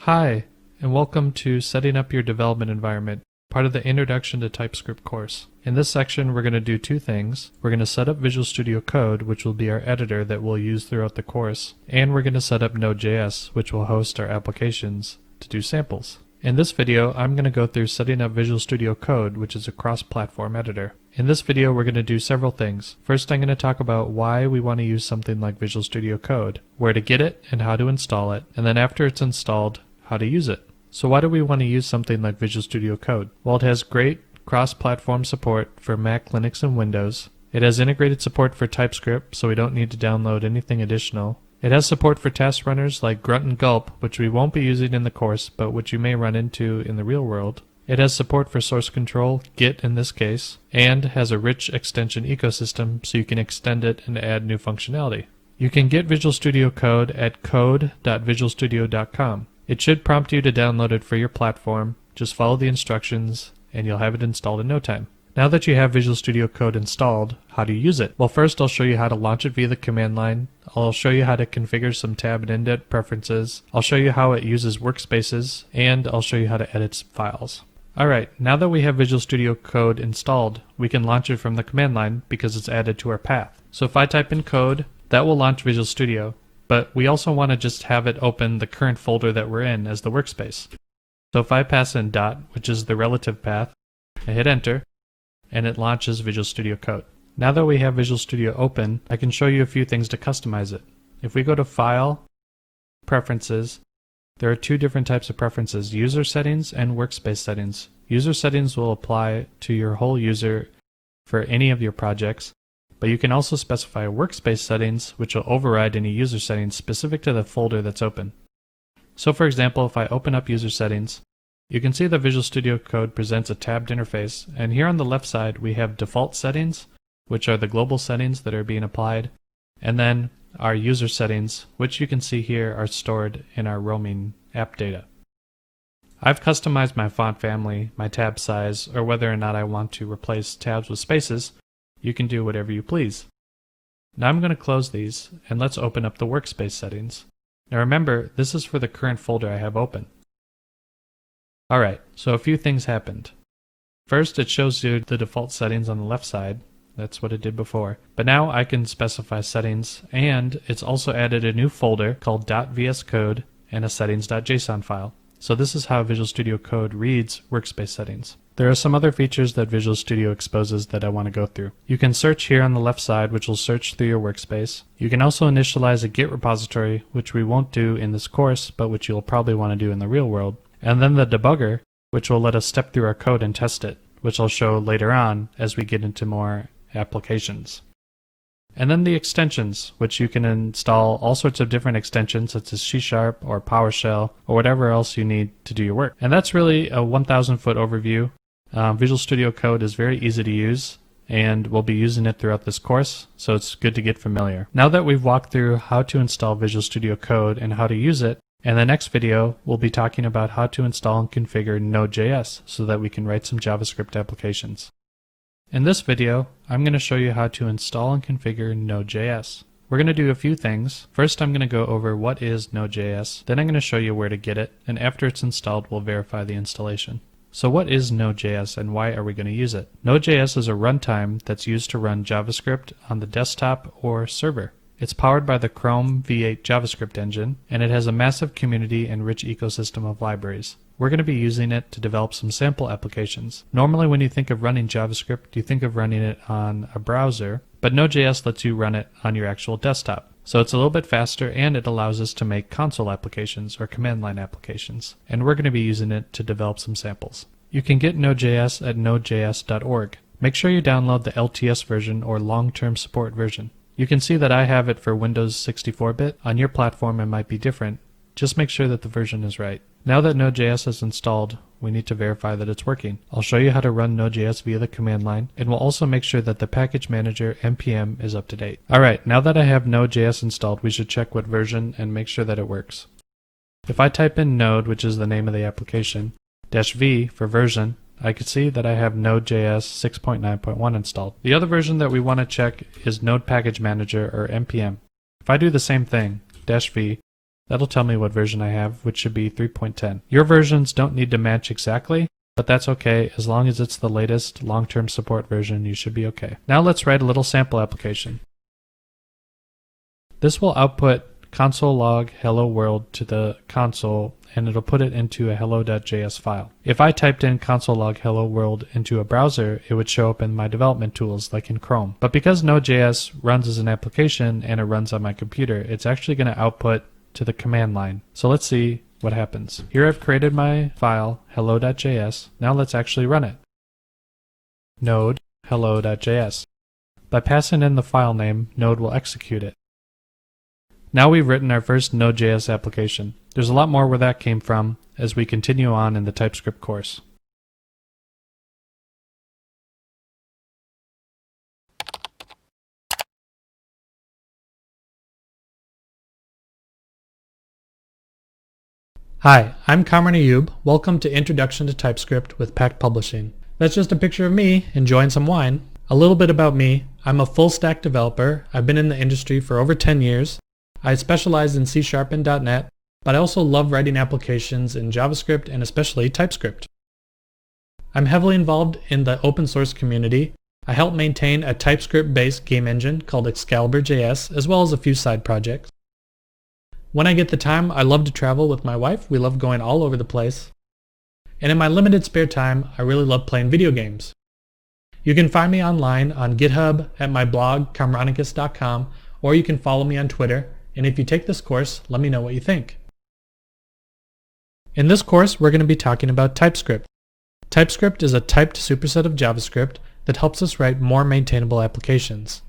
Hi, and welcome to Setting Up Your Development Environment, part of the Introduction to TypeScript course. In this section, we're going to do two things. We're going to set up Visual Studio Code, which will be our editor that we'll use throughout the course, and we're going to set up Node.js, which will host our applications to do samples. In this video, I'm going to go through setting up Visual Studio Code, which is a cross-platform editor. In this video, we're going to do several things. First, I'm going to talk about why we want to use something like Visual Studio Code, where to get it and how to install it, and then after it's installed, how to use it. So why do we want to use something like Visual Studio Code? Well, it has great cross-platform support for Mac, Linux, and Windows. It has integrated support for TypeScript, so we don't need to download anything additional. It has support for task runners like Grunt and Gulp, which we won't be using in the course, but which you may run into in the real world. It has support for source control, Git in this case, and has a rich extension ecosystem so you can extend it and add new functionality. You can get Visual Studio Code at code.visualstudio.com. It should prompt you to download it for your platform. Just follow the instructions and you'll have it installed in no time. Now that you have Visual Studio Code installed, how do you use it? Well, first I'll show you how to launch it via the command line. I'll show you how to configure some tab and indent preferences. I'll show you how it uses workspaces, and I'll show you how to edit files. Alright, now that we have Visual Studio Code installed, we can launch it from the command line because it's added to our path. So if I type in code, that will launch Visual Studio. But we also want to just have it open the current folder that we're in as the workspace. So if I pass in dot, which is the relative path, I hit enter, and it launches Visual Studio Code. Now that we have Visual Studio open, I can show you a few things to customize it. If we go to File, Preferences, there are two different types of preferences, user settings and workspace settings. User settings will apply to your whole user for any of your projects. But you can also specify workspace settings, which will override any user settings specific to the folder that's open. So for example, if I open up user settings, you can see that Visual Studio Code presents a tabbed interface, and here on the left side we have default settings, which are the global settings that are being applied, and then our user settings, which you can see here are stored in our roaming app data. I've customized my font family, my tab size, or whether or not I want to replace tabs with spaces. You can do whatever you please. Now I'm going to close these, and let's open up the workspace settings. Now remember, this is for the current folder I have open. Alright, so a few things happened. First, it shows you the default settings on the left side. That's what it did before. But now I can specify settings, and it's also added a new folder called .vscode and a settings.json file. So this is how Visual Studio Code reads workspace settings. There are some other features that Visual Studio exposes that I want to go through. You can search here on the left side, which will search through your workspace. You can also initialize a Git repository, which we won't do in this course, but which you'll probably want to do in the real world. And then the debugger, which will let us step through our code and test it, which I'll show later on as we get into more applications. And then the extensions, which you can install all sorts of different extensions such as C# or PowerShell or whatever else you need to do your work. And that's really a 1,000-foot overview. Visual Studio Code is very easy to use, and we'll be using it throughout this course, so it's good to get familiar. Now that we've walked through how to install Visual Studio Code and how to use it, in the next video we'll be talking about how to install and configure Node.js so that we can write some JavaScript applications. In this video, I'm going to show you how to install and configure Node.js. We're going to do a few things. First, I'm going to go over what is Node.js, then I'm going to show you where to get it, and after it's installed, we'll verify the installation. So what is Node.js and why are we going to use it? Node.js is a runtime that's used to run JavaScript on the desktop or server. It's powered by the Chrome V8 JavaScript engine, and it has a massive community and rich ecosystem of libraries. We're going to be using it to develop some sample applications. Normally when you think of running JavaScript, you think of running it on a browser, but Node.js lets you run it on your actual desktop. So it's a little bit faster, and it allows us to make console applications or command line applications. And we're going to be using it to develop some samples. You can get Node.js at nodejs.org. Make sure you download the LTS version or long-term support version. You can see that I have it for Windows 64-bit. On your platform it might be different. Just make sure that the version is right. Now that Node.js is installed, we need to verify that it's working. I'll show you how to run Node.js via the command line, and we'll also make sure that the package manager npm is up to date. Alright, now that I have Node.js installed, we should check what version and make sure that it works. If I type in Node, which is the name of the application, -v for version, I can see that I have Node.js 6.9.1 installed. The other version that we want to check is Node Package Manager or npm. If I do the same thing, -v, That'll tell me what version I have, which should be 3.10. Your versions don't need to match exactly, but that's okay. As long as it's the latest long-term support version, you should be okay. Now let's write a little sample application. This will output console log hello world to the console, and it'll put it into a hello.js file. If I typed in console log hello world into a browser, it would show up in my development tools like in Chrome. But because Node.js runs as an application and it runs on my computer, it's actually going to output to the command line. So let's see what happens. Here I've created my file hello.js. Now let's actually run it. Node hello.js. By passing in the file name, Node will execute it. Now we've written our first Node.js application. There's a lot more where that came from as we continue on in the TypeScript course. Hi, I'm Kamran Ayub. Welcome to Introduction to TypeScript with Pact Publishing. That's just a picture of me enjoying some wine. A little bit about me. I'm a full-stack developer. I've been in the industry for over 10 years. I specialize in C# and .NET, but I also love writing applications in JavaScript and especially TypeScript. I'm heavily involved in the open source community. I help maintain a TypeScript-based game engine called Excalibur.js, as well as a few side projects. When I get the time, I love to travel with my wife. We love going all over the place. And in my limited spare time, I really love playing video games. You can find me online on GitHub, at my blog, kamranicus.com, or you can follow me on Twitter. And if you take this course, let me know what you think. In this course, we're going to be talking about TypeScript. TypeScript is a typed superset of JavaScript that helps us write more maintainable applications.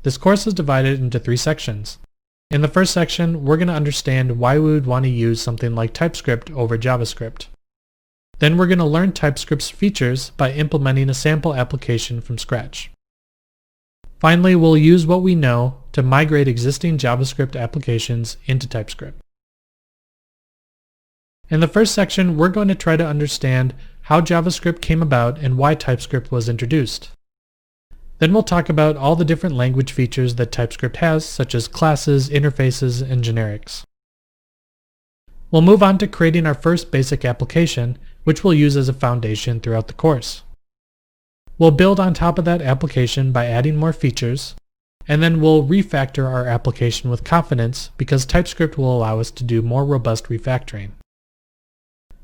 This course is divided into 3 sections. In the first section, we're going to understand why we would want to use something like TypeScript over JavaScript. Then we're going to learn TypeScript's features by implementing a sample application from scratch. Finally, we'll use what we know to migrate existing JavaScript applications into TypeScript. In the first section, we're going to try to understand how JavaScript came about and why TypeScript was introduced. Then we'll talk about all the different language features that TypeScript has, such as classes, interfaces, and generics. We'll move on to creating our first basic application, which we'll use as a foundation throughout the course. We'll build on top of that application by adding more features, and then we'll refactor our application with confidence because TypeScript will allow us to do more robust refactoring.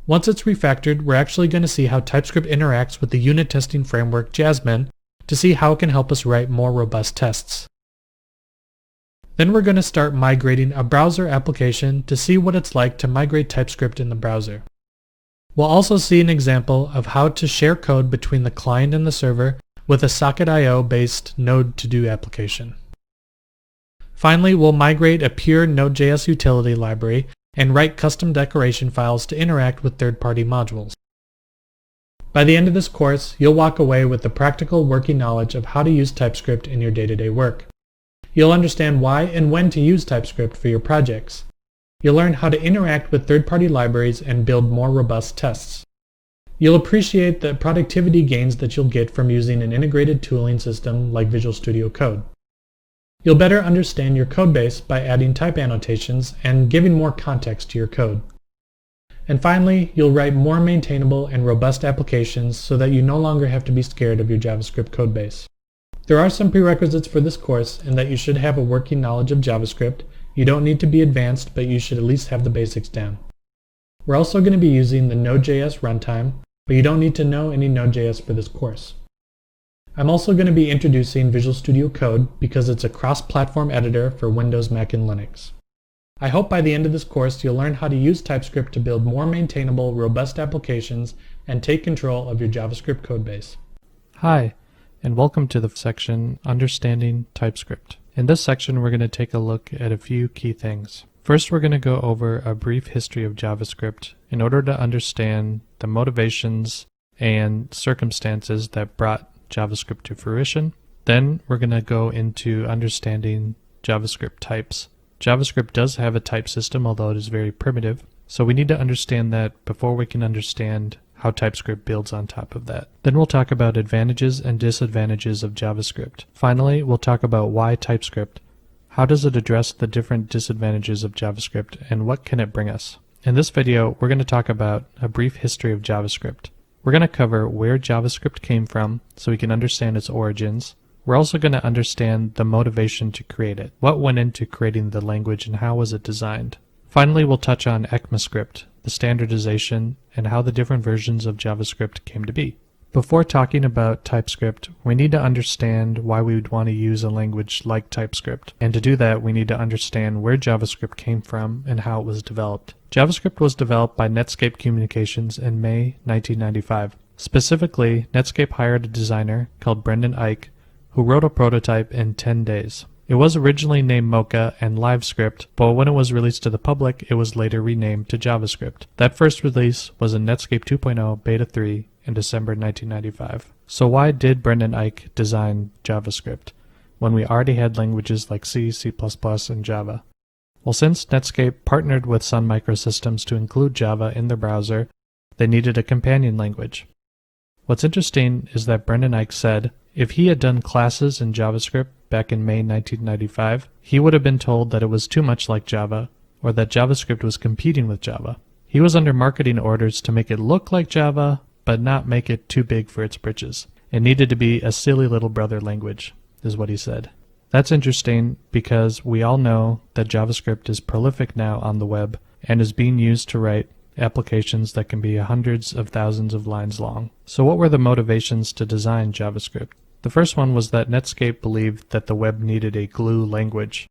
Once it's refactored, we're actually going to see how TypeScript interacts with the unit testing framework Jasmine to see how it can help us write more robust tests. Then we're going to start migrating a browser application to see what it's like to migrate TypeScript in the browser. We'll also see an example of how to share code between the client and the server with a Socket.io based Node to-do application. Finally, we'll migrate a pure Node.js utility library and write custom decoration files to interact with third-party modules. By the end of this course, you'll walk away with the practical working knowledge of how to use TypeScript in your day-to-day work. You'll understand why and when to use TypeScript for your projects. You'll learn how to interact with third-party libraries and build more robust tests. You'll appreciate the productivity gains that you'll get from using an integrated tooling system like Visual Studio Code. You'll better understand your codebase by adding type annotations and giving more context to your code. And finally, you'll write more maintainable and robust applications so that you no longer have to be scared of your JavaScript codebase. There are some prerequisites for this course in that you should have a working knowledge of JavaScript. You don't need to be advanced, but you should at least have the basics down. We're also going to be using the Node.js runtime, but you don't need to know any Node.js for this course. I'm also going to be introducing Visual Studio Code because it's a cross-platform editor for Windows, Mac, and Linux. I hope by the end of this course you'll learn how to use TypeScript to build more maintainable, robust applications and take control of your JavaScript codebase. Hi, and welcome to the section Understanding TypeScript. In this section, we're going to take a look at a few key things. First, we're going to go over a brief history of JavaScript in order to understand the motivations and circumstances that brought JavaScript to fruition. Then we're going to go into understanding JavaScript types. JavaScript does have a type system, although it is very primitive, so we need to understand that before we can understand how TypeScript builds on top of that. Then we'll talk about advantages and disadvantages of JavaScript. Finally, we'll talk about why TypeScript, How does it address the different disadvantages of JavaScript, and what can it bring us? In this video, we're going to talk about a brief history of JavaScript. We're going to cover where JavaScript came from so we can understand its origins. We're also going to understand the motivation to create it. What went into creating the language and how was it designed? Finally, we'll touch on ECMAScript, the standardization, and how the different versions of JavaScript came to be. Before talking about TypeScript, we need to understand why we would want to use a language like TypeScript. And to do that, we need to understand where JavaScript came from and how it was developed. JavaScript was developed by Netscape Communications in May 1995. Specifically, Netscape hired a designer called Brendan Eich, who wrote a prototype in 10 days. It was originally named Mocha and LiveScript, but when it was released to the public, it was later renamed to JavaScript. That first release was in Netscape 2.0 Beta 3 in December 1995. So why did Brendan Eich design JavaScript when we already had languages like C, C++, and Java? Well, since Netscape partnered with Sun Microsystems to include Java in their browser, they needed a companion language. What's interesting is that Brendan Eich said if he had done classes in JavaScript back in May 1995, he would have been told that it was too much like Java, or that JavaScript was competing with Java. He was under marketing orders to make it look like Java, but not make it too big for its britches. It needed to be a silly little brother language, is what he said. That's interesting because we all know that JavaScript is prolific now on the web and is being used to write applications that can be hundreds of thousands of lines long. So what were the motivations to design JavaScript? The first one was that Netscape believed that the web needed a glue language,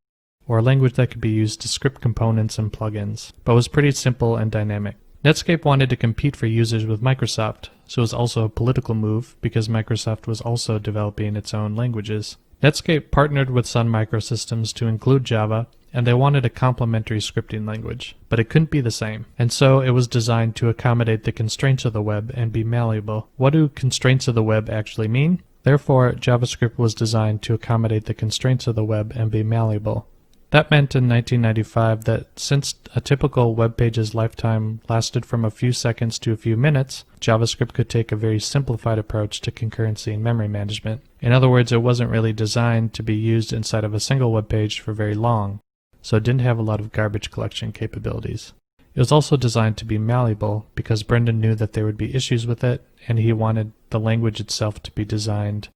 or a language that could be used to script components and plugins, but was pretty simple and dynamic. Netscape wanted to compete for users with Microsoft, so it was also a political move because Microsoft was also developing its own languages. Netscape partnered with Sun Microsystems to include Java, and they wanted a complementary scripting language, but it couldn't be the same. And so it was designed to accommodate the constraints of the web and be malleable. What do constraints of the web actually mean? Therefore, JavaScript was designed to accommodate the constraints of the web and be malleable. That meant in 1995 that since a typical web page's lifetime lasted from a few seconds to a few minutes, JavaScript could take a very simplified approach to concurrency and memory management. In other words, it wasn't really designed to be used inside of a single web page for very long, so it didn't have a lot of garbage collection capabilities. It was also designed to be malleable because Brendan knew that there would be issues with it, and he wanted the language itself to be designed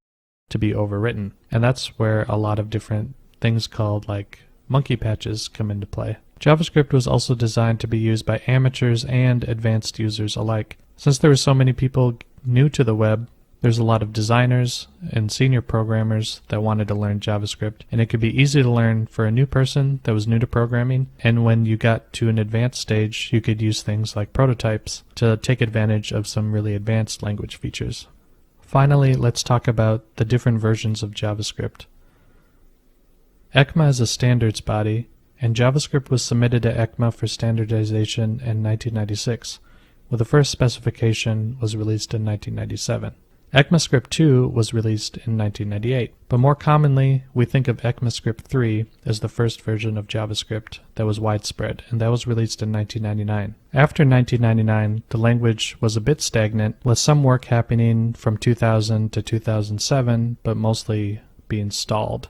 to be overwritten. And that's where a lot of different things called like monkey patches come into play. JavaScript was also designed to be used by amateurs and advanced users alike. Since there were so many people new to the web, there's a lot of designers and senior programmers that wanted to learn JavaScript, and it could be easy to learn for a new person that was new to programming, and when you got to an advanced stage, you could use things like prototypes to take advantage of some really advanced language features. Finally, let's talk about the different versions of JavaScript. ECMA is a standards body, and JavaScript was submitted to ECMA for standardization in 1996, where the first specification was released in 1997. ECMAScript 2 was released in 1998, but more commonly we think of ECMAScript 3 as the first version of JavaScript that was widespread, and that was released in 1999. After 1999, the language was a bit stagnant, with some work happening from 2000 to 2007, but mostly being stalled.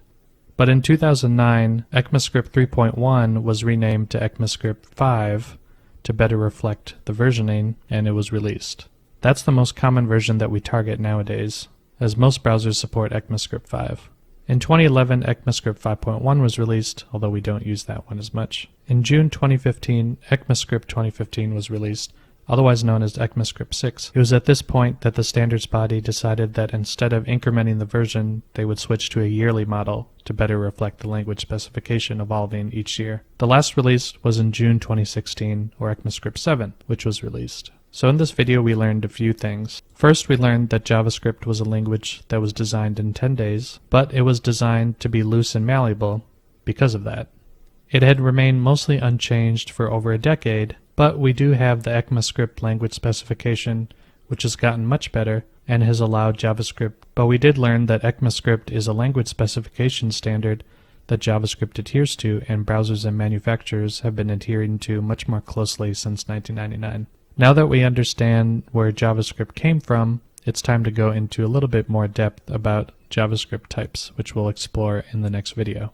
But in 2009, ECMAScript 3.1 was renamed to ECMAScript 5 to better reflect the versioning, and it was released. That's the most common version that we target nowadays, as most browsers support ECMAScript 5. In 2011, ECMAScript 5.1 was released, although we don't use that one as much. In June 2015, ECMAScript 2015 was released, otherwise known as ECMAScript 6. It was at this point that the standards body decided that instead of incrementing the version, they would switch to a yearly model to better reflect the language specification evolving each year. The last release was in June 2016, or ECMAScript 7, which was released. So in this video we learned a few things. First, we learned that JavaScript was a language that was designed in 10 days, but it was designed to be loose and malleable because of that. It had remained mostly unchanged for over a decade, but we do have the ECMAScript language specification, which has gotten much better and has allowed JavaScript. But we did learn that ECMAScript is a language specification standard that JavaScript adheres to, and browsers and manufacturers have been adhering to much more closely since 1999. Now that we understand where JavaScript came from, it's time to go into a little bit more depth about JavaScript types, which we'll explore in the next video.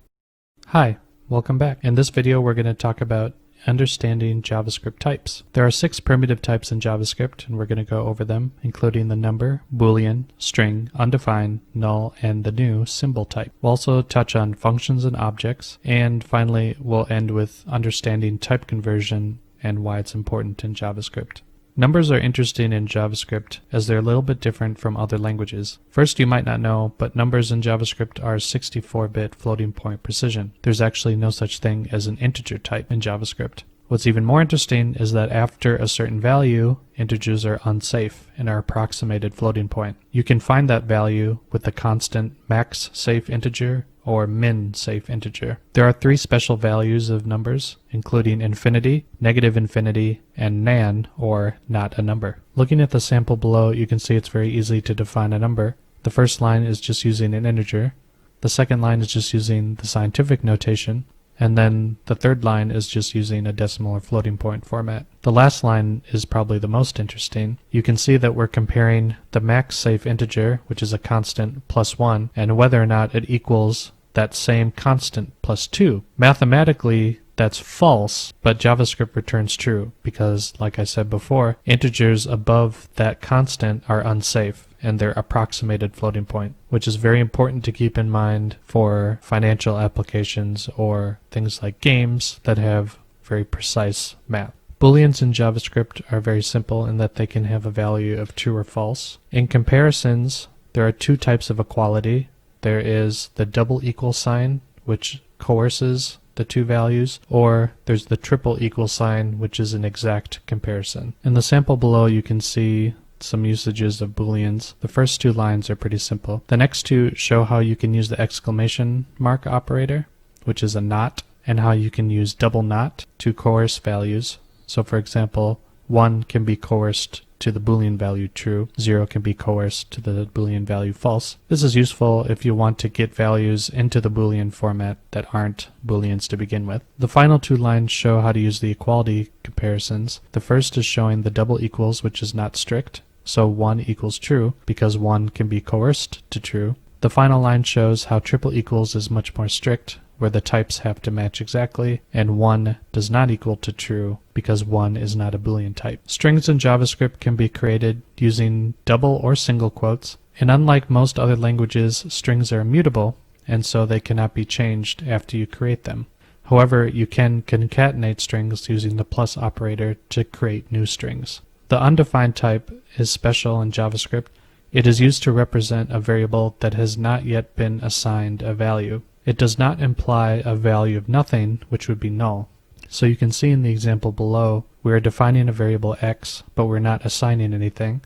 Hi, welcome back. In this video we're going to talk about understanding JavaScript types. There are 6 primitive types in JavaScript, and we're going to go over them, including the number, boolean, string, undefined, null, and the new symbol type. We'll also touch on functions and objects, and finally we'll end with understanding type conversion and why it's important in JavaScript. Numbers are interesting in JavaScript as they're a little bit different from other languages. First, you might not know, but numbers in JavaScript are 64-bit floating point precision. There's actually no such thing as an integer type in JavaScript. What's even more interesting is that after a certain value, integers are unsafe and are approximated floating point. You can find that value with the constant max safe integer or min safe integer. There are 3 special values of numbers, including infinity, negative infinity, and nan, or not a number. Looking at the sample below, you can see it's very easy to define a number. The first line is just using an integer. The second line is just using the scientific notation. And then the third line is just using a decimal or floating point format. The last line is probably the most interesting. You can see that we're comparing the max safe integer, which is a constant, plus 1, and whether or not it equals that same constant plus 2. Mathematically, that's false, but JavaScript returns true because, like I said before, integers above that constant are unsafe and they're approximated floating point, which is very important to keep in mind for financial applications or things like games that have very precise math. Booleans in JavaScript are very simple in that they can have a value of true or false. In comparisons, there are 2 types of equality. There is the double equal sign, which coerces the 2 values, or there's the triple equal sign, which is an exact comparison. In the sample below, you can see some usages of booleans. The first 2 lines are pretty simple. The next 2 show how you can use the exclamation mark operator, which is a not, and how you can use double not to coerce values. So for example, 1 can be coerced to the boolean value true, 0 can be coerced to the boolean value false. This is useful if you want to get values into the boolean format that aren't booleans to begin with. The final 2 lines show how to use the equality comparisons. The first is showing the double equals, which is not strict, so 1 equals true because 1 can be coerced to true. The final line shows how triple equals is much more strict, where the types have to match exactly, and 1 does not equal to true because 1 is not a Boolean type. Strings in JavaScript can be created using double or single quotes, and unlike most other languages, strings are immutable, and so they cannot be changed after you create them. However, you can concatenate strings using the plus operator to create new strings. The undefined type is special in JavaScript. It is used to represent a variable that has not yet been assigned a value. It does not imply a value of nothing, which would be null. So you can see in the example below, we are defining a variable x, but we're not assigning anything.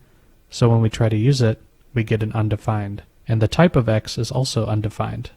So when we try to use it, we get an undefined. And the type of x is also undefined.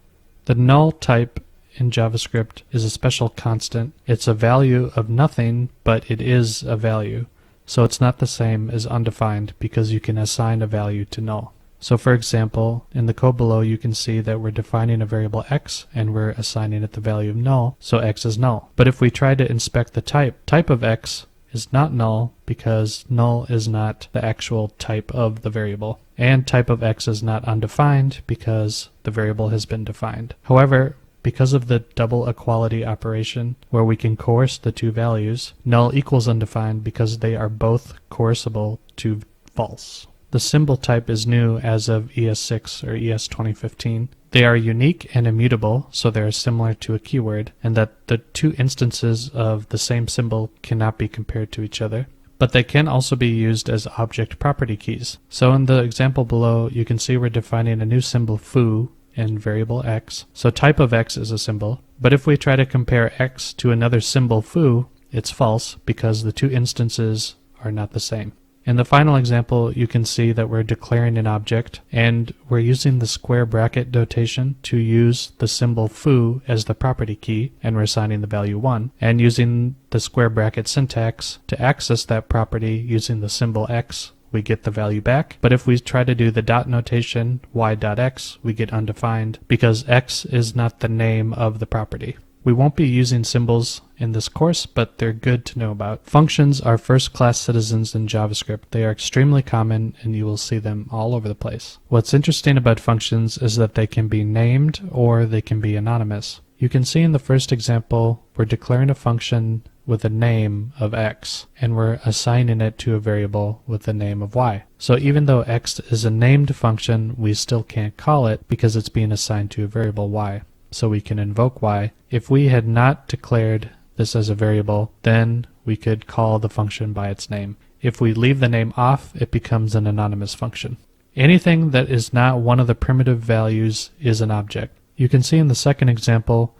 The null type in JavaScript is a special constant. It's a value of nothing, but it is a value. So it's not the same as undefined because you can assign a value to null. So for example, in the code below you can see that we're defining a variable x and we're assigning it the value of null, so x is null. But if we try to inspect the type of x is not null because null is not the actual type of the variable. And type of x is not undefined because the variable has been defined. However, because of the double equality operation, where we can coerce the 2 values, null equals undefined because they are both coercible to false. The symbol type is new as of ES6 or ES 2015. They are unique and immutable, so they are similar to a keyword, and that the 2 instances of the same symbol cannot be compared to each other. But they can also be used as object property keys. So in the example below, you can see we're defining a new symbol foo in variable x. So type of x is a symbol, but if we try to compare x to another symbol foo, it's false because the 2 instances are not the same. In the final example, you can see that we're declaring an object, and we're using the square bracket notation to use the symbol foo as the property key, and we're assigning the value 1, and using the square bracket syntax to access that property using the symbol x, we get the value back. But if we try to do the dot notation y.x, we get undefined because x is not the name of the property. We won't be using symbols in this course, but they're good to know about. Functions are first-class citizens in JavaScript. They are extremely common, and you will see them all over the place. What's interesting about functions is that they can be named or they can be anonymous. You can see in the first example, we're declaring a function with a name of x, and we're assigning it to a variable with the name of y. So even though x is a named function, we still can't call it because it's being assigned to a variable y. So we can invoke y. If we had not declared this as a variable, then we could call the function by its name. If we leave the name off, it becomes an anonymous function. Anything that is not one of the primitive values is an object. You can see in the second example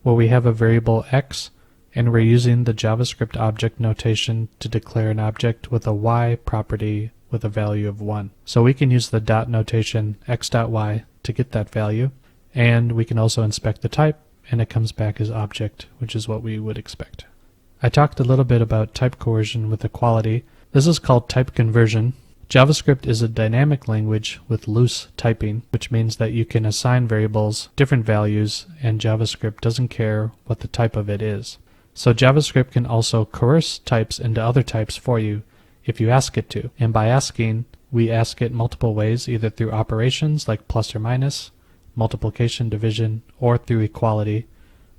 where we have a variable x, and we're using the JavaScript object notation to declare an object with a y property with a value of 1. So we can use the dot notation x.y to get that value, and we can also inspect the type, and it comes back as object, which is what we would expect. I talked a little bit about type coercion with equality. This is called type conversion. JavaScript is a dynamic language with loose typing, which means that you can assign variables different values, and JavaScript doesn't care what the type of it is. So JavaScript can also coerce types into other types for you if you ask it to. And by asking, we ask it multiple ways, either through operations like plus or minus, multiplication, division, or through equality,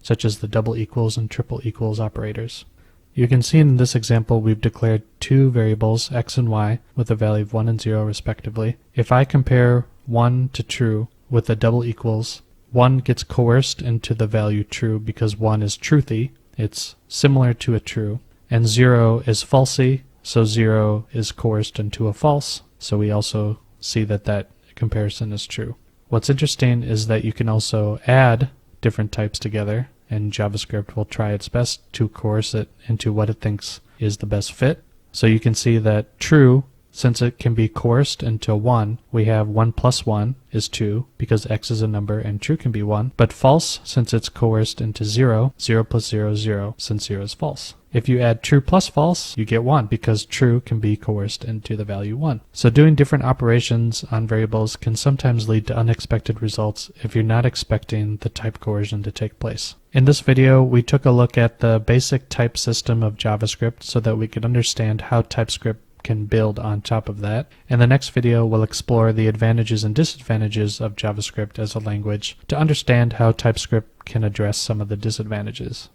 such as the double equals and triple equals operators. You can see in this example we've declared two variables, x and y, with a value of 1 and 0 respectively. If I compare 1 to true with a double equals, 1 gets coerced into the value true because 1 is truthy, it's similar to a true, and 0 is falsy, so 0 is coerced into a false, so we also see that that comparison is true. What's interesting is that you can also add different types together, and JavaScript will try its best to coerce it into what it thinks is the best fit. So you can see that true, since it can be coerced into 1, we have 1 plus 1 is 2 because x is a number and true can be 1. But false, since it's coerced into 0, 0 plus 0 is 0 since 0 is false. If you add true plus false, you get 1 because true can be coerced into the value 1. So doing different operations on variables can sometimes lead to unexpected results if you're not expecting the type coercion to take place. In this video, we took a look at the basic type system of JavaScript so that we could understand how TypeScript can build on top of that. In the next video, we'll explore the advantages and disadvantages of JavaScript as a language to understand how TypeScript can address some of the disadvantages.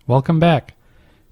Welcome back.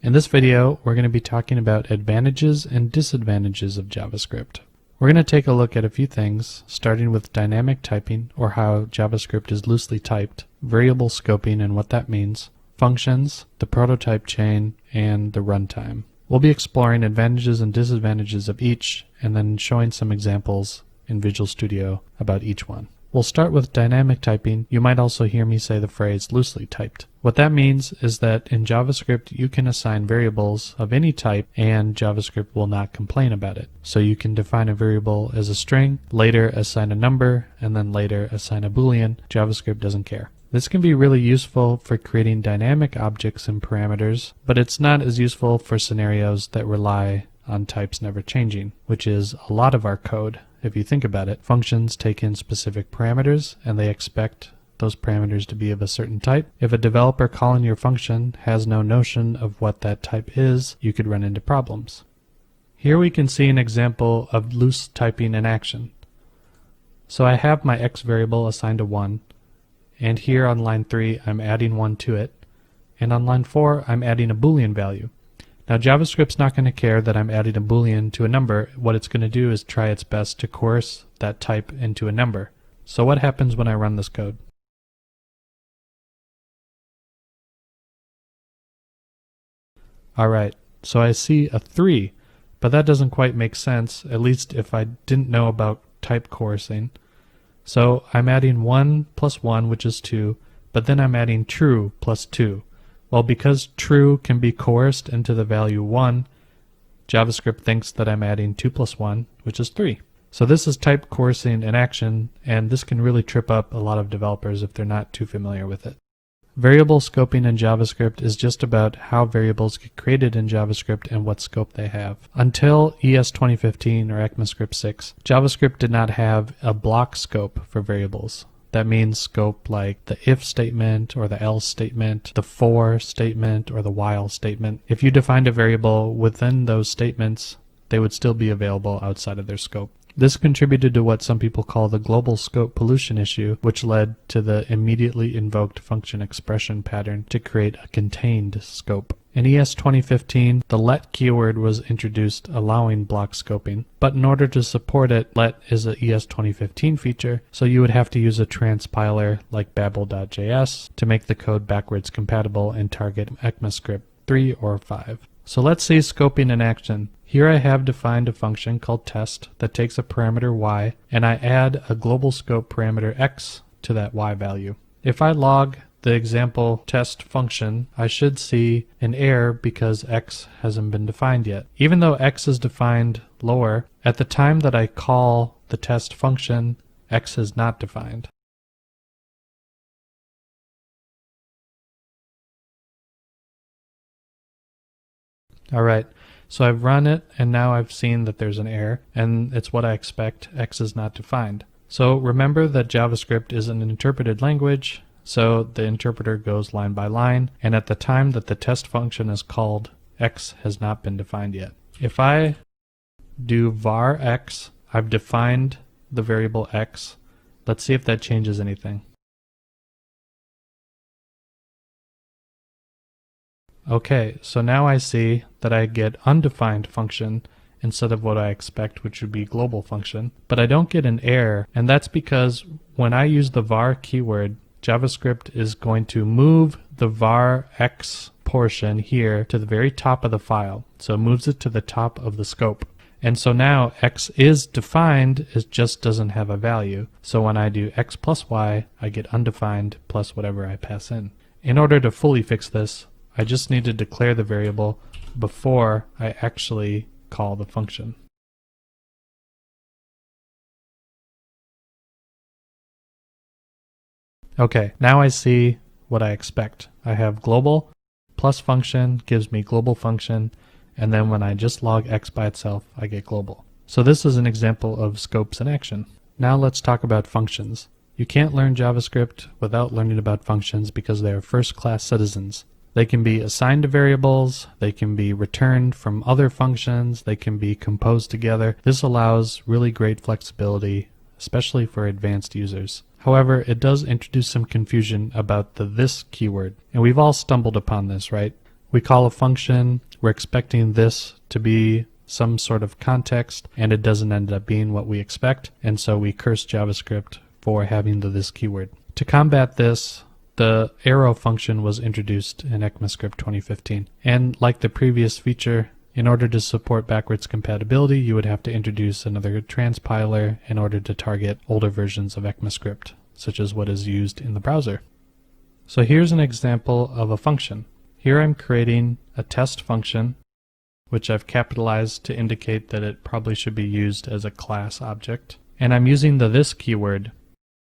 In this video, we're going to be talking about advantages and disadvantages of JavaScript. We're going to take a look at a few things, starting with dynamic typing, or how JavaScript is loosely typed, variable scoping and what that means, functions, the prototype chain, and the runtime. We'll be exploring advantages and disadvantages of each, and then showing some examples in Visual Studio about each one. We'll start with dynamic typing. You might also hear me say the phrase loosely typed. What that means is that in JavaScript you can assign variables of any type and JavaScript will not complain about it. So you can define a variable as a string, later assign a number, and then later assign a boolean. JavaScript doesn't care. This can be really useful for creating dynamic objects and parameters, but it's not as useful for scenarios that rely on types never changing, which is a lot of our code. If you think about it, functions take in specific parameters and they expect those parameters to be of a certain type. If a developer calling your function has no notion of what that type is, you could run into problems. Here we can see an example of loose typing in action. So I have my x variable assigned to 1, and here on line 3 I'm adding 1 to it, and on line 4 I'm adding a boolean value. Now JavaScript's not going to care that I'm adding a boolean to a number. What it's going to do is try its best to coerce that type into a number. So what happens when I run this code? Alright, so I see a 3, but that doesn't quite make sense, at least if I didn't know about type coercing. So I'm adding 1 plus 1, which is 2, but then I'm adding true plus 2. Well, because true can be coerced into the value 1, JavaScript thinks that I'm adding 2 plus 1, which is 3. So this is type coercing in action, and this can really trip up a lot of developers if they're not too familiar with it. Variable scoping in JavaScript is just about how variables get created in JavaScript and what scope they have. Until ES 2015 or ECMAScript 6, JavaScript did not have a block scope for variables. That means scope like the if statement or the else statement, the for statement or the while statement. If you defined a variable within those statements, they would still be available outside of their scope. This contributed to what some people call the global scope pollution issue, which led to the immediately invoked function expression pattern to create a contained scope. In ES 2015, the let keyword was introduced allowing block scoping, but in order to support it, let is a ES 2015 feature, so you would have to use a transpiler like babel.js to make the code backwards compatible and target ECMAScript 3 or 5. So let's see scoping in action. Here I have defined a function called test that takes a parameter y, and I add a global scope parameter x to that y value. If I log the example test function, I should see an error because x hasn't been defined yet. Even though x is defined lower, at the time that I call the test function, x is not defined. Alright, so I've run it and now I've seen that there's an error, and it's what I expect, x is not defined. So remember that JavaScript is an interpreted language, so the interpreter goes line by line, and at the time that the test function is called, x has not been defined yet. If I do var x, I've defined the variable x. Let's see if that changes anything. Okay, so now I see that I get undefined function instead of what I expect, which would be global function, but I don't get an error, and that's because when I use the var keyword, JavaScript is going to move the var x portion here to the very top of the file. So it moves it to the top of the scope. And so now x is defined, it just doesn't have a value. So when I do x plus y, I get undefined plus whatever I pass in. In order to fully fix this, I just need to declare the variable before I actually call the function. Okay, now I see what I expect. I have global plus function gives me global function, and then when I just log x by itself, I get global. So this is an example of scopes in action. Now let's talk about functions. You can't learn JavaScript without learning about functions because they are first-class citizens. They can be assigned to variables, they can be returned from other functions, they can be composed together. This allows really great flexibility, especially for advanced users. However, it does introduce some confusion about the this keyword, and we've all stumbled upon this, right? We call a function, we're expecting this to be some sort of context, and it doesn't end up being what we expect, and so we curse JavaScript for having the this keyword. To combat this, the arrow function was introduced in ECMAScript 2015, and like the previous feature, in order to support backwards compatibility, you would have to introduce another transpiler in order to target older versions of ECMAScript, such as what is used in the browser. So here's an example of a function. Here I'm creating a test function, which I've capitalized to indicate that it probably should be used as a class object. And I'm using the this keyword,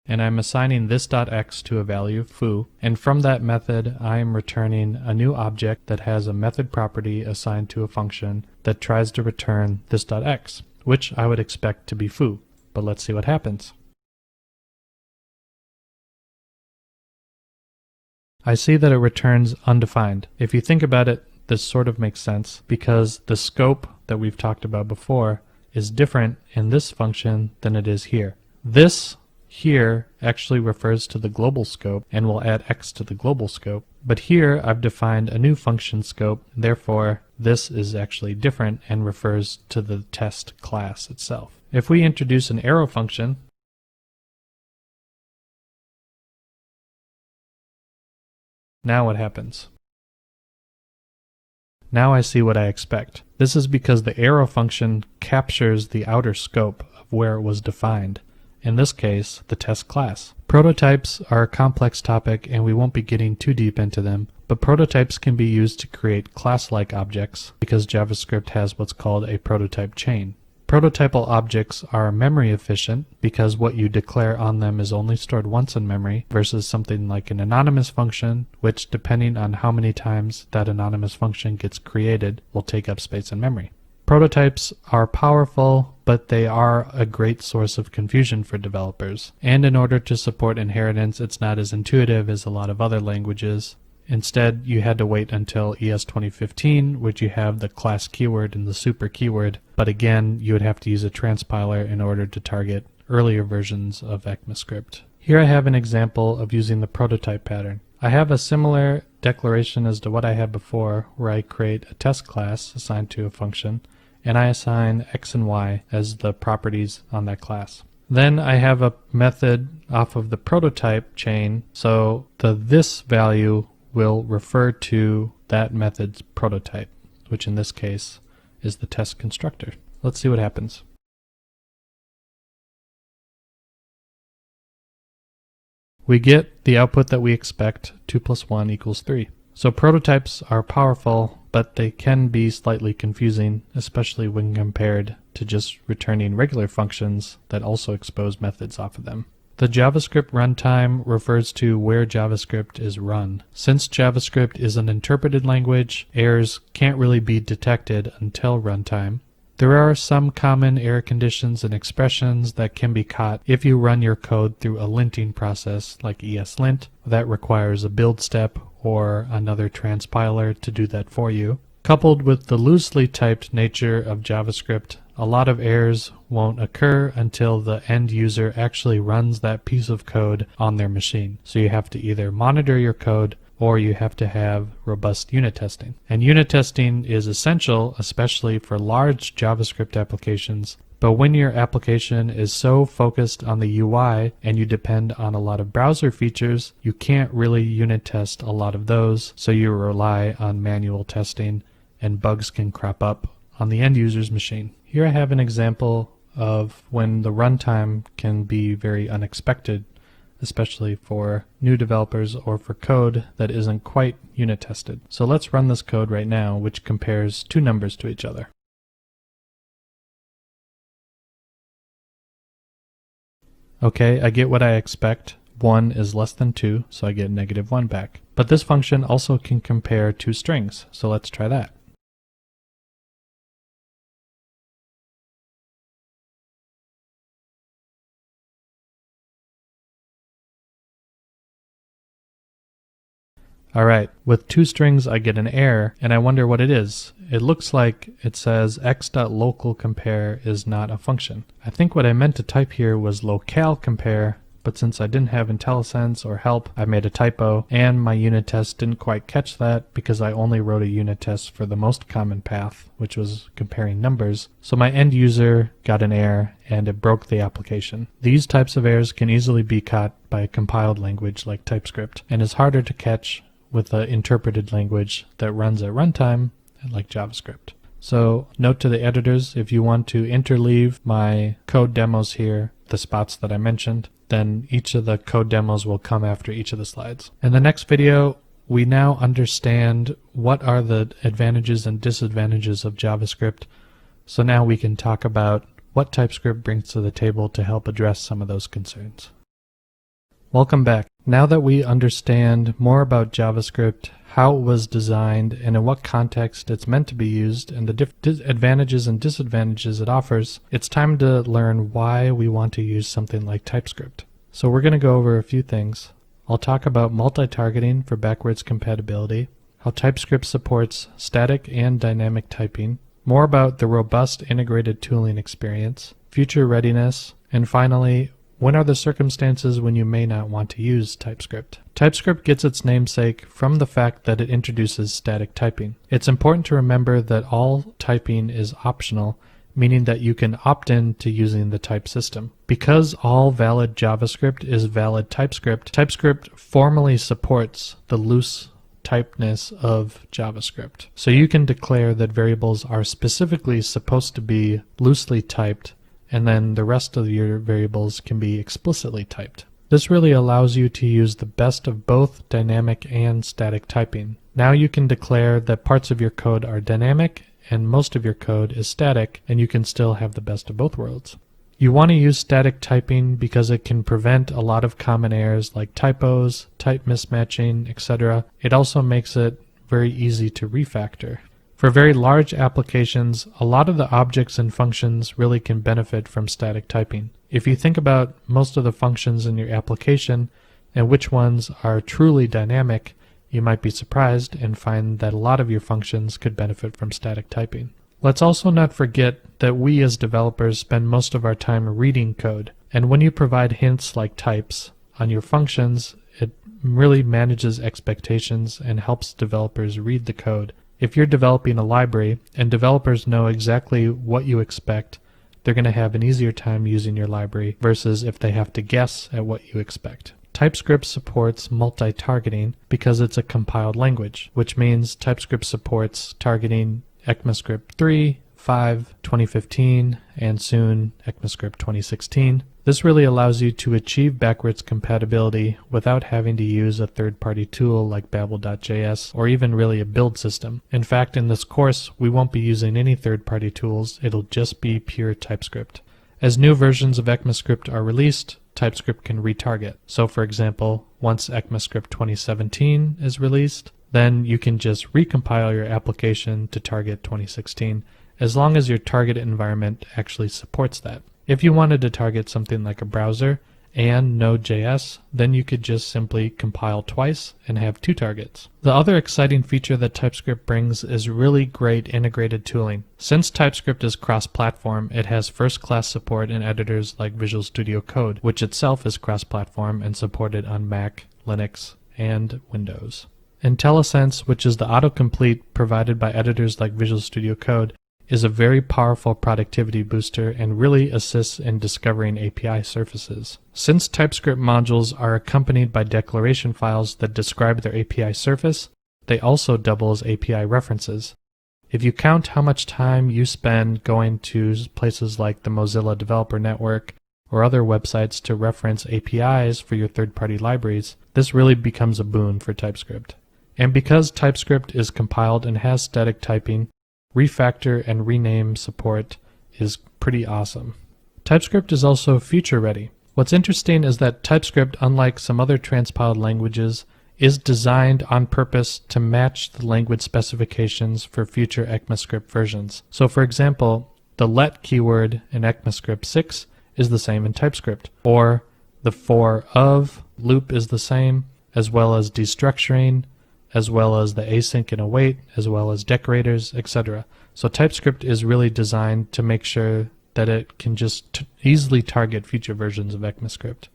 and I'm assigning this.x to a value foo, and from that method I am returning a new object that has a method property assigned to a function that tries to return this.x, which I would expect to be foo. But let's see what happens. I see that it returns undefined. If you think about it, this sort of makes sense because the scope that we've talked about before is different in this function than it is here. This here actually refers to the global scope and will add x to the global scope. But here I've defined a new function scope, therefore this is actually different and refers to the test class itself. If we introduce an arrow function, now what happens? Now I see what I expect. This is because the arrow function captures the outer scope of where it was defined. In this case, the test class. Prototypes are a complex topic and we won't be getting too deep into them, but prototypes can be used to create class-like objects because JavaScript has what's called a prototype chain. Prototypal objects are memory efficient because what you declare on them is only stored once in memory versus something like an anonymous function, which depending on how many times that anonymous function gets created will take up space in memory. Prototypes are powerful, but they are a great source of confusion for developers. And in order to support inheritance, it's not as intuitive as a lot of other languages. Instead, you had to wait until ES 2015, which you have the class keyword and the super keyword, but again, you would have to use a transpiler in order to target earlier versions of ECMAScript. Here I have an example of using the prototype pattern. I have a similar declaration as to what I had before, where I create a test class assigned to a function, and I assign x and y as the properties on that class. Then I have a method off of the prototype chain, so the this value will refer to that method's prototype, which in this case is the test constructor. Let's see what happens. We get the output that we expect, 2 plus 1 equals 3. So prototypes are powerful, but they can be slightly confusing, especially when compared to just returning regular functions that also expose methods off of them. The JavaScript runtime refers to where JavaScript is run. Since JavaScript is an interpreted language, errors can't really be detected until runtime. There are some common error conditions and expressions that can be caught if you run your code through a linting process like ESLint. That requires a build step or another transpiler to do that for you. Coupled with the loosely typed nature of JavaScript, a lot of errors won't occur until the end user actually runs that piece of code on their machine. So you have to either monitor your code or you have to have robust unit testing. And unit testing is essential, especially for large JavaScript applications. But when your application is so focused on the UI and you depend on a lot of browser features, you can't really unit test a lot of those, so you rely on manual testing and bugs can crop up on the end user's machine. Here I have an example of when the runtime can be very unexpected, especially for new developers or for code that isn't quite unit tested. So let's run this code right now, which compares two numbers to each other. Okay, I get what I expect. 1 is less than 2, so I get -1 back. But this function also can compare two strings, so let's try that. Alright, with two strings I get an error, and I wonder what it is. It looks like it says x.localCompare is not a function. I think what I meant to type here was localCompare, but since I didn't have IntelliSense or help, I made a typo, and my unit test didn't quite catch that because I only wrote a unit test for the most common path, which was comparing numbers. So my end user got an error, and it broke the application. These types of errors can easily be caught by a compiled language like TypeScript, and is harder to catch with an interpreted language that runs at runtime like JavaScript. So note to the editors, if you want to interleave my code demos here, the spots that I mentioned, then each of the code demos will come after each of the slides. In the next video, we now understand what are the advantages and disadvantages of JavaScript. So now we can talk about what TypeScript brings to the table to help address some of those concerns. Welcome back. Now that we understand more about JavaScript, how it was designed, and in what context it's meant to be used, and the advantages and disadvantages it offers, it's time to learn why we want to use something like TypeScript. So we're going to go over a few things. I'll talk about multi-targeting for backwards compatibility, how TypeScript supports static and dynamic typing, more about the robust integrated tooling experience, future readiness, and finally, when are the circumstances when you may not want to use TypeScript? TypeScript gets its namesake from the fact that it introduces static typing. It's important to remember that all typing is optional, meaning that you can opt in to using the type system. Because all valid JavaScript is valid TypeScript, TypeScript formally supports the loose typeness of JavaScript. So you can declare that variables are specifically supposed to be loosely typed, and then the rest of your variables can be explicitly typed. This really allows you to use the best of both dynamic and static typing. Now you can declare that parts of your code are dynamic and most of your code is static, and you can still have the best of both worlds. You want to use static typing because it can prevent a lot of common errors like typos, type mismatching, etc. It also makes it very easy to refactor. For very large applications, a lot of the objects and functions really can benefit from static typing. If you think about most of the functions in your application and which ones are truly dynamic, you might be surprised and find that a lot of your functions could benefit from static typing. Let's also not forget that we as developers spend most of our time reading code, and when you provide hints like types on your functions, it really manages expectations and helps developers read the code. If you're developing a library and developers know exactly what you expect, they're going to have an easier time using your library versus if they have to guess at what you expect. TypeScript supports multi-targeting because it's a compiled language, which means TypeScript supports targeting ECMAScript 3, 5, 2015, and soon ECMAScript 2016. This really allows you to achieve backwards compatibility without having to use a third-party tool like Babel.js or even really a build system. In fact, in this course, we won't be using any third-party tools. It'll just be pure TypeScript. As new versions of ECMAScript are released, TypeScript can retarget. So for example, once ECMAScript 2017 is released, then you can just recompile your application to target 2016, as long as your target environment actually supports that. If you wanted to target something like a browser and Node.js, then you could just simply compile twice and have two targets. The other exciting feature that TypeScript brings is really great integrated tooling. Since TypeScript is cross-platform, it has first-class support in editors like Visual Studio Code, which itself is cross-platform and supported on Mac, Linux, and Windows. IntelliSense, which is the autocomplete provided by editors like Visual Studio Code, is a very powerful productivity booster and really assists in discovering API surfaces. Since TypeScript modules are accompanied by declaration files that describe their API surface, they also double as API references. If you count how much time you spend going to places like the Mozilla Developer Network or other websites to reference APIs for your third-party libraries, this really becomes a boon for TypeScript. And because TypeScript is compiled and has static typing, refactor and rename support is pretty awesome. TypeScript is also future ready. What's interesting is that TypeScript, unlike some other transpiled languages, is designed on purpose to match the language specifications for future ECMAScript versions. So for example, the let keyword in ECMAScript 6 is the same in TypeScript, or the for of loop is the same, as well as destructuring, as well as the async and await, as well as decorators, etc. So TypeScript is really designed to make sure that it can just easily target future versions of ECMAScript.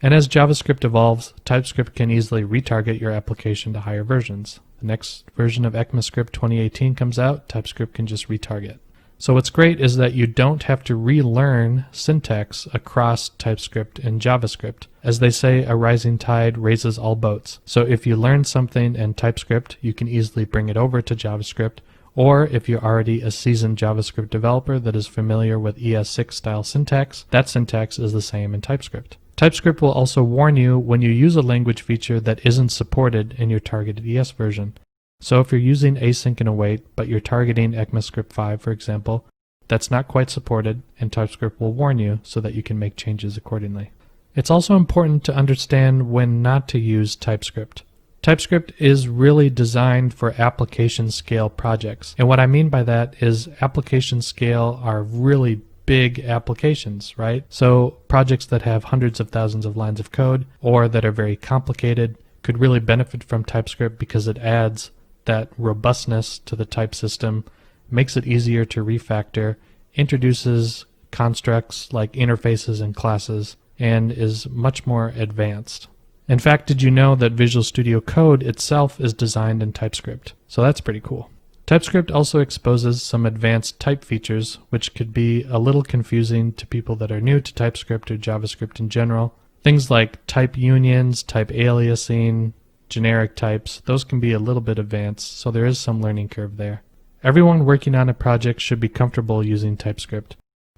And as JavaScript evolves, TypeScript can easily retarget your application to higher versions. The next version of ECMAScript 2018 comes out, TypeScript can just retarget. So what's great is that you don't have to relearn syntax across TypeScript and JavaScript. As they say, a rising tide raises all boats. So if you learn something in TypeScript, you can easily bring it over to JavaScript, or if you're already a seasoned JavaScript developer that is familiar with ES6 style syntax, that syntax is the same in TypeScript. TypeScript will also warn you when you use a language feature that isn't supported in your targeted ES version. So if you're using async and await, but you're targeting ECMAScript 5, for example, that's not quite supported, and TypeScript will warn you so that you can make changes accordingly. It's also important to understand when not to use TypeScript. TypeScript is really designed for application scale projects, and what I mean by that is application scale are really big applications, right? So projects that have hundreds of thousands of lines of code or that are very complicated could really benefit from TypeScript because it adds that robustness to the type system, makes it easier to refactor, introduces constructs like interfaces and classes, and is much more advanced. In fact, did you know that Visual Studio Code itself is designed in TypeScript? So that's pretty cool. TypeScript also exposes some advanced type features, which could be a little confusing to people that are new to TypeScript or JavaScript in general. Things like type unions, type aliasing, generic types, those can be a little bit advanced, so there is some learning curve there. Everyone working on a project should be comfortable using TypeScript.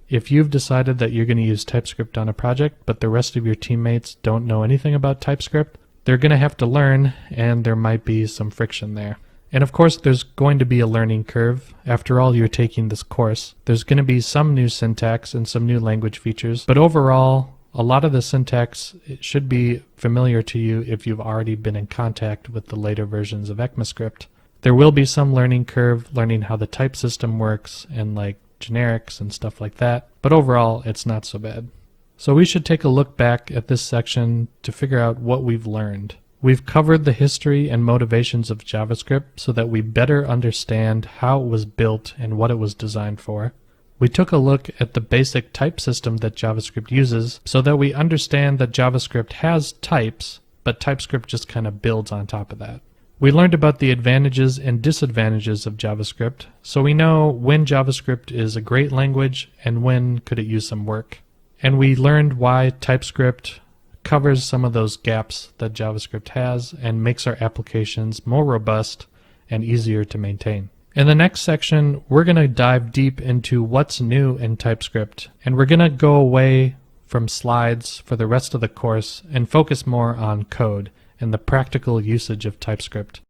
If you've decided that you're going to use TypeScript on a project, but the rest of your teammates don't know anything about TypeScript, they're going to have to learn, and there might be some friction there. And of course, there's going to be a learning curve. After all, you're taking this course. There's going to be some new syntax and some new language features, but overall, a lot of the syntax should be familiar to you if you've already been in contact with the later versions of ECMAScript. There will be some learning curve, learning how the type system works and like generics and stuff like that, but overall it's not so bad. So we should take a look back at this section to figure out what we've learned. We've covered the history and motivations of JavaScript so that we better understand how it was built and what it was designed for. We took a look at the basic type system that JavaScript uses so that we understand that JavaScript has types, but TypeScript just kind of builds on top of that. We learned about the advantages and disadvantages of JavaScript, so we know when JavaScript is a great language and when could it use some work. And we learned why TypeScript covers some of those gaps that JavaScript has and makes our applications more robust and easier to maintain. In the next section, we're going to dive deep into what's new in TypeScript, and we're going to go away from slides for the rest of the course and focus more on code and the practical usage of TypeScript.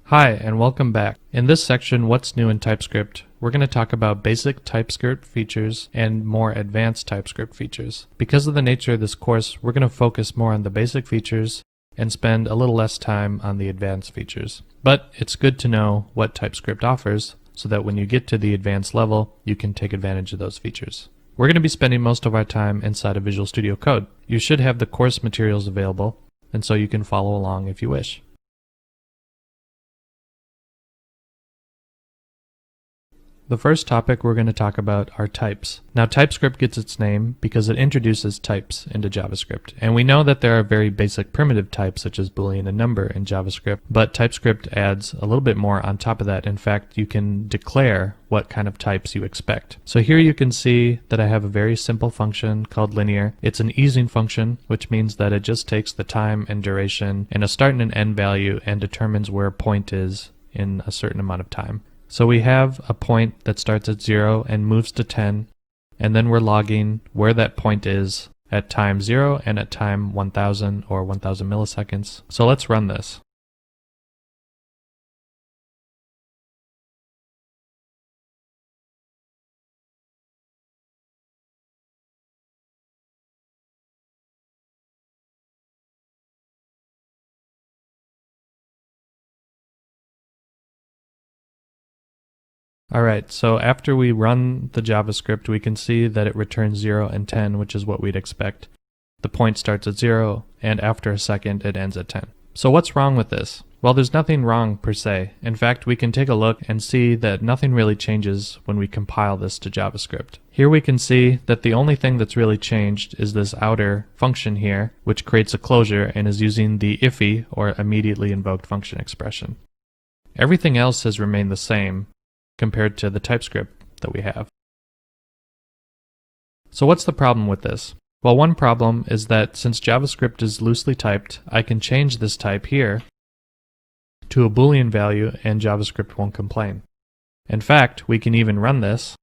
Hi, and welcome back. In this section, What's New in TypeScript, we're going to talk about basic TypeScript features and more advanced TypeScript features. Because of the nature of this course, we're going to focus more on the basic features and spend a little less time on the advanced features. But it's good to know what TypeScript offers so that when you get to the advanced level, you can take advantage of those features. We're going to be spending most of our time inside of Visual Studio Code. You should have the course materials available, and so you can follow along if you wish. The first topic we're going to talk about are types. Now, TypeScript gets its name because it introduces types into JavaScript. And we know that there are very basic primitive types such as Boolean and number in JavaScript, but TypeScript adds a little bit more on top of that. In fact, you can declare what kind of types you expect. So here you can see that I have a very simple function called linear. It's an easing function, which means that it just takes the time and duration and a start and an end value and determines where a point is in a certain amount of time. So we have a point that starts at 0 and moves to 10, and then we're logging where that point is at time 0 and at time 1000 or 1000 milliseconds. So let's run this. Alright, so after we run the JavaScript, we can see that it returns 0 and 10, which is what we'd expect. The point starts at 0, and after a second, it ends at 10. So what's wrong with this? Well, there's nothing wrong per se. In fact, we can take a look and see that nothing really changes when we compile this to JavaScript. Here we can see that the only thing that's really changed is this outer function here, which creates a closure and is using the iffy, or immediately invoked function expression. Everything else has remained the same compared to the TypeScript that we have. So what's the problem with this? Well, one problem is that since JavaScript is loosely typed, I can change this type here to a Boolean value and JavaScript won't complain. In fact, we can even run this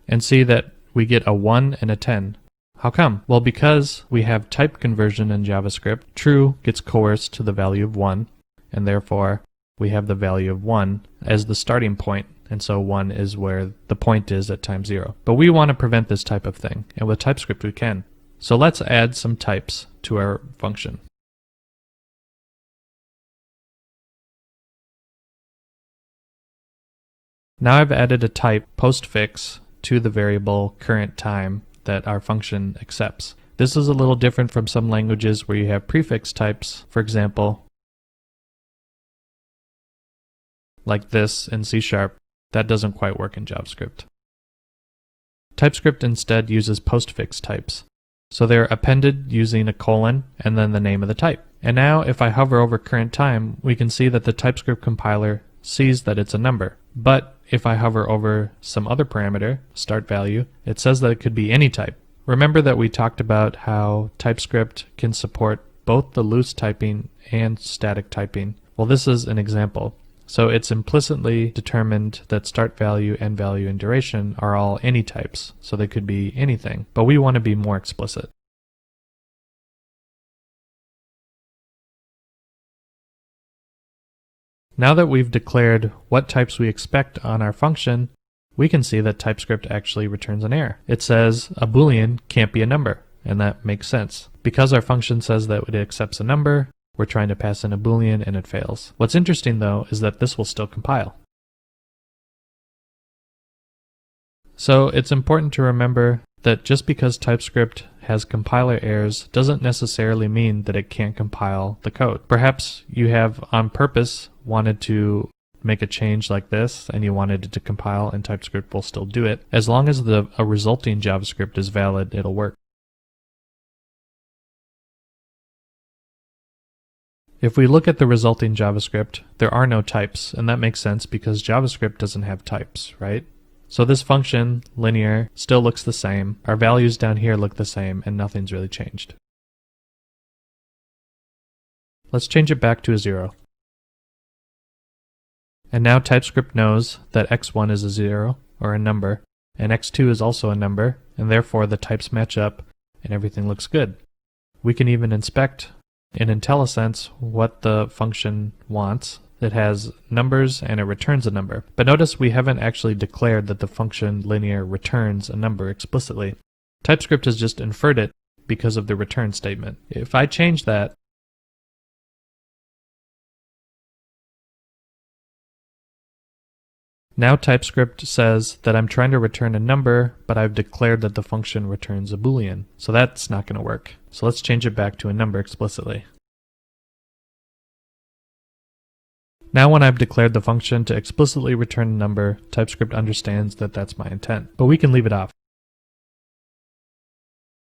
and see that we get a 1 and a 10. How come? Well, because we have type conversion in JavaScript, true gets coerced to the value of 1, and therefore we have the value of 1 as the starting point, and so 1 is where the point is at time 0. But we want to prevent this type of thing, and with TypeScript we can. So let's add some types to our function. Now I've added a type postfix to the variable current time that our function accepts. This is a little different from some languages where you have prefix types, for example, like this in C#. That doesn't quite work in JavaScript. TypeScript instead uses postfix types. So they're appended using a colon and then the name of the type. And now if I hover over current time, we can see that the TypeScript compiler sees that it's a number. But if I hover over some other parameter, start value, it says that it could be any type. Remember that we talked about how TypeScript can support both the loose typing and static typing. Well, this is an example. So it's implicitly determined that start value, end value, and duration are all any types, so they could be anything, but we want to be more explicit. Now that we've declared what types we expect on our function, we can see that TypeScript actually returns an error. It says a Boolean can't be a number, and that makes sense. Because our function says that it accepts a number, we're trying to pass in a Boolean and it fails. What's interesting though is that this will still compile. So it's important to remember that just because TypeScript has compiler errors doesn't necessarily mean that it can't compile the code. Perhaps you have on purpose wanted to make a change like this and you wanted it to compile, and TypeScript will still do it. As long as a resulting JavaScript is valid, it'll work. If we look at the resulting JavaScript, there are no types, and that makes sense because JavaScript doesn't have types, right? So this function, linear, still looks the same. Our values down here look the same, and nothing's really changed. Let's change it back to a 0. And now TypeScript knows that x1 is a 0, or a number, and x2 is also a number, and therefore the types match up, and everything looks good. We can even inspect in IntelliSense what the function wants. It has numbers and it returns a number. But notice we haven't actually declared that the function linear returns a number explicitly. TypeScript has just inferred it because of the return statement. If I change that, now TypeScript says that I'm trying to return a number, but I've declared that the function returns a Boolean. So that's not going to work. So let's change it back to a number explicitly. Now when I've declared the function to explicitly return a number, TypeScript understands that that's my intent. But we can leave it off.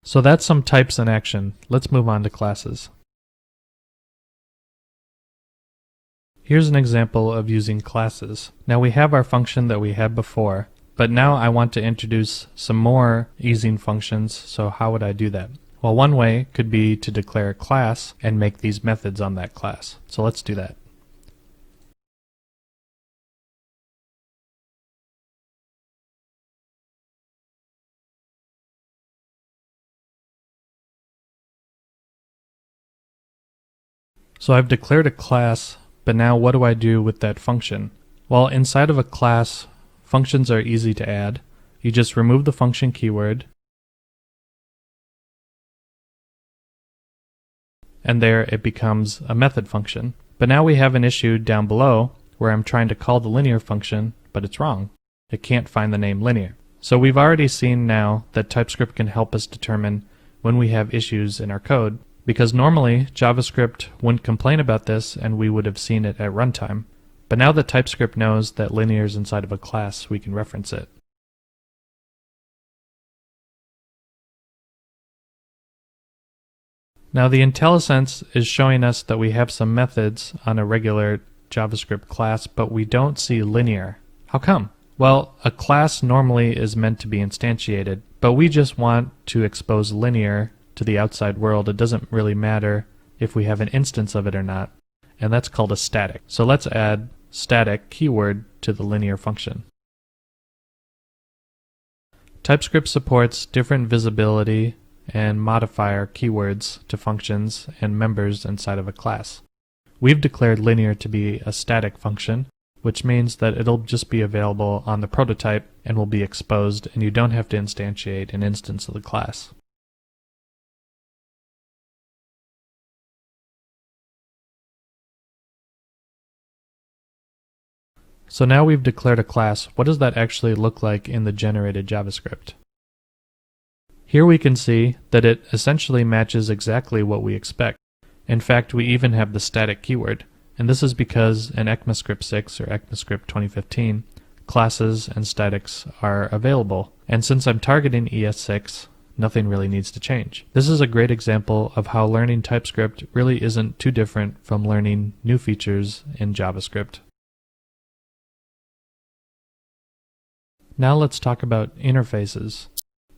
So that's some types in action. Let's move on to classes. Here's an example of using classes. Now we have our function that we had before, but now I want to introduce some more easing functions, so how would I do that? Well, one way could be to declare a class and make these methods on that class. So let's do that. So I've declared a class, but now what do I do with that function? Well, inside of a class, functions are easy to add. You just remove the function keyword, and there it becomes a method function. But now we have an issue down below where I'm trying to call the linear function, but it's wrong. It can't find the name linear. So we've already seen now that TypeScript can help us determine when we have issues in our code, because normally JavaScript wouldn't complain about this and we would have seen it at runtime. But now that TypeScript knows that linear is inside of a class, we can reference it. Now the IntelliSense is showing us that we have some methods on a regular JavaScript class, but we don't see linear. How come? Well, a class normally is meant to be instantiated, but we just want to expose linear to the outside world. It doesn't really matter if we have an instance of it or not, and that's called a static. So let's add static keyword to the linear function. TypeScript supports different visibility and modifier keywords to functions and members inside of a class. We've declared linear to be a static function, which means that it'll just be available on the prototype and will be exposed, and you don't have to instantiate an instance of the class. So now we've declared a class. What does that actually look like in the generated JavaScript? Here we can see that it essentially matches exactly what we expect. In fact, we even have the static keyword, and this is because in ECMAScript 6 or ECMAScript 2015, classes and statics are available. And since I'm targeting ES6, nothing really needs to change. This is a great example of how learning TypeScript really isn't too different from learning new features in JavaScript. Now let's talk about interfaces.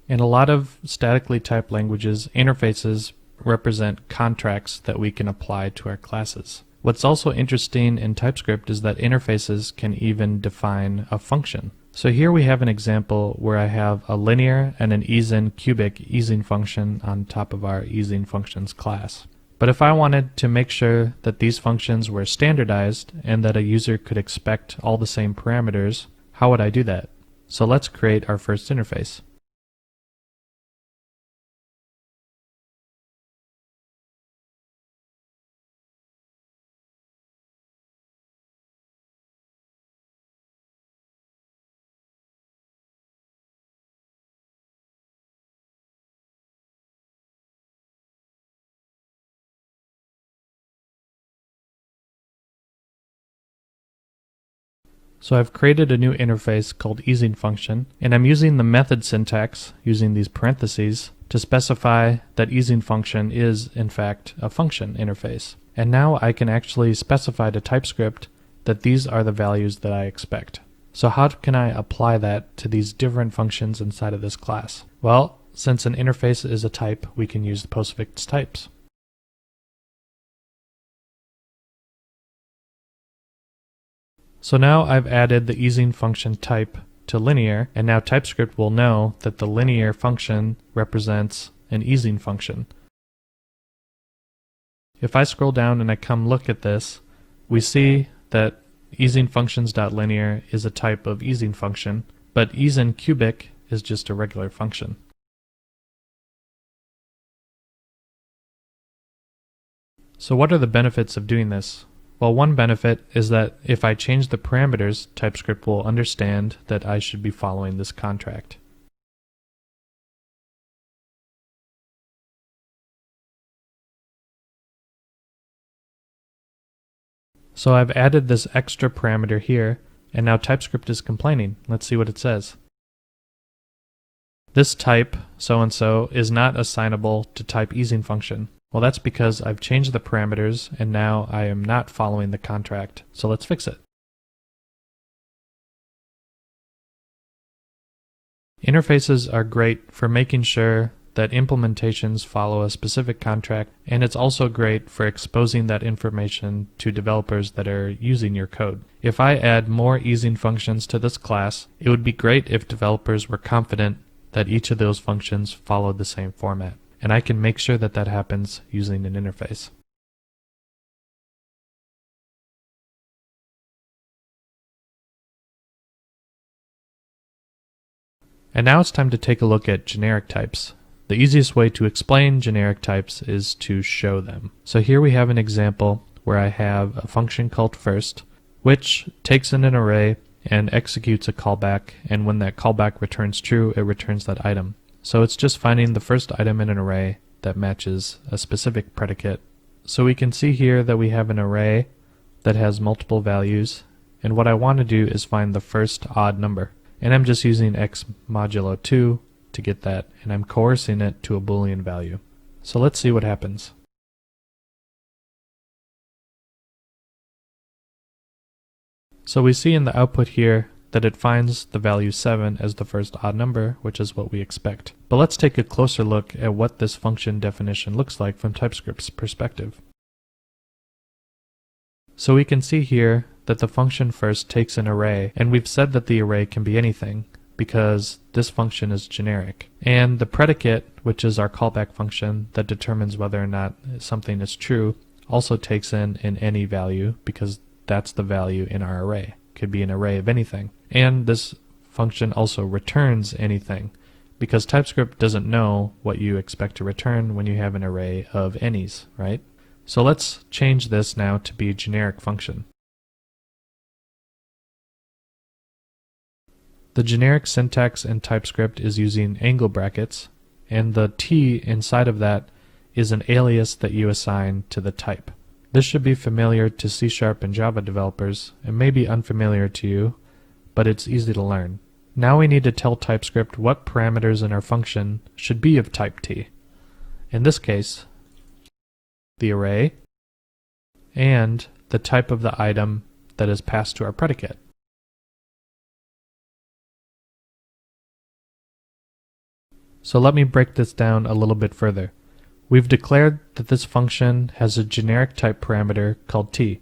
In a lot of statically typed languages, interfaces represent contracts that we can apply to our classes. What's also interesting in TypeScript is that interfaces can even define a function. So here we have an example where I have a linear and an easin cubic easing function on top of our easing functions class. But if I wanted to make sure that these functions were standardized and that a user could expect all the same parameters, how would I do that? So let's create our first interface. So I've created a new interface called easing function, and I'm using the method syntax, using these parentheses, to specify that easing function is, in fact, a function interface. And now I can actually specify to TypeScript that these are the values that I expect. So how can I apply that to these different functions inside of this class? Well, since an interface is a type, we can use the postfix types. So now I've added the easing function type to linear, and now TypeScript will know that the linear function represents an easing function. If I scroll down and I come look at this, we see that easingfunctions.linear is a type of easing function, but easingCubic is just a regular function. So what are the benefits of doing this? Well, one benefit is that if I change the parameters, TypeScript will understand that I should be following this contract. So I've added this extra parameter here, and now TypeScript is complaining. Let's see what it says. This type, so-and-so, is not assignable to type easing function. Well, that's because I've changed the parameters, and now I am not following the contract. So let's fix it. Interfaces are great for making sure that implementations follow a specific contract, and it's also great for exposing that information to developers that are using your code. If I add more easing functions to this class, it would be great if developers were confident that each of those functions followed the same format. And I can make sure that that happens using an interface. And now it's time to take a look at generic types. The easiest way to explain generic types is to show them. So here we have an example where I have a function called first, which takes in an array and executes a callback, and when that callback returns true, it returns that item. So it's just finding the first item in an array that matches a specific predicate. So we can see here that we have an array that has multiple values, and what I want to do is find the first odd number. And I'm just using x modulo 2 to get that, and I'm coercing it to a Boolean value. So let's see what happens. So we see in the output here that it finds the value 7 as the first odd number, which is what we expect. But let's take a closer look at what this function definition looks like from TypeScript's perspective. So we can see here that the function first takes an array, and we've said that the array can be anything because this function is generic. And the predicate, which is our callback function that determines whether or not something is true, also takes in an any value because that's the value in our array. Could be an array of anything. And this function also returns anything because TypeScript doesn't know what you expect to return when you have an array of any's, right? So let's change this now to be a generic function. The generic syntax in TypeScript is using angle brackets, and the t inside of that is an alias that you assign to the type. This should be familiar to C# and Java developers, and may be unfamiliar to you, but it's easy to learn. Now we need to tell TypeScript what parameters in our function should be of type t. In this case, the array and the type of the item that is passed to our predicate. So let me break this down a little bit further. We've declared that this function has a generic type parameter called t.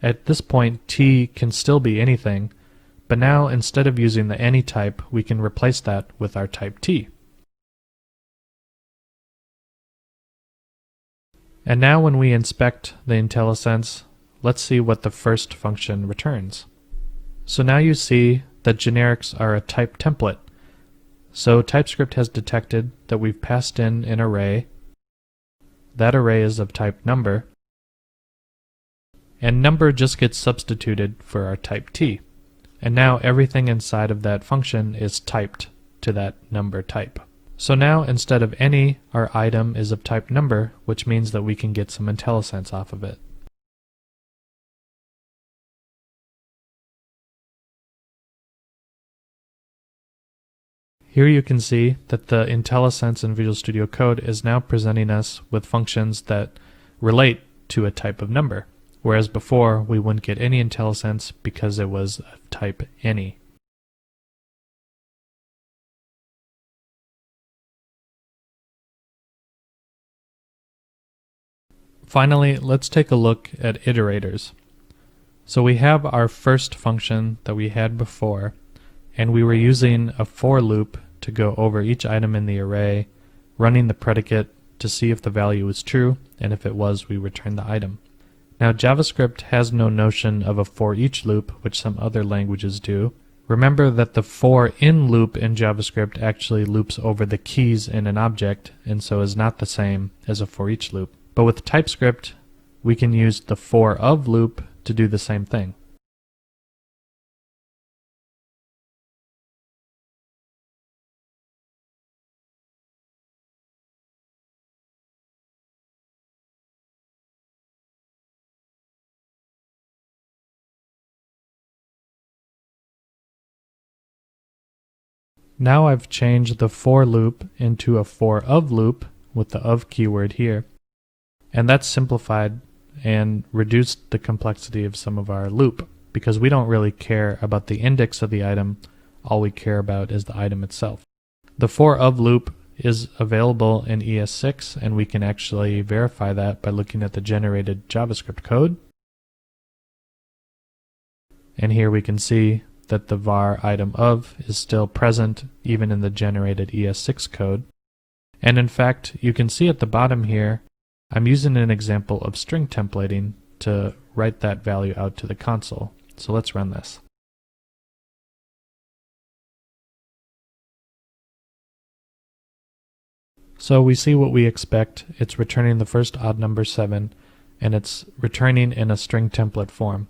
At this point, t can still be anything, but now instead of using the any type, we can replace that with our type t. And now when we inspect the IntelliSense, let's see what the first function returns. So now you see that generics are a type template. So TypeScript has detected that we've passed in an array. That array is of type number, and number just gets substituted for our type t. And now everything inside of that function is typed to that number type. So now instead of any, our item is of type number, which means that we can get some IntelliSense off of it. Here you can see that the IntelliSense in Visual Studio Code is now presenting us with functions that relate to a type of number, whereas before we wouldn't get any IntelliSense because it was of type any. Finally, let's take a look at iterators. So we have our first function that we had before, and we were using a for loop to go over each item in the array, running the predicate to see if the value was true, and if it was, we return the item. Now JavaScript has no notion of a for each loop, which some other languages do. Remember that the for in loop in JavaScript actually loops over the keys in an object, and so is not the same as a for each loop. But with TypeScript, we can use the for of loop to do the same thing. Now I've changed the for loop into a for of loop with the of keyword here, and that's simplified and reduced the complexity of some of our loop, because we don't really care about the index of the item, all we care about is the item itself. The for of loop is available in ES6, and we can actually verify that by looking at the generated JavaScript code. And here we can see that the var item of is still present even in the generated ES6 code. And in fact, you can see at the bottom here, I'm using an example of string templating to write that value out to the console. So let's run this. So we see what we expect. It's returning the first odd number 7, and it's returning in a string template form.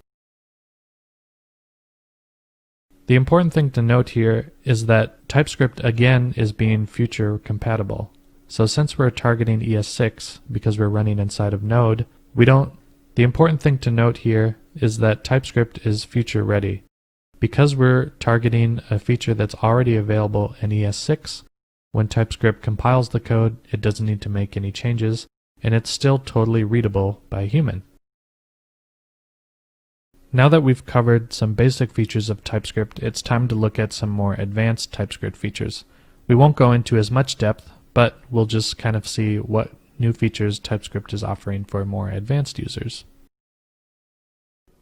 The important thing to note here is that TypeScript again is being future compatible. So since we're targeting ES6 because we're running inside of Node, the important thing to note here is that TypeScript is future ready. Because we're targeting a feature that's already available in ES6, when TypeScript compiles the code, it doesn't need to make any changes, and it's still totally readable by a human. Now that we've covered some basic features of TypeScript, it's time to look at some more advanced TypeScript features. We won't go into as much depth, but we'll just kind of see what new features TypeScript is offering for more advanced users.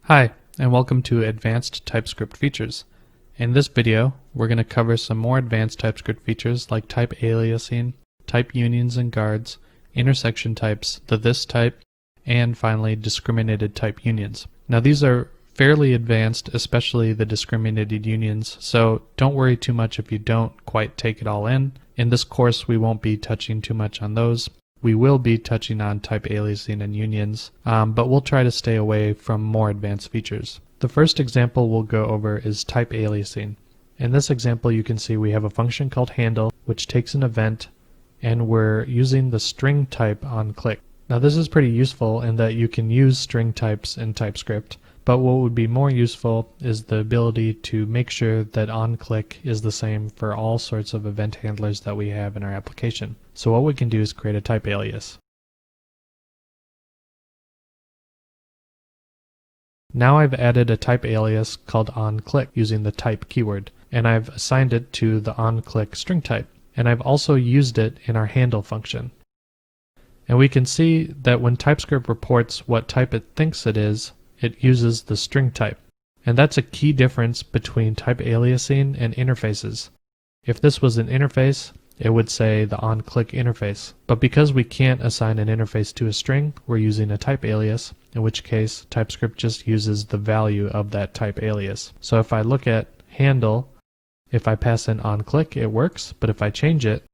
Hi, and welcome to Advanced TypeScript Features. In this video, we're going to cover some more advanced TypeScript features like type aliasing, type unions and guards, intersection types, the this type, and finally discriminated type unions. Now these are fairly advanced, especially the discriminated unions, so don't worry too much if you don't quite take it all in. In this course, we won't be touching too much on those. We will be touching on type aliasing and unions, but we'll try to stay away from more advanced features. The first example we'll go over is type aliasing. In this example, you can see we have a function called handle, which takes an event, and we're using the string type on click. Now this is pretty useful in that you can use string types in TypeScript, but what would be more useful is the ability to make sure that onClick is the same for all sorts of event handlers that we have in our application. So what we can do is create a type alias. Now I've added a type alias called onClick using the type keyword, and I've assigned it to the onClick string type, and I've also used it in our handle function. And we can see that when TypeScript reports what type it thinks it is, it uses the string type. And that's a key difference between type aliasing and interfaces. If this was an interface, it would say the onClick interface. But because we can't assign an interface to a string, we're using a type alias, in which case TypeScript just uses the value of that type alias. So if I look at handle, if I pass in onClick, it works, but if I change it,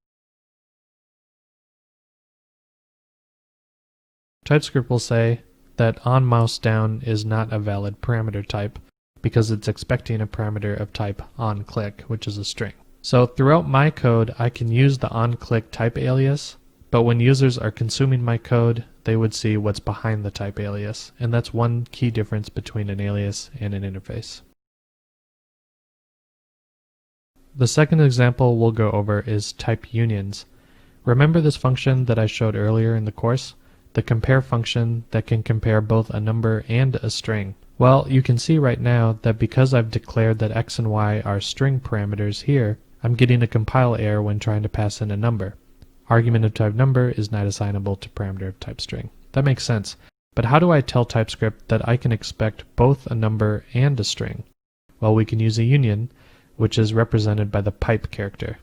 TypeScript will say that onMouseDown is not a valid parameter type because it's expecting a parameter of type onClick, which is a string. So throughout my code, I can use the onClick type alias, but when users are consuming my code, they would see what's behind the type alias, and that's one key difference between an alias and an interface. The second example we'll go over is type unions. Remember this function that I showed earlier in the course? The compare function that can compare both a number and a string. Well, you can see right now that because I've declared that x and y are string parameters here, I'm getting a compile error when trying to pass in a number. Argument of type number is not assignable to parameter of type string. That makes sense. But how do I tell TypeScript that I can expect both a number and a string? Well, we can use a union, which is represented by the pipe character.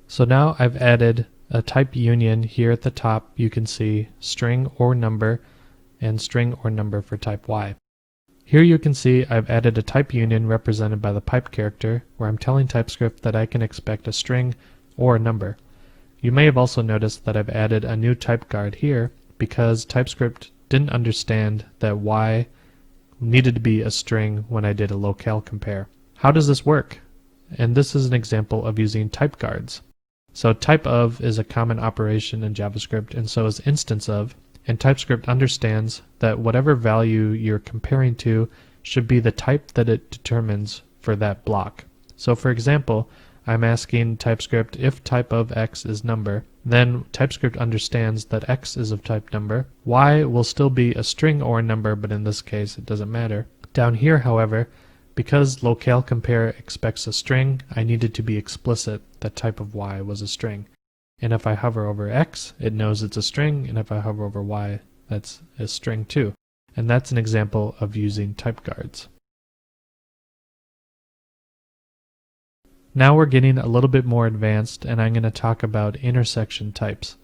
So now I've added a type union here at the top. You can see string or number and string or number for type Y. Here you can see I've added a type union represented by the pipe character where I'm telling TypeScript that I can expect a string or a number. You may have also noticed that I've added a new type guard here because TypeScript didn't understand that Y needed to be a string when I did a locale compare. How does this work? And this is an example of using type guards. So type of is a common operation in JavaScript, and so is instance of, and TypeScript understands that whatever value you're comparing to should be the type that it determines for that block. So for example, I'm asking TypeScript if type of x is number, then TypeScript understands that x is of type number. Y will still be a string or a number, but in this case it doesn't matter. Down here, however, because locale compare expects a string, I needed to be explicit that type of y was a string. And if I hover over x, it knows it's a string, and if I hover over y, that's a string too. And that's an example of using type guards. Now we're getting a little bit more advanced, and I'm going to talk about intersection types.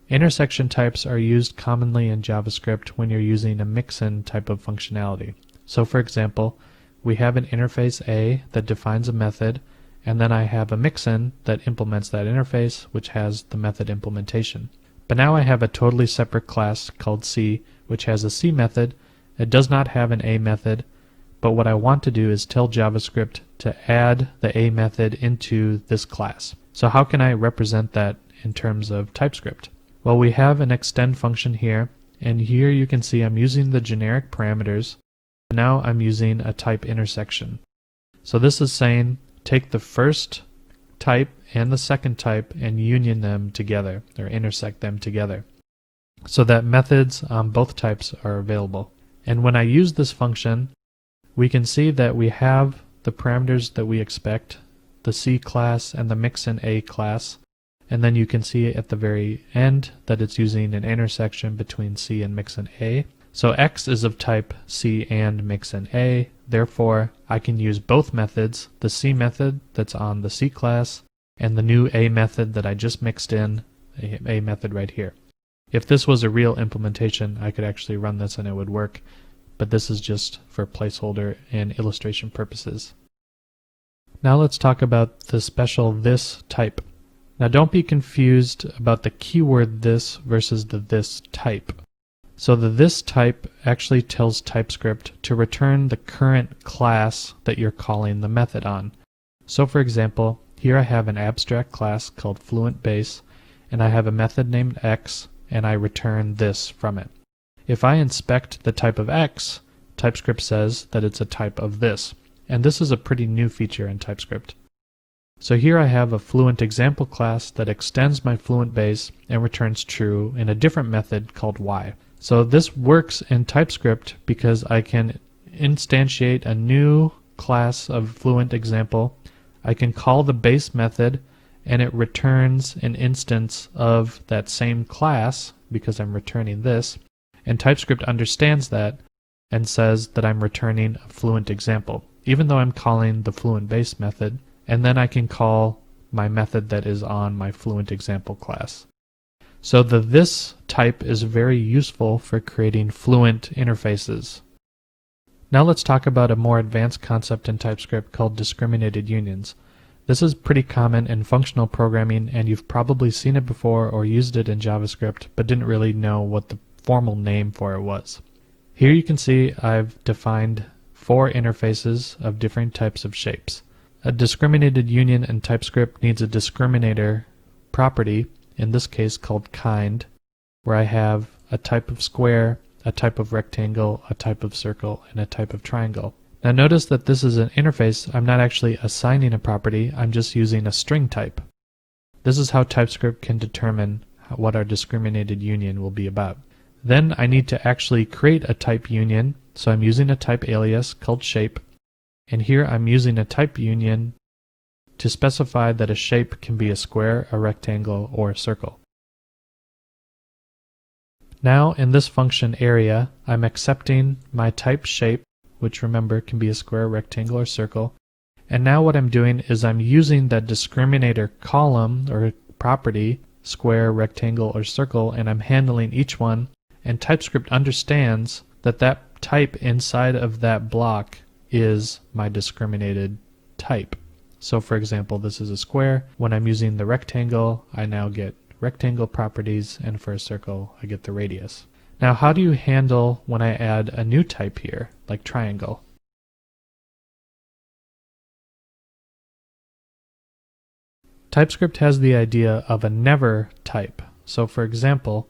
Intersection types are used commonly in JavaScript when you're using a mix-in type of functionality. So for example, we have an interface A that defines a method, and then I have a mix-in that implements that interface, which has the method implementation. But now I have a totally separate class called C, which has a C method. It does not have an A method, but what I want to do is tell JavaScript to add the A method into this class. So how can I represent that in terms of TypeScript? Well, we have an extend function here, and here you can see I'm using the generic parameters. Now I'm using a type intersection. So this is saying take the first type and the second type and union them together, or intersect them together, so that methods on both types are available. And when I use this function, we can see that we have the parameters that we expect, the C class and the mixin A class, and then you can see at the very end that it's using an intersection between C and mixin A. So x is of type C and mixin A, therefore I can use both methods, the C method that's on the C class and the new A method that I just mixed in, A method right here. If this was a real implementation, I could actually run this and it would work, but this is just for placeholder and illustration purposes. Now let's talk about the special this type. Now don't be confused about the keyword this versus the this type. So the this type actually tells TypeScript to return the current class that you're calling the method on. So for example, here I have an abstract class called FluentBase, and I have a method named x, and I return this from it. If I inspect the type of x, TypeScript says that it's a type of this, and this is a pretty new feature in TypeScript. So here I have a Fluent example class that extends my FluentBase and returns true in a different method called y. So this works in TypeScript because I can instantiate a new class of Fluent example. I can call the base method and it returns an instance of that same class because I'm returning this, and TypeScript understands that and says that I'm returning a Fluent example, even though I'm calling the Fluent base method, and then I can call my method that is on my Fluent example class. So the this type is very useful for creating Fluent interfaces. Now let's talk about a more advanced concept in TypeScript called discriminated unions. This is pretty common in functional programming, and you've probably seen it before or used it in JavaScript, but didn't really know what the formal name for it was. Here you can see I've defined 4 interfaces of different types of shapes. A discriminated union in TypeScript needs a discriminator property, in this case called kind, where I have a type of square, a type of rectangle, a type of circle, and a type of triangle. Now notice that this is an interface. I'm not actually assigning a property, I'm just using a string type. This is how TypeScript can determine what our discriminated union will be about. Then I need to actually create a type union, so I'm using a type alias called shape, and here I'm using a type union to specify that a shape can be a square, a rectangle, or a circle. Now in this function area, I'm accepting my type shape, which remember can be a square, rectangle, or circle. And now what I'm doing is I'm using that discriminator column or property, square, rectangle, or circle, and I'm handling each one. And TypeScript understands that that type inside of that block is my discriminated type. So for example, this is a square. When I'm using the rectangle, I now get rectangle properties, and for a circle, I get the radius. Now how do you handle when I add a new type here, like triangle? TypeScript has the idea of a never type. So for example,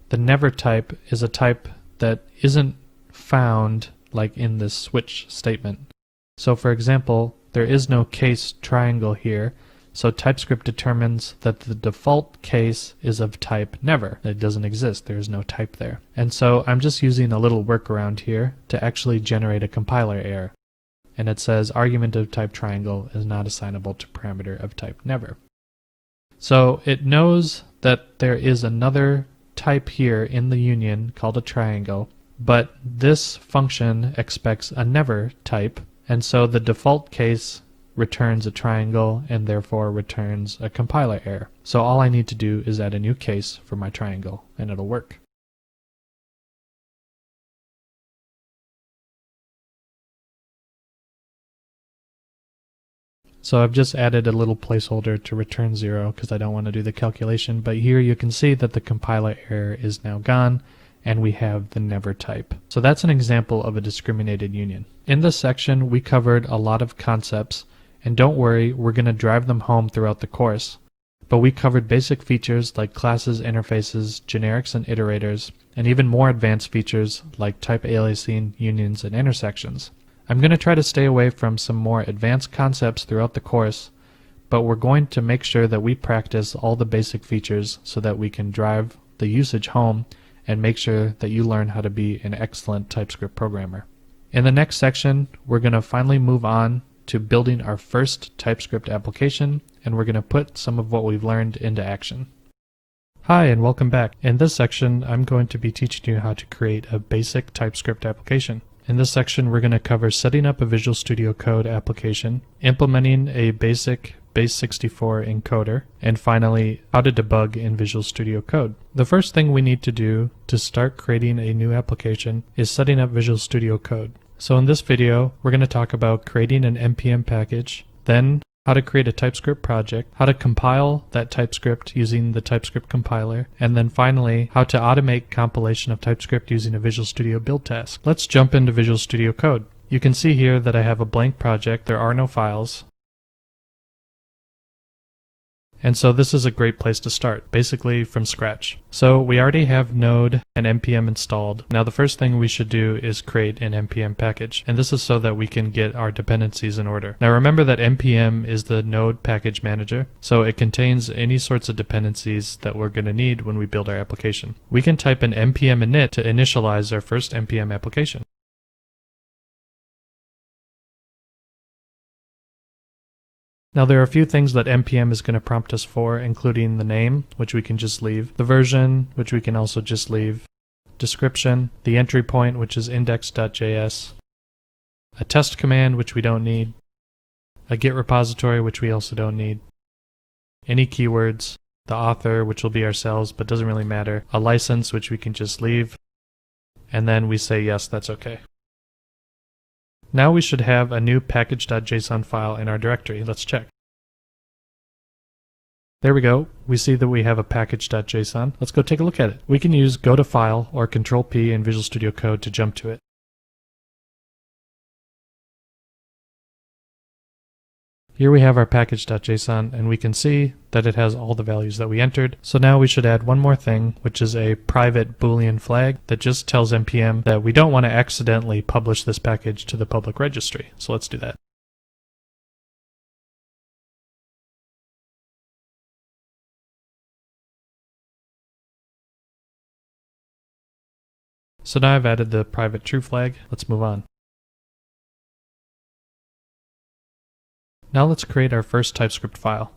the never type is a type that isn't found like in this switch statement. So for example, there is no case triangle here, so TypeScript determines that the default case is of type never. It doesn't exist, there is no type there. And so I'm just using a little workaround here to actually generate a compiler error. And it says argument of type triangle is not assignable to parameter of type never. So it knows that there is another type here in the union called a triangle, but this function expects a never type, and so the default case returns a triangle and therefore returns a compiler error. So all I need to do is add a new case for my triangle and it'll work. So I've just added a little placeholder to return 0 because I don't want to do the calculation, but here you can see that the compiler error is now gone and we have the never type. So that's an example of a discriminated union. In this section we covered a lot of concepts, and don't worry, we're going to drive them home throughout the course. But we covered basic features like classes, interfaces, generics, and iterators, and even more advanced features like type aliasing, unions, and intersections. I'm going to try to stay away from some more advanced concepts throughout the course, but we're going to make sure that we practice all the basic features so that we can drive the usage home and make sure that you learn how to be an excellent TypeScript programmer. In the next section, we're going to finally move on to building our first TypeScript application, and we're going to put some of what we've learned into action. Hi and welcome back. In this section, I'm going to be teaching you how to create a basic TypeScript application. In this section, we're going to cover setting up a Visual Studio Code application, implementing a basic Base64 encoder, and finally, how to debug in Visual Studio Code. The first thing we need to do to start creating a new application is setting up Visual Studio Code. So in this video, we're going to talk about creating an NPM package, then how to create a TypeScript project, how to compile that TypeScript using the TypeScript compiler, and then finally, how to automate compilation of TypeScript using a Visual Studio build task. Let's jump into Visual Studio Code. You can see here that I have a blank project, there are no files. And so this is a great place to start, basically from scratch. So we already have Node and NPM installed. Now the first thing we should do is create an NPM package, and this is so that we can get our dependencies in order. Now remember that NPM is the Node package manager, so it contains any sorts of dependencies that we're going to need when we build our application. We can type in npm init to initialize our first NPM application. Now there are a few things that NPM is going to prompt us for, including the name, which we can just leave, the version, which we can also just leave, description, the entry point, which is index.js, a test command, which we don't need, a Git repository, which we also don't need, any keywords, the author, which will be ourselves, but doesn't really matter, a license, which we can just leave, and then we say yes, that's okay. Now we should have a new package.json file in our directory. Let's check. There we go. We see that we have a package.json. Let's go take a look at it. We can use go to file or Control P in Visual Studio Code to jump to it. Here we have our package.json, and we can see that it has all the values that we entered. So now we should add one more thing, which is a private Boolean flag that just tells npm that we don't want to accidentally publish this package to the public registry. So let's do that. So now I've added the private true flag. Let's move on. Now let's create our first TypeScript file.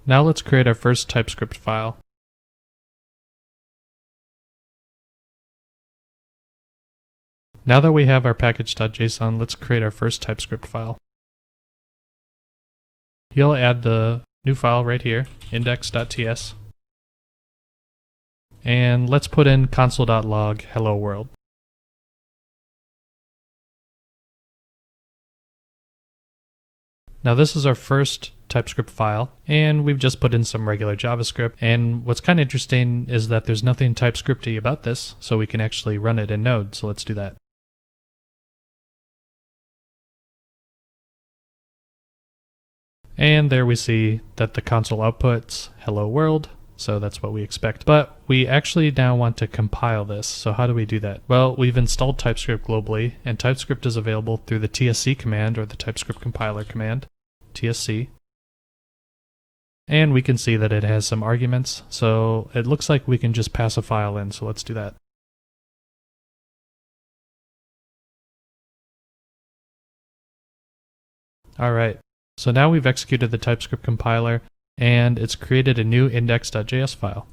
Now let's create our first TypeScript file. Now that we have our package.json, let's create our first TypeScript file. You'll add the new file right here, index.ts. And let's put in console.log hello world. Now this is our first TypeScript file, and we've just put in some regular JavaScript. And what's kind of interesting is that there's nothing TypeScripty about this, so we can actually run it in Node. So let's do that. And there we see that the console outputs hello world, so that's what we expect. But we actually now want to compile this, so how do we do that? Well, we've installed TypeScript globally, and TypeScript is available through the tsc command, or the TypeScript compiler command, tsc. And we can see that it has some arguments, so it looks like we can just pass a file in, so let's do that. Alright. So now we've executed the TypeScript compiler, and it's created a new index.js file.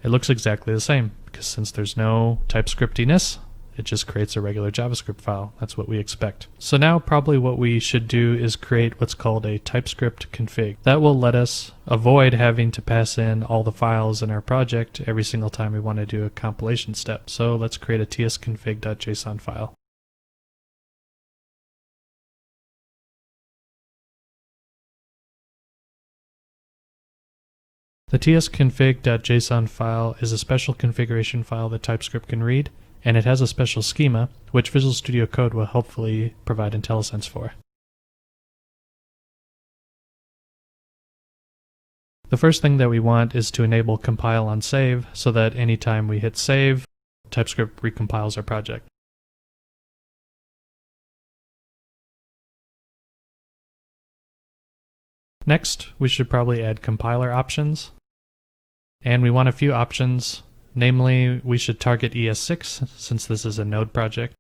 It looks exactly the same, because since there's no TypeScriptiness, it just creates a regular JavaScript file. That's what we expect. So now probably what we should do is create what's called a TypeScript config. That will let us avoid having to pass in all the files in our project every single time we want to do a compilation step. So let's create a tsconfig.json file. The tsconfig.json file is a special configuration file that TypeScript can read, and it has a special schema, which Visual Studio Code will hopefully provide IntelliSense for. The first thing that we want is to enable compile on save, so that anytime we hit save, TypeScript recompiles our project. Next, we should probably add compiler options. And we want a few options, namely we should target ES6 since this is a Node project.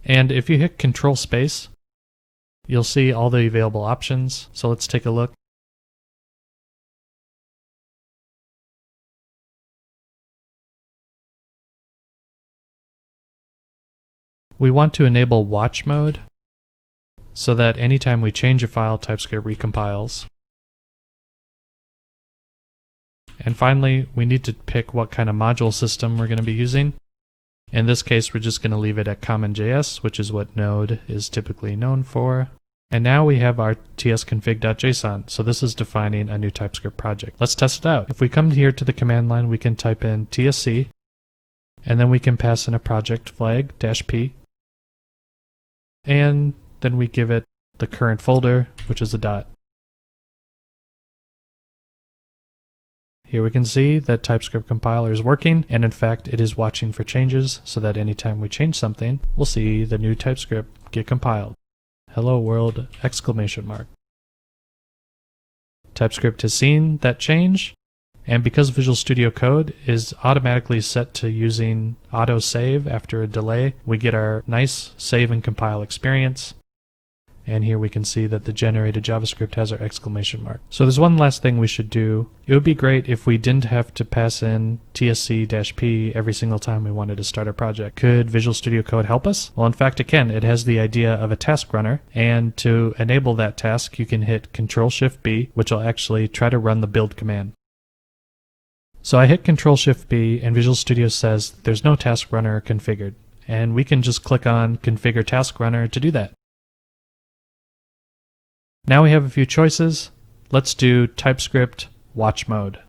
And if you hit Control Space, you'll see all the available options. So let's take a look. We want to enable watch mode, so that anytime we change a file, TypeScript recompiles. And finally, we need to pick what kind of module system we're going to be using. In this case, we're just going to leave it at CommonJS, which is what Node is typically known for. And now we have our tsconfig.json, so this is defining a new TypeScript project. Let's test it out. If we come here to the command line, we can type in tsc, and then we can pass in a project flag, -p, and then we give it the current folder, which is a dot. Here we can see that TypeScript compiler is working, and in fact it is watching for changes, so that anytime we change something, we'll see the new TypeScript get compiled. Hello world! ! TypeScript has seen that change, and because Visual Studio Code is automatically set to using auto save after a delay, we get our nice save and compile experience. And here we can see that the generated JavaScript has our exclamation mark. So there's one last thing we should do. It would be great if we didn't have to pass in tsc-p every single time we wanted to start a project. Could Visual Studio Code help us? Well, in fact, it can. It has the idea of a task runner, and to enable that task, you can hit Control-Shift-B, which will actually try to run the build command. So I hit Control-Shift-B, and Visual Studio says there's no task runner configured. And we can just click on Configure Task Runner to do that. Now we have a few choices. Let's do TypeScript watch mode.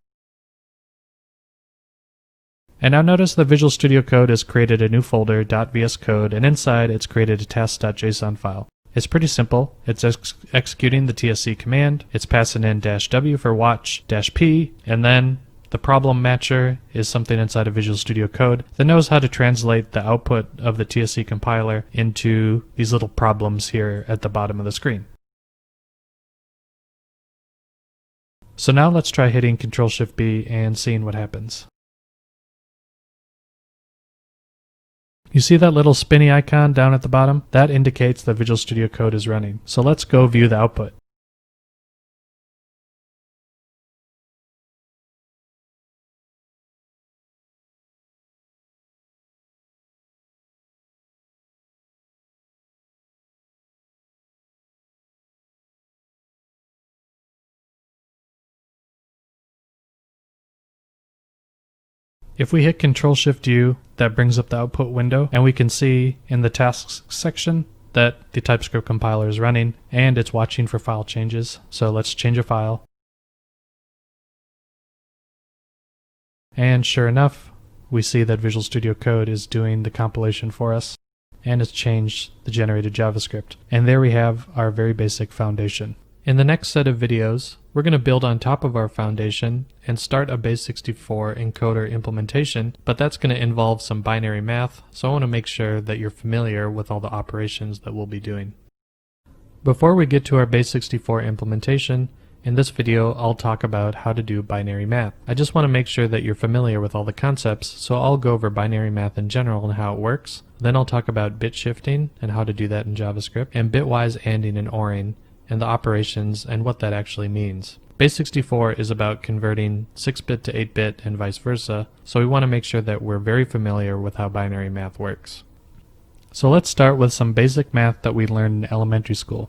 And now notice that Visual Studio Code has created a new folder, .vs Code, and inside it's created a task.json file. It's pretty simple. It's executing the tsc command, it's passing in -w for watch, -p, and then the problem matcher is something inside of Visual Studio Code that knows how to translate the output of the TSC compiler into these little problems here at the bottom of the screen. So now let's try hitting Control-Shift-B and seeing what happens. You see that little spinny icon down at the bottom? That indicates that Visual Studio Code is running. So let's go view the output. If we hit Control-Shift-U, that brings up the output window, and we can see in the tasks section that the TypeScript compiler is running, and it's watching for file changes. So let's change a file. And sure enough, we see that Visual Studio Code is doing the compilation for us, and it's changed the generated JavaScript. And there we have our very basic foundation. In the next set of videos, we're going to build on top of our foundation and start a Base64 encoder implementation, but that's going to involve some binary math, so I want to make sure that you're familiar with all the operations that we'll be doing. Before we get to our Base64 implementation, in this video I'll talk about how to do binary math. I just want to make sure that you're familiar with all the concepts, so I'll go over binary math in general and how it works. Then I'll talk about bit shifting and how to do that in JavaScript, and bitwise ANDing and ORing, and the operations and what that actually means. Base64 is about converting 6-bit to 8-bit and vice versa, so we want to make sure that we're very familiar with how binary math works. So let's start with some basic math that we learned in elementary school.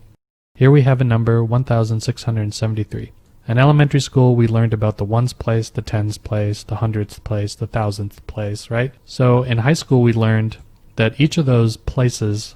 Here we have a number 1673. In elementary school we learned about the ones place, the tens place, the hundredths place, the thousandth place, right? So in high school we learned that each of those places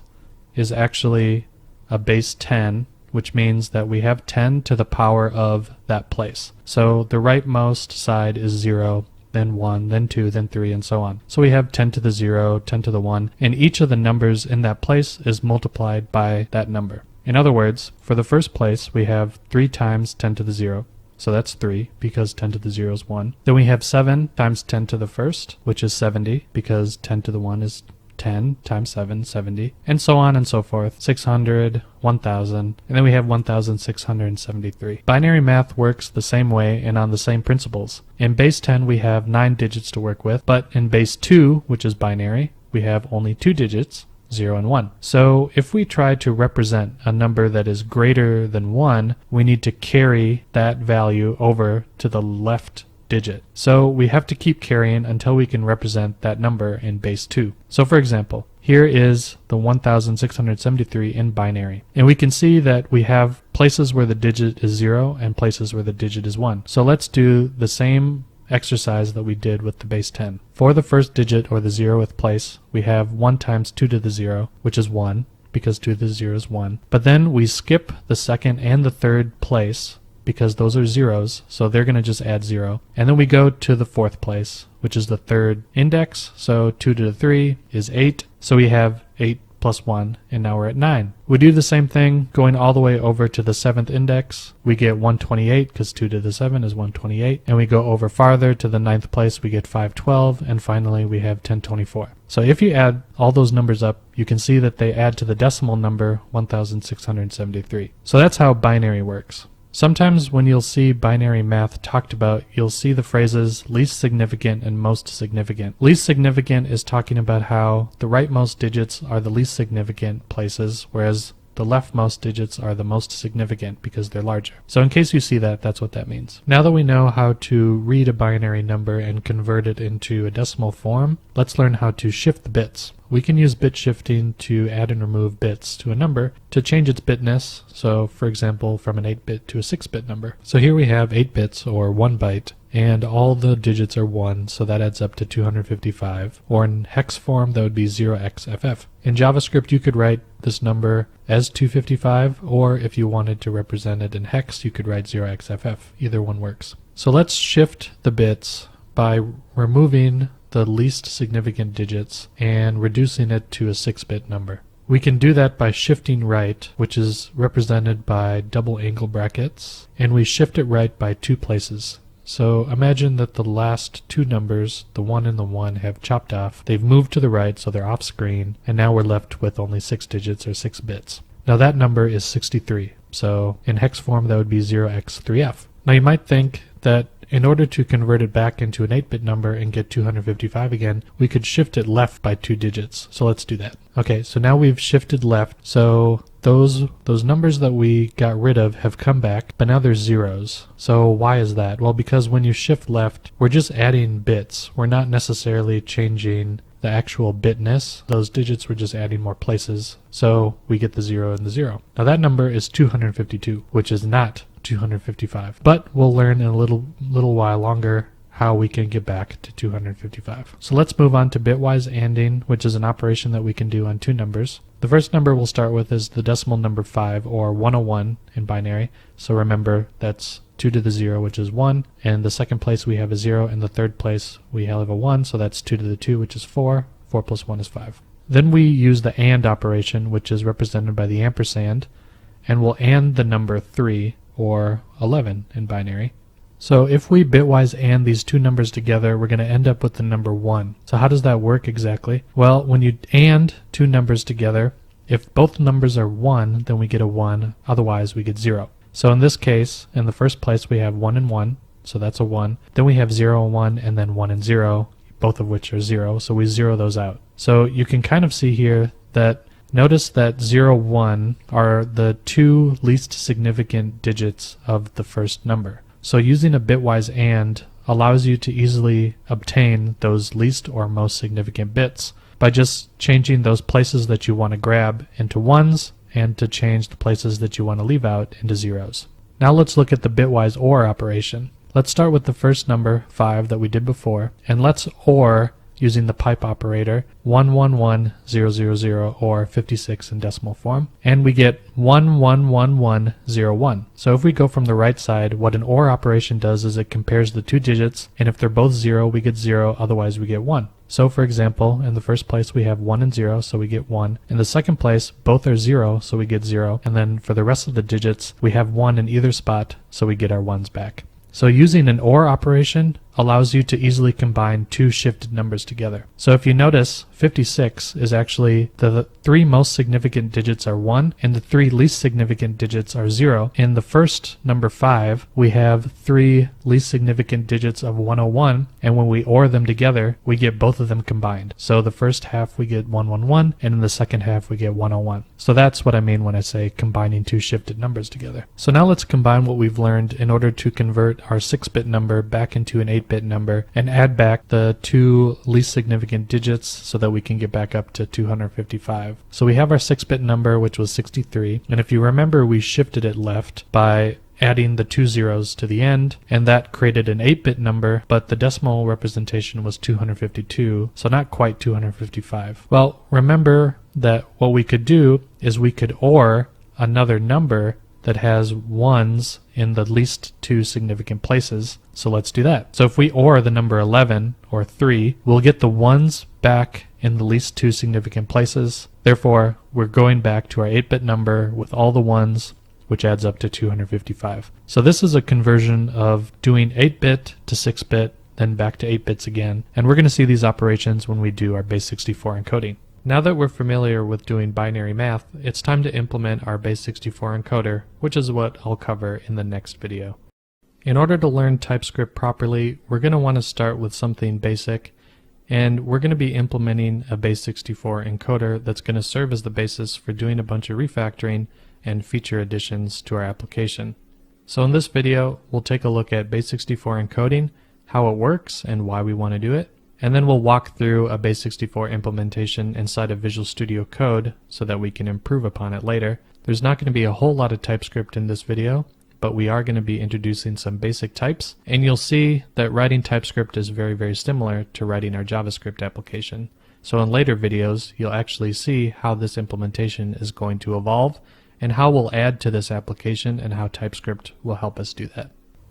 is actually a base 10, which means that we have 10 to the power of that place. So the rightmost side is 0, then 1, then 2, then 3, and so on. So we have 10 to the 0, 10 to the 1, and each of the numbers in that place is multiplied by that number. In other words, for the first place we have 3 times 10 to the 0, so that's 3, because 10 to the 0 is 1. Then we have 7 times 10 to the first, which is 70, because 10 to the 1 is 10 times 7, 70, and so on and so forth, 600, 1000, and then we have 1673. Binary math works the same way and on the same principles. In base 10 we have 9 digits to work with, but in base 2, which is binary, we have only 2 digits, 0 and 1. So if we try to represent a number that is greater than 1, we need to carry that value over to the left digit. So we have to keep carrying until we can represent that number in base 2. So for example, here is the 1673 in binary. And we can see that we have places where the digit is 0 and places where the digit is 1. So let's do the same exercise that we did with the base 10. For the first digit, or the 0th place, we have 1 times 2 to the 0, which is 1, because 2 to the 0 is 1. But then we skip the second and the third place, because those are zeros, so they're going to just add 0. And then we go to the 4th place, which is the third index, so 2 to the 3 is 8, so we have 8 plus 1, and now we're at 9. We do the same thing going all the way over to the 7th index. We get 128, because 2 to the 7 is 128, and we go over farther to the 9th place, we get 512, and finally we have 1024. So if you add all those numbers up, you can see that they add to the decimal number 1673. So that's how binary works. Sometimes when you'll see binary math talked about, you'll see the phrases least significant and most significant. Least significant is talking about how the rightmost digits are the least significant places, whereas the the leftmost digits are the most significant because they're larger. So in case you see that, that's what that means. Now that we know how to read a binary number and convert it into a decimal form, let's learn how to shift the bits. We can use bit shifting to add and remove bits to a number to change its bitness, so for example from an 8-bit to a 6-bit number. So here we have 8 bits or 1 byte, and all the digits are 1, so that adds up to 255, or in hex form that would be 0xff. In JavaScript you could write this number as 255, or if you wanted to represent it in hex you could write 0xff. Either one works. So let's shift the bits by removing the least significant digits and reducing it to a 6-bit number. We can do that by shifting right, which is represented by double angle brackets, and we shift it right by 2 places. So imagine that the last 2 numbers, the 1 and the 1, have chopped off. They've moved to the right, so they're off screen, and now we're left with only 6 digits or 6 bits. Now that number is 63, so in hex form that would be 0x3f. Now you might think that in order to convert it back into an 8-bit number and get 255 again, we could shift it left by 2 digits. So let's do that. Okay, so now we've shifted left, so those numbers that we got rid of have come back, but now there's zeros. So why is that? Well, because when you shift left, we're just adding bits. We're not necessarily changing the actual bitness. Those digits we're just adding more places, so we get the 0 and the 0. Now that number is 252, which is not 255, but we'll learn in a little while longer how we can get back to 255. So let's move on to bitwise ANDing, which is an operation that we can do on 2 numbers. The first number we'll start with is the decimal number 5, or 101 in binary. So remember that's 2 to the 0, which is 1, and the second place we have a 0, and the third place we have a 1, so that's 2 to the 2, which is 4. 4 plus 1 is 5. Then we use the AND operation, which is represented by the ampersand, and we'll AND the number 3, or 11 in binary. So if we bitwise AND these 2 numbers together, we're going to end up with the number 1. So how does that work exactly? Well, when you AND 2 numbers together, if both numbers are 1, then we get a 1, otherwise we get 0. So in this case, in the first place we have 1 and 1, so that's a 1. Then we have 0 and 1, and then 1 and 0, both of which are 0, so we 0 those out. So you can kind of see here that notice that 0, 1 are the 2 least significant digits of the first number. So using a bitwise AND allows you to easily obtain those least or most significant bits by just changing those places that you want to grab into 1s and to change the places that you want to leave out into 0s. Now let's look at the bitwise OR operation. Let's start with the first number, 5, that we did before, and let's OR using the pipe operator 111000 or 56 in decimal form, and we get 111101. So if we go from the right side, what an OR operation does is it compares the 2 digits, and if they're both 0 we get 0, otherwise we get 1. So for example, in the first place we have 1 and 0, so we get 1. In the second place, both are 0, so we get 0. And then for the rest of the digits, we have 1 in either spot, so we get our 1s back. So using an OR operation allows you to easily combine 2 shifted numbers together. So if you notice, 56 is actually the 3 most significant digits are 1, and the 3 least significant digits are 0. In the first number 5, we have 3 least significant digits of 101, and when we OR them together, we get both of them combined. So the first half we get 111, and in the second half we get 101. So that's what I mean when I say combining 2 shifted numbers together. So now let's combine what we've learned in order to convert our 6-bit number back into an 8-bit number and add back the 2 least significant digits so that we can get back up to 255. So we have our 6-bit number, which was 63, and if you remember, we shifted it left by adding the 2 zeros to the end, and that created an 8-bit number, but the decimal representation was 252, so not quite 255. Well, remember that what we could do is we could OR another number that has 1s in the least 2 significant places. So let's do that. So if we OR the number 11, or 3, we'll get the 1s back in the least 2 significant places. Therefore, we're going back to our 8-bit number with all the 1s, which adds up to 255. So this is a conversion of doing 8-bit to 6-bit, then back to 8 bits again. And we're going to see these operations when we do our base 64 encoding. Now that we're familiar with doing binary math, it's time to implement our base 64 encoder, which is what I'll cover in the next video. In order to learn TypeScript properly, we're going to want to start with something basic, and we're going to be implementing a base64 encoder that's going to serve as the basis for doing a bunch of refactoring and feature additions to our application. So in this video, we'll take a look at base64 encoding, how it works and why we want to do it, and then we'll walk through a base64 implementation inside of Visual Studio Code so that we can improve upon it later. There's not going to be a whole lot of TypeScript in this video, but we are going to be introducing some basic types, and you'll see that writing TypeScript is very similar to writing our JavaScript application. So in later videos, you'll actually see how this implementation is going to evolve and how we'll add to this application and how TypeScript will help us do that.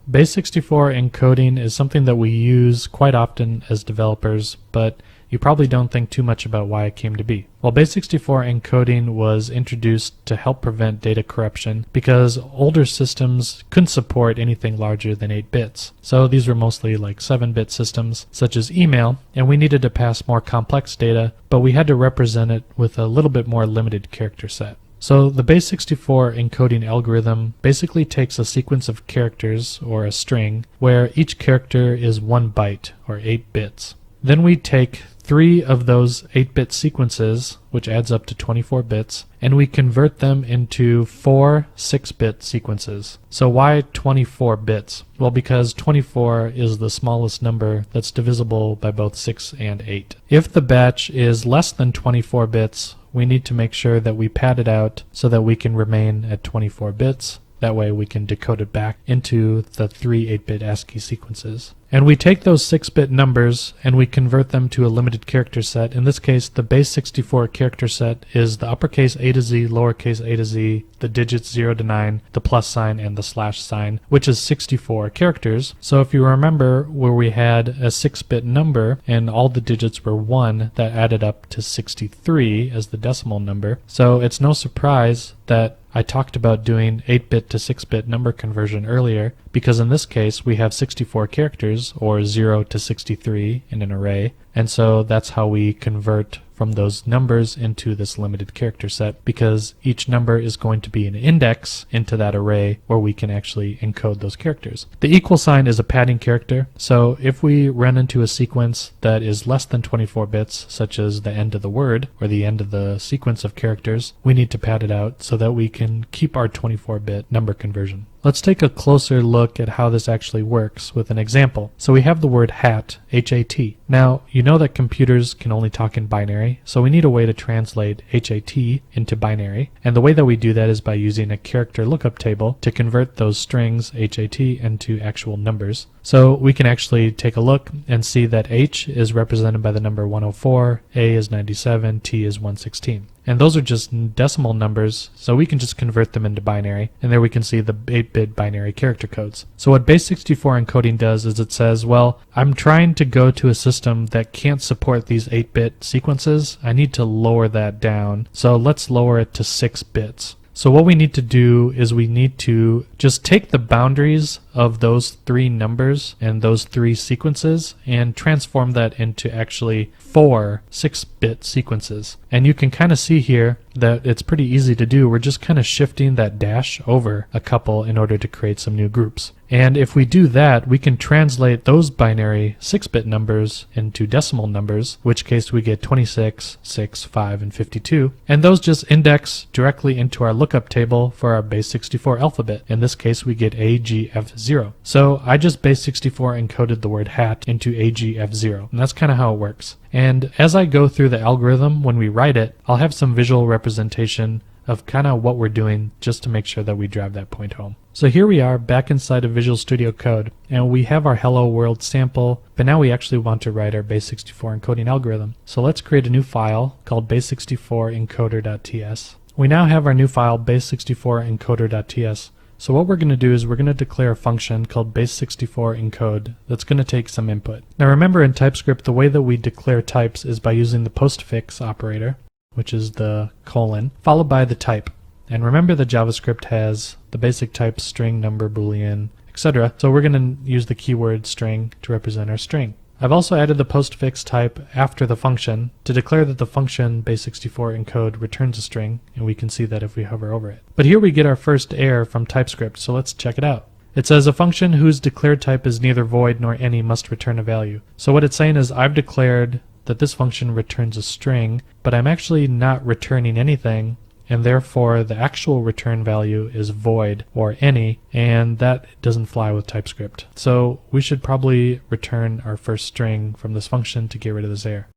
Base64 encoding is something that we use quite often as developers, but you probably don't think too much about why it came to be. Well, Base64 encoding was introduced to help prevent data corruption because older systems couldn't support anything larger than 8 bits. So these were mostly like 7-bit systems, such as email, and we needed to pass more complex data, but we had to represent it with a little bit more limited character set. So the Base64 encoding algorithm basically takes a sequence of characters, or a string, where each character is 1 byte, or 8 bits. Then we take 3 of those 8-bit sequences, which adds up to 24 bits, and we convert them into 4 6-bit sequences. So why 24 bits? Well, because 24 is the smallest number that's divisible by both 6 and 8. If the batch is less than 24 bits, we need to make sure that we pad it out so that we can remain at 24 bits. That way we can decode it back into the 3 8-bit ASCII sequences. And we take those 6-bit numbers and we convert them to a limited character set. In this case, the Base64 character set is the uppercase A to Z, lowercase a to Z, the digits 0 to 9, the plus sign, and the slash sign, which is 64 characters. So if you remember where we had a 6-bit number and all the digits were 1, that added up to 63 as the decimal number. So it's no surprise that I talked about doing 8-bit to 6-bit number conversion earlier, because in this case we have 64 characters, or 0 to 63 in an array, and so that's how we convert from those numbers into this limited character set, because each number is going to be an index into that array where we can actually encode those characters. The equal sign is a padding character, so if we run into a sequence that is less than 24 bits, such as the end of the word or the end of the sequence of characters, we need to pad it out so that we can keep our 24-bit number conversion. Let's take a closer look at how this actually works with an example. So we have the word hat, H-A-T. Now, you know that computers can only talk in binary, so we need a way to translate H-A-T into binary. And the way that we do that is by using a character lookup table to convert those strings, H-A-T, into actual numbers. So we can actually take a look and see that H is represented by the number 104, A is 97, T is 116. And those are just decimal numbers, so we can just convert them into binary, and there we can see the 8-bit binary character codes. So what Base64 encoding does is it says, well, I'm trying to go to a system that can't support these 8-bit sequences. I need to lower that down, so let's lower it to 6 bits. So what we need to do is we need to just take the boundaries of those 3 numbers and those 3 sequences and transform that into actually 4 6-bit sequences. And you can kind of see here that it's pretty easy to do. We're just kind of shifting that dash over a couple in order to create some new groups. And if we do that, we can translate those binary 6-bit numbers into decimal numbers, in which case we get 26, 6, 5, and 52. And those just index directly into our lookup table for our Base64 alphabet. In this case, we get AGF0. So I just Base64 encoded the word hat into AGF0, and that's kind of how it works. And as I go through the algorithm, when we write it, I'll have some visual representation of kind of what we're doing just to make sure that we drive that point home. So here we are back inside of Visual Studio Code, and we have our hello world sample, but now we actually want to write our Base64 encoding algorithm. So let's create a new file called base64encoder.ts. We now have our new file base64encoder.ts. So what we're going to do is we're going to declare a function called base64encode that's going to take some input. Now remember, in TypeScript, the way that we declare types is by using the postfix operator, which is the colon, followed by the type. And remember that JavaScript has the basic types string, number, boolean, etc. So we're going to use the keyword string to represent our string. I've also added the postfix type after the function to declare that the function base64encode returns a string, and we can see that if we hover over it. But here we get our first error from TypeScript, so let's check it out. It says a function whose declared type is neither void nor any must return a value. So what it's saying is I've declared that this function returns a string, but I'm actually not returning anything, and therefore the actual return value is void or any, and that doesn't fly with TypeScript. So we should probably return our first string from this function to get rid of this error.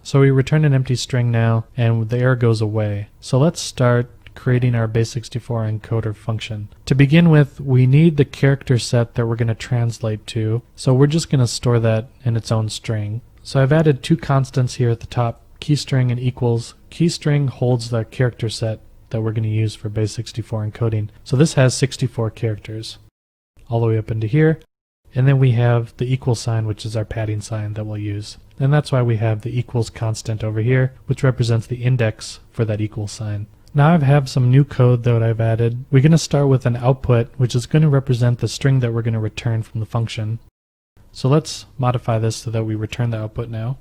So we return an empty string now, and the error goes away. So let's start creating our base64 encoder function. To begin with, we need the character set that we're going to translate to, so we're just going to store that in its own string. So I've added two constants here at the top, keystring and equals. Keystring holds the character set that we're going to use for base64 encoding. So this has 64 characters all the way up into here. And then we have the equal sign, which is our padding sign that we'll use. And that's why we have the equals constant over here, which represents the index for that equal sign. Now I have some new code that I've added. We're going to start with an output, which is going to represent the string that we're going to return from the function. So let's modify this so that we return the output now.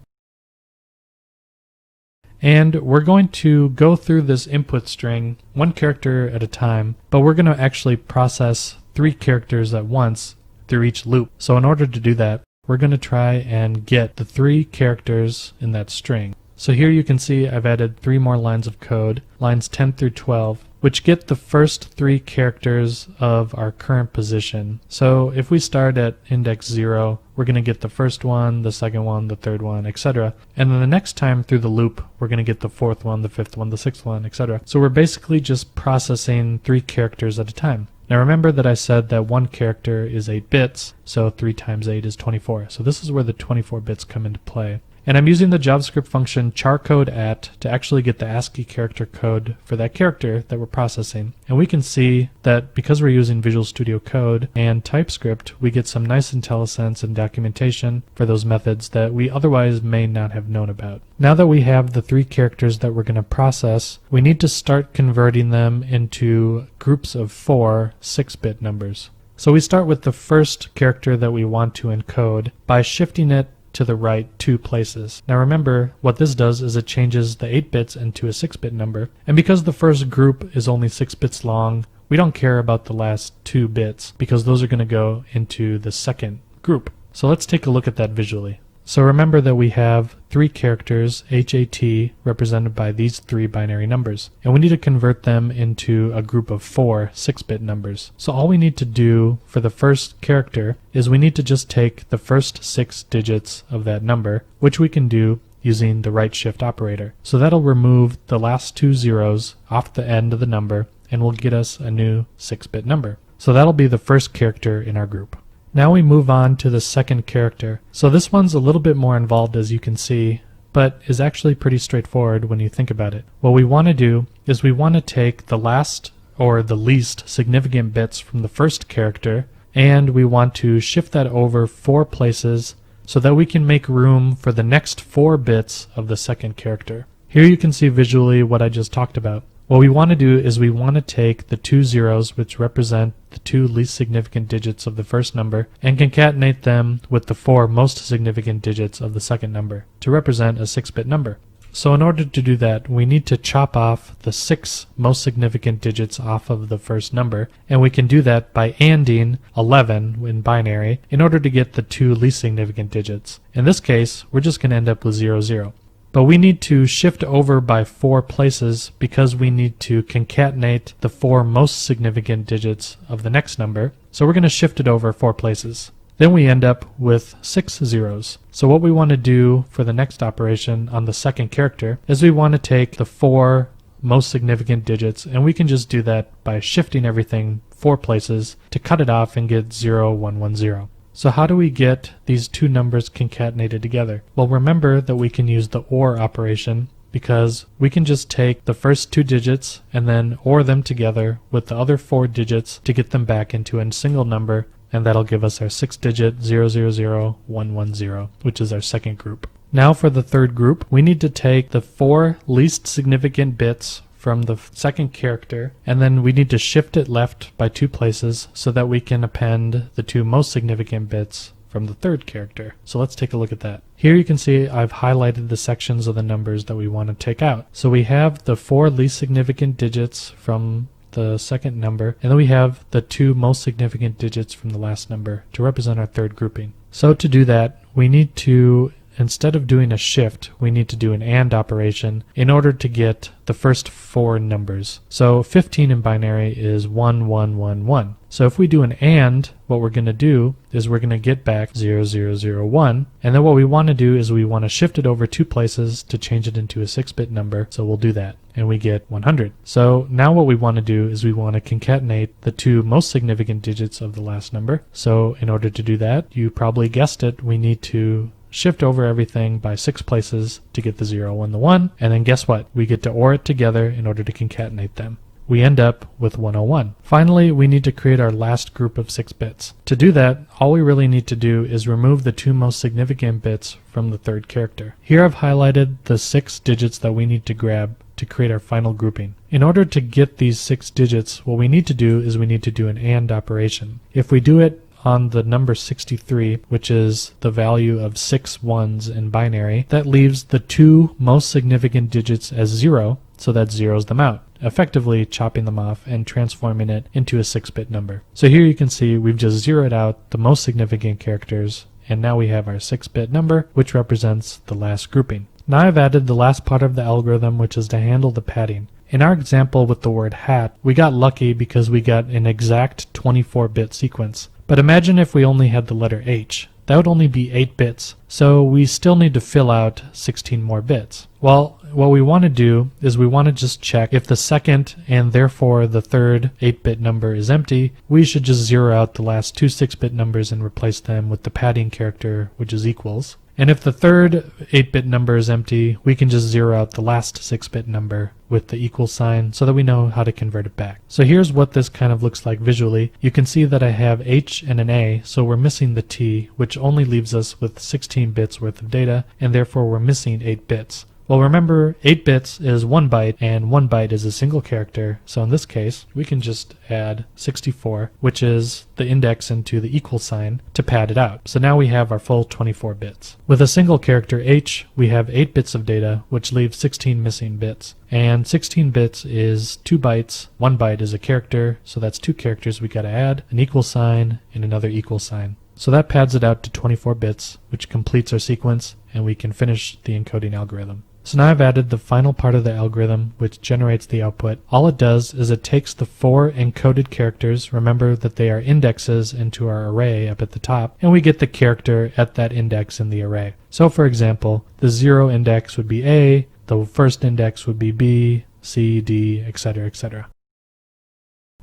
And we're going to go through this input string one character at a time, but we're going to actually process 3 characters at once through each loop. So in order to do that, we're going to try and get the 3 characters in that string. So here you can see I've added 3 more lines of code, lines 10 through 12, which get the first 3 characters of our current position. So if we start at index 0, we're going to get the first one, the second one, the third one, etc. And then the next time through the loop, we're going to get the 4th one, the 5th one, the 6th one, etc. So we're basically just processing 3 characters at a time. Now remember that I said that one character is 8 bits, so 3 times 8 is 24. So this is where the 24 bits come into play. And I'm using the JavaScript function charCodeAt to actually get the ASCII character code for that character that we're processing. And we can see that because we're using Visual Studio Code and TypeScript, we get some nice IntelliSense and documentation for those methods that we otherwise may not have known about. Now that we have the 3 characters that we're going to process, we need to start converting them into groups of 4 6-bit numbers. So we start with the first character that we want to encode by shifting it to the right 2 places. Now remember, what this does is it changes the 8 bits into a 6-bit number, and because the first group is only 6 bits long, we don't care about the last 2 bits because those are going to go into the second group. So let's take a look at that visually. So remember that we have 3 characters, HAT, represented by these 3 binary numbers, and we need to convert them into a group of 4 6-bit numbers. So all we need to do for the first character is we need to just take the first 6 digits of that number, which we can do using the right shift operator. So that'll remove the last 2 zeros off the end of the number and will get us a new 6-bit number. So that'll be the first character in our group. Now we move on to the second character. So this one's a little bit more involved, as you can see, but is actually pretty straightforward when you think about it. What we want to do is we want to take the last or the least significant bits from the first character, and we want to shift that over 4 places so that we can make room for the next 4 bits of the second character. Here you can see visually what I just talked about. What we want to do is we want to take the 2 zeros, which represent the 2 least significant digits of the first number, and concatenate them with the 4 most significant digits of the second number to represent a 6-bit number. So in order to do that, we need to chop off the 6 most significant digits off of the first number, and we can do that by ANDing 11 in binary in order to get the 2 least significant digits. In this case, we're just going to end up with 0, 0. But we need to shift over by 4 places because we need to concatenate the 4 most significant digits of the next number. So we're going to shift it over 4 places. Then we end up with 6 zeros. So what we want to do for the next operation on the second character is we want to take the 4 most significant digits, and we can just do that by shifting everything 4 places to cut it off and get 0, 1, 1, 0. So how do we get these 2 numbers concatenated together? Well, remember that we can use the OR operation because we can just take the first 2 digits and then OR them together with the other 4 digits to get them back into a single number, and that'll give us our 6-digit 000110, which is our second group. Now for the third group, we need to take the 4 least significant bits from the second character, and then we need to shift it left by 2 places so that we can append the 2 most significant bits from the third character. So let's take a look at that. Here you can see I've highlighted the sections of the numbers that we want to take out. So we have the 4 least significant digits from the second number, and then we have the two most significant digits from the last number to represent our third grouping. So to do that, we need to, instead of doing a shift, we need to do an AND operation in order to get the first four numbers. So 15 in binary is 1, 1, 1, 1. So if we do an AND, what we're going to do is we're going to get back 0, 0, 0, 1. And then what we want to do is we want to shift it over two places to change it into a 6-bit number. So we'll do that, and we get 100. So now what we want to do is we want to concatenate the two most significant digits of the last number. So in order to do that, you probably guessed it, we need to shift over everything by 6 places to get the 0, 1, the 1, and then guess what? We get to OR it together in order to concatenate them. We end up with 101. Finally, we need to create our last group of 6 bits. To do that, all we really need to do is remove the two most significant bits from the third character. Here I've highlighted the 6 digits that we need to grab to create our final grouping. In order to get these 6 digits, what we need to do is we need to do an AND operation. If we do it on the number 63, which is the value of 6 ones in binary, that leaves the two most significant digits as 0, so that zeroes them out, effectively chopping them off and transforming it into a 6-bit number. So here you can see we've just zeroed out the most significant characters, and now we have our 6-bit number, which represents the last grouping. Now I've added the last part of the algorithm, which is to handle the padding. In our example with the word hat, we got lucky because we got an exact 24-bit sequence. But imagine if we only had the letter H. That would only be 8 bits, so we still need to fill out 16 more bits. Well, what we want to do is we want to just check if the second and therefore the third 8-bit number is empty. We should just zero out the last two 6-bit numbers and replace them with the padding character, which is equals. And if the third 8-bit number is empty, we can just zero out the last 6-bit number with the equal sign so that we know how to convert it back. So here's what this kind of looks like visually. You can see that I have H and an A, so we're missing the T, which only leaves us with 16 bits worth of data, and therefore we're missing 8 bits. Well, remember, 8 bits is 1 byte, and 1 byte is a single character, so in this case, we can just add 64, which is the index into the equal sign, to pad it out. So now we have our full 24 bits. With a single character H, we have 8 bits of data, which leaves 16 missing bits. And 16 bits is 2 bytes, 1 byte is a character, so that's 2 characters we gotta add, an equal sign, and another equal sign. So that pads it out to 24 bits, which completes our sequence, and we can finish the encoding algorithm. So now I've added the final part of the algorithm, which generates the output. All it does is it takes the 4 encoded characters, remember that they are indexes into our array up at the top, and we get the character at that index in the array. So for example, the 0 index would be A, the first index would be B, C, D, etc., etc.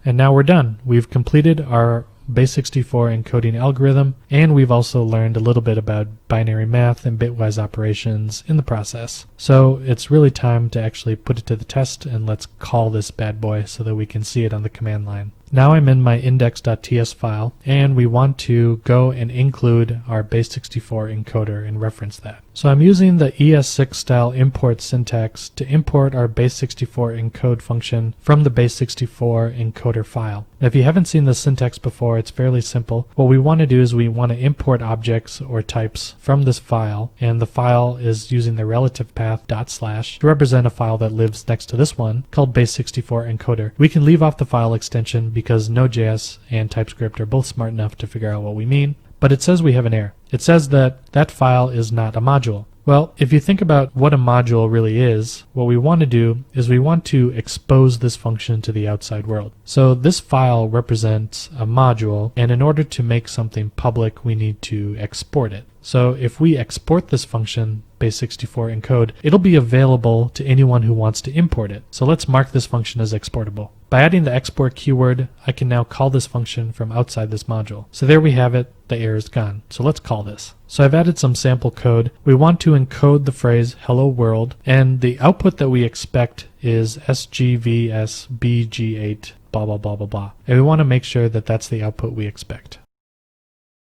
And now we're done. We've completed our base64 encoding algorithm, and we've also learned a little bit about binary math and bitwise operations in the process. So it's really time to actually put it to the test, and let's call this bad boy so that we can see it on the command line. Now I'm in my index.ts file, and we want to go and include our base64 encoder and reference that. So I'm using the ES6 style import syntax to import our base64 encode function from the base64 encoder file. Now, if you haven't seen this syntax before, it's fairly simple. What we want to do is we want to import objects or types from this file, and the file is using the relative path // to represent a file that lives next to this one called base64 encoder. We can leave off the file extension because Node.js and TypeScript are both smart enough to figure out what we mean, but it says we have an error. It says that that file is not a module. Well, if you think about what a module really is, what we want to do is we want to expose this function to the outside world. So this file represents a module, and in order to make something public, we need to export it. So if we export this function, base64 encode, it'll be available to anyone who wants to import it. So let's mark this function as exportable. By adding the export keyword, I can now call this function from outside this module. So there we have it, the error is gone. So let's call this. So I've added some sample code. We want to encode the phrase hello world, and the output that we expect is SGVSBG8 blah blah blah blah blah. And we want to make sure that that's the output we expect.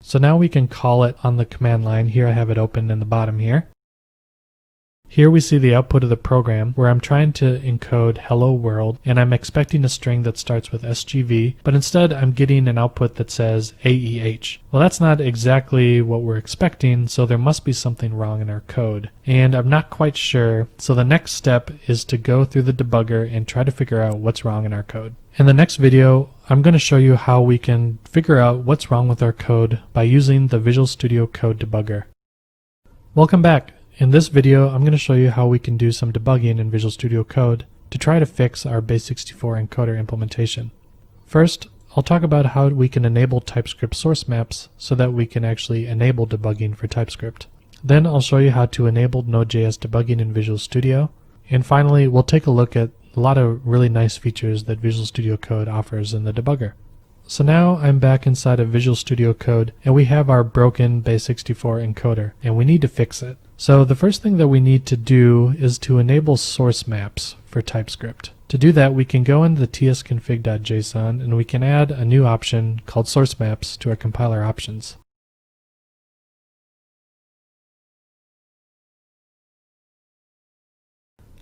So now we can call it on the command line. Here I have it open in the bottom here. Here we see the output of the program where I'm trying to encode hello world and I'm expecting a string that starts with SGV, but instead I'm getting an output that says AEH. Well, that's not exactly what we're expecting, so there must be something wrong in our code. And I'm not quite sure, so the next step is to go through the debugger and try to figure out what's wrong in our code. In the next video, I'm going to show you how we can figure out what's wrong with our code by using the Visual Studio Code debugger. Welcome back. In this video, I'm going to show you how we can do some debugging in Visual Studio Code to try to fix our base64 encoder implementation. First, I'll talk about how we can enable TypeScript source maps so that we can actually enable debugging for TypeScript. Then I'll show you how to enable Node.js debugging in Visual Studio. And finally, we'll take a look at a lot of really nice features that Visual Studio Code offers in the debugger. So now I'm back inside of Visual Studio Code and we have our broken base64 encoder and we need to fix it. So the first thing that we need to do is to enable source maps for TypeScript. To do that, we can go into the tsconfig.json and we can add a new option called source maps to our compiler options.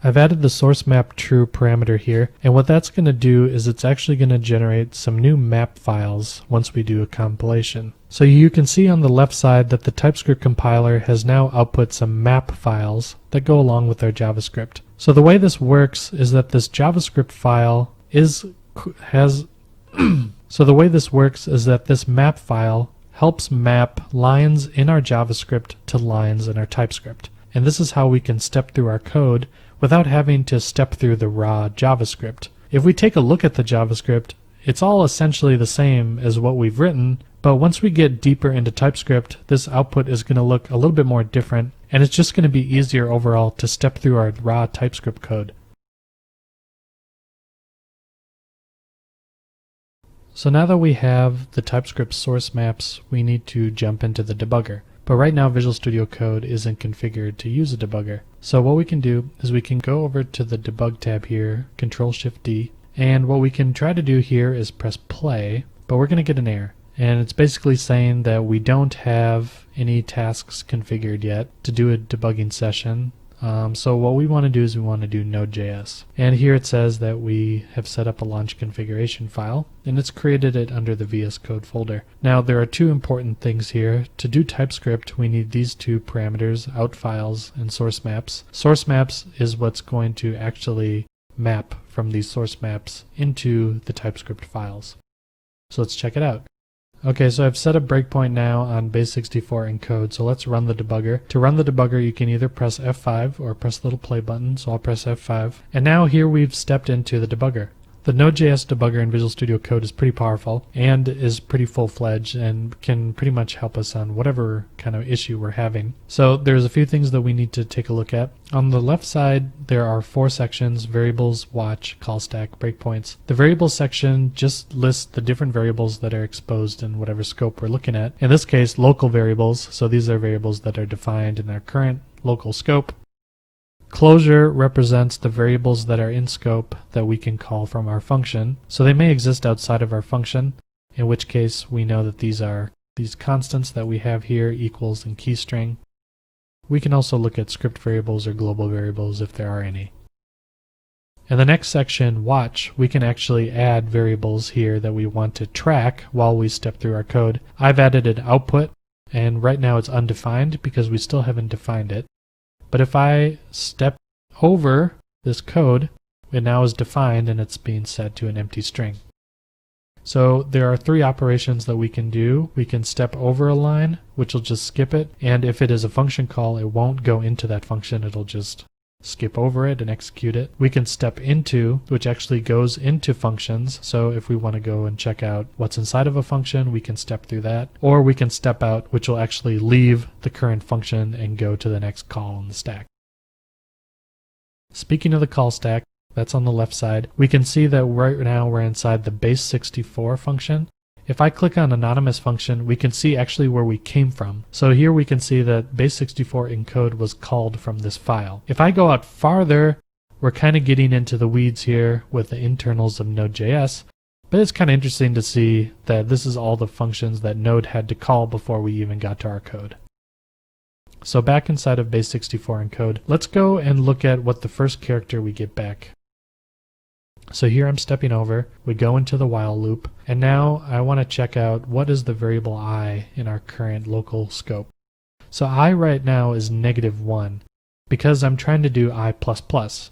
I've added the source map true parameter here, and what that's going to do is it's actually going to generate some new map files once we do a compilation. So you can see on the left side that the TypeScript compiler has now output some map files that go along with our JavaScript. So the way this works is that this JavaScript file this map file helps map lines in our JavaScript to lines in our TypeScript. And this is how we can step through our code without having to step through the raw JavaScript. If we take a look at the JavaScript, it's all essentially the same as what we've written, but once we get deeper into TypeScript, this output is going to look a little bit more different, and it's just going to be easier overall to step through our raw TypeScript code. So now that we have the TypeScript source maps, we need to jump into the debugger. But right now Visual Studio Code isn't configured to use a debugger. So what we can do is we can go over to the debug tab here, Control-Shift-D, and what we can try to do here is press play, but we're going to get an error. And it's basically saying that we don't have any tasks configured yet to do a debugging session. So what we want to do is we want to do Node.js. And here it says that we have set up a launch configuration file, and it's created it under the VS Code folder. Now there are two important things here. To do TypeScript, we need these two parameters, out files and source maps. Source maps is what's going to actually map from these source maps into the TypeScript files. So let's check it out. Okay, so I've set a breakpoint now on base64 encode, so let's run the debugger. To run the debugger, you can either press F5 or press the little play button, so I'll press F5. And now here we've stepped into the debugger. The Node.js debugger in Visual Studio Code is pretty powerful and is pretty full-fledged and can pretty much help us on whatever kind of issue we're having. So there's a few things that we need to take a look at. On the left side, there are 4 sections: variables, watch, call stack, breakpoints. The variables section just lists the different variables that are exposed in whatever scope we're looking at. In this case, local variables, so these are variables that are defined in our current local scope. Closure represents the variables that are in scope that we can call from our function. So they may exist outside of our function, in which case we know that these are these constants that we have here, equals and keystring. We can also look at script variables or global variables if there are any. In the next section, watch, we can actually add variables here that we want to track while we step through our code. I've added an output, and right now it's undefined because we still haven't defined it. But if I step over this code, it now is defined and it's being set to an empty string. So there are 3 operations that we can do. We can step over a line, which will just skip it, and if it is a function call, it won't go into that function, it'll just skip over it and execute it. We can step into, which actually goes into functions, so if we want to go and check out what's inside of a function, we can step through that. Or we can step out, which will actually leave the current function and go to the next call on the stack. Speaking of the call stack, that's on the left side, we can see that right now we're inside the base64 function. If I click on anonymous function, we can see actually where we came from. So here we can see that base64 encode was called from this file. If I go out farther, we're kind of getting into the weeds here with the internals of Node.js, but it's kind of interesting to see that this is all the functions that Node had to call before we even got to our code. So back inside of base64 encode, let's go and look at what the first character we get back. So here I'm stepping over, we go into the while loop, and now I want to check out what is the variable I in our current local scope. So I right now is -1 because I'm trying to do I++,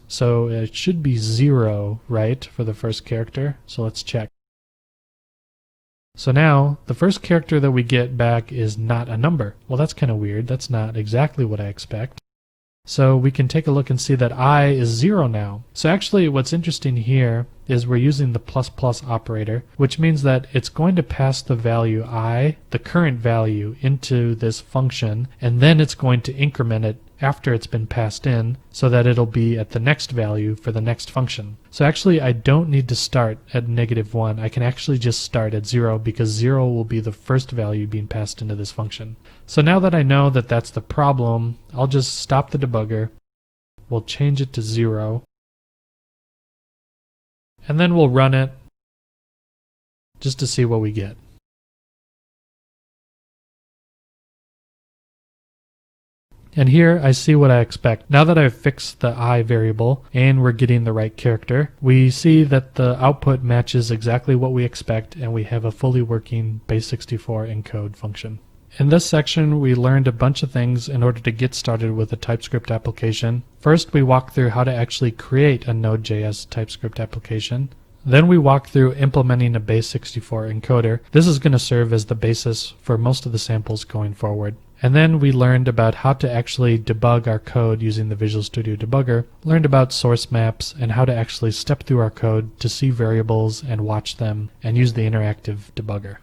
so it should be 0, right, for the first character. So let's check. So now the first character that we get back is not a number. Well, that's kind of weird. That's not exactly what I expect. So we can take a look and see that I is 0 now. So actually what's interesting here is we're using the ++ operator, which means that it's going to pass the value I, the current value, into this function, and then it's going to increment it after it's been passed in so that it'll be at the next value for the next function. So actually I don't need to start at -1. I can actually just start at 0 because 0 will be the first value being passed into this function. So now that I know that that's the problem, I'll just stop the debugger. We'll change it to 0. And then we'll run it just to see what we get. And here I see what I expect. Now that I've fixed the I variable and we're getting the right character, we see that the output matches exactly what we expect and we have a fully working base64 encode function. In this section we learned a bunch of things in order to get started with a TypeScript application. First we walked through how to actually create a Node.js TypeScript application. Then we walked through implementing a base64 encoder. This is going to serve as the basis for most of the samples going forward. And then we learned about how to actually debug our code using the Visual Studio Debugger, learned about source maps, and how to actually step through our code to see variables and watch them, and use the interactive debugger.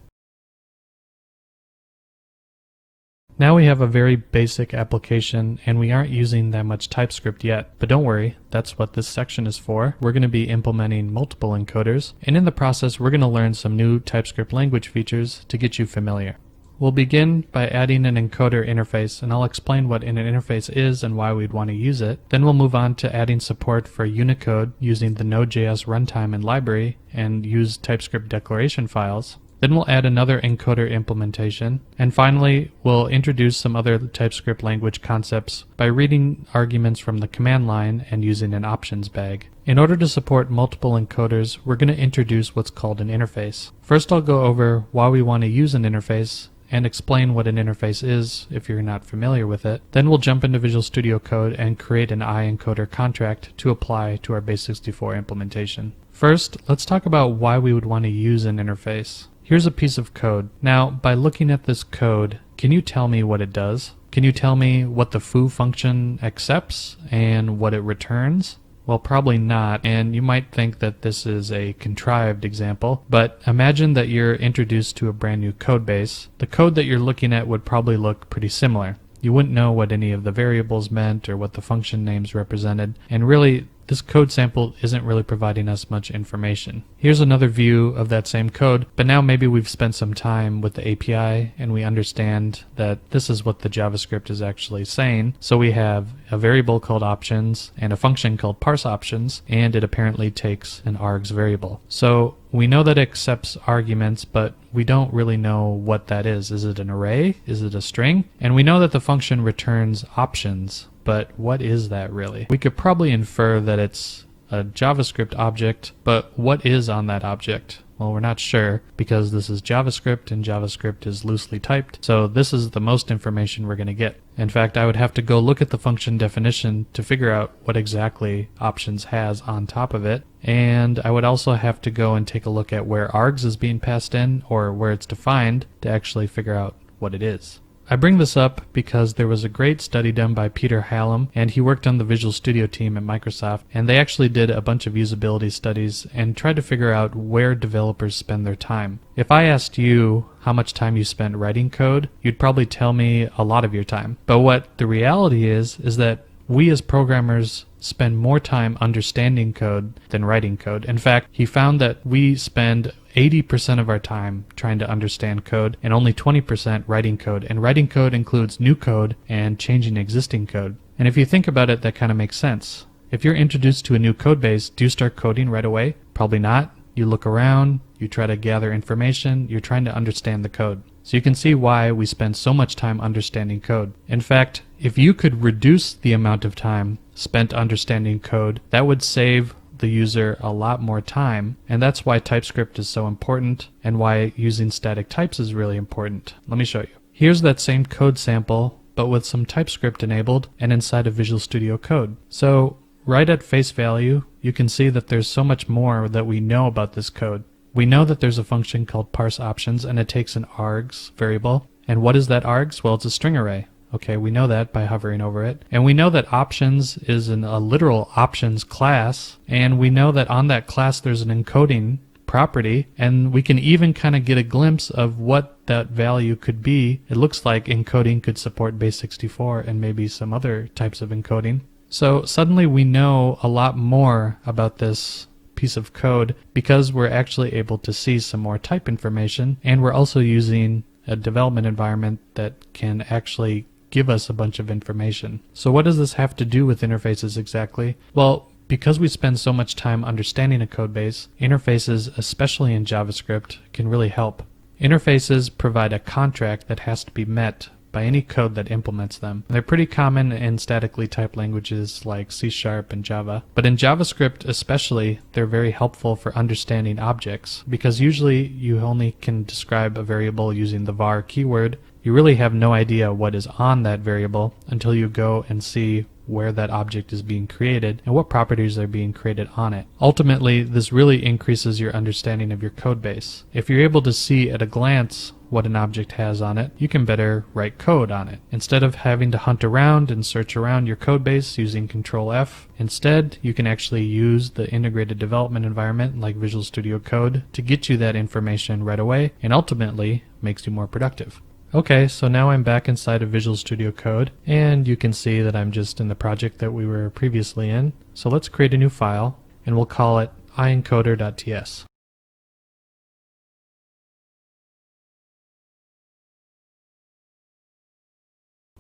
Now we have a very basic application, and we aren't using that much TypeScript yet, but don't worry, that's what this section is for. We're going to be implementing multiple encoders, and in the process we're going to learn some new TypeScript language features to get you familiar. We'll begin by adding an encoder interface, and I'll explain what an interface is and why we'd want to use it. Then we'll move on to adding support for Unicode using the Node.js runtime and library and use TypeScript declaration files. Then we'll add another encoder implementation. And finally, we'll introduce some other TypeScript language concepts by reading arguments from the command line and using an options bag. In order to support multiple encoders, we're going to introduce what's called an interface. First, I'll go over why we want to use an interface and explain what an interface is if you're not familiar with it. Then we'll jump into Visual Studio Code and create an iEncoder contract to apply to our base64 implementation. First, let's talk about why we would want to use an interface. Here's a piece of code. Now, by looking at this code, can you tell me what it does? Can you tell me what the foo function accepts and what it returns? Well, probably not, and you might think that this is a contrived example, but imagine that you're introduced to a brand new code base. The code that you're looking at would probably look pretty similar. You wouldn't know what any of the variables meant or what the function names represented, and really, this code sample isn't really providing us much information. Here's another view of that same code, but now maybe we've spent some time with the API and we understand that this is what the JavaScript is actually saying. So we have a variable called options and a function called parseOptions, and it apparently takes an args variable. So we know that it accepts arguments, but we don't really know what that is. Is it an array? Is it a string? And we know that the function returns options, but what is that really? We could probably infer that it's a JavaScript object, but what is on that object? Well, we're not sure because this is JavaScript and JavaScript is loosely typed, so this is the most information we're going to get. In fact, I would have to go look at the function definition to figure out what exactly options has on top of it, and I would also have to go and take a look at where args is being passed in or where it's defined to actually figure out what it is. I bring this up because there was a great study done by Peter Hallam, and he worked on the Visual Studio team at Microsoft, and they actually did a bunch of usability studies and tried to figure out where developers spend their time. If I asked you how much time you spent writing code, you'd probably tell me a lot of your time. But what the reality is that we as programmers spend more time understanding code than writing code. In fact, he found that we spend 80% of our time trying to understand code and only 20% writing code. And writing code includes new code and changing existing code. And if you think about it, that kind of makes sense. If you're introduced to a new code base, do you start coding right away? Probably not. You look around, you try to gather information, you're trying to understand the code. So you can see why we spend so much time understanding code. In fact, if you could reduce the amount of time spent understanding code, that would save the user a lot more time, and that's why TypeScript is so important and why using static types is really important. Let me show you. Here's that same code sample, but with some TypeScript enabled and inside of Visual Studio Code. So right at face value, you can see that there's so much more that we know about this code. We know that there's a function called parse options, and it takes an args variable. And what is that args? Well, it's a string array. Okay, we know that by hovering over it. And we know that options is a literal options class, and we know that on that class there's an encoding property, and we can even kind of get a glimpse of what that value could be. It looks like encoding could support base64 and maybe some other types of encoding. So suddenly we know a lot more about this piece of code because we're actually able to see some more type information, and we're also using a development environment that can actually give us a bunch of information. So what does this have to do with interfaces exactly? Well, because we spend so much time understanding a code base, interfaces, especially in JavaScript, can really help. Interfaces provide a contract that has to be met by any code that implements them. They're pretty common in statically typed languages like C# and Java, but in JavaScript especially, they're very helpful for understanding objects, because usually you only can describe a variable using the var keyword. You really have no idea what is on that variable until you go and see where that object is being created and what properties are being created on it. Ultimately, this really increases your understanding of your code base. If you're able to see at a glance what an object has on it, you can better write code on it. Instead of having to hunt around and search around your code base using Control F, instead you can actually use the integrated development environment like Visual Studio Code to get you that information right away, and ultimately makes you more productive. Okay, so now I'm back inside of Visual Studio Code, and you can see that I'm just in the project that we were previously in. So let's create a new file, and we'll call it iencoder.ts.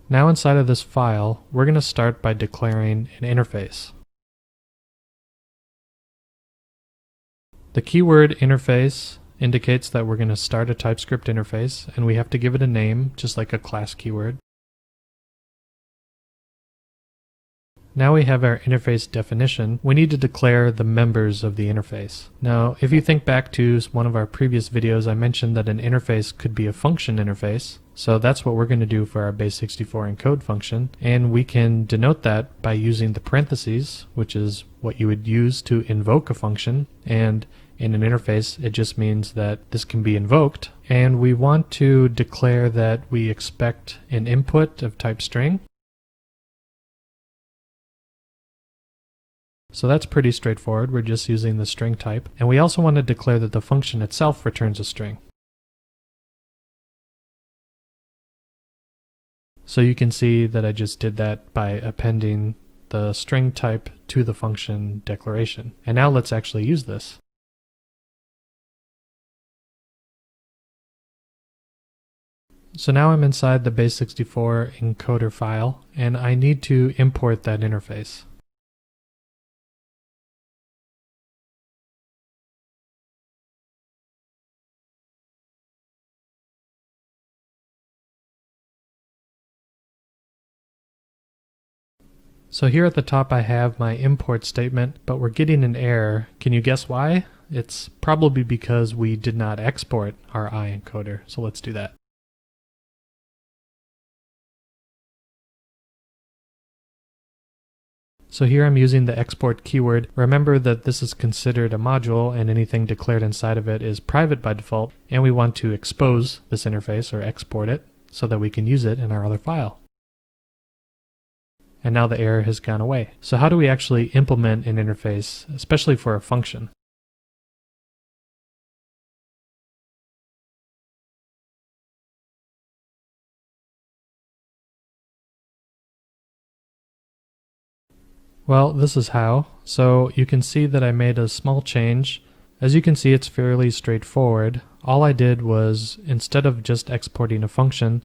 Now inside of this file, we're going to start by declaring an interface. The keyword interface indicates that we're going to start a TypeScript interface, and we have to give it a name, just like a class keyword. Now we have our interface definition. We need to declare the members of the interface. Now, if you think back to one of our previous videos, I mentioned that an interface could be a function interface. So that's what we're going to do for our base64 encode function, and we can denote that by using the parentheses, which is what you would use to invoke a function, and in an interface it just means that this can be invoked, and we want to declare that we expect an input of type string. So that's pretty straightforward. We're just using the string type, and we also want to declare that the function itself returns a string. So you can see that I just did that by appending the string type to the function declaration. And now let's actually use this. So now I'm inside the base64 encoder file, and I need to import that interface. So here at the top I have my import statement, but we're getting an error. Can you guess why? It's probably because we did not export our iencoder. So let's do that. So here I'm using the export keyword. Remember that this is considered a module, and anything declared inside of it is private by default, and we want to expose this interface or export it so that we can use it in our other file. And now the error has gone away. So how do we actually implement an interface, especially for a function? Well, this is how. So you can see that I made a small change. As you can see, it's fairly straightforward. All I did was, instead of just exporting a function,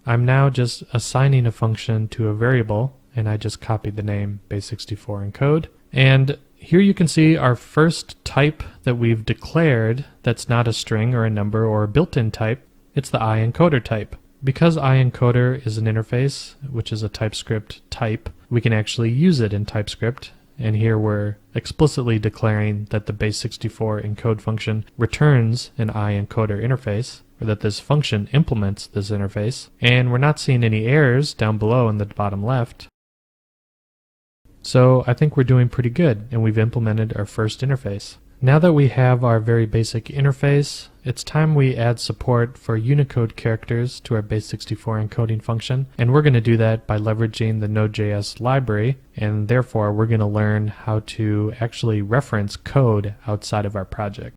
I'm now just assigning a function to a variable, and I just copied the name base64 encode. And here you can see our first type that we've declared that's not a string or a number or a built-in type. It's the iencoder type. Because iEncoder is an interface, which is a TypeScript type, we can actually use it in TypeScript. And here we're explicitly declaring that the base64 encode function returns an iEncoder interface, or that this function implements this interface. And we're not seeing any errors down below in the bottom left. So I think we're doing pretty good, and we've implemented our first interface. Now that we have our very basic interface, it's time we add support for Unicode characters to our base64 encoding function, and we're going to do that by leveraging the Node.js library, and therefore we're going to learn how to actually reference code outside of our project.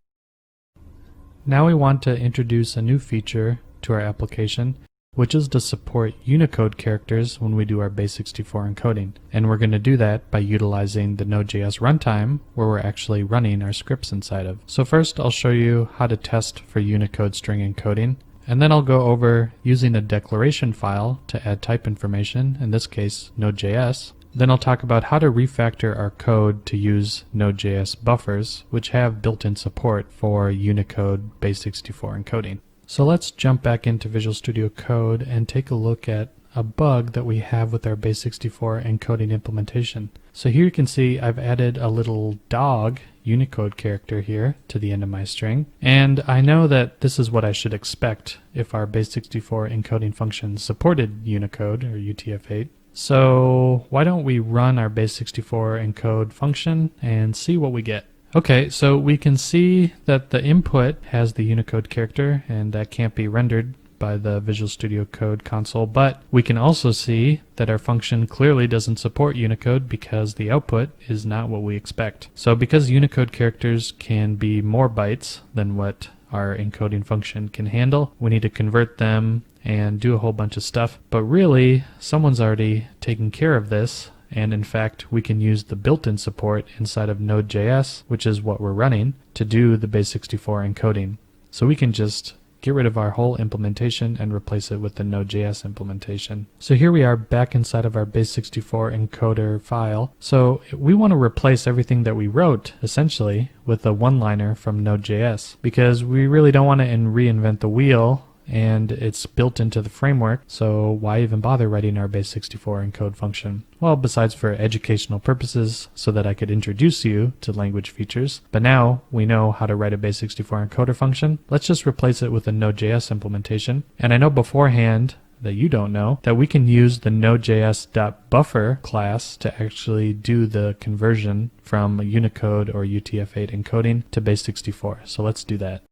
Now we want to introduce a new feature to our application, which is to support Unicode characters when we do our base64 encoding. And we're going to do that by utilizing the Node.js runtime, where we're actually running our scripts inside of. So first I'll show you how to test for Unicode string encoding, and then I'll go over using a declaration file to add type information, in this case Node.js. Then I'll talk about how to refactor our code to use Node.js buffers, which have built-in support for Unicode base64 encoding. So let's jump back into Visual Studio Code and take a look at a bug that we have with our base64 encoding implementation. So here you can see I've added a little dog Unicode character here to the end of my string, and I know that this is what I should expect if our base64 encoding function supported Unicode or UTF-8. So why don't we run our base64 encode function and see what we get. Okay, so we can see that the input has the Unicode character, and that can't be rendered by the Visual Studio Code console, but we can also see that our function clearly doesn't support Unicode because the output is not what we expect. So because Unicode characters can be more bytes than what our encoding function can handle, we need to convert them and do a whole bunch of stuff, but really someone's already taken care of this. And in fact, we can use the built-in support inside of Node.js, which is what we're running, to do the base64 encoding. So we can just get rid of our whole implementation and replace it with the Node.js implementation. So here we are back inside of our base64 encoder file. So we want to replace everything that we wrote, essentially, with a one-liner from Node.js, because we really don't want to reinvent the wheel, and it's built into the framework, so why even bother writing our base64 encode function? Well, besides for educational purposes, so that I could introduce you to language features. But now we know how to write a base64 encoder function. Let's just replace it with a Node.js implementation. And I know beforehand that you don't know that we can use the Node.js.buffer class to actually do the conversion from Unicode or UTF-8 encoding to base64. So let's do that.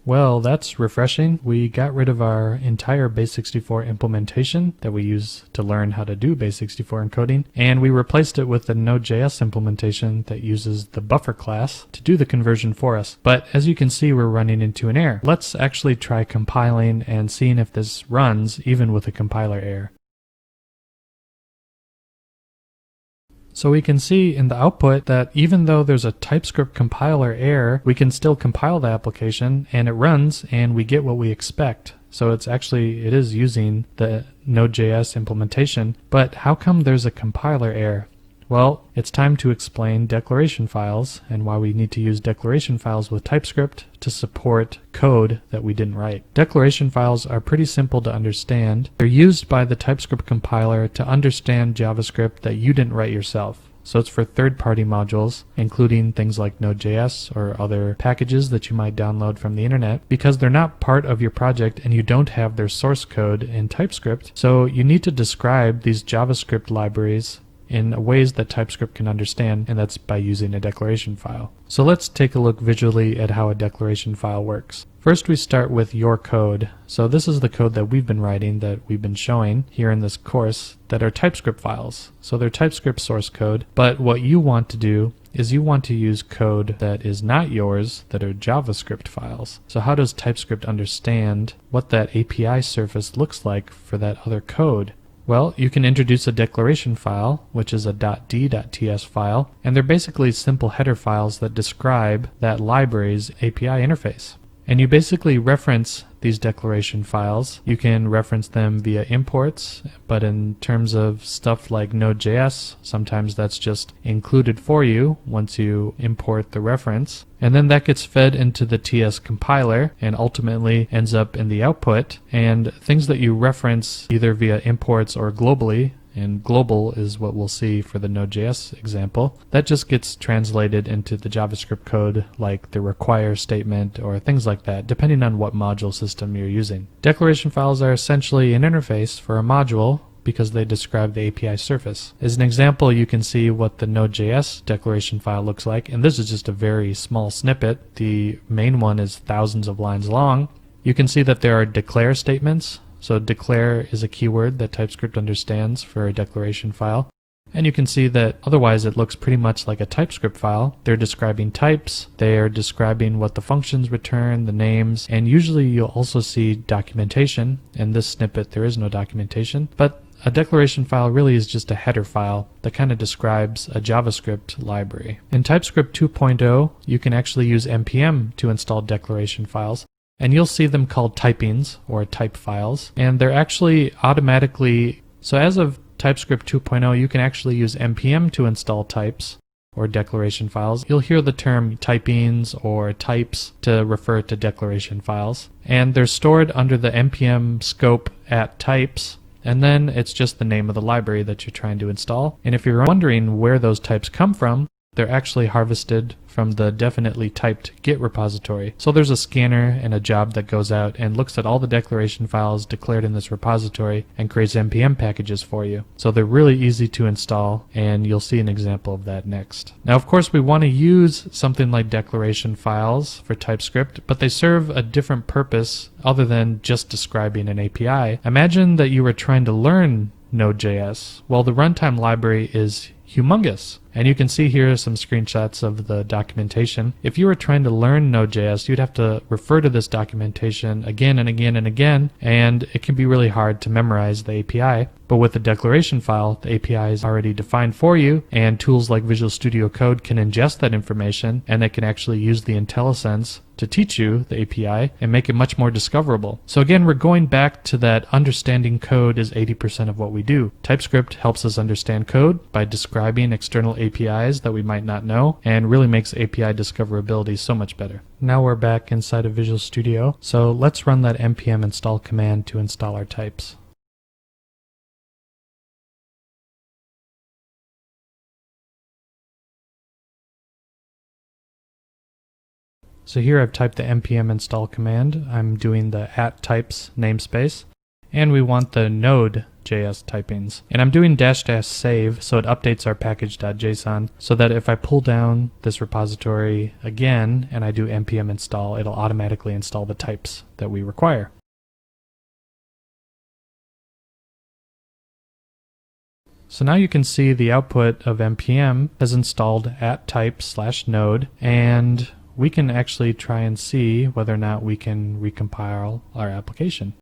Well, that's refreshing. We got rid of our entire base64 implementation that we use to learn how to do base64 encoding, and we replaced it with the Node.js implementation that uses the buffer class to do the conversion for us. But as you can see, we're running into an error. Let's actually try compiling and seeing if this runs even with a compiler error. So we can see in the output that even though there's a TypeScript compiler error, we can still compile the application and it runs and we get what we expect. So it is using the Node.js implementation, but how come there's a compiler error? Well, it's time to explain declaration files and why we need to use declaration files with TypeScript to support code that we didn't write. Declaration files are pretty simple to understand. They're used by the TypeScript compiler to understand JavaScript that you didn't write yourself. So it's for third-party modules, including things like Node.js or other packages that you might download from the internet, because they're not part of your project and you don't have their source code in TypeScript. So you need to describe these JavaScript libraries in ways that TypeScript can understand, and that's by using a declaration file. So let's take a look visually at how a declaration file works. First, we start with your code. So this is the code that we've been writing, that we've been showing here in this course, that are TypeScript files. So they're TypeScript source code, but what you want to do is you want to use code that is not yours, that are JavaScript files. So how does TypeScript understand what that API surface looks like for that other code? Well, you can introduce a declaration file, which is a .d.ts file, and they're basically simple header files that describe that library's API interface. And you basically reference these declaration files. You can reference them via imports, but in terms of stuff like Node.js, sometimes that's just included for you once you import the reference. And then that gets fed into the TS compiler and ultimately ends up in the output. And things that you reference either via imports or globally, and global is what we'll see for the Node.js example, that just gets translated into the JavaScript code like the require statement or things like that, depending on what module system you're using. Declaration files are essentially an interface for a module because they describe the API surface. As an example, you can see what the Node.js declaration file looks like, and this is just a very small snippet. The main one is thousands of lines long. You can see that there are declare statements. So declare is a keyword that TypeScript understands for a declaration file. And you can see that otherwise it looks pretty much like a TypeScript file. They're describing types, they are describing what the functions return, the names, and usually you'll also see documentation. In this snippet there is no documentation, but a declaration file really is just a header file that kind of describes a JavaScript library. In TypeScript 2.0, you can actually use npm to install declaration files. And you'll see them called typings or type files, and they're actually automatically, so as of TypeScript 2.0 you can actually use npm to install types or declaration files. You'll hear the term typings or types to refer to declaration files, and they're stored under the npm scope at types, and then it's just the name of the library that you're trying to install. And if you're wondering where those types come from, they're actually harvested from the definitely typed Git repository. So there's a scanner and a job that goes out and looks at all the declaration files declared in this repository and creates npm packages for you. So they're really easy to install, and you'll see an example of that next. Now of course we want to use something like declaration files for TypeScript, but they serve a different purpose other than just describing an API. Imagine that you were trying to learn Node.js. Well, the runtime library is humongous. And you can see here some screenshots of the documentation. If you were trying to learn Node.js, you'd have to refer to this documentation again and again and again, and it can be really hard to memorize the API. But with the declaration file, the API is already defined for you, and tools like Visual Studio Code can ingest that information, and they can actually use the IntelliSense to teach you the API and make it much more discoverable. So again, we're going back to that understanding code is 80% of what we do. TypeScript helps us understand code by describing external APIs that we might not know, and really makes API discoverability so much better. Now we're back inside of Visual Studio, so let's run that npm install command to install our types. So here I've typed the npm install command. I'm doing the @types namespace, and we want the Node.js typings. And I'm doing --save so it updates our package.json so that if I pull down this repository again and I do npm install, it'll automatically install the types that we require. So now you can see the output of npm has installed @types/node, and we can actually try and see whether or not we can recompile our application.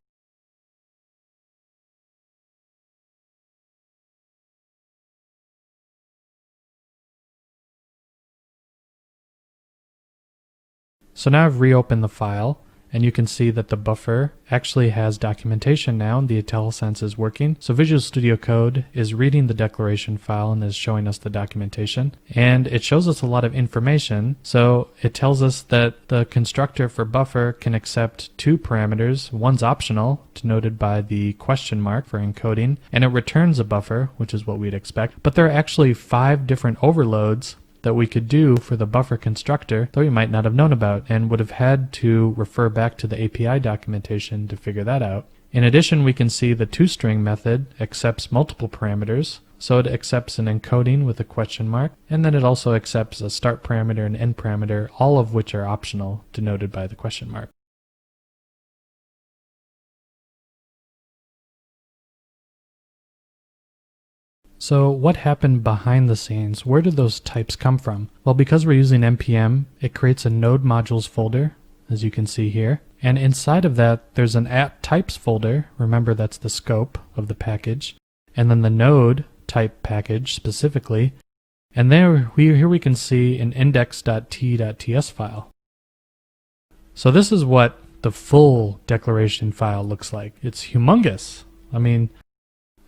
So now I've reopened the file, and you can see that the buffer actually has documentation now, and the IntelliSense is working. So Visual Studio Code is reading the declaration file and is showing us the documentation, and it shows us a lot of information. So it tells us that the constructor for buffer can accept 2 parameters. One's optional, denoted by the question mark for encoding, and it returns a buffer, which is what we'd expect. But there are actually 5 different overloads that we could do for the buffer constructor that we might not have known about, and would have had to refer back to the API documentation to figure that out. In addition, we can see the toString method accepts multiple parameters. So it accepts an encoding with a question mark, and then it also accepts a start parameter and end parameter, all of which are optional, denoted by the question mark. So what happened behind the scenes? Where did those types come from? Well, because we're using npm, it creates a node modules folder, as you can see here. And inside of that, there's an @types folder. Remember, that's the scope of the package. And then the node type package specifically. And here we can see an index.t.ts file. So this is what the full declaration file looks like. It's humongous. I mean,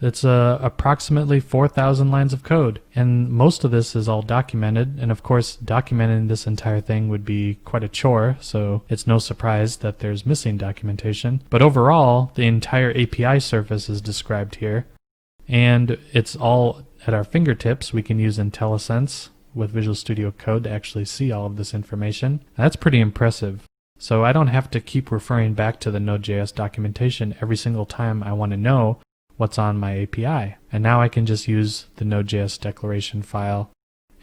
it's approximately 4,000 lines of code, and most of this is all documented, and of course documenting this entire thing would be quite a chore, so it's no surprise that there's missing documentation. But overall, the entire API surface is described here, and it's all at our fingertips. We can use IntelliSense with Visual Studio Code to actually see all of this information. That's pretty impressive. So I don't have to keep referring back to the Node.js documentation every single time I want to know what's on my API. And now I can just use the Node.js declaration file,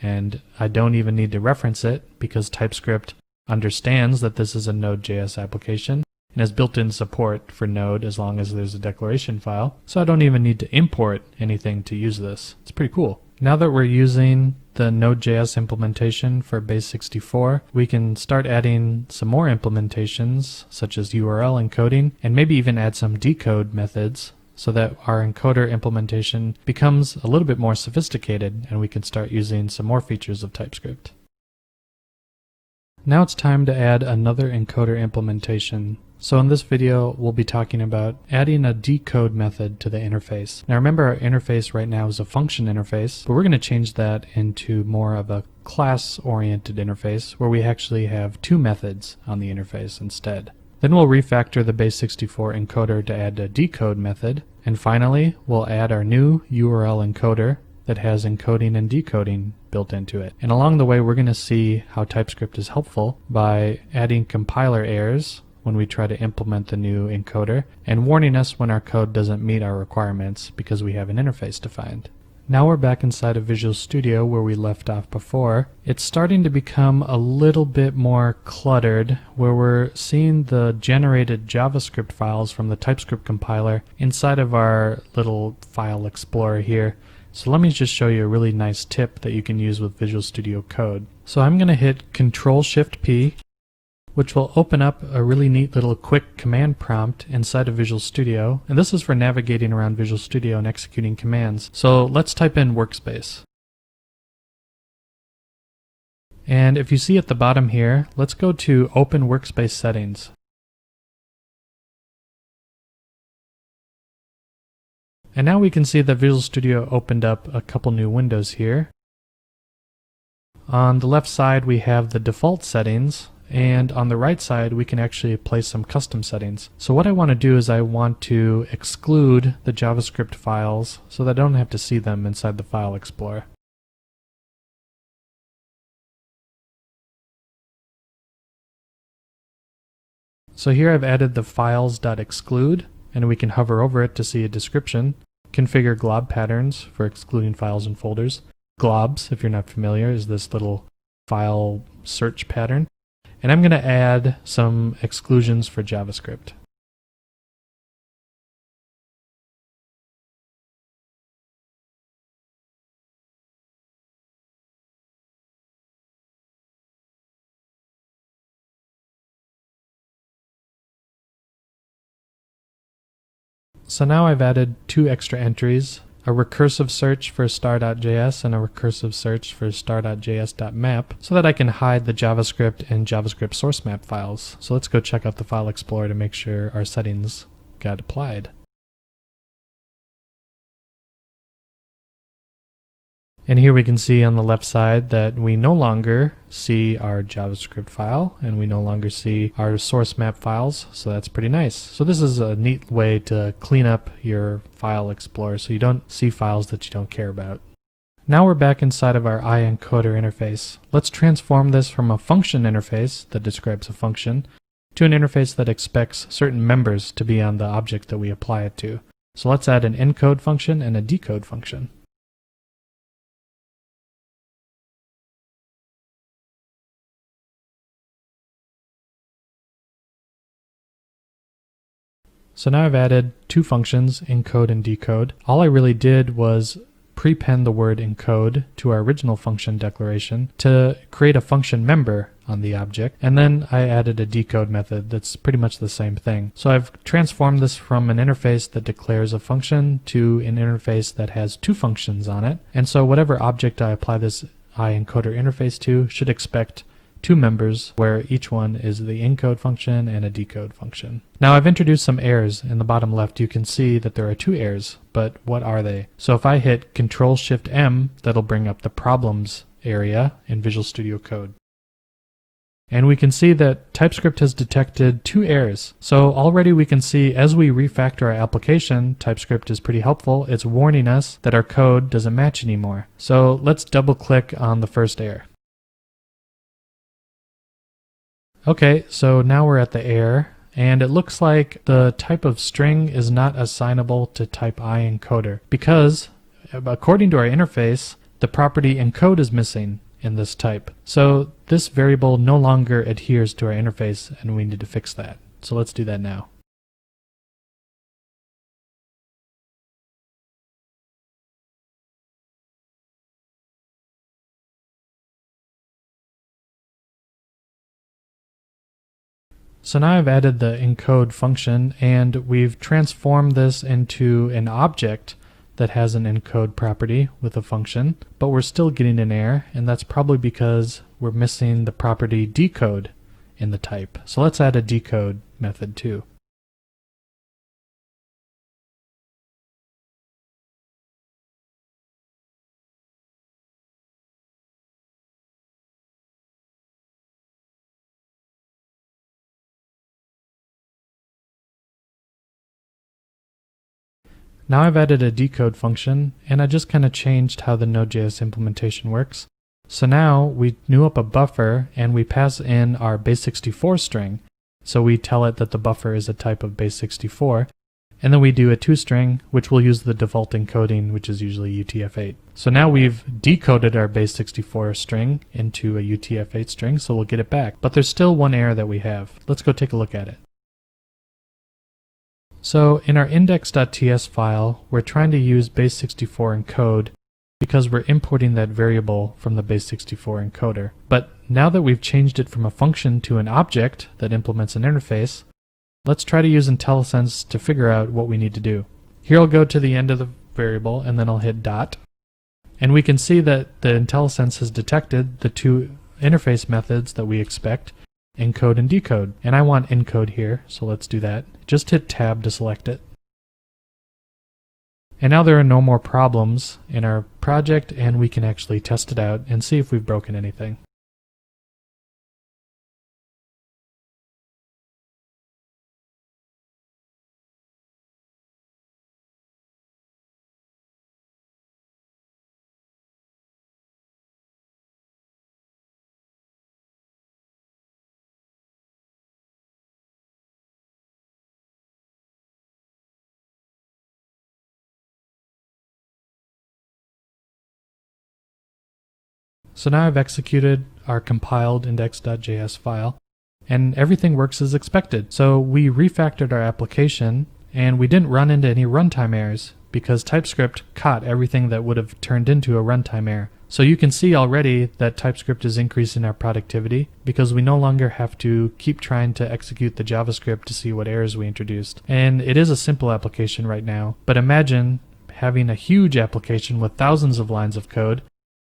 and I don't even need to reference it because TypeScript understands that this is a Node.js application and has built-in support for Node as long as there's a declaration file. So I don't even need to import anything to use this. It's pretty cool. Now that we're using the Node.js implementation for base64, we can start adding some more implementations such as URL encoding, and maybe even add some decode methods so that our encoder implementation becomes a little bit more sophisticated and we can start using some more features of TypeScript. Now it's time to add another encoder implementation. So in this video, we'll be talking about adding a decode method to the interface. Now remember, our interface right now is a function interface, but we're going to change that into more of a class-oriented interface where we actually have two methods on the interface instead. Then we'll refactor the base64 encoder to add a decode method. And finally, we'll add our new URL encoder that has encoding and decoding built into it. And along the way, we're going to see how TypeScript is helpful by adding compiler errors when we try to implement the new encoder, and warning us when our code doesn't meet our requirements because we have an interface defined. Now we're back inside of Visual Studio where we left off before. It's starting to become a little bit more cluttered, where we're seeing the generated JavaScript files from the TypeScript compiler inside of our little file explorer here. So let me just show you a really nice tip that you can use with Visual Studio Code. So I'm going to hit Control-Shift-P, which will open up a really neat little quick command prompt inside of Visual Studio. And this is for navigating around Visual Studio and executing commands. So let's type in workspace. And if you see at the bottom here, let's go to Open Workspace Settings. And now we can see that Visual Studio opened up a couple new windows here. On the left side, we have the default settings. And on the right side, we can actually place some custom settings. So what I want to do is I want to exclude the JavaScript files so that I don't have to see them inside the File Explorer. So here I've added the files.exclude, and we can hover over it to see a description. Configure glob patterns for excluding files and folders. Globs, if you're not familiar, is this little file search pattern. And I'm going to add some exclusions for JavaScript. So now I've added two extra entries, a recursive search for star.js and a recursive search for star.js.map, so that I can hide the JavaScript and JavaScript source map files. So let's go check out the File Explorer to make sure our settings got applied. And here we can see on the left side that we no longer see our JavaScript file and we no longer see our source map files, so that's pretty nice. So this is a neat way to clean up your File Explorer so you don't see files that you don't care about. Now we're back inside of our iEncoder interface. Let's transform this from a function interface that describes a function to an interface that expects certain members to be on the object that we apply it to. So let's add an encode function and a decode function. So now I've added two functions, encode and decode. All I really did was prepend the word encode to our original function declaration to create a function member on the object, and then I added a decode method that's pretty much the same thing. So I've transformed this from an interface that declares a function to an interface that has two functions on it, and so whatever object I apply this iEncoder interface to should expect two members where each one is the encode function and a decode function. Now I've introduced some errors. In the bottom left you can see that there are two errors, but what are they? So if I hit Control-Shift-M, that'll bring up the problems area in Visual Studio Code. And we can see that TypeScript has detected two errors. So already we can see as we refactor our application, TypeScript is pretty helpful. It's warning us that our code doesn't match anymore. So let's double click on the first error. Okay, so now we're at the error, and it looks like the type of string is not assignable to type I encoder because according to our interface, the property encode is missing in this type. So this variable no longer adheres to our interface and we need to fix that. So let's do that now. So now I've added the encode function and we've transformed this into an object that has an encode property with a function, but we're still getting an error, and that's probably because we're missing the property decode in the type. So let's add a decode method too. Now I've added a decode function, and I just kind of changed how the Node.js implementation works. So now we new up a buffer and we pass in our base64 string. So we tell it that the buffer is a type of base64, and then we do a toString, which will use the default encoding, which is usually UTF-8. So now we've decoded our base64 string into a UTF-8 string, so we'll get it back. But there's still one error that we have. Let's go take a look at it. So in our index.ts file, we're trying to use base64 encode because we're importing that variable from the base64 encoder. But now that we've changed it from a function to an object that implements an interface, let's try to use IntelliSense to figure out what we need to do. Here I'll go to the end of the variable and then I'll hit dot. And we can see that the IntelliSense has detected the two interface methods that we expect, encode and decode. And I want encode here, so let's do that. Just hit tab to select it. And now there are no more problems in our project, and we can actually test it out and see if we've broken anything. So now I've executed our compiled index.js file, and everything works as expected. So we refactored our application, and we didn't run into any runtime errors because TypeScript caught everything that would have turned into a runtime error. So you can see already that TypeScript is increasing our productivity because we no longer have to keep trying to execute the JavaScript to see what errors we introduced. And it is a simple application right now, but imagine having a huge application with thousands of lines of code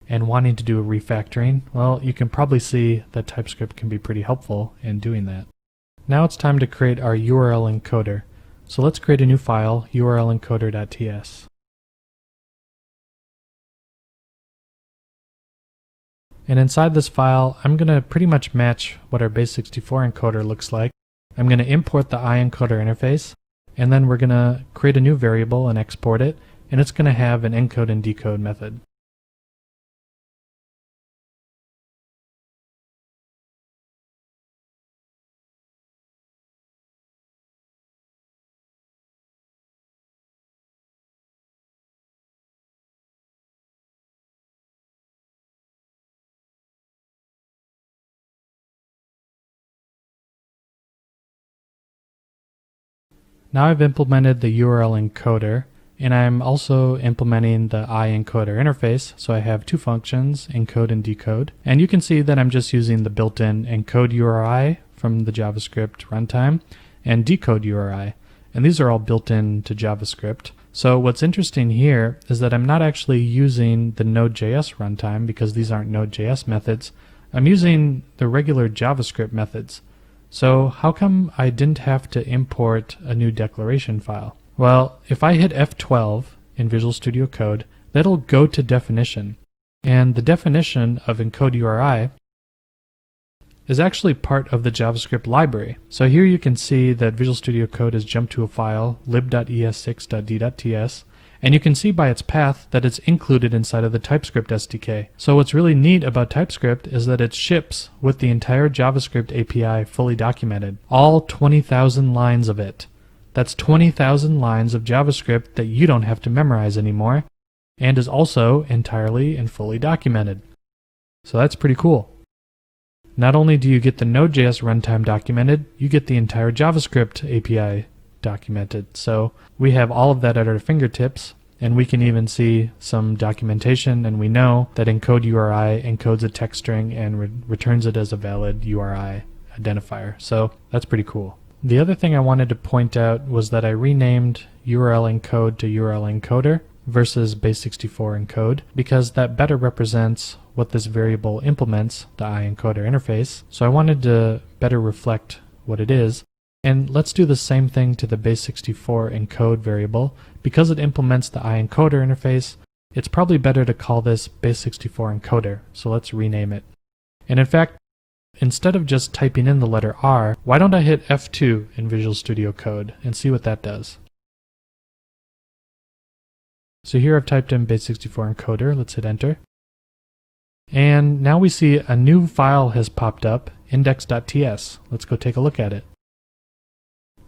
and wanting to do a refactoring. Well, you can probably see that TypeScript can be pretty helpful in doing that. Now it's time to create our URL encoder. So let's create a new file, urlencoder.ts. And inside this file, I'm going to pretty much match what our base64 encoder looks like. I'm going to import the iEncoder interface, and then we're going to create a new variable and export it, and it's going to have an encode and decode method. Now I've implemented the URL encoder, and I'm also implementing the iEncoder interface, so I have two functions, encode and decode. And you can see that I'm just using the built-in encode URI from the JavaScript runtime and decode URI, and these are all built into JavaScript. So what's interesting here is that I'm not actually using the Node.js runtime because these aren't Node.js methods. I'm using the regular JavaScript methods. So how come I didn't have to import a new declaration file? Well, if I hit F12 in Visual Studio Code, that'll go to definition. And the definition of encode URI is actually part of the JavaScript library. So here you can see that Visual Studio Code has jumped to a file, lib.es6.d.ts, and you can see by its path that it's included inside of the TypeScript SDK. So what's really neat about TypeScript is that it ships with the entire JavaScript API fully documented. All 20,000 lines of it. That's 20,000 lines of JavaScript that you don't have to memorize anymore, and is also entirely and fully documented. So that's pretty cool. Not only do you get the Node.js runtime documented, you get the entire JavaScript API documented. So we have all of that at our fingertips, and we can even see some documentation, and we know that encode URI encodes a text string and returns it as a valid URI identifier. So that's pretty cool. The other thing I wanted to point out was that I renamed URL encode to URL encoder versus base64 encode, because that better represents what this variable implements, the iEncoder interface. So I wanted to better reflect what it is. And let's do the same thing to the base64 encode variable. Because it implements the iEncoder interface, it's probably better to call this base64 encoder. So let's rename it. And in fact, instead of just typing in the letter R, why don't I hit F2 in Visual Studio Code and see what that does? So here I've typed in base64 encoder. Let's hit enter. And now we see a new file has popped up, index.ts. Let's go take a look at it.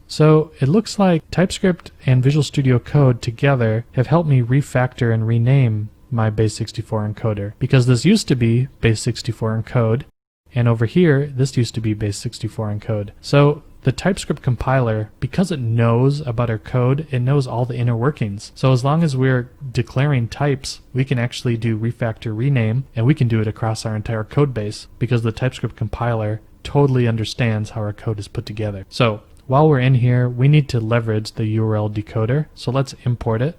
So it looks like TypeScript and Visual Studio Code together have helped me refactor and rename my base64 encoder, because this used to be base64 encode, and over here this used to be base64 encode. So the TypeScript compiler, because it knows about our code, it knows all the inner workings. So as long as we're declaring types, we can actually do refactor rename, and we can do it across our entire code base, because the TypeScript compiler totally understands how our code is put together. So while we're in here, we need to leverage the URL decoder. So let's import it.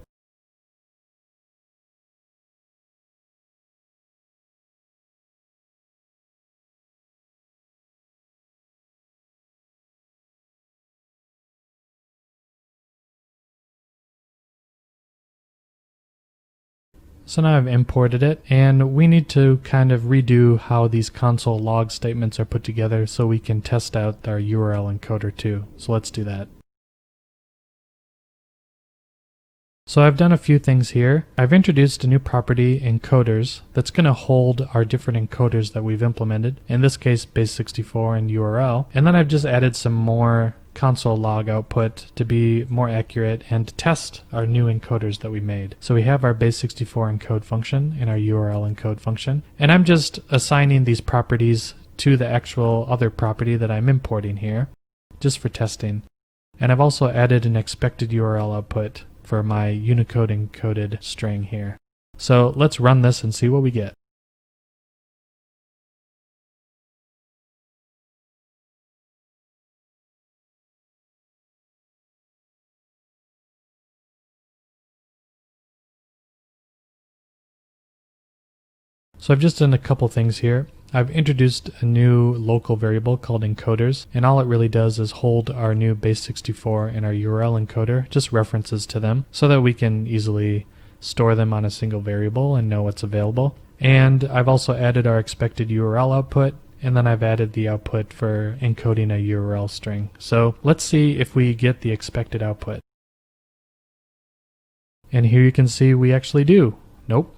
So now I've imported it, and we need to kind of redo how these console log statements are put together so we can test out our URL encoder too. So let's do that. So I've done a few things here. I've introduced a new property, encoders, that's going to hold our different encoders that we've implemented, in this case base64 and URL, and then I've just added some more console log output to be more accurate and to test our new encoders that we made. So we have our base64 encode function and our URL encode function, and I'm just assigning these properties to the actual other property that I'm importing here, just for testing. And I've also added an expected URL output for my Unicode encoded string here. So let's run this and see what we get. So I've just done a couple things here. I've introduced a new local variable called encoders, and all it really does is hold our new base64 and our URL encoder, just references to them, so that we can easily store them on a single variable and know what's available. And I've also added our expected URL output, and then I've added the output for encoding a URL string. So let's see if we get the expected output. And here you can see we actually do. Nope.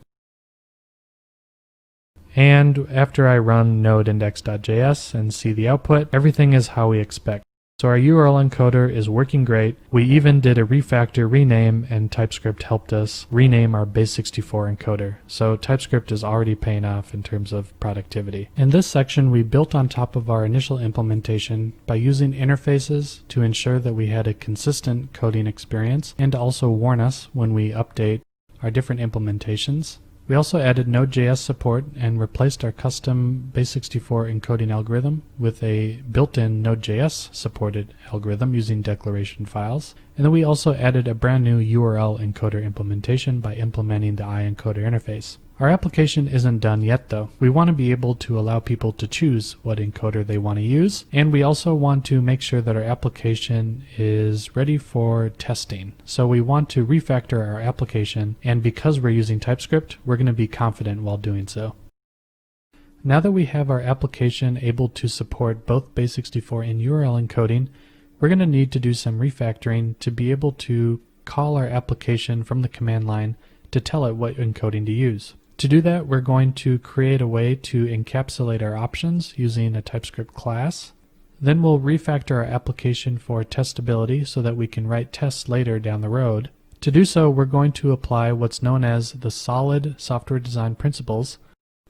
And after I run node index.js and see the output, everything is how we expect. So our URL encoder is working great. We even did a refactor rename, and TypeScript helped us rename our base64 encoder. So TypeScript is already paying off in terms of productivity. In this section, we built on top of our initial implementation by using interfaces to ensure that we had a consistent coding experience and to also warn us when we update our different implementations. We also added Node.js support and replaced our custom base64 encoding algorithm with a built-in Node.js supported algorithm using declaration files. And then we also added a brand new URL encoder implementation by implementing the iEncoder interface. Our application isn't done yet though. We want to be able to allow people to choose what encoder they want to use, and we also want to make sure that our application is ready for testing. So we want to refactor our application, and because we're using TypeScript, we're going to be confident while doing so. Now that we have our application able to support both base64 and URL encoding, we're going to need to do some refactoring to be able to call our application from the command line to tell it what encoding to use. To do that, we're going to create a way to encapsulate our options using a TypeScript class. Then we'll refactor our application for testability so that we can write tests later down the road. To do so, we're going to apply what's known as the solid software design principles,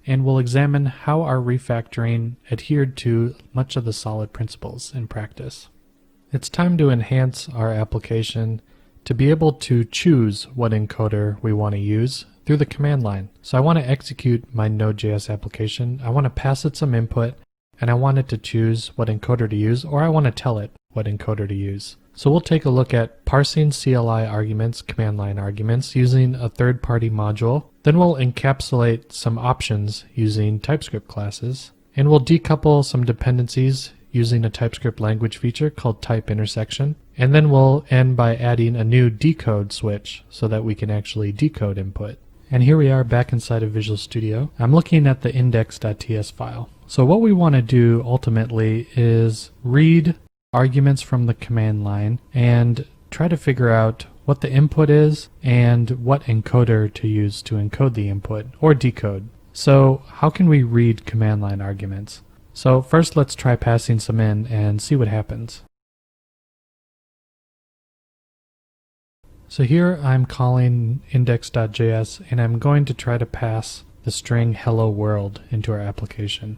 and we'll examine how our refactoring adhered to much of the solid principles in practice. It's time to enhance our application to be able to choose what encoder we want to use through the command line. So I want to execute my Node.js application. I want to pass it some input, and I want it to choose what encoder to use, or I want to tell it what encoder to use. So we'll take a look at parsing CLI arguments, command line arguments, using a third-party module. Then we'll encapsulate some options using TypeScript classes, and we'll decouple some dependencies using a TypeScript language feature called type intersection. And then we'll end by adding a new decode switch so that we can actually decode input. And here we are back inside of Visual Studio. I'm looking at the index.ts file. So what we want to do ultimately is read arguments from the command line and try to figure out what the input is and what encoder to use to encode the input or decode. So how can we read command line arguments? So first let's try passing some in and see what happens. So here I'm calling index.js, and I'm going to try to pass the string hello world into our application.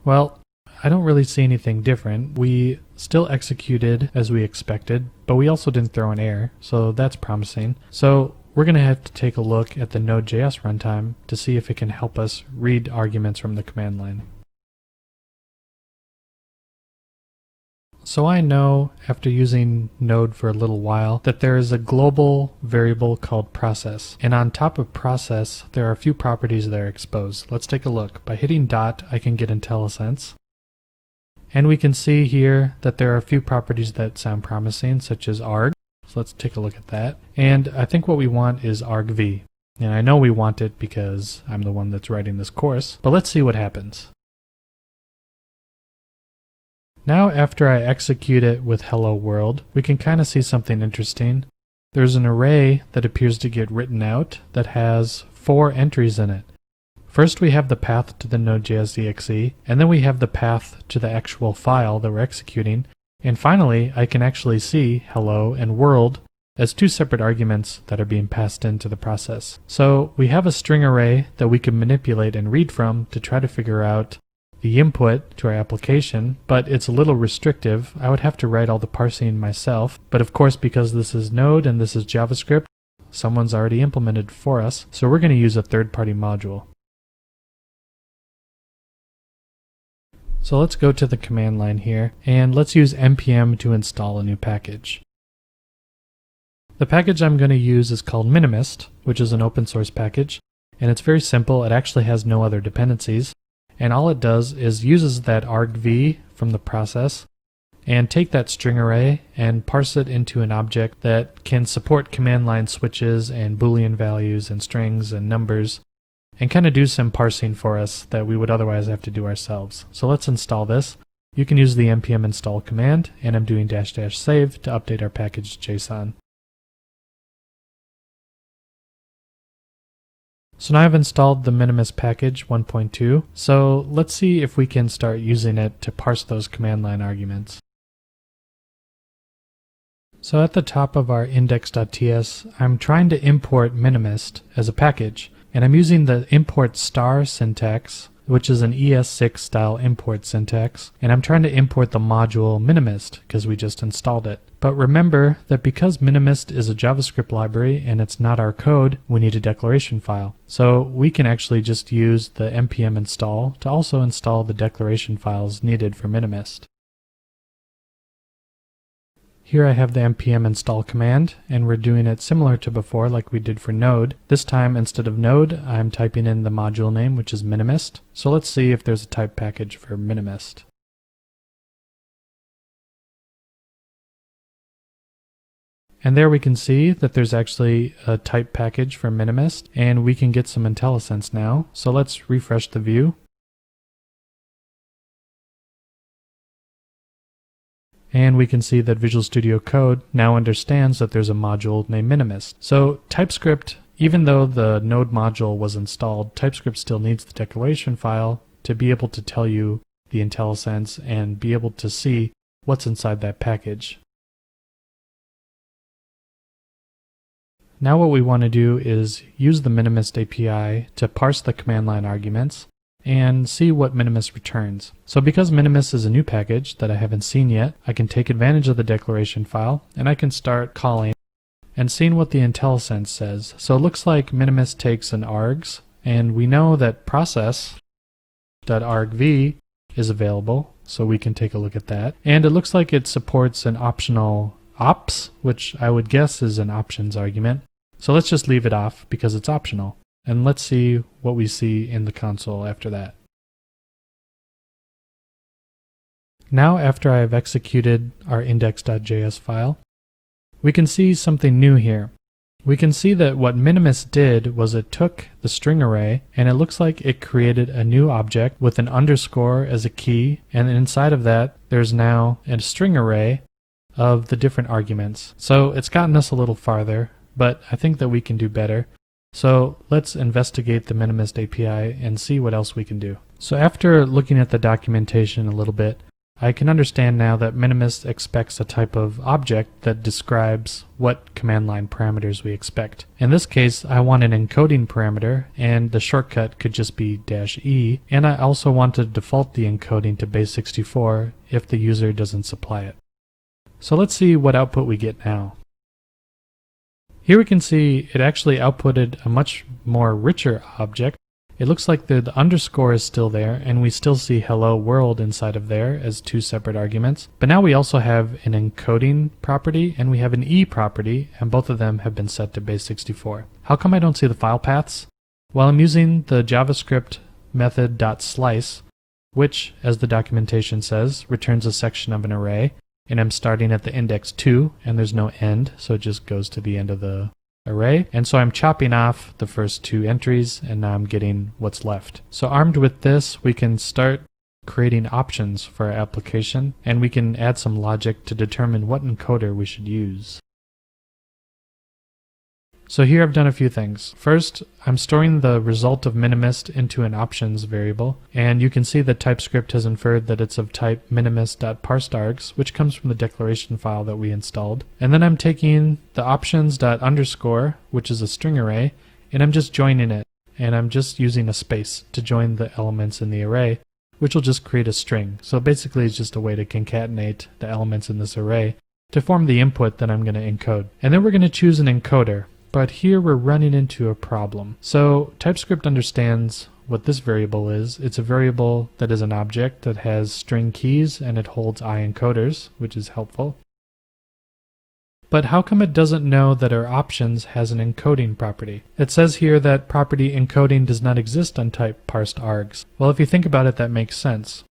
Well, I don't really see anything different. We still executed as we expected, but we also didn't throw an error, so that's promising. So we're going to have to take a look at the Node.js runtime to see if it can help us read arguments from the command line. So I know, after using Node for a little while, that there is a global variable called process. And on top of process, there are a few properties that are exposed. Let's take a look. By hitting dot, I can get IntelliSense. And we can see here that there are a few properties that sound promising, such as arg. So let's take a look at that. And I think what we want is argv. And I know we want it because I'm the one that's writing this course. But let's see what happens. Now after I execute it with hello world, we can kind of see something interesting. There's an array that appears to get written out that has 4 entries in it. First we have the path to the Node.js exe, and then we have the path to the actual file that we're executing, and finally I can actually see hello and world as 2 separate arguments that are being passed into the process. So we have a string array that we can manipulate and read from to try to figure out the input to our application, but it's a little restrictive. I would have to write all the parsing myself, but of course because this is Node and this is JavaScript, someone's already implemented for us, so we're going to use a third-party module. So let's go to the command line here, and let's use npm to install a new package. The package I'm going to use is called Minimist, which is an open source package, and it's very simple. It actually has no other dependencies. And all it does is uses that argv from the process and take that string array and parse it into an object that can support command line switches and Boolean values and strings and numbers, and kind of do some parsing for us that we would otherwise have to do ourselves. So let's install this. You can use the npm install command, and I'm doing --save to update our package JSON. So now I've installed the Minimist package 1.2, so let's see if we can start using it to parse those command line arguments. So at the top of our index.ts, I'm trying to import Minimist as a package, and I'm using the import star syntax, which is an ES6 style import syntax, and I'm trying to import the module Minimist because we just installed it. But remember that because Minimist is a JavaScript library and it's not our code, we need a declaration file. So we can actually just use the npm install to also install the declaration files needed for Minimist. Here I have the npm install command, and we're doing it similar to before like we did for Node. This time instead of Node, I'm typing in the module name, which is Minimist. So let's see if there's a type package for Minimist. And there we can see that there's actually a type package for Minimist, and we can get some IntelliSense now. So let's refresh the view. And we can see that Visual Studio Code now understands that there's a module named Minimist. So TypeScript, even though the Node module was installed, TypeScript still needs the declaration file to be able to tell you the IntelliSense and be able to see what's inside that package. Now what we want to do is use the Minimist API to parse the command line arguments and see what Minimist returns. So because Minimist is a new package that I haven't seen yet, I can take advantage of the declaration file and I can start calling and seeing what the IntelliSense says. So it looks like Minimist takes an args, and we know that process.argv is available, so we can take a look at that. And it looks like it supports an optional ops, which I would guess is an options argument. So let's just leave it off because it's optional. And let's see what we see in the console after that. Now after I have executed our index.js file, we can see something new here. We can see that what Minimist did was it took the string array and it looks like it created a new object with an underscore as a key, and inside of that there's now a string array of the different arguments. So it's gotten us a little farther, but I think that we can do better. So let's investigate the Minimist API and see what else we can do. So after looking at the documentation a little bit, I can understand now that Minimist expects a type of object that describes what command line parameters we expect. In this case, I want an encoding parameter, and the shortcut could just be -e, and I also want to default the encoding to base 64 if the user doesn't supply it. So let's see what output we get now. Here we can see it actually outputted a much more richer object. It looks like the underscore is still there, and we still see hello world inside of there as two separate arguments. But now we also have an encoding property and we have an E property, and both of them have been set to base 64. How come I don't see the file paths? Well, I'm using the JavaScript method .slice, which, as the documentation says, returns a section of an array. And I'm starting at the index 2, and there's no end, so it just goes to the end of the array. And so I'm chopping off the first two entries, and now I'm getting what's left. So armed with this, we can start creating options for our application, and we can add some logic to determine what encoder we should use. So here I've done a few things. First, I'm storing the result of Minimist into an options variable, and you can see that TypeScript has inferred that it's of type minimist.parsedargs, which comes from the declaration file that we installed. And then I'm taking the options._, which is a string array, and I'm just joining it, and I'm just using a space to join the elements in the array, which will just create a string. So basically it's just a way to concatenate the elements in this array to form the input that I'm going to encode. And then we're going to choose an encoder. But here we're running into a problem. So TypeScript understands what this variable is. It's a variable that is an object that has string keys and it holds I encoders, which is helpful. But how come it doesn't know that our options has an encoding property? It says here that property encoding does not exist on type parsed args. Well, if you think about it, that makes sense.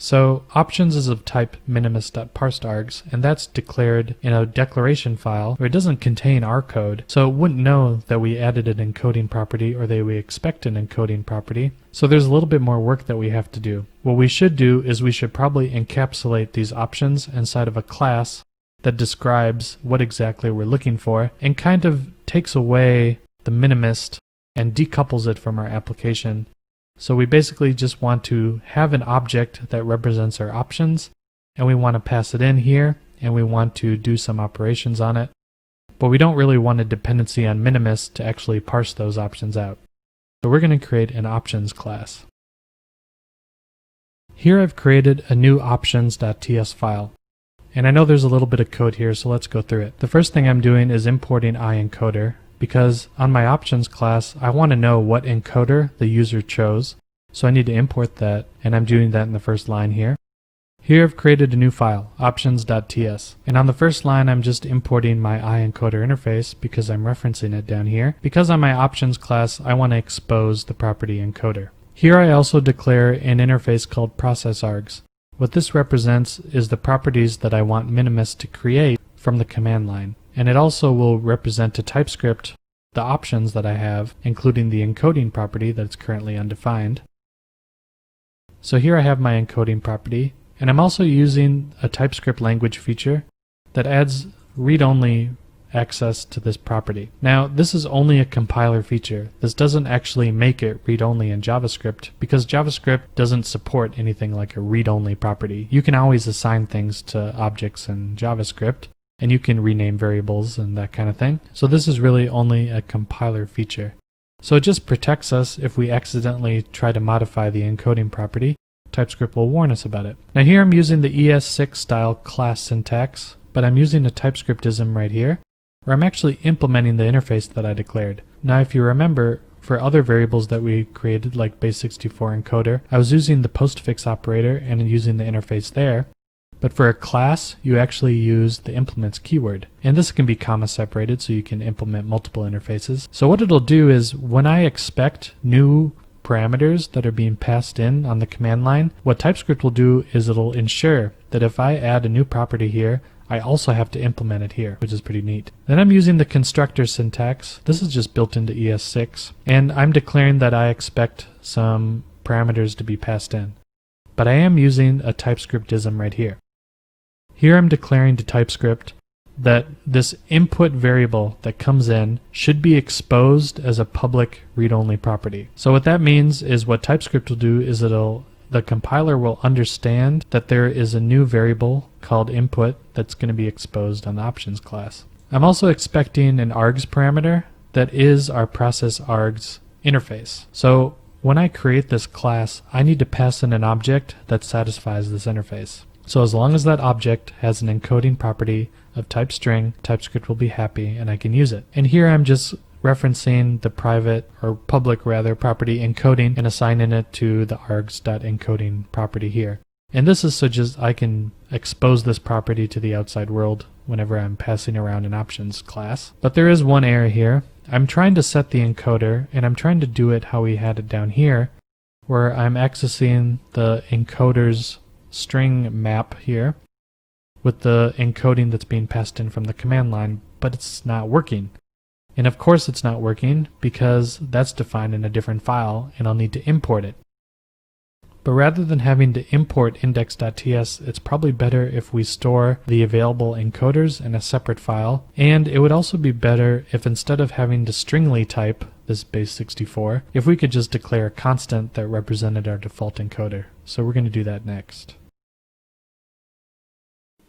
So options is of type minimist.parsedargs, and that's declared in a declaration file where it doesn't contain our code, so it wouldn't know that we added an encoding property or that we expect an encoding property. So there's a little bit more work that we have to do. What we should do is we should probably encapsulate these options inside of a class that describes what exactly we're looking for and kind of takes away the minimist and decouples it from our application. So we basically just want to have an object that represents our options, and we want to pass it in here, and we want to do some operations on it, but we don't really want a dependency on minimist to actually parse those options out. So we're going to create an options class. Here I've created a new options.ts file, and I know there's a little bit of code here, so let's go through it. The first thing I'm doing is importing iEncoder, because on my options class, I want to know what encoder the user chose. So I need to import that, and I'm doing that in the first line here. Here I've created a new file, options.ts, and on the first line I'm just importing my iEncoder interface because I'm referencing it down here. Because on my options class I want to expose the property encoder. Here I also declare an interface called process_args. What this represents is the properties that I want Minimus to create from the command line, and it also will represent to TypeScript the options that I have, including the encoding property that's currently undefined. So here I have my encoding property, and I'm also using a TypeScript language feature that adds read-only access to this property. Now, this is only a compiler feature. This doesn't actually make it read-only in JavaScript because JavaScript doesn't support anything like a read-only property. You can always assign things to objects in JavaScript, and you can rename variables and that kind of thing. So this is really only a compiler feature. So it just protects us if we accidentally try to modify the encoding property. TypeScript will warn us about it. Now here I'm using the ES6 style class syntax, but I'm using a TypeScriptism right here, where I'm actually implementing the interface that I declared. Now if you remember, for other variables that we created like base64 encoder, I was using the postfix operator and using the interface there. But for a class, you actually use the implements keyword. And this can be comma separated so you can implement multiple interfaces. So what it'll do is when I expect new parameters that are being passed in on the command line, what TypeScript will do is it'll ensure that if I add a new property here, I also have to implement it here, which is pretty neat. Then I'm using the constructor syntax. This is just built into ES6, and I'm declaring that I expect some parameters to be passed in. But I am using a TypeScriptism right here. Here I'm declaring to TypeScript that this input variable that comes in should be exposed as a public read-only property. So what that means is what TypeScript will do is the compiler will understand that there is a new variable called input that's going to be exposed on the options class. I'm also expecting an args parameter that is our process_args interface. So when I create this class, I need to pass in an object that satisfies this interface. So as long as that object has an encoding property of type string, TypeScript will be happy and I can use it. And here I'm just referencing the private or public rather property encoding and assigning it to the args.encoding property here. And this is so just I can expose this property to the outside world whenever I'm passing around an options class. But there is one error here. I'm trying to set the encoder and I'm trying to do it how we had it down here, where I'm accessing the encoder's string map here with the encoding that's being passed in from the command line, but it's not working. And of course it's not working because that's defined in a different file and I'll need to import it. But rather than having to import index.ts, it's probably better if we store the available encoders in a separate file, and it would also be better if instead of having to stringly type this base64, if we could just declare a constant that represented our default encoder. So we're going to do that next.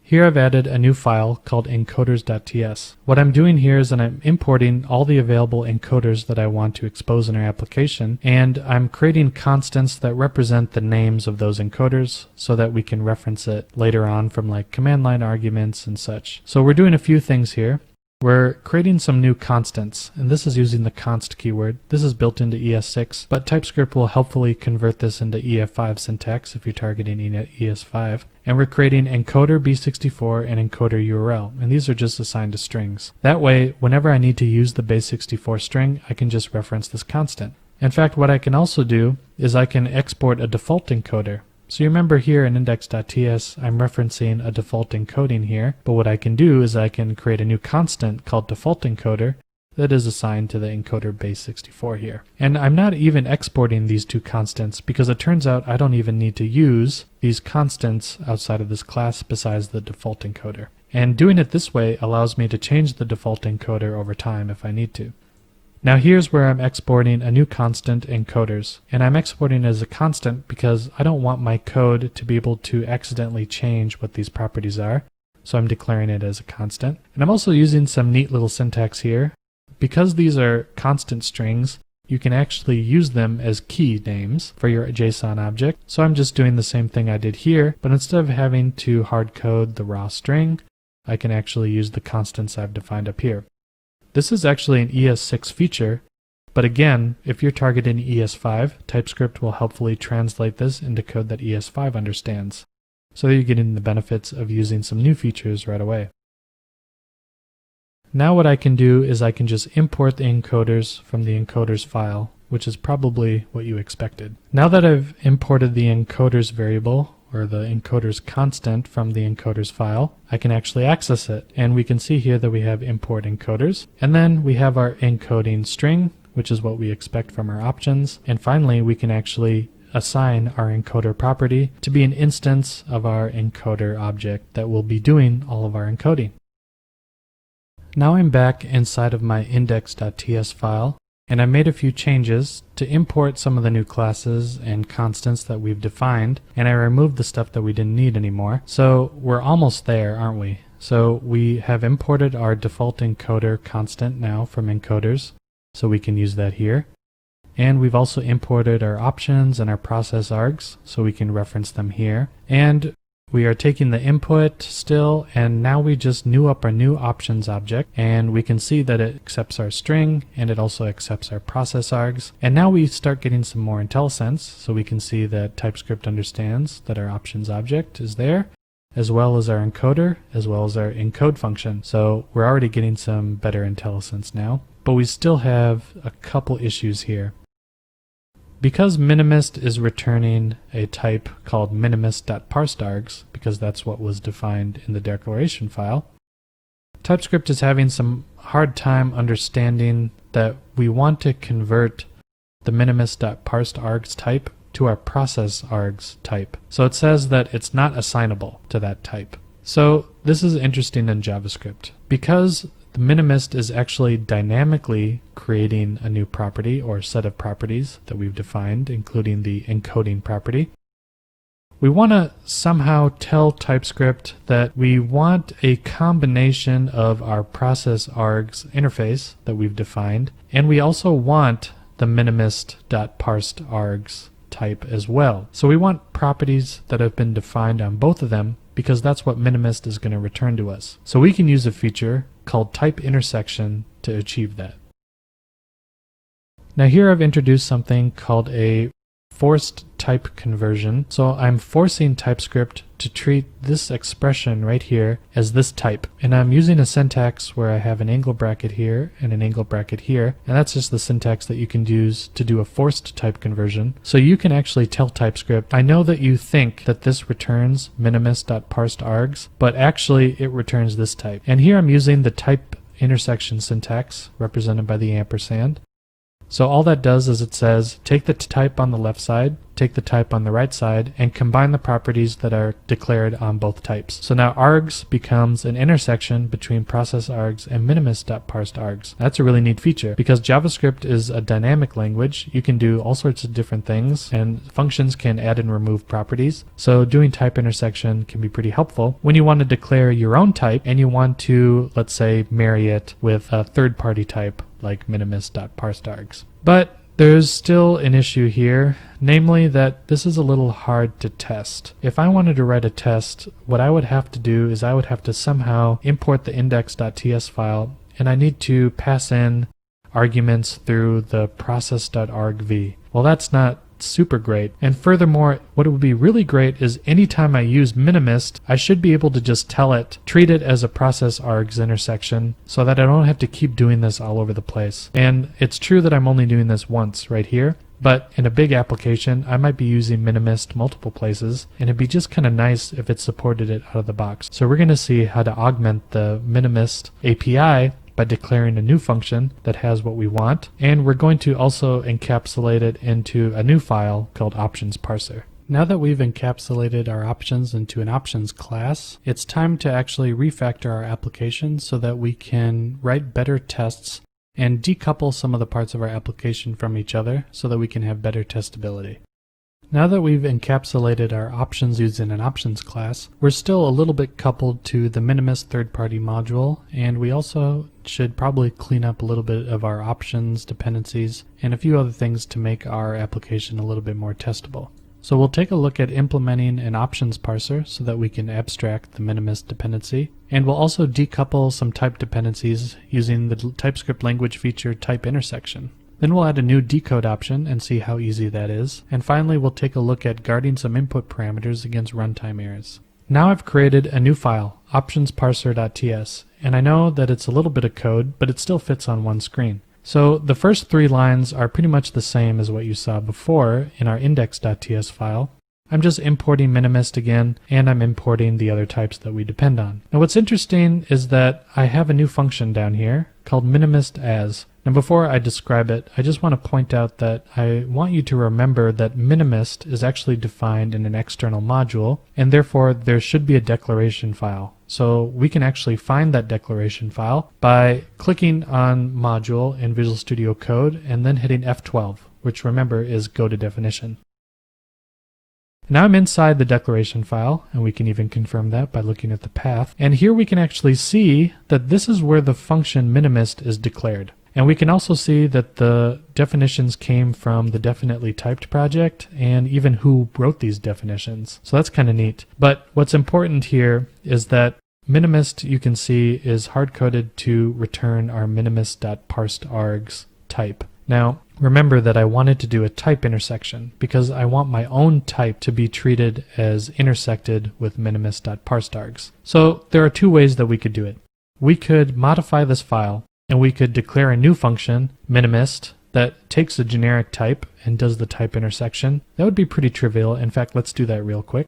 Here I've added a new file called encoders.ts. What I'm doing here is that I'm importing all the available encoders that I want to expose in our application, and I'm creating constants that represent the names of those encoders so that we can reference it later on from like command line arguments and such. So we're doing a few things here. We're creating some new constants, and this is using the const keyword. This is built into ES6, but TypeScript will helpfully convert this into EF5 syntax if you're targeting ES5. And we're creating encoder B64 and encoder URL, and these are just assigned to strings. That way, whenever I need to use the base64 string, I can just reference this constant. In fact, what I can also do is I can export a default encoder. So you remember here in index.ts, I'm referencing a default encoding here, but what I can do is I can create a new constant called default encoder that is assigned to the encoder base64 here. And I'm not even exporting these two constants because it turns out I don't even need to use these constants outside of this class besides the default encoder. And doing it this way allows me to change the default encoder over time if I need to. Now here's where I'm exporting a new constant encoders, and I'm exporting it as a constant because I don't want my code to be able to accidentally change what these properties are, so I'm declaring it as a constant. And I'm also using some neat little syntax here. Because these are constant strings, you can actually use them as key names for your JSON object. So I'm just doing the same thing I did here, but instead of having to hard code the raw string, I can actually use the constants I've defined up here. This is actually an ES6 feature, but again, if you're targeting ES5, TypeScript will helpfully translate this into code that ES5 understands. so you're getting the benefits of using some new features right away. Now what I can do is I can just import the encoders from the encoders file, which is probably what you expected. Now that I've imported the encoders variable, or the encoders constant from the encoders file, I can actually access it. And we can see here that we have import encoders. And then we have our encoding string, which is what we expect from our options. And finally, we can actually assign our encoder property to be an instance of our encoder object that will be doing all of our encoding. Now I'm back inside of my index.ts file, and I made a few changes to import some of the new classes and constants that we've defined, and I removed the stuff that we didn't need anymore. So we're almost there, aren't we? So we have imported our default encoder constant now from encoders, so we can use that here. And we've also imported our options and our process args, so we can reference them here. And we are taking the input still, and now we just new up our new options object, and we can see that it accepts our string and it also accepts our process args. And now we start getting some more IntelliSense, so we can see that TypeScript understands that our options object is there, as well as our encoder, as well as our encode function. So we're already getting some better IntelliSense now, but we still have a couple issues here. Because minimist is returning a type called minimist.parsedargs, because that's what was defined in the declaration file, TypeScript is having some hard time understanding that we want to convert the minimist.parsedargs type to our process args type. So it says that it's not assignable to that type. So this is interesting in JavaScript. Because the minimist is actually dynamically creating a new property or set of properties that we've defined, including the encoding property. We want to somehow tell TypeScript that we want a combination of our process args interface that we've defined, and we also want the minimist.parsedargs type as well. So we want properties that have been defined on both of them, because that's what minimist is going to return to us. So we can use a feature called type intersection to achieve that. Now here I've introduced something called a forced type conversion. So I'm forcing TypeScript to treat this expression right here as this type. And I'm using a syntax where I have an angle bracket here and an angle bracket here. And that's just the syntax that you can use to do a forced type conversion. So you can actually tell TypeScript, I know that you think that this returns minimist.parsedargs, but actually it returns this type. And here I'm using the type intersection syntax represented by the ampersand. So all that does is it says, take the type on the left side, take the type on the right side, and combine the properties that are declared on both types. So now args becomes an intersection between process args and minimist.parsedargs. That's a really neat feature. Because JavaScript is a dynamic language, you can do all sorts of different things, and functions can add and remove properties. So doing type intersection can be pretty helpful when you want to declare your own type and you want to, let's say, marry it with a third-party type like minimist.parsedargs. But there's still an issue here, namely that this is a little hard to test. If I wanted to write a test, what I would have to do is I would have to somehow import the index.ts file, and I need to pass in arguments through the process.argv. Well, that's not super great. And furthermore, what would be really great is anytime I use minimist, I should be able to just tell it, treat it as a process args intersection so that I don't have to keep doing this all over the place. And it's true that I'm only doing this once right here, but in a big application, I might be using minimist multiple places, and it'd be just kind of nice if it supported it out of the box. So we're going to see how to augment the minimist API by declaring a new function that has what we want, and we're going to also encapsulate it into a new file called options parser. Now that we've encapsulated our options into an options class, it's time to actually refactor our application so that we can write better tests and decouple some of the parts of our application from each other so that we can have better testability. Now that we've encapsulated our options using an options class, we're still a little bit coupled to the minimist third-party module, and we also should probably clean up a little bit of our options dependencies and a few other things to make our application a little bit more testable. So we'll take a look at implementing an options parser so that we can abstract the minimist dependency, and we'll also decouple some type dependencies using the TypeScript language feature type intersection. Then we'll add a new decode option and see how easy that is. And finally, we'll take a look at guarding some input parameters against runtime errors. Now I've created a new file, optionsparser.ts, and I know that it's a little bit of code, but it still fits on one screen. So the first 3 lines are pretty much the same as what you saw before in our index.ts file. I'm just importing minimist again, and I'm importing the other types that we depend on. Now what's interesting is that I have a new function down here called minimist as. Now before I describe it, I just want to point out that I want you to remember that minimist is actually defined in an external module, and therefore there should be a declaration file. So we can actually find that declaration file by clicking on module in Visual Studio Code and then hitting F12, which remember is go to definition. Now I'm inside the declaration file, and we can even confirm that by looking at the path. And here we can actually see that this is where the function minimist is declared. And we can also see that the definitions came from the definitely typed project and even who wrote these definitions. So that's kind of neat. But what's important here is that minimist, you can see, is hard-coded to return our minimist.parsedArgs type. Now, remember that I wanted to do a type intersection because I want my own type to be treated as intersected with minimist.parsedArgs. So there are 2 ways that we could do it. We could modify this file and we could declare a new function, minimist, that takes a generic type and does the type intersection. That would be pretty trivial. In fact, let's do that real quick.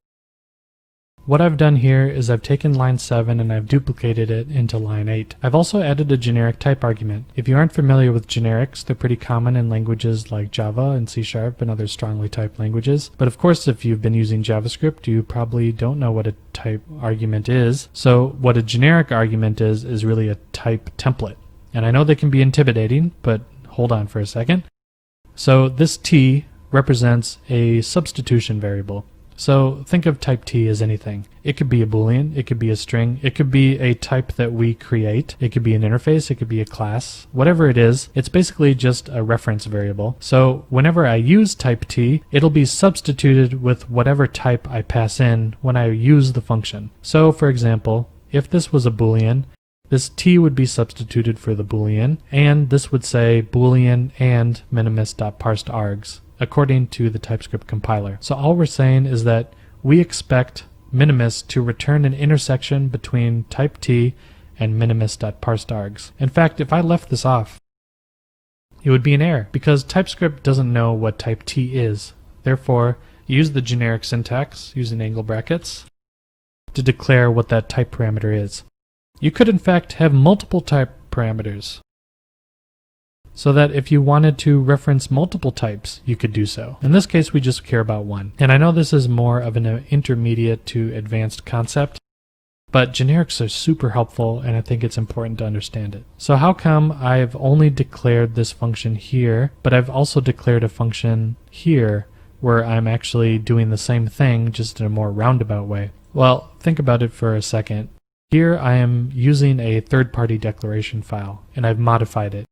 What I've done here is I've taken line 7 and I've duplicated it into line 8. I've also added a generic type argument. If you aren't familiar with generics, they're pretty common in languages like Java and C# and other strongly typed languages. But of course, if you've been using JavaScript, you probably don't know what a type argument is. So what a generic argument is really a type template. And I know they can be intimidating, but hold on for a second. So this T represents a substitution variable. So think of type T as anything. It could be a Boolean, it could be a string, it could be a type that we create, it could be an interface, it could be a class. Whatever it is, it's basically just a reference variable. So whenever I use type T, it'll be substituted with whatever type I pass in when I use the function. So for example, if this was a Boolean, this T would be substituted for the Boolean, and this would say Boolean and minimist.parsedArgs. According to the TypeScript compiler. So all we're saying is that we expect minimist to return an intersection between type T and minimist.parsedArgs. In fact, if I left this off, it would be an error because TypeScript doesn't know what type T is. Therefore, use the generic syntax using angle brackets to declare what that type parameter is. You could in fact have multiple type parameters, so that if you wanted to reference multiple types, you could do so. In this case, we just care about one. And I know this is more of an intermediate to advanced concept, but generics are super helpful, and I think it's important to understand it. So how come I've only declared this function here, but I've also declared a function here where I'm actually doing the same thing, just in a more roundabout way? Well, think about it for a second. Here I am using a third-party declaration file, and I've modified it.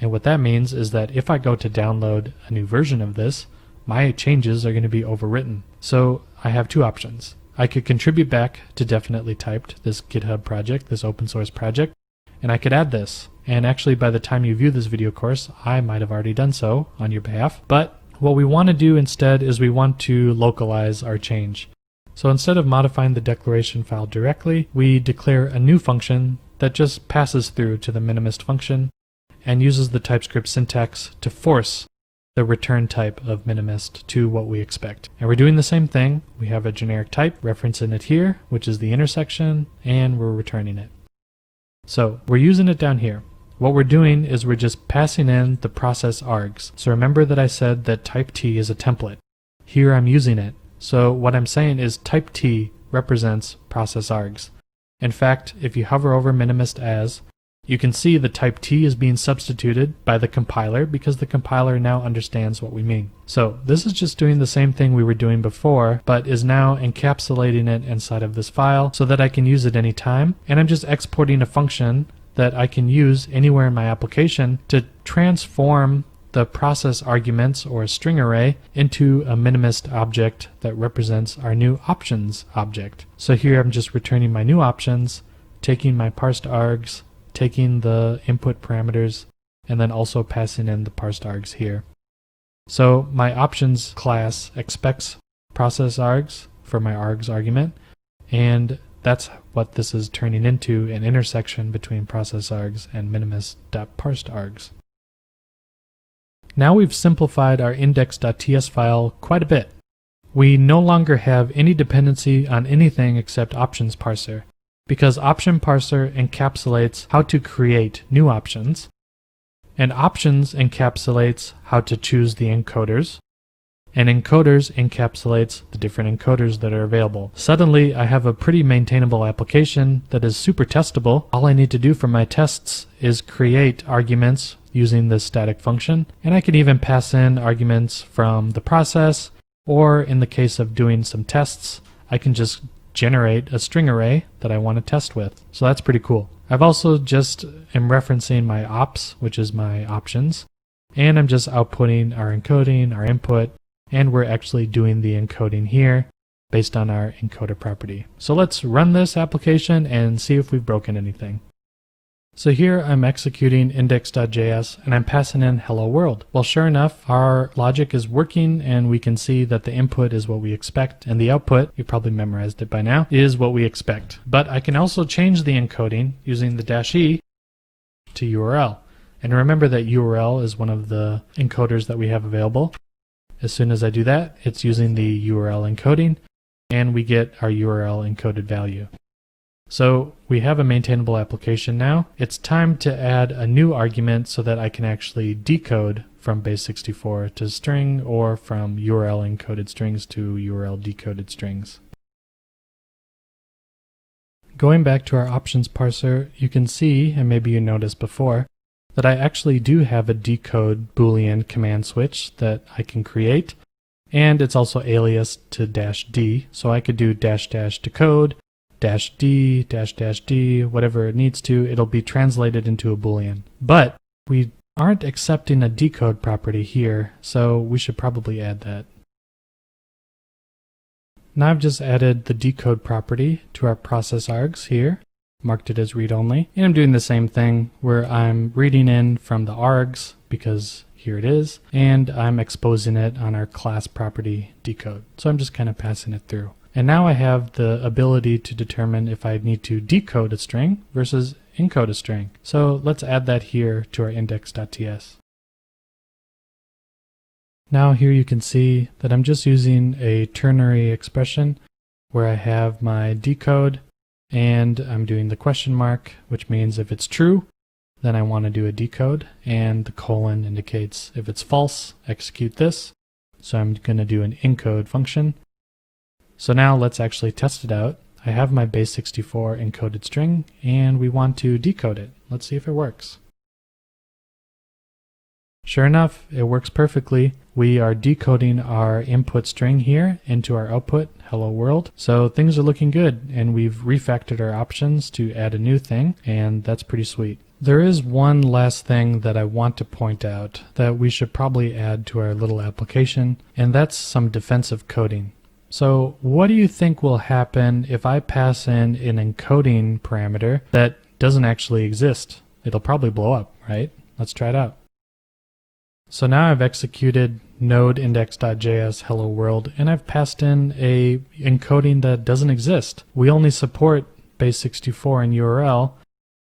And what that means is that if I go to download a new version of this, my changes are going to be overwritten. So I have 2 options. I could contribute back to definitely typed, this GitHub project, this open source project, and I could add this. And actually by the time you view this video course, I might have already done so on your behalf. But what we want to do instead is we want to localize our change. So instead of modifying the declaration file directly, we declare a new function that just passes through to the minimist function and uses the TypeScript syntax to force the return type of minimist to what we expect. And we're doing the same thing. We have a generic type, referencing it here, which is the intersection, and we're returning it. So we're using it down here. What we're doing is we're just passing in the process args. So remember that I said that type T is a template. Here I'm using it. So what I'm saying is type T represents process args. In fact, if you hover over minimist as, you can see the type T is being substituted by the compiler because the compiler now understands what we mean. So this is just doing the same thing we were doing before, but is now encapsulating it inside of this file so that I can use it anytime. And I'm just exporting a function that I can use anywhere in my application to transform the process arguments or a string array into a minimist object that represents our new options object. So here I'm just returning my new options, taking my parsed args, taking the input parameters, and then also passing in the parsed args here. So my options class expects process args for my args argument, And that's what this is turning into, an intersection between process args and minimus.parsed args. Now we've simplified our index.ts file quite a bit. We no longer have any dependency on anything except options parser, because option parser encapsulates how to create new options, and options encapsulates how to choose the encoders, and encoders encapsulates the different encoders that are available. Suddenly, I have a pretty maintainable application that is super testable. All I need to do for my tests is create arguments using this static function, and I can even pass in arguments from the process, or in the case of doing some tests, I can just generate a string array that I want to test with. So that's pretty cool. I've also just am referencing my ops, which is my options, and I'm just outputting our encoding, our input, and we're actually doing the encoding here based on our encoder property. So let's run this application and see if we've broken anything. So here I'm executing index.js and I'm passing in hello world. Well, sure enough, our logic is working and we can see that the input is what we expect and the output, you probably memorized it by now, is what we expect. But I can also change the encoding using the -e to URL. And remember that URL is one of the encoders that we have available. As soon as I do that, it's using the URL encoding and we get our URL encoded value. So we have a maintainable application now. It's time to add a new argument so that I can actually decode from base64 to string or from URL encoded strings to URL decoded strings. Going back to our options parser, you can see, and maybe you noticed before, that I actually do have a decode Boolean command switch that I can create, and it's also aliased to -d, so I could do --decode, -d, -d, whatever it needs to, it'll be translated into a Boolean. But we aren't accepting a decode property here, so we should probably add that. Now I've just added the decode property to our process args here, marked it as read-only, and I'm doing the same thing where I'm reading in from the args, because here it is, and I'm exposing it on our class property decode. So I'm just kind of passing it through. And now I have the ability to determine if I need to decode a string versus encode a string. So let's add that here to our index.ts. Now here you can see that I'm just using a ternary expression where I have my decode and I'm doing the question mark, which means if it's true, then I want to do a decode, and the colon indicates if it's false, execute this. So I'm going to do an encode function. So now let's actually test it out. I have my base64 encoded string and we want to decode it. Let's see if it works. Sure enough, it works perfectly. We are decoding our input string here into our output, hello world. So things are looking good and we've refactored our options to add a new thing, and that's pretty sweet. There is one last thing that I want to point out that we should probably add to our little application, and that's some defensive coding. So what do you think will happen if I pass in an encoding parameter that doesn't actually exist? It'll probably blow up, right? Let's try it out. So now I've executed node index.js hello world and I've passed in a encoding that doesn't exist. We only support base64 and URL,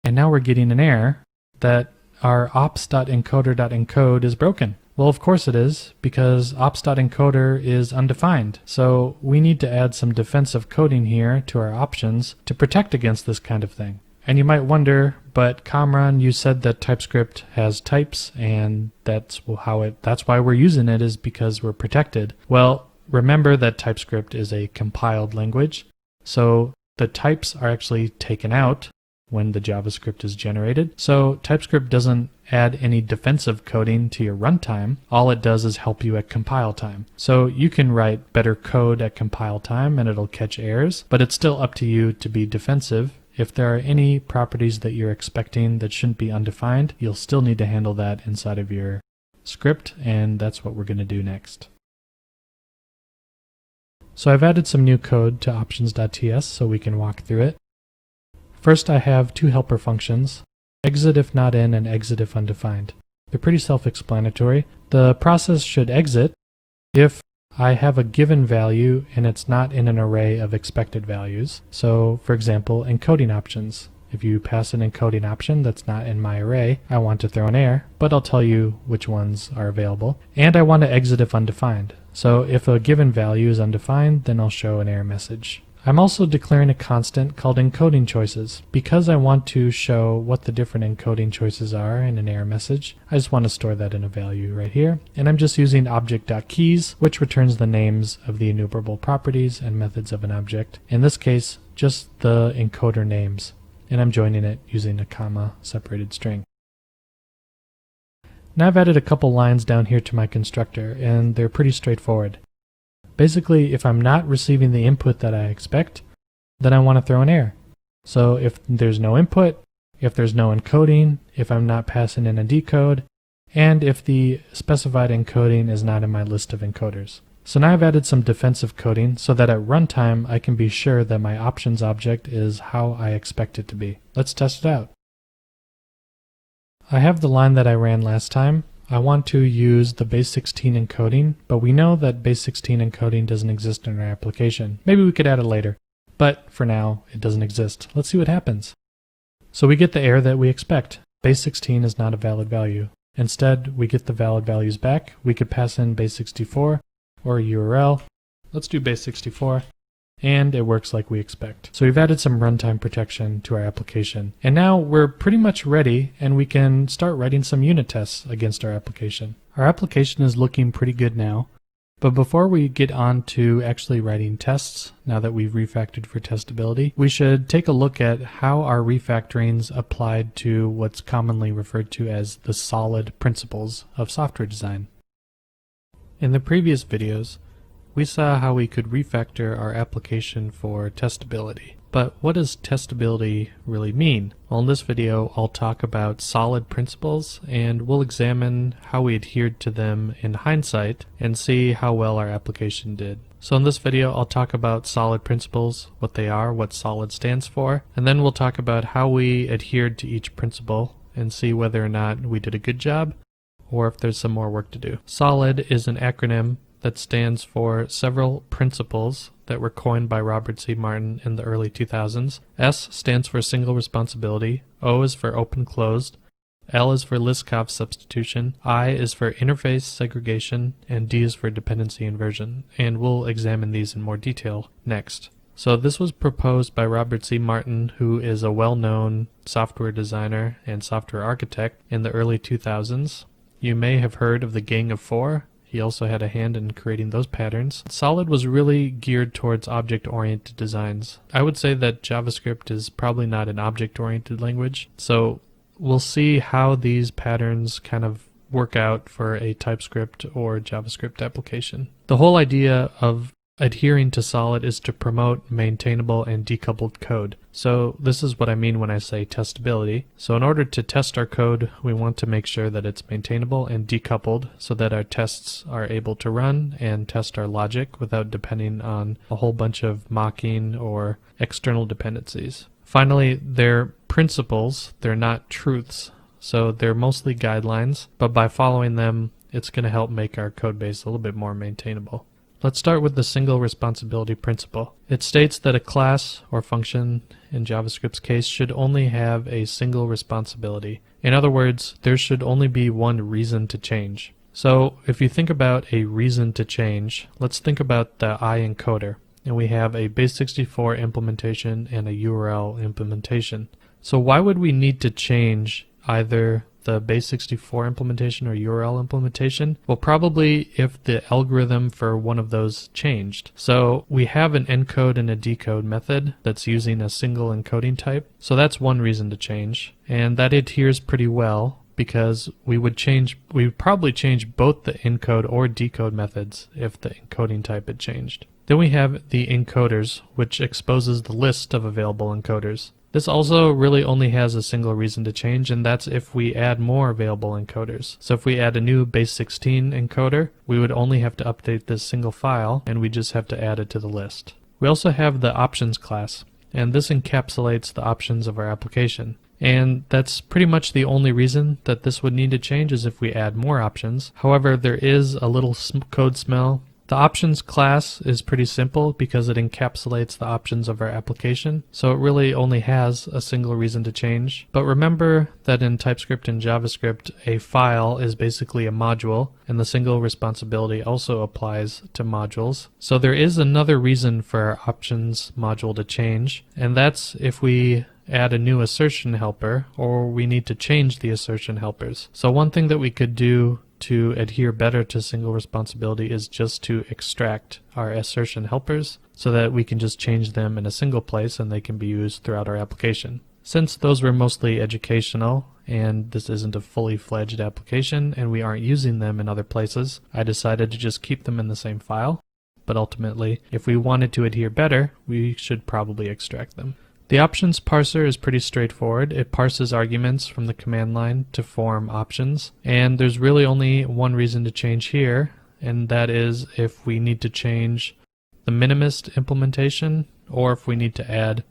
and now we're getting an error that our ops.encoder.encode is broken. Well, of course it is, because ops.encoder is undefined. So we need to add some defensive coding here to our options to protect against this kind of thing. And you might wonder, but Kamran, you said that TypeScript has types, and that's why we're using it, is because we're protected. Well, remember that TypeScript is a compiled language, so the types are actually taken out when the JavaScript is generated. So TypeScript doesn't add any defensive coding to your runtime. All it does is help you at compile time. So you can write better code at compile time and it'll catch errors, but it's still up to you to be defensive. If there are any properties that you're expecting that shouldn't be undefined, you'll still need to handle that inside of your script, and that's what we're going to do next. So I've added some new code to options.ts so we can walk through it. First, I have two helper functions, exit if not in and exit if undefined. They're pretty self-explanatory. The process should exit if I have a given value and it's not in an array of expected values. So for example, encoding options. If you pass an encoding option that's not in my array, I want to throw an error, but I'll tell you which ones are available. And I want to exit if undefined. So if a given value is undefined, then I'll show an error message. I'm also declaring a constant called encoding choices. Because I want to show what the different encoding choices are in an error message, I just want to store that in a value right here. And I'm just using object.keys, which returns the names of the enumerable properties and methods of an object. In this case, just the encoder names. And I'm joining it using a comma separated string. Now I've added a couple lines down here to my constructor, and they're pretty straightforward. Basically, if I'm not receiving the input that I expect, then I want to throw an error. So if there's no input, if there's no encoding, if I'm not passing in a decode, and if the specified encoding is not in my list of encoders. So now I've added some defensive coding so that at runtime I can be sure that my options object is how I expect it to be. Let's test it out. I have the line that I ran last time. I want to use the base 16 encoding, but we know that base 16 encoding doesn't exist in our application. Maybe we could add it later, but for now it doesn't exist. Let's see what happens. So we get the error that we expect. Base 16 is not a valid value. Instead, we get the valid values back. We could pass in base 64 or a URL. Let's do base 64. And it works like we expect. So we've added some runtime protection to our application. And now we're pretty much ready and we can start writing some unit tests against our application. Our application is looking pretty good now. But before we get on to actually writing tests, now that we've refactored for testability, we should take a look at how our refactorings applied to what's commonly referred to as the solid principles of software design. In the previous videos, we saw how we could refactor our application for testability. But what does testability really mean? Well, in this video, I'll talk about solid principles and we'll examine how we adhered to them in hindsight and see how well our application did. So in this video, I'll talk about solid principles, what they are, what solid stands for, and then we'll talk about how we adhered to each principle and see whether or not we did a good job or if there's some more work to do. SOLID is an acronym that stands for several principles that were coined by Robert C. Martin in the early 2000s. S stands for single responsibility, O is for open-closed, L is for Liskov substitution, I is for interface segregation, and D is for dependency inversion, and we'll examine these in more detail next. So this was proposed by Robert C. Martin, who is a well-known software designer and software architect in the early 2000s. You may have heard of the Gang of Four. He also had a hand in creating those patterns. Solid was really geared towards object-oriented designs. I would say that JavaScript is probably not an object-oriented language, so we'll see how these patterns kind of work out for a TypeScript or JavaScript application. The whole idea of adhering to solid is to promote maintainable and decoupled code. So this is what I mean when I say testability. So in order to test our code, we want to make sure that it's maintainable and decoupled so that our tests are able to run and test our logic without depending on a whole bunch of mocking or external dependencies. Finally, they're principles, they're not truths. So they're mostly guidelines, but by following them, it's going to help make our code base a little bit more maintainable. Let's start with the single responsibility principle. It states that a class or function, in JavaScript's case, should only have a single responsibility. In other words, there should only be one reason to change. So if you think about a reason to change, let's think about the I encoder. And we have a base64 implementation and a URL implementation. So why would we need to change either the base64 implementation or URL implementation? Well, probably if the algorithm for one of those changed. So we have an encode and a decode method that's using a single encoding type. So that's one reason to change. And that adheres pretty well because we would probably change both the encode or decode methods if the encoding type had changed. Then we have the encoders, which exposes the list of available encoders. This also really only has a single reason to change, and that's if we add more available encoders. So if we add a new base16 encoder, we would only have to update this single file, and we just have to add it to the list. We also have the options class, and this encapsulates the options of our application. And that's pretty much the only reason that this would need to change is if we add more options. However, there is a little code smell The options class is pretty simple because it encapsulates the options of our application, so it really only has a single reason to change. But remember that in TypeScript and JavaScript, a file is basically a module, and the single responsibility also applies to modules. So there is another reason for our options module to change, and that's if we add a new assertion helper or we need to change the assertion helpers. So one thing that we could do to adhere better to single responsibility is just to extract our assertion helpers so that we can just change them in a single place and they can be used throughout our application. Since those were mostly educational and this isn't a fully fledged application and we aren't using them in other places, I decided to just keep them in the same file. But ultimately, if we wanted to adhere better, we should probably extract them. The options parser is pretty straightforward. It parses arguments from the command line to form options, and there's really only one reason to change here, and that is if we need to change the minimist implementation or if we need to add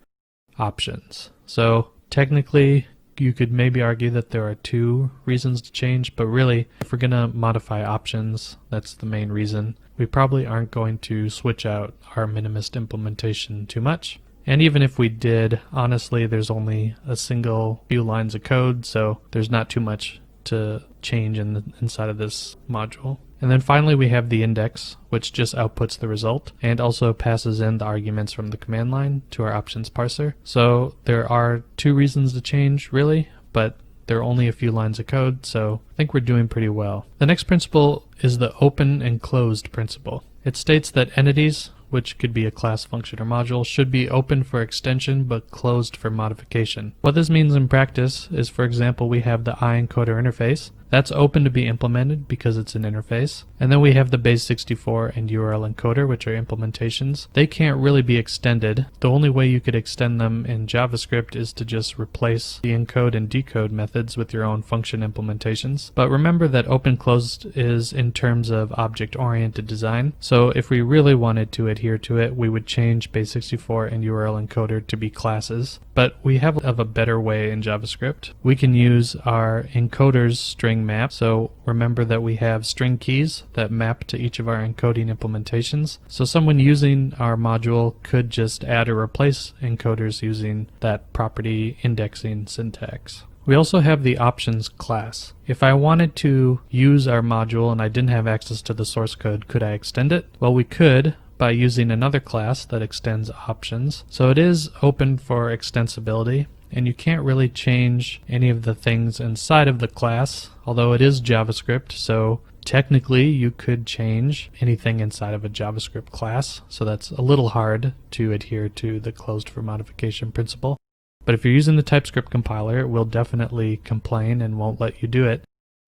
options. So technically you could maybe argue that there are two reasons to change, but really if we're going to modify options, that's the main reason. We probably aren't going to switch out our minimist implementation too much. And even if we did, honestly, there's only a single few lines of code, so there's not too much to change inside of this module. And then finally we have the index, which just outputs the result and also passes in the arguments from the command line to our options parser. So there are two reasons to change, really, but there are only a few lines of code, so I think we're doing pretty well. The next principle is the open and closed principle. It states that entities, which could be a class, function, or module, should be open for extension but closed for modification. What this means in practice is, for example, we have the iEncoder interface. That's open to be implemented because it's an interface. And then we have the base64 and URL encoder, which are implementations. They can't really be extended. The only way you could extend them in JavaScript is to just replace the encode and decode methods with your own function implementations. But remember that open-closed is in terms of object-oriented design. So if we really wanted to adhere to it, we would change base64 and URL encoder to be classes. But we have a better way in JavaScript. We can use our encoder's string map. So remember that we have string keys that map to each of our encoding implementations. So someone using our module could just add or replace encoders using that property indexing syntax. We also have the options class. If I wanted to use our module and I didn't have access to the source code, could I extend it? Well, we could by using another class that extends options. So it is open for extensibility, and you can't really change any of the things inside of the class, although it is JavaScript, so technically you could change anything inside of a JavaScript class, so that's a little hard to adhere to the closed for modification principle. But if you're using the TypeScript compiler, it will definitely complain and won't let you do it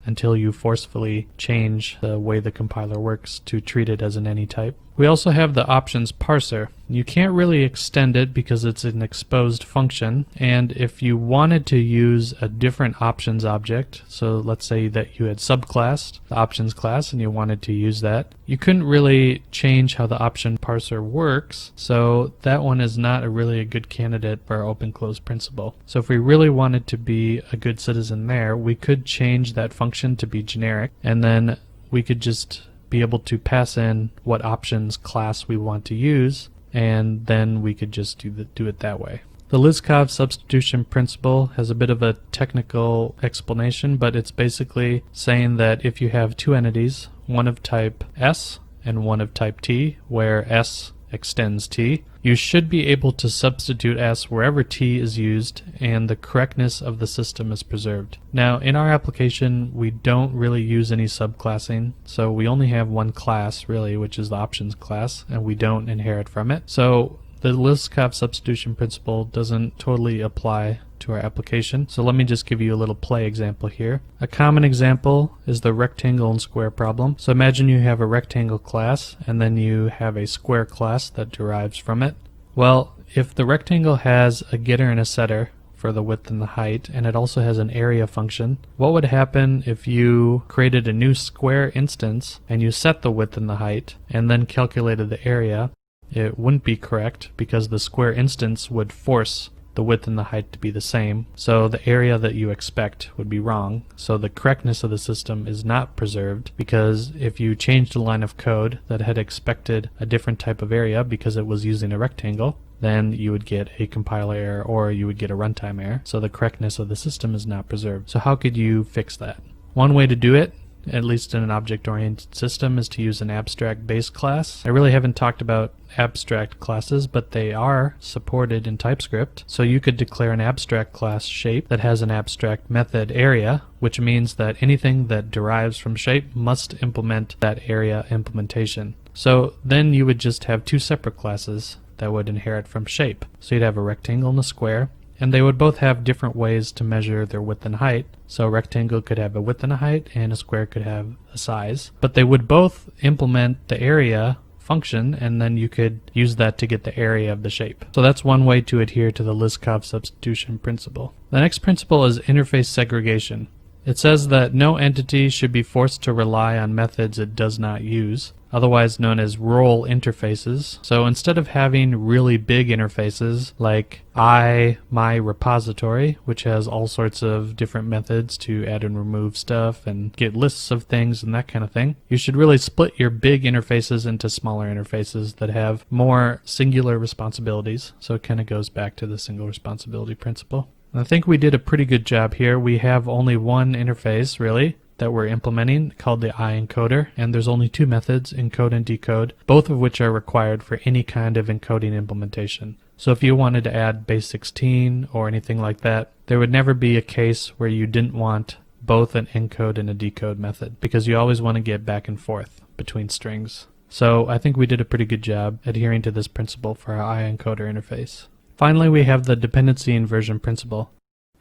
until you forcefully change the way the compiler works to treat it as an any type. We also have the options parser. You can't really extend it because it's an exposed function, and if you wanted to use a different options object, so let's say that you had subclassed the options class and you wanted to use that, you couldn't really change how the option parser works, so that one is not really a good candidate for our open-close principle. So if we really wanted to be a good citizen there, we could change that function to be generic, and then we could just be able to pass in what options class we want to use, and then we could just do it that way. The Liskov substitution principle has a bit of a technical explanation, but it's basically saying that if you have two entities, one of type S and one of type T, where S extends T, you should be able to substitute S wherever T is used and the correctness of the system is preserved. Now in our application we don't really use any subclassing, so we only have one class really, which is the options class, and we don't inherit from it. So the Liskov substitution principle doesn't totally apply to our application. So let me just give you a little play example here. A common example is the rectangle and square problem. So imagine you have a rectangle class and then you have a square class that derives from it. Well, if the rectangle has a getter and a setter for the width and the height, and it also has an area function, what would happen if you created a new square instance and you set the width and the height and then calculated the area? It wouldn't be correct because the square instance would force the width and the height to be the same, so the area that you expect would be wrong. So the correctness of the system is not preserved, because if you changed a line of code that had expected a different type of area because it was using a rectangle, then you would get a compiler error or you would get a runtime error. So the correctness of the system is not preserved. So how could you fix that? One way to do it, at least in an object-oriented system, is to use an abstract base class. I really haven't talked about abstract classes, but they are supported in TypeScript. So you could declare an abstract class shape that has an abstract method area, which means that anything that derives from shape must implement that area implementation. So then you would just have two separate classes that would inherit from shape. So you'd have a rectangle and a square, and they would both have different ways to measure their width and height. So a rectangle could have a width and a height, and a square could have a size. But they would both implement the area function, and then you could use that to get the area of the shape. So that's one way to adhere to the Liskov substitution principle. The next principle is interface segregation. It says that no entity should be forced to rely on methods it does not use, otherwise known as role interfaces. So instead of having really big interfaces like my repository, which has all sorts of different methods to add and remove stuff and get lists of things and that kind of thing, you should really split your big interfaces into smaller interfaces that have more singular responsibilities. So it kind of goes back to the single responsibility principle. I think we did a pretty good job here. We have only one interface, really, that we're implementing called the encoder, and there's only two methods, encode and decode, both of which are required for any kind of encoding implementation. So if you wanted to add base 16 or anything like that, there would never be a case where you didn't want both an encode and a decode method, because you always want to get back and forth between strings. So I think we did a pretty good job adhering to this principle for our encoder interface. Finally, we have the dependency inversion principle,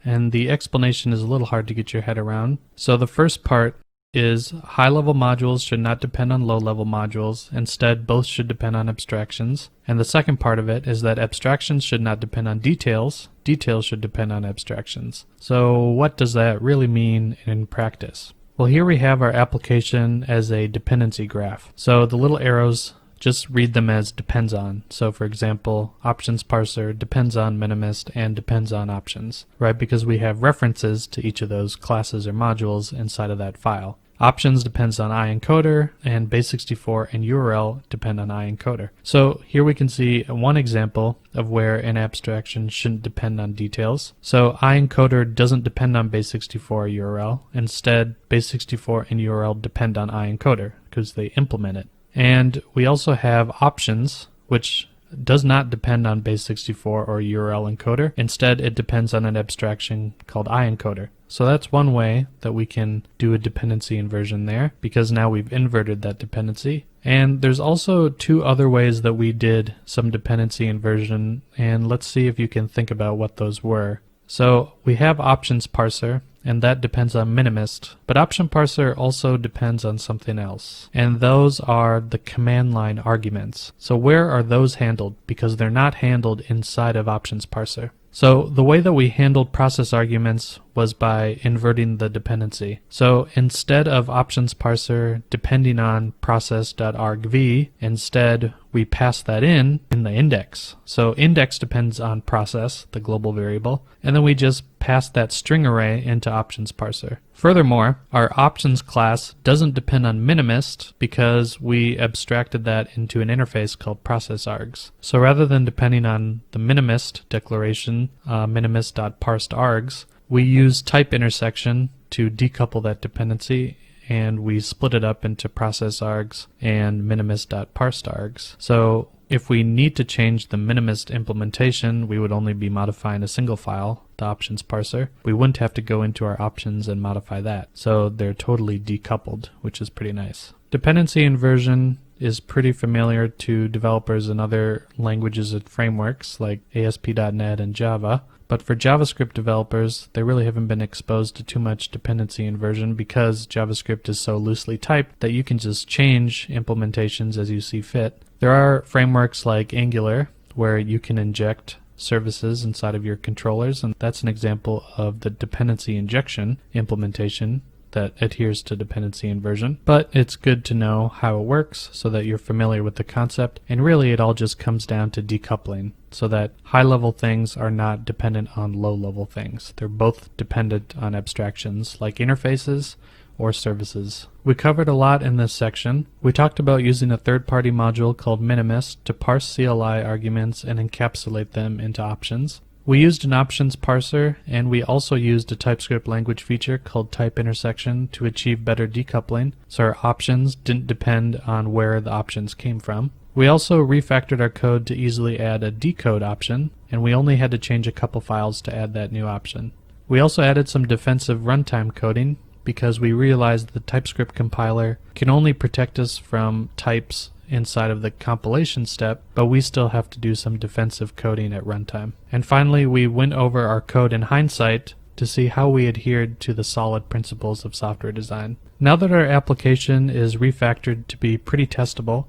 and the explanation is a little hard to get your head around. So the first part is high-level modules should not depend on low-level modules. Instead, both should depend on abstractions. And the second part of it is that abstractions should not depend on details. Details should depend on abstractions. So what does that really mean in practice? Well, here we have our application as a dependency graph. So the little arrows, just read them as depends on. So for example, options parser depends on minimist and depends on options, right? Because we have references to each of those classes or modules inside of that file. Options depends on encoder, and base64 and URL depend on encoder. So here we can see one example of where an abstraction shouldn't depend on details. So encoder doesn't depend on base64 or URL. Instead, base64 and URL depend on encoder because they implement it. And we also have options, which does not depend on base64 or URL encoder. Instead, it depends on an abstraction called encoder. So that's one way that we can do a dependency inversion there, because now we've inverted that dependency. And there's also two other ways that we did some dependency inversion, and let's see if you can think about what those were. So we have options parser, and that depends on minimist, but option parser also depends on something else, and those are the command line arguments. So where are those handled? Because they're not handled inside of options parser. So the way that we handled process arguments was by inverting the dependency. So instead of options parser depending on process.argv, instead we pass that in the index. So index depends on process, the global variable, and then we just pass that string array into options parser. Furthermore, our options class doesn't depend on minimist because we abstracted that into an interface called process_args. So rather than depending on the minimist declaration, minimist.parsedArgs, we use type intersection to decouple that dependency, and we split it up into process_args and minimist.parsedArgs. So if we need to change the minimist implementation, we would only be modifying a single file, the options parser. We wouldn't have to go into our options and modify that. So they're totally decoupled, which is pretty nice. Dependency inversion is pretty familiar to developers in other languages and frameworks like ASP.NET and Java. But for JavaScript developers, they really haven't been exposed to too much dependency inversion because JavaScript is so loosely typed that you can just change implementations as you see fit. There are frameworks like Angular where you can inject services inside of your controllers, and that's an example of the dependency injection implementation that adheres to dependency inversion, but it's good to know how it works so that you're familiar with the concept, and really it all just comes down to decoupling so that high-level things are not dependent on low-level things. They're both dependent on abstractions like interfaces or services. We covered a lot in this section. We talked about using a third-party module called Minimus to parse CLI arguments and encapsulate them into options. We used an options parser, and we also used a TypeScript language feature called type intersection to achieve better decoupling, so our options didn't depend on where the options came from. We also refactored our code to easily add a decode option, and we only had to change a couple files to add that new option. We also added some defensive runtime coding because we realized the TypeScript compiler can only protect us from types inside of the compilation step, but we still have to do some defensive coding at runtime. And finally, we went over our code in hindsight to see how we adhered to the solid principles of software design. Now that our application is refactored to be pretty testable,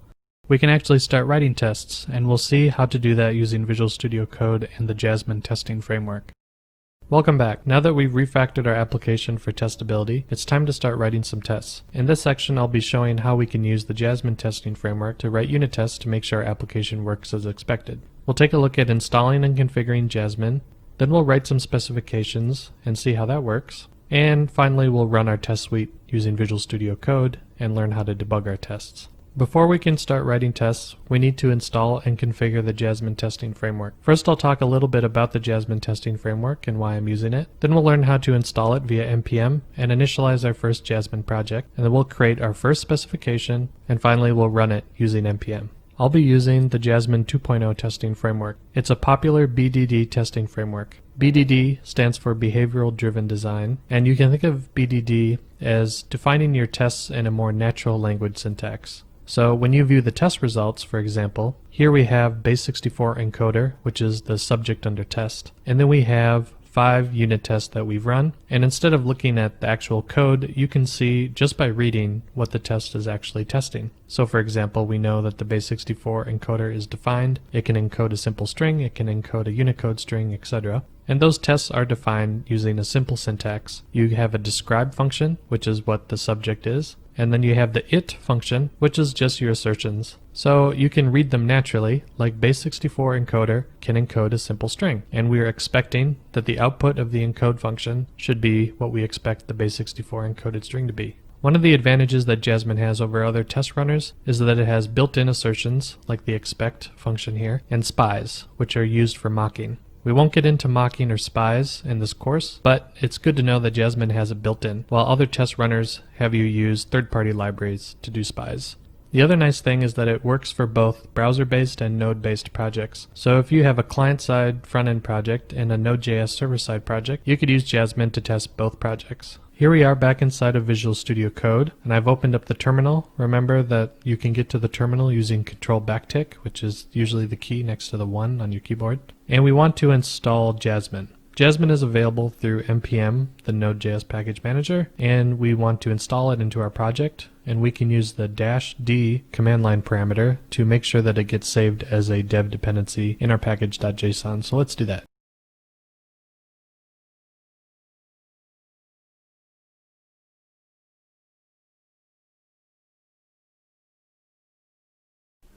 we can actually start writing tests, and we'll see how to do that using Visual Studio Code and the Jasmine testing framework. Welcome back. Now that we've refactored our application for testability, it's time to start writing some tests. In this section, I'll be showing how we can use the Jasmine testing framework to write unit tests to make sure our application works as expected. We'll take a look at installing and configuring Jasmine, then we'll write some specifications and see how that works, and finally we'll run our test suite using Visual Studio Code and learn how to debug our tests. Before we can start writing tests, we need to install and configure the Jasmine testing framework. First, I'll talk a little bit about the Jasmine testing framework and why I'm using it. Then we'll learn how to install it via npm and initialize our first Jasmine project, and then we'll create our first specification, and finally we'll run it using npm. I'll be using the Jasmine 2.0 testing framework. It's a popular BDD testing framework. BDD stands for Behavioral Driven Design, and you can think of BDD as defining your tests in a more natural language syntax. So when you view the test results, for example, here we have base64 encoder, which is the subject under test, and then we have 5 unit tests that we've run, and instead of looking at the actual code, you can see just by reading what the test is actually testing. So for example, we know that the base64 encoder is defined, it can encode a simple string, it can encode a Unicode string, etc. And those tests are defined using a simple syntax. You have a describe function, which is what the subject is, and then you have the it function, which is just your assertions. So you can read them naturally, like base64 encoder can encode a simple string, and we are expecting that the output of the encode function should be what we expect the base64 encoded string to be. One of the advantages that Jasmine has over other test runners is that it has built-in assertions, like the expect function here, and spies, which are used for mocking. We won't get into mocking or spies in this course, but it's good to know that Jasmine has it built in, while other test runners have you use third-party libraries to do spies. The other nice thing is that it works for both browser-based and node-based projects. So if you have a client-side front-end project and a Node.js server-side project, you could use Jasmine to test both projects. Here we are back inside of Visual Studio Code, and I've opened up the terminal. Remember that you can get to the terminal using Control backtick, which is usually the key next to the 1 on your keyboard. And we want to install Jasmine. Jasmine is available through npm, the Node.js package manager, and we want to install it into our project, and we can use the -d command line parameter to make sure that it gets saved as a dev dependency in our package.json. So let's do that.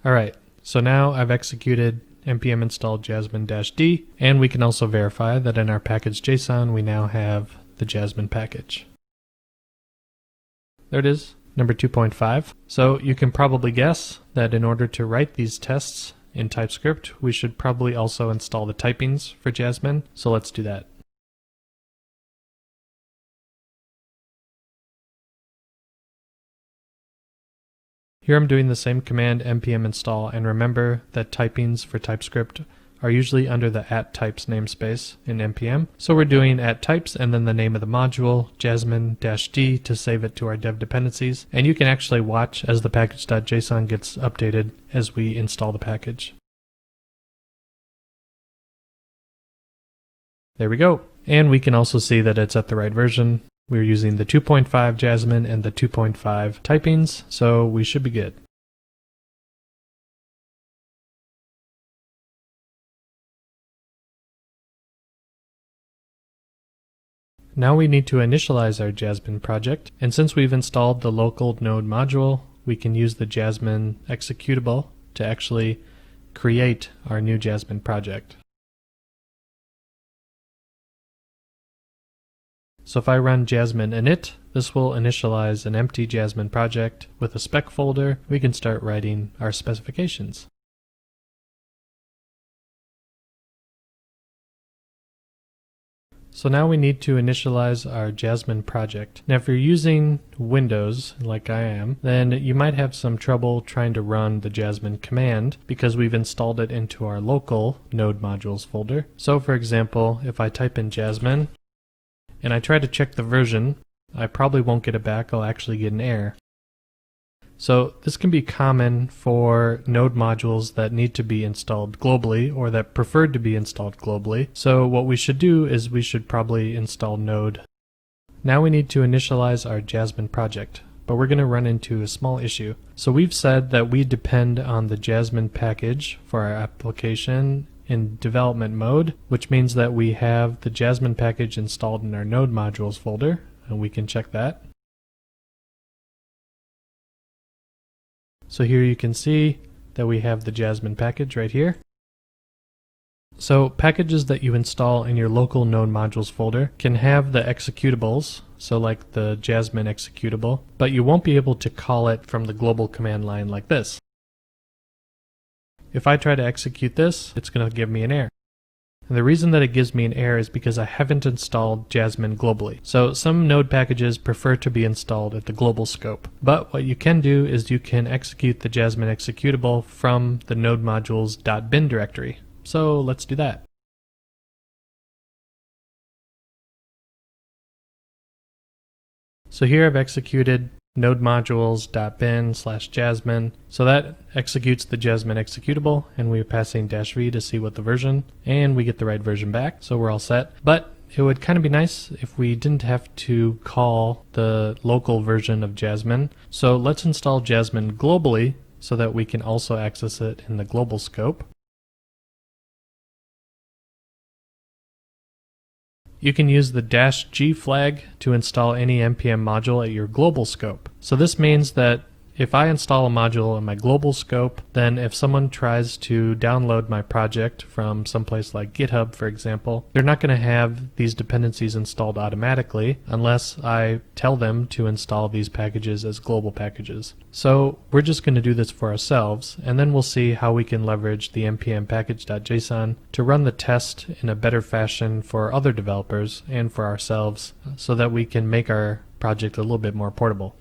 Alright, so now I've executed npm install jasmine-d, and we can also verify that in our package.json we now have the Jasmine package. There it is, number 2.5. So you can probably guess that in order to write these tests in TypeScript, we should probably also install the typings for Jasmine, so let's do that. Here I'm doing the same command npm install, and remember that typings for TypeScript are usually under the @types namespace in npm. So we're doing @types and then the name of the module, jasmine-d, to save it to our dev dependencies. And you can actually watch as the package.json gets updated as we install the package. There we go. And we can also see that it's at the right version. We're using the 2.5 Jasmine and the 2.5 typings, so we should be good. Now we need to initialize our Jasmine project, and since we've installed the local node module, we can use the Jasmine executable to actually create our new Jasmine project. So if I run Jasmine init, this will initialize an empty Jasmine project with a spec folder. We can start writing our specifications. So now we need to initialize our Jasmine project. Now if you're using Windows, like I am, then you might have some trouble trying to run the Jasmine command because we've installed it into our local node modules folder. So for example, if I type in Jasmine and I try to check the version, I probably won't get it back. I'll actually get an error. So this can be common for node modules that need to be installed globally or that prefer to be installed globally. So what we should do is we should probably install node. Now we need to initialize our Jasmine project, but we're going to run into a small issue. So we've said that we depend on the Jasmine package for our application in development mode, which means that we have the Jasmine package installed in our node modules folder, and we can check that. So here you can see that we have the Jasmine package right here. So packages that you install in your local node modules folder can have the executables, so like the Jasmine executable, but you won't be able to call it from the global command line like this. If I try to execute this, it's going to give me an error. And the reason that it gives me an error is because I haven't installed Jasmine globally. So some node packages prefer to be installed at the global scope. But what you can do is you can execute the Jasmine executable from the node modules.bin directory. So let's do that. So here I've executed node modules.bin/Jasmine. So that executes the Jasmine executable, and we're passing -v to see what the version, and we get the right version back, so we're all set. But it would kind of be nice if we didn't have to call the local version of Jasmine. So let's install Jasmine globally so that we can also access it in the global scope. You can use the -g flag to install any npm module at your global scope. So this means that if I install a module in my global scope, then if someone tries to download my project from someplace like GitHub, for example, they're not going to have these dependencies installed automatically unless I tell them to install these packages as global packages. So we're just going to do this for ourselves, and then we'll see how we can leverage the npm package.json to run the test in a better fashion for other developers and for ourselves so that we can make our project a little bit more portable.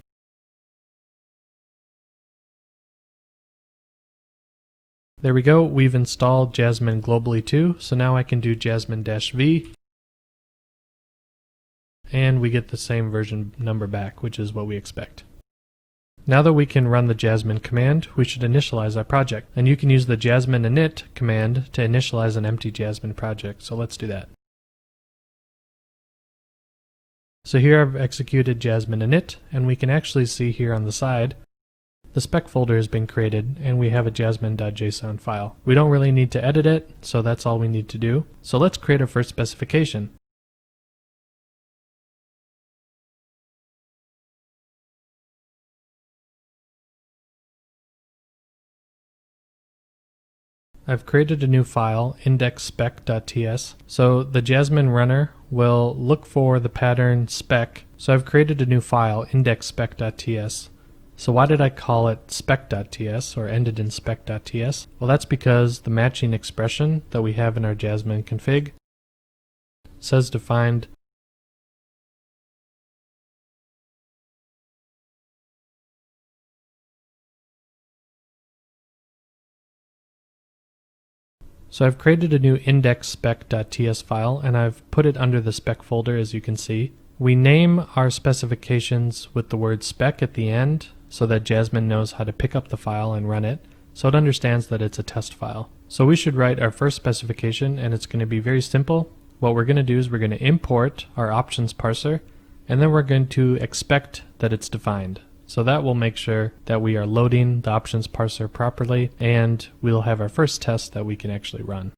There we go, we've installed Jasmine globally too, so now I can do Jasmine-v, and we get the same version number back, which is what we expect. Now that we can run the Jasmine command, we should initialize our project, and you can use the Jasmine init command to initialize an empty Jasmine project, so let's do that. So here I've executed Jasmine init, and we can actually see here on the side the spec folder has been created, and we have a jasmine.json file. We don't really need to edit it, so that's all we need to do. So let's create our first specification. I've created a new file, indexspec.ts. So the Jasmine runner will look for the pattern spec. So I've created a new file, indexspec.ts. So why did I call it spec.ts or ended in spec.ts? Well, that's because the matching expression that we have in our Jasmine config says to find So I've created a new indexspec.ts file, and I've put it under the spec folder, as you can see. We name our specifications with the word spec at the end so that Jasmine knows how to pick up the file and run it, so it understands that it's a test file. So we should write our first specification, and it's going to be very simple. What we're going to do is we're going to import our options parser, and then we're going to expect that it's defined. So that will make sure that we are loading the options parser properly, and we'll have our first test that we can actually run.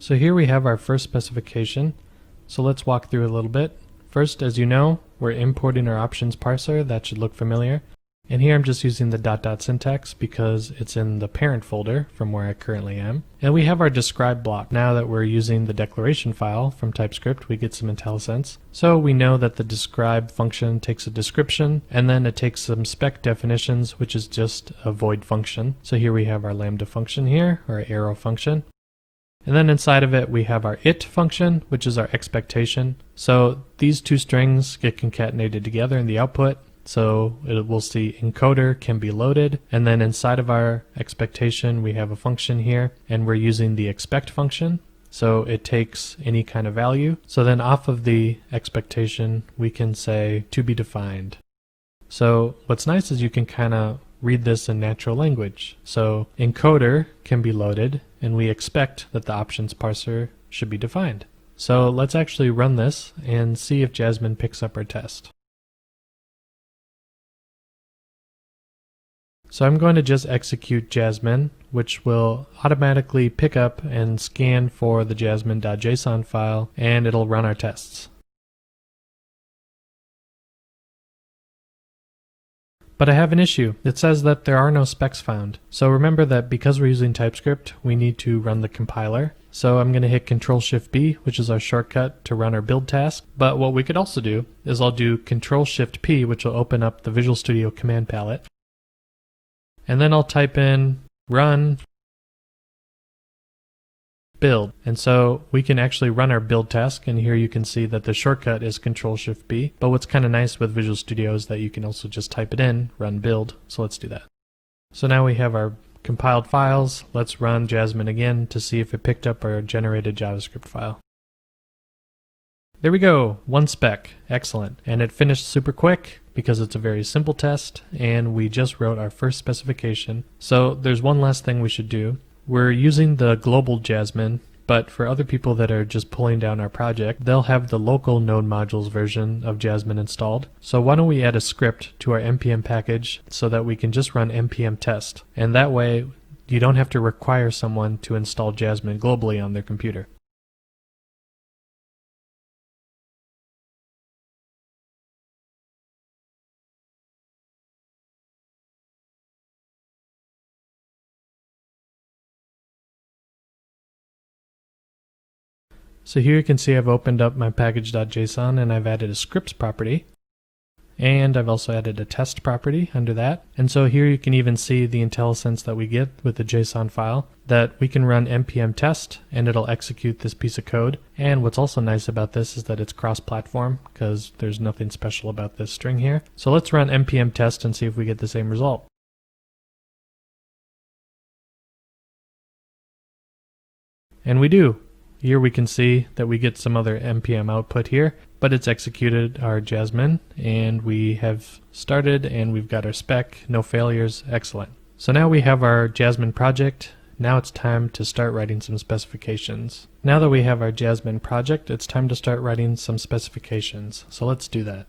So here we have our first specification. So let's walk through a little bit. First, as you know, we're importing our options parser. That should look familiar. And here I'm just using the ... syntax because it's in the parent folder from where I currently am. And we have our describe block. Now that we're using the declaration file from TypeScript, we get some IntelliSense. So we know that the describe function takes a description, and then it takes some spec definitions, which is just a void function. So here we have our lambda function here, or arrow function. And then inside of it, we have our it function, which is our expectation. So these two strings get concatenated together in the output. So we'll see encoder can be loaded, and then inside of our expectation we have a function here, and we're using the expect function. So it takes any kind of value. So then off of the expectation we can say to be defined. So what's nice is you can kind of read this in natural language. So encoder can be loaded, and we expect that the options parser should be defined. So let's actually run this and see if Jasmine picks up our test. So I'm going to just execute Jasmine, which will automatically pick up and scan for the jasmine.json file, and it'll run our tests. But I have an issue. It says that there are no specs found. So remember that because we're using TypeScript, we need to run the compiler. So I'm going to hit Control-Shift-B, which is our shortcut to run our build task. But what we could also do is I'll do Control-Shift-P, which will open up the Visual Studio command palette. And then I'll type in run build. And so we can actually run our build task, and here you can see that the shortcut is Control-Shift-B. But what's kind of nice with Visual Studio is that you can also just type it in, run build. So let's do that. So now we have our compiled files. Let's run Jasmine again to see if it picked up our generated JavaScript file. There we go, one spec, excellent. And it finished super quick because it's a very simple test, and we just wrote our first specification. So there's one last thing we should do. We're using the global Jasmine, but for other people that are just pulling down our project, they'll have the local node modules version of Jasmine installed. So why don't we add a script to our npm package so that we can just run npm test, and that way you don't have to require someone to install Jasmine globally on their computer. So here you can see I've opened up my package.json and I've added a scripts property. And I've also added a test property under that. And so here you can even see the IntelliSense that we get with the JSON file, that we can run npm test and it'll execute this piece of code. And what's also nice about this is that it's cross-platform because there's nothing special about this string here. So let's run npm test and see if we get the same result. And we do. Here we can see that we get some other npm output here, but it's executed our Jasmine, and we have started, and we've got our spec, no failures, excellent. So now we have our Jasmine project. Now it's time to start writing some specifications. Now that we have our Jasmine project, it's time to start writing some specifications. So let's do that.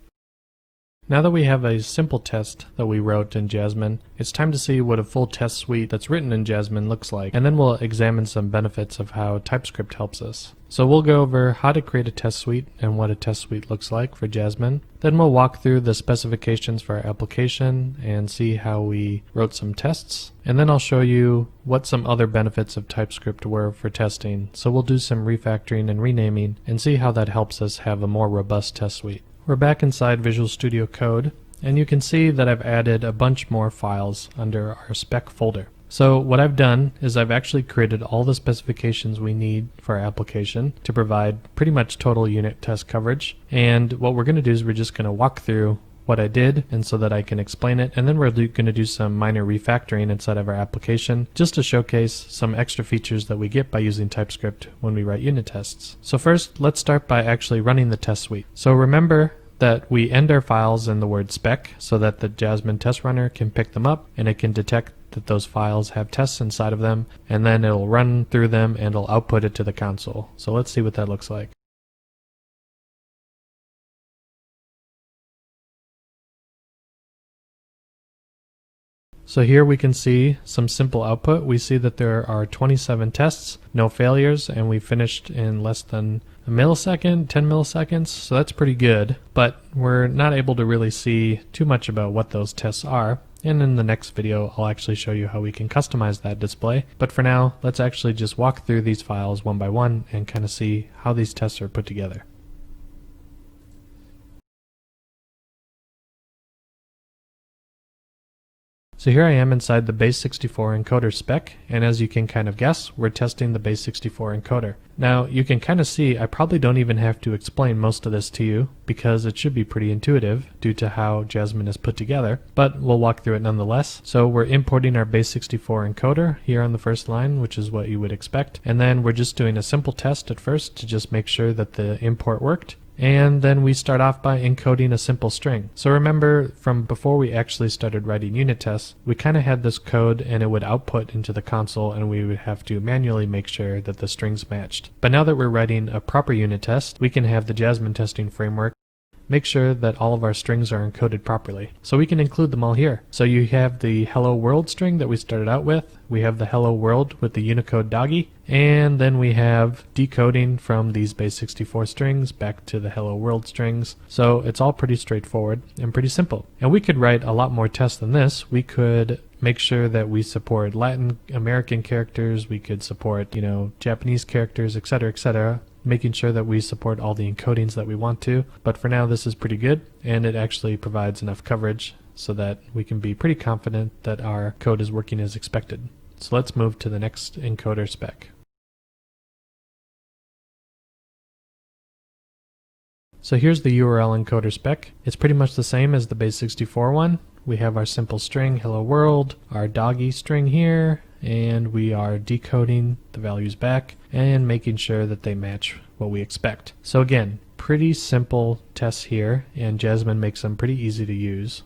Now that we have a simple test that we wrote in Jasmine, it's time to see what a full test suite that's written in Jasmine looks like, and then we'll examine some benefits of how TypeScript helps us. So we'll go over how to create a test suite and what a test suite looks like for Jasmine. Then we'll walk through the specifications for our application and see how we wrote some tests. And then I'll show you what some other benefits of TypeScript were for testing. So we'll do some refactoring and renaming and see how that helps us have a more robust test suite. We're back inside Visual Studio Code, and you can see that I've added a bunch more files under our spec folder. So what I've done is I've actually created all the specifications we need for our application to provide pretty much total unit test coverage. And what we're going to do is we're just going to walk through what I did, and so that I can explain it, and then we're going to do some minor refactoring inside of our application just to showcase some extra features that we get by using TypeScript when we write unit tests. So first, let's start by actually running the test suite. So remember that we end our files in the word spec so that the Jasmine test runner can pick them up and it can detect that those files have tests inside of them, and then it'll run through them and it'll output it to the console. So let's see what that looks like. So here we can see some simple output. We see that there are 27 tests, no failures, and we finished in less than a millisecond, 10 milliseconds, so that's pretty good. But we're not able to really see too much about what those tests are. And in the next video, I'll actually show you how we can customize that display. But for now, let's actually just walk through these files one by one and kind of see how these tests are put together. So here I am inside the base64 encoder spec, and as you can kind of guess, we're testing the base64 encoder. Now you can kind of see I probably don't even have to explain most of this to you because it should be pretty intuitive due to how Jasmine is put together, but we'll walk through it nonetheless. So we're importing our base64 encoder here on the first line, which is what you would expect, and then we're just doing a simple test at first to just make sure that the import worked. And then we start off by encoding a simple string. So remember from before we actually started writing unit tests, we kind of had this code and it would output into the console and we would have to manually make sure that the strings matched. But now that we're writing a proper unit test, we can have the Jasmine testing framework make sure that all of our strings are encoded properly. So we can include them all here. So you have the hello world string that we started out with, we have the hello world with the Unicode doggy, and then we have decoding from these base64 strings back to the hello world strings. So it's all pretty straightforward and pretty simple. And we could write a lot more tests than this. We could make sure that we support Latin American characters, we could support, Japanese characters, etc., making sure that we support all the encodings that we want to. But for now, this is pretty good, and it actually provides enough coverage so that we can be pretty confident that our code is working as expected. So let's move to the next encoder spec. So here's the URL encoder spec. It's pretty much the same as the base64 one. We have our simple string, hello world, our doggy string here, and we are decoding the values back and making sure that they match what we expect. So again, pretty simple tests here, and Jasmine makes them pretty easy to use.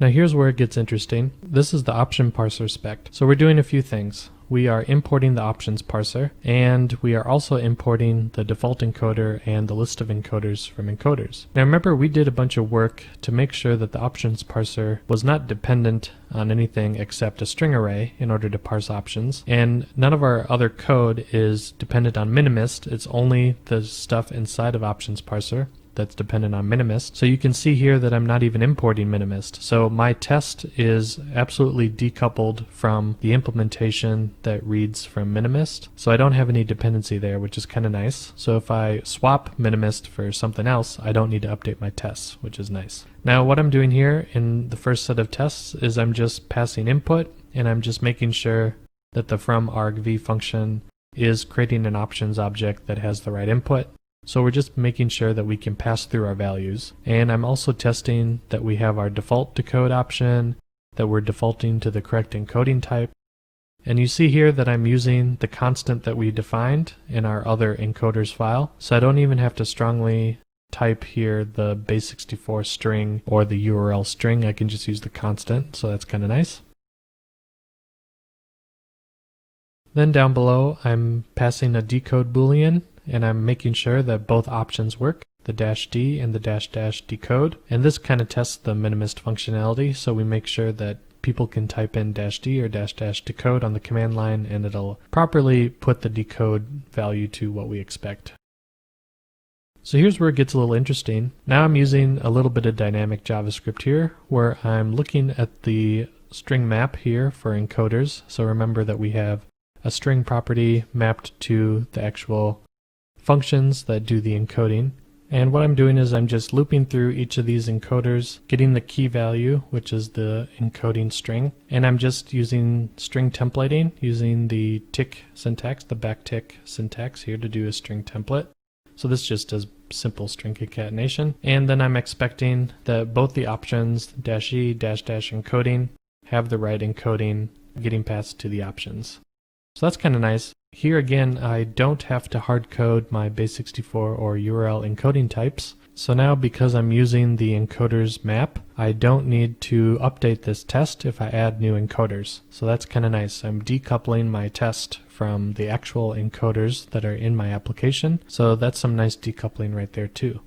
Now here's where it gets interesting. This is the option parser spec. So we're doing a few things. We are importing the options parser, and we are also importing the default encoder and the list of encoders from encoders. Now remember, we did a bunch of work to make sure that the options parser was not dependent on anything except a string array in order to parse options, and none of our other code is dependent on minimist. It's only the stuff inside of options parser that's dependent on minimist. So you can see here that I'm not even importing minimist. So my test is absolutely decoupled from the implementation that reads from minimist. So I don't have any dependency there, which is kind of nice. So if I swap minimist for something else, I don't need to update my tests, which is nice. Now what I'm doing here in the first set of tests is I'm just passing input, and I'm just making sure that the from argv function is creating an options object that has the right input. So we're just making sure that we can pass through our values. And I'm also testing that we have our default decode option, that we're defaulting to the correct encoding type. And you see here that I'm using the constant that we defined in our other encoders file. So I don't even have to strongly type here the base64 string or the URL string. I can just use the constant, so that's kind of nice. Then down below, I'm passing a decode boolean, and I'm making sure that both options work, the -d and the -- decode. And this kind of tests the minimist functionality, so we make sure that people can type in -d or -- decode on the command line, and it'll properly put the decode value to what we expect. So here's where it gets a little interesting. Now I'm using a little bit of dynamic JavaScript here, where I'm looking at the string map here for encoders. So remember that we have a string property mapped to the actual functions that do the encoding. And what I'm doing is I'm just looping through each of these encoders, getting the key value, which is the encoding string, and I'm just using string templating, using the tick syntax, the backtick syntax here to do a string template. So this just does simple string concatenation. And then I'm expecting that both the options -e, -- encoding have the right encoding getting passed to the options. So that's kind of nice. Here again, I don't have to hard code my base64 or URL encoding types. So now because I'm using the encoders map, I don't need to update this test if I add new encoders. So that's kind of nice. I'm decoupling my test from the actual encoders that are in my application. So that's some nice decoupling right there too.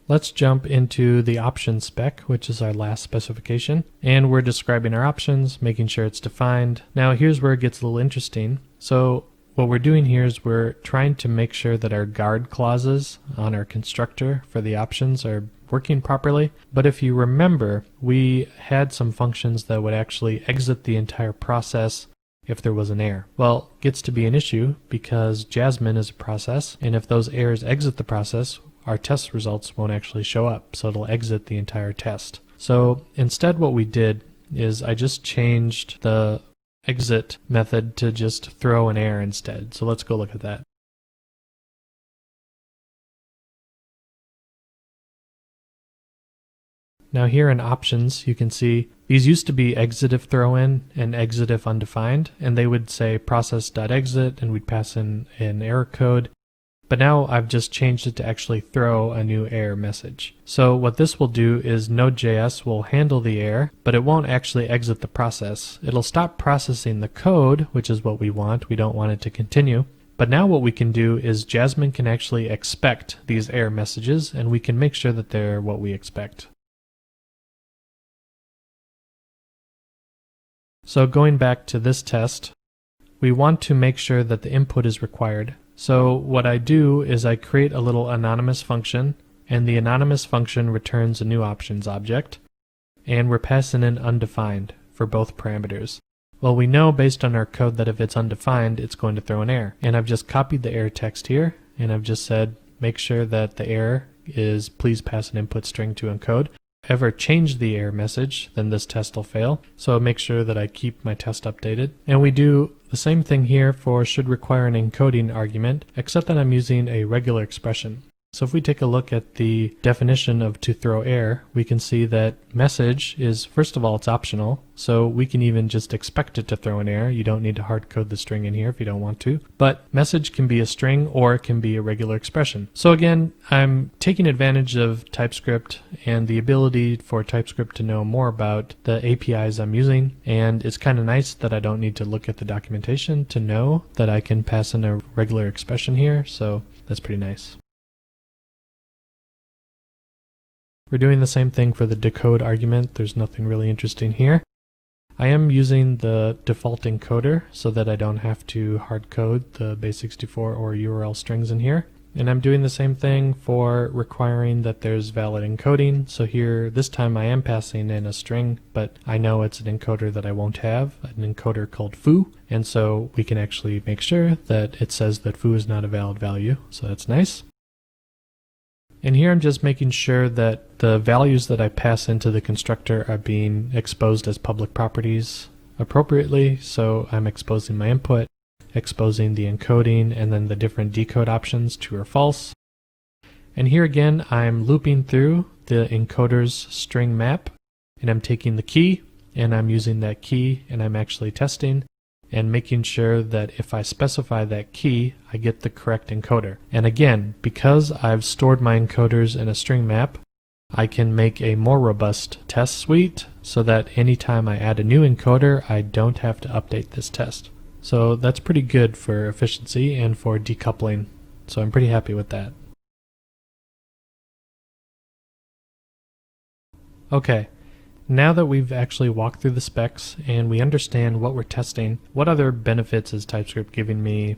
Let's jump into the options spec, which is our last specification, and we're describing our options, making sure it's defined. Now here's where it gets a little interesting. So what we're doing here is we're trying to make sure that our guard clauses on our constructor for the options are working properly. But if you remember, we had some functions that would actually exit the entire process if there was an error. Well, it gets to be an issue because Jasmine is a process, and if those errors exit the process, our test results won't actually show up, so it'll exit the entire test. So instead what we did is I just changed the exit method to just throw an error instead. So let's go look at that. Now here in options, you can see these used to be exit if throw in and exit if undefined, and they would say process.exit and we'd pass in an error code. But now I've just changed it to actually throw a new error message. So what this will do is Node.js will handle the error, but it won't actually exit the process. It'll stop processing the code, which is what we want. We don't want it to continue. But now what we can do is Jasmine can actually expect these error messages, and we can make sure that they're what we expect. So going back to this test, we want to make sure that the input is required. So what I do is I create a little anonymous function, and the anonymous function returns a new options object, and we're passing in undefined for both parameters. Well, we know based on our code that if it's undefined, it's going to throw an error. And I've just copied the error text here, and I've just said, make sure that the error is please pass an input string to encode. If I ever change the error message, then this test will fail. So make sure that I keep my test updated. And we do the same thing here for should require an encoding argument, except that I'm using a regular expression. So if we take a look at the definition of to throw error, we can see that message is, first of all, it's optional. So we can even just expect it to throw an error. You don't need to hard code the string in here if you don't want to. But message can be a string or it can be a regular expression. So again, I'm taking advantage of TypeScript and the ability for TypeScript to know more about the APIs I'm using. And it's kind of nice that I don't need to look at the documentation to know that I can pass in a regular expression here. So that's pretty nice. We're doing the same thing for the decode argument. There's nothing really interesting here. I am using the default encoder so that I don't have to hard code the base64 or URL strings in here. And I'm doing the same thing for requiring that there's valid encoding. So here, this time I am passing in a string, but I know it's an encoder that I won't have, an encoder called foo. And so we can actually make sure that it says that foo is not a valid value. So that's nice. And here I'm just making sure that the values that I pass into the constructor are being exposed as public properties appropriately. So I'm exposing my input, exposing the encoding, and then the different decode options, true or false. And here again, I'm looping through the encoder's string map, and I'm taking the key, and I'm using that key, and I'm actually testing and making sure that if I specify that key, I get the correct encoder. And again, because I've stored my encoders in a string map, I can make a more robust test suite so that anytime I add a new encoder, I don't have to update this test. So that's pretty good for efficiency and for decoupling. So I'm pretty happy with that. Okay. Now that we've actually walked through the specs and we understand what we're testing, what other benefits is TypeScript giving me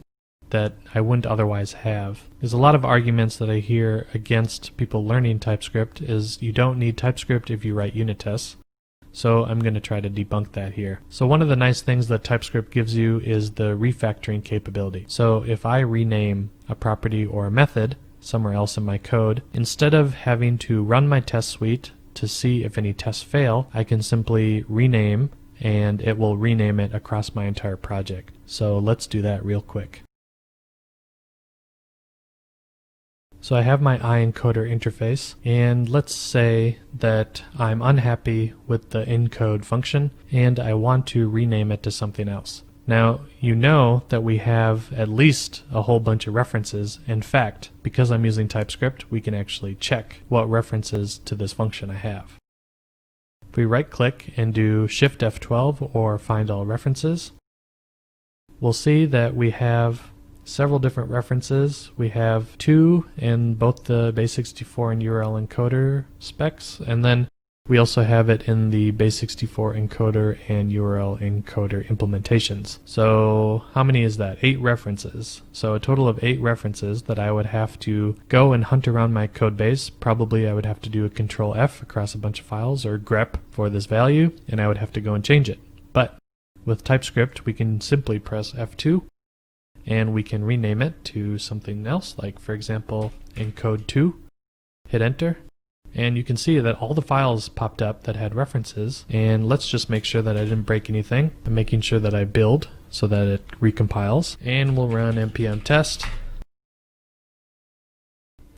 that I wouldn't otherwise have? There's a lot of arguments that I hear against people learning TypeScript is you don't need TypeScript if you write unit tests. So I'm going to try to debunk that here. So one of the nice things that TypeScript gives you is the refactoring capability. So if I rename a property or a method somewhere else in my code, instead of having to run my test suite to see if any tests fail, I can simply rename and it will rename it across my entire project. So let's do that real quick. So I have my iEncoder interface, and let's say that I'm unhappy with the encode function and I want to rename it to something else. Now, you know that we have at least a whole bunch of references. In fact, because I'm using TypeScript, we can actually check what references to this function I have. If we right-click and do Shift F12 or Find All References, we'll see that we have several different references. We have 2 in both the base64 and URL encoder specs, and then we also have it in the base64 encoder and URL encoder implementations. So how many is that? 8 references. So a total of 8 references that I would have to go and hunt around my code base. Probably I would have to do a Control F across a bunch of files, or grep for this value, and I would have to go and change it. But with TypeScript, we can simply press F2 and we can rename it to something else, like for example encode2, hit enter, and you can see that all the files popped up that had references. And let's just make sure that I didn't break anything. I'm making sure that I build so that it recompiles, and we'll run npm test,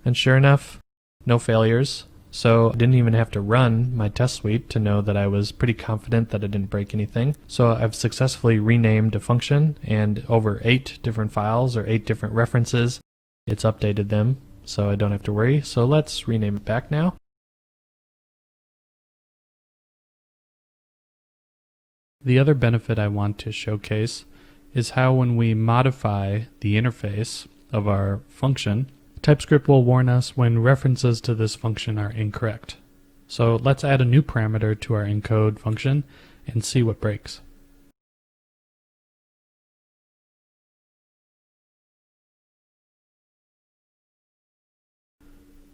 and sure enough, no failures. So I didn't even have to run my test suite to know that I was pretty confident that I didn't break anything. So I've successfully renamed a function, and over 8 different files or 8 different references, it's updated them, so I don't have to worry. So let's rename it back now. The other benefit I want to showcase is how when we modify the interface of our function, TypeScript will warn us when references to this function are incorrect. So let's add a new parameter to our encode function and see what breaks.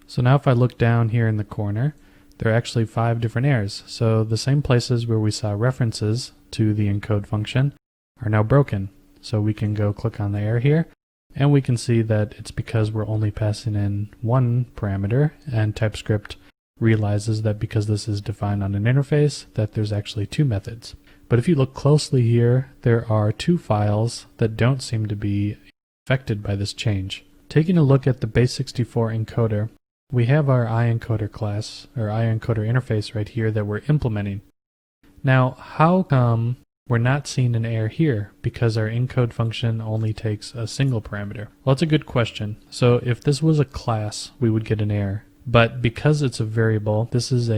So now if I look down here in the corner, there are actually 5 different errors. So the same places where we saw references to the encode function are now broken. So we can go click on the error here, and we can see that it's because we're only passing in one parameter, and TypeScript realizes that because this is defined on an interface, that there's actually 2 methods. But if you look closely here, there are 2 files that don't seem to be affected by this change. Taking a look at the base64 encoder, we have our iEncoder class, or iEncoder interface right here that we're implementing. Now, how come we're not seeing an error here because our encode function only takes a single parameter? Well, that's a good question. So if this was a class, we would get an error. But because it's a variable, this is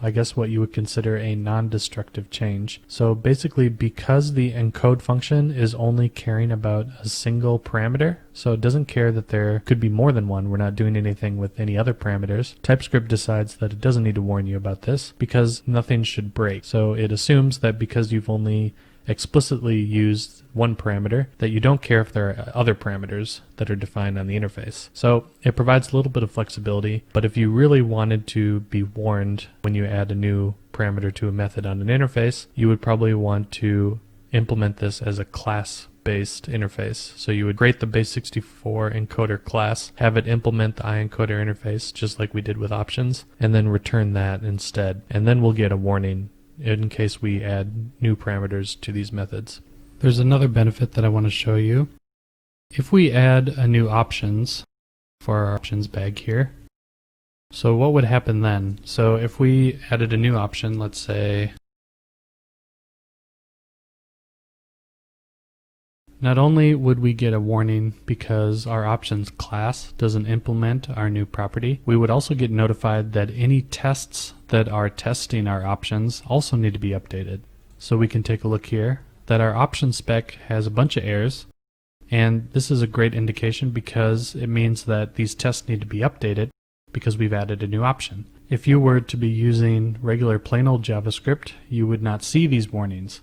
I guess what you would consider a non-destructive change. So basically, because the encode function is only caring about a single parameter, so it doesn't care that there could be more than one, we're not doing anything with any other parameters, TypeScript decides that it doesn't need to warn you about this because nothing should break. So it assumes that because you've only explicitly used one parameter, that you don't care if there are other parameters that are defined on the interface. So it provides a little bit of flexibility, but if you really wanted to be warned when you add a new parameter to a method on an interface, you would probably want to implement this as a class-based interface. So you would create the base64 encoder class, have it implement the iEncoder interface just like we did with options, and then return that instead. And then we'll get a warning in case we add new parameters to these methods. There's another benefit that I want to show you. If we add a new options for our options bag here, so what would happen then? So if we added a new option, let's say, not only would we get a warning because our options class doesn't implement our new property, we would also get notified that any tests that are testing our options also need to be updated. So we can take a look here that our option spec has a bunch of errors, and this is a great indication because it means that these tests need to be updated because we've added a new option. If you were to be using regular plain old JavaScript, you would not see these warnings.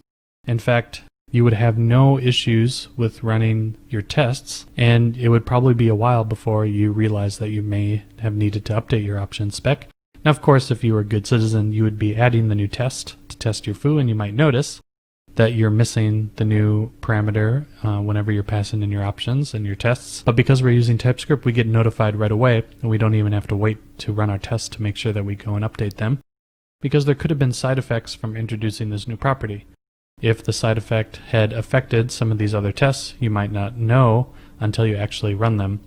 In fact, you would have no issues with running your tests, and it would probably be a while before you realize that you may have needed to update your option spec. Now, of course, if you were a good citizen, you would be adding the new test to test your foo, and you might notice that you're missing the new parameter whenever you're passing in your options and your tests. But because we're using TypeScript, we get notified right away, and we don't even have to wait to run our tests to make sure that we go and update them, because there could have been side effects from introducing this new property. If the side effect had affected some of these other tests, you might not know until you actually run them.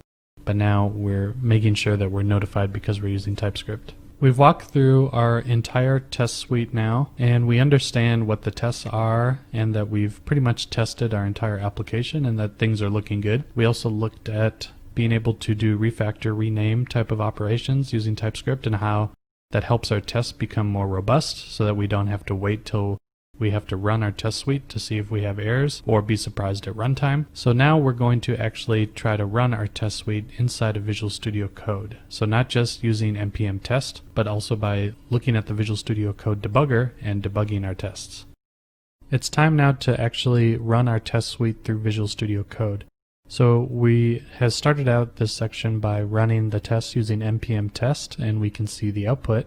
but now we're making sure that we're notified because we're using TypeScript. We've walked through our entire test suite now, and we understand what the tests are and that we've pretty much tested our entire application and that things are looking good. We also looked at being able to do refactor, rename type of operations using TypeScript and how that helps our tests become more robust so that we don't have to wait till we have to run our test suite to see if we have errors or be surprised at runtime. So now we're going to actually try to run our test suite inside of Visual Studio Code. So not just using npm test, but also by looking at the Visual Studio Code debugger and debugging our tests. It's time now to actually run our test suite through Visual Studio Code. So we have started out this section by running the test using npm test, and we can see the output.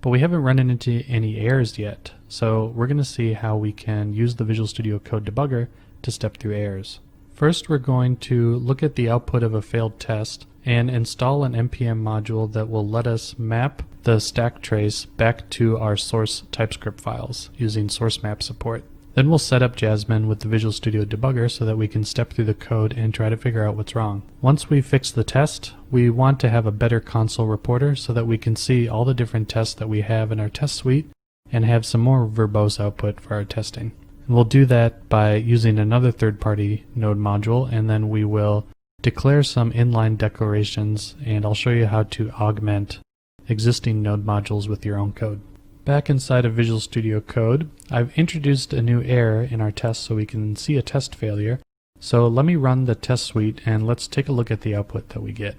But we haven't run into any errors yet, so we're going to see how we can use the Visual Studio Code debugger to step through errors. First, we're going to look at the output of a failed test and install an npm module that will let us map the stack trace back to our source TypeScript files using source map support. Then we'll set up Jasmine with the Visual Studio Debugger so that we can step through the code and try to figure out what's wrong. Once we fix the test, we want to have a better console reporter so that we can see all the different tests that we have in our test suite and have some more verbose output for our testing. And we'll do that by using another third-party node module, and then we will declare some inline declarations, and I'll show you how to augment existing node modules with your own code. Back inside of Visual Studio Code, I've introduced a new error in our test so we can see a test failure. So let me run the test suite and let's take a look at the output that we get.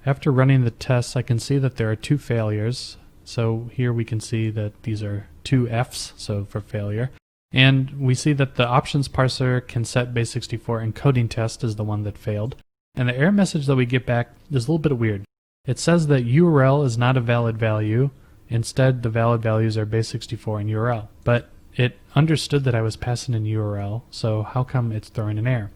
After running the tests, I can see that there are two failures. So here we can see that these are two Fs, so for failure. And we see that the options parser can set base64 encoding test is the one that failed. And the error message that we get back is a little bit weird. It says that URL is not a valid value. Instead, the valid values are base64 and URL. But it understood that I was passing in URL, so how come it's throwing an error?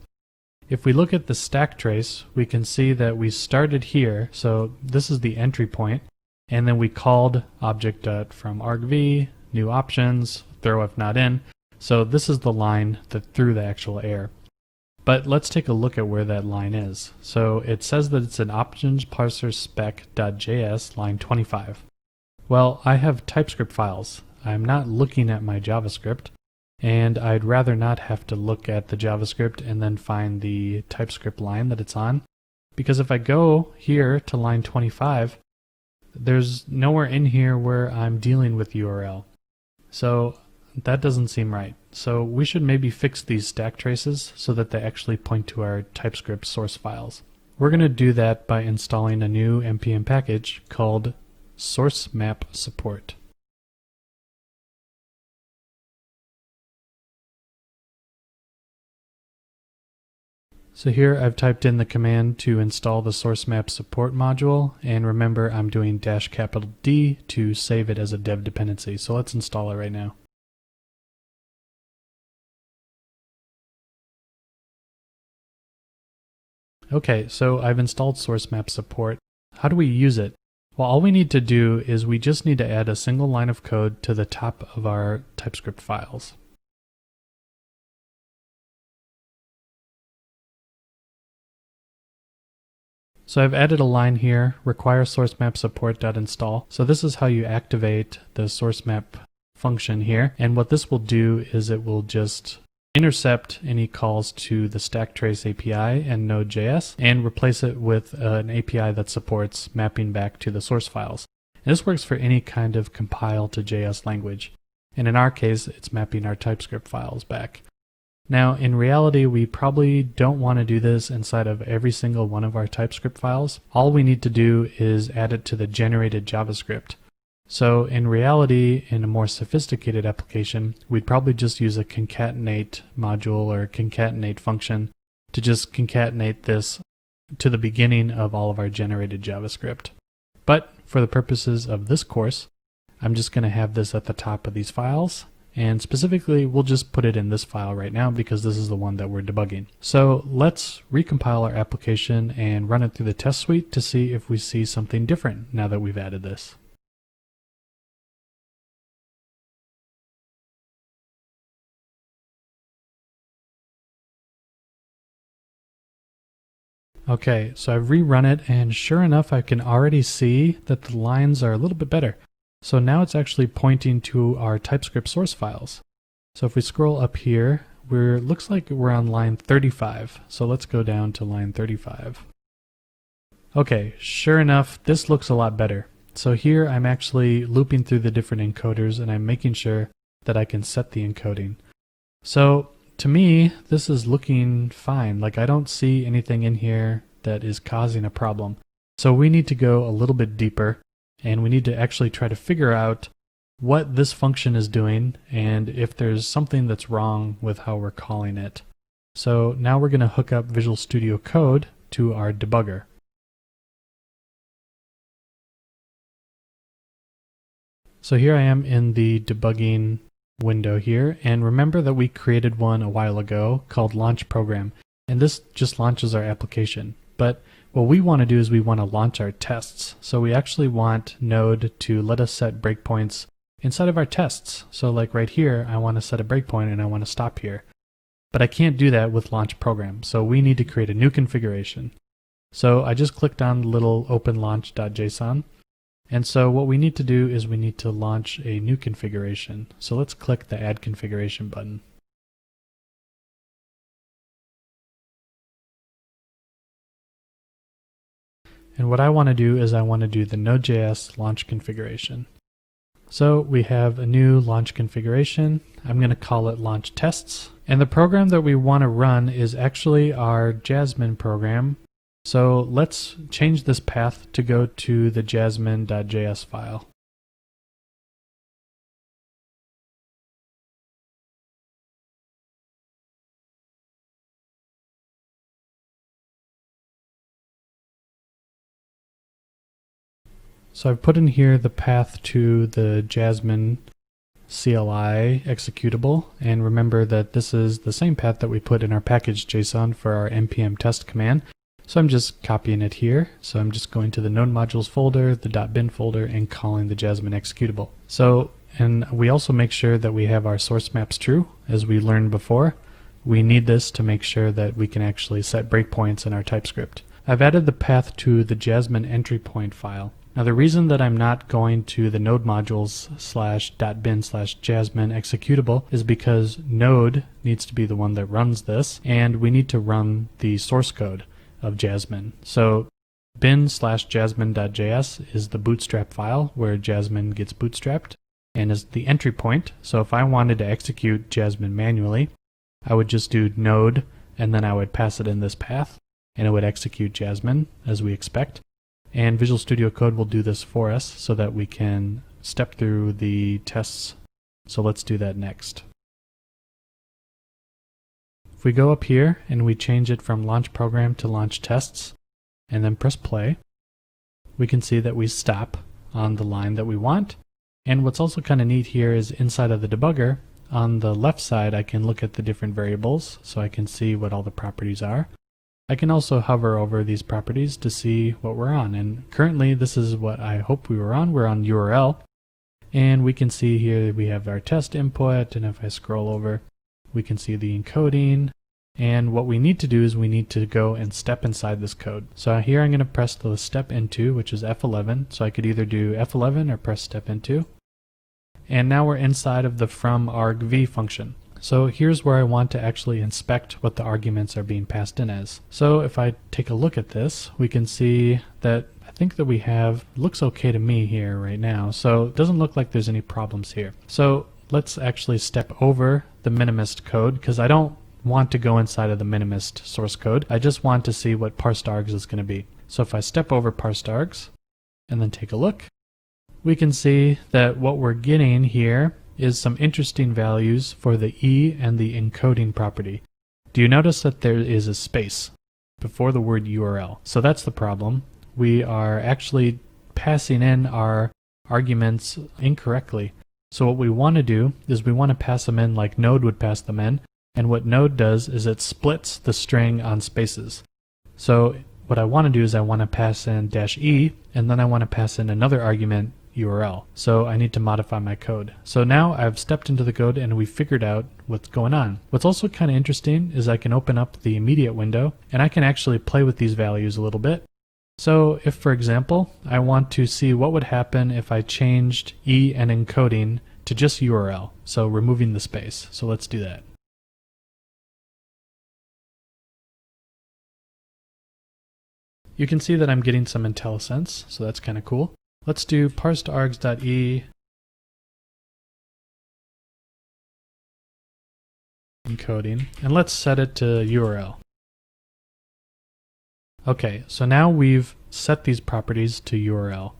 If we look at the stack trace, we can see that we started here, so this is the entry point, and then we called object.fromArgv, new options, throw if not in. So this is the line that threw the actual error. But let's take a look at where that line is. So it says that it's an options parser spec.js line 25. Well, I have TypeScript files. I'm not looking at my JavaScript, and I'd rather not have to look at the JavaScript and then find the TypeScript line that it's on. Because if I go here to line 25, there's nowhere in here where I'm dealing with URL. So that doesn't seem right. So we should maybe fix these stack traces so that they actually point to our TypeScript source files. We're going to do that by installing a new npm package called source map support. So here I've typed in the command to install the source map support module, and remember I'm doing -D to save it as a dev dependency. So let's install it right now. Okay, so I've installed source map support. How do we use it? Well, all we need to do is we just need to add a single line of code to the top of our TypeScript files. So I've added a line here, require source map support.install. So this is how you activate the source map function here. And what this will do is it will just intercept any calls to the stack trace API and Node.js and replace it with an API that supports mapping back to the source files. And this works for any kind of compile to JS language. And in our case, it's mapping our TypeScript files back. Now, in reality, we probably don't want to do this inside of every single one of our TypeScript files. All we need to do is add it to the generated JavaScript. So in reality, in a more sophisticated application, we'd probably just use a concatenate module or concatenate function to just concatenate this to the beginning of all of our generated JavaScript. But for the purposes of this course, I'm just going to have this at the top of these files. And specifically, we'll just put it in this file right now because this is the one that we're debugging. So let's recompile our application and run it through the test suite to see if we see something different now that we've added this. Okay, so I've rerun it, and sure enough, I can already see that the lines are a little bit better. So now it's actually pointing to our TypeScript source files. So if we scroll up here, looks like we're on line 35. So let's go down to line 35. Okay, sure enough, this looks a lot better. So here I'm actually looping through the different encoders, and I'm making sure that I can set the encoding. So to me, this is looking fine. Like, I don't see anything in here that is causing a problem. So we need to go a little bit deeper, and we need to actually try to figure out what this function is doing and if there's something that's wrong with how we're calling it. So now we're going to hook up Visual Studio Code to our debugger. So here I am in the debugging window here, and remember that we created one a while ago called Launch Program, and this just launches our application. But what we want to do is we want to launch our tests. So we actually want Node to let us set breakpoints inside of our tests. So like right here, I want to set a breakpoint and I want to stop here. But I can't do that with Launch Program, so we need to create a new configuration. So I just clicked on the little open launch.json. And so what we need to do is we need to launch a new configuration. So let's click the Add Configuration button. And what I want to do is I want to do the Node.js launch configuration. So we have a new launch configuration. I'm going to call it launch tests. And the program that we want to run is actually our Jasmine program. So let's change this path to go to the jasmine.js file. So I've put in here the path to the Jasmine CLI executable, and remember that this is the same path that we put in our package.json for our npm test command. So I'm just copying it here. So I'm just going to the node modules folder, the .bin folder, and calling the Jasmine executable. So, and we also make sure that we have our source maps true, as we learned before. We need this to make sure that we can actually set breakpoints in our TypeScript. I've added the path to the Jasmine entry point file. Now the reason that I'm not going to the node modules /bin/jasmine executable is because Node needs to be the one that runs this, and we need to run the source code of Jasmine. So bin/jasmine.js is the bootstrap file where Jasmine gets bootstrapped and is the entry point. So if I wanted to execute Jasmine manually, I would just do node and then I would pass it in this path and it would execute Jasmine as we expect. And Visual Studio Code will do this for us so that we can step through the tests. So let's do that next. If we go up here and we change it from launch program to launch tests and then press play, we can see that we stop on the line that we want. And what's also kind of neat here is inside of the debugger, on the left side I can look at the different variables so I can see what all the properties are. I can also hover over these properties to see what we're on, and currently this is what I hope we were on. We're on URL, and we can see here we have our test input, and if I scroll over we can see the encoding, and what we need to do is we need to go and step inside this code. So here I'm going to press the step into, which is F11, so I could either do F11 or press step into, and now we're inside of the from argv function. So here's where I want to actually inspect what the arguments are being passed in as. So if I take a look at this, we can see that I think that we have, looks okay to me here right now, so it doesn't look like there's any problems here. So let's actually step over the minimist code, because I don't want to go inside of the minimist source code. I just want to see what parsed args is going to be. So if I step over parsed args and then take a look, we can see that what we're getting here is some interesting values for the E and the encoding property. Do you notice that there is a space before the word URL? So that's the problem. We are actually passing in our arguments incorrectly. So what we want to do is we want to pass them in like Node would pass them in, and what Node does is it splits the string on spaces. So what I want to do is I want to pass in -e, and then I want to pass in another argument URL. So I need to modify my code. So now I've stepped into the code and we figured out what's going on. What's also kind of interesting is I can open up the immediate window and I can actually play with these values a little bit. So if, for example, I want to see what would happen if I changed E and encoding to just URL, so removing the space. So let's do that. You can see that I'm getting some IntelliSense, so that's kind of cool. Let's do parsed_args.e encoding, and let's set it to URL. Okay, so now we've set these properties to URL.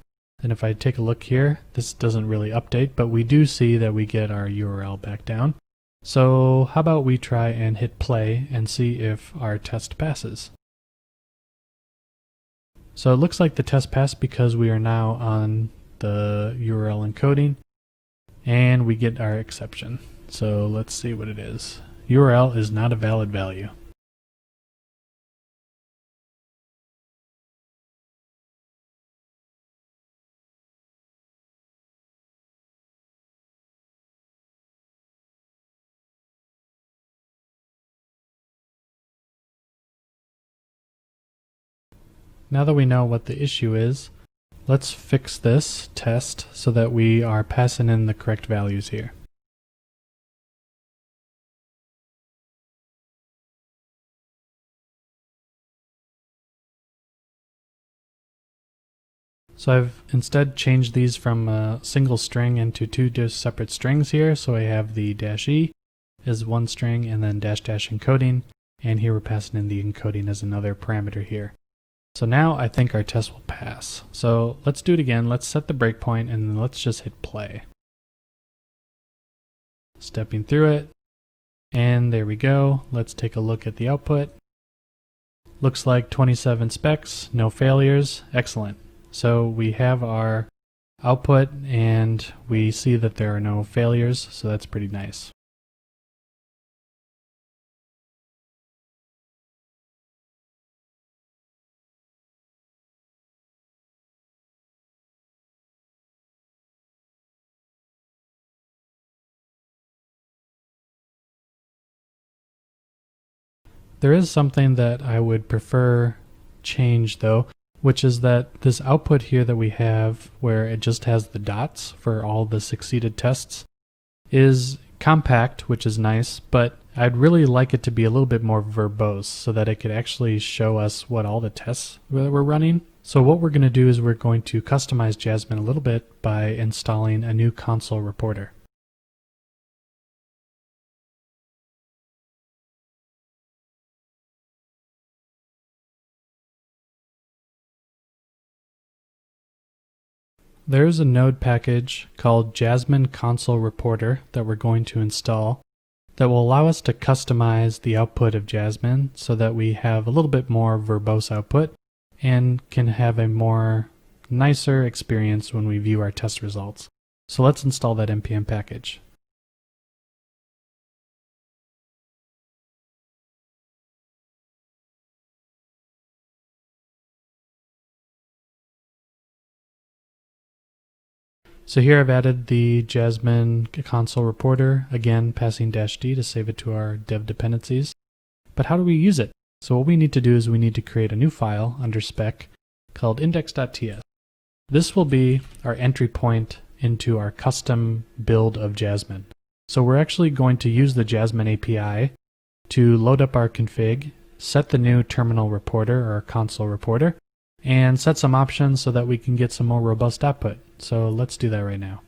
And if I take a look here, this doesn't really update, but we do see that we get our URL back down. So how about we try and hit play and see if our test passes. So it looks like the test passed because we are now on the URL encoding and we get our exception. So let's see what it is. URL is not a valid value. Now that we know what the issue is, let's fix this test so that we are passing in the correct values here. So I've instead changed these from a single string into two separate strings here. So I have the -e as one string and then -- encoding, and here we're passing in the encoding as another parameter here. So now I think our test will pass. So let's do it again. Let's set the breakpoint and then let's just hit play. Stepping through it, and there we go. Let's take a look at the output. Looks like 27 specs, no failures. Excellent. So we have our output and we see that there are no failures, so that's pretty nice. There is something that I would prefer change though, which is that this output here that we have where it just has the dots for all the succeeded tests is compact, which is nice, but I'd really like it to be a little bit more verbose so that it could actually show us what all the tests that we're running. So what we're going to do is we're going to customize Jasmine a little bit by installing a new console reporter. There's a node package called Jasmine Console Reporter that we're going to install that will allow us to customize the output of Jasmine so that we have a little bit more verbose output and can have a more nicer experience when we view our test results. So let's install that npm package. So here I've added the Jasmine console reporter, again passing -d to save it to our dev dependencies. But how do we use it? So what we need to do is we need to create a new file under spec called index.ts. This will be our entry point into our custom build of Jasmine. So we're actually going to use the Jasmine API to load up our config, set the new terminal reporter or console reporter, and set some options so that we can get some more robust output. So let's do that right now.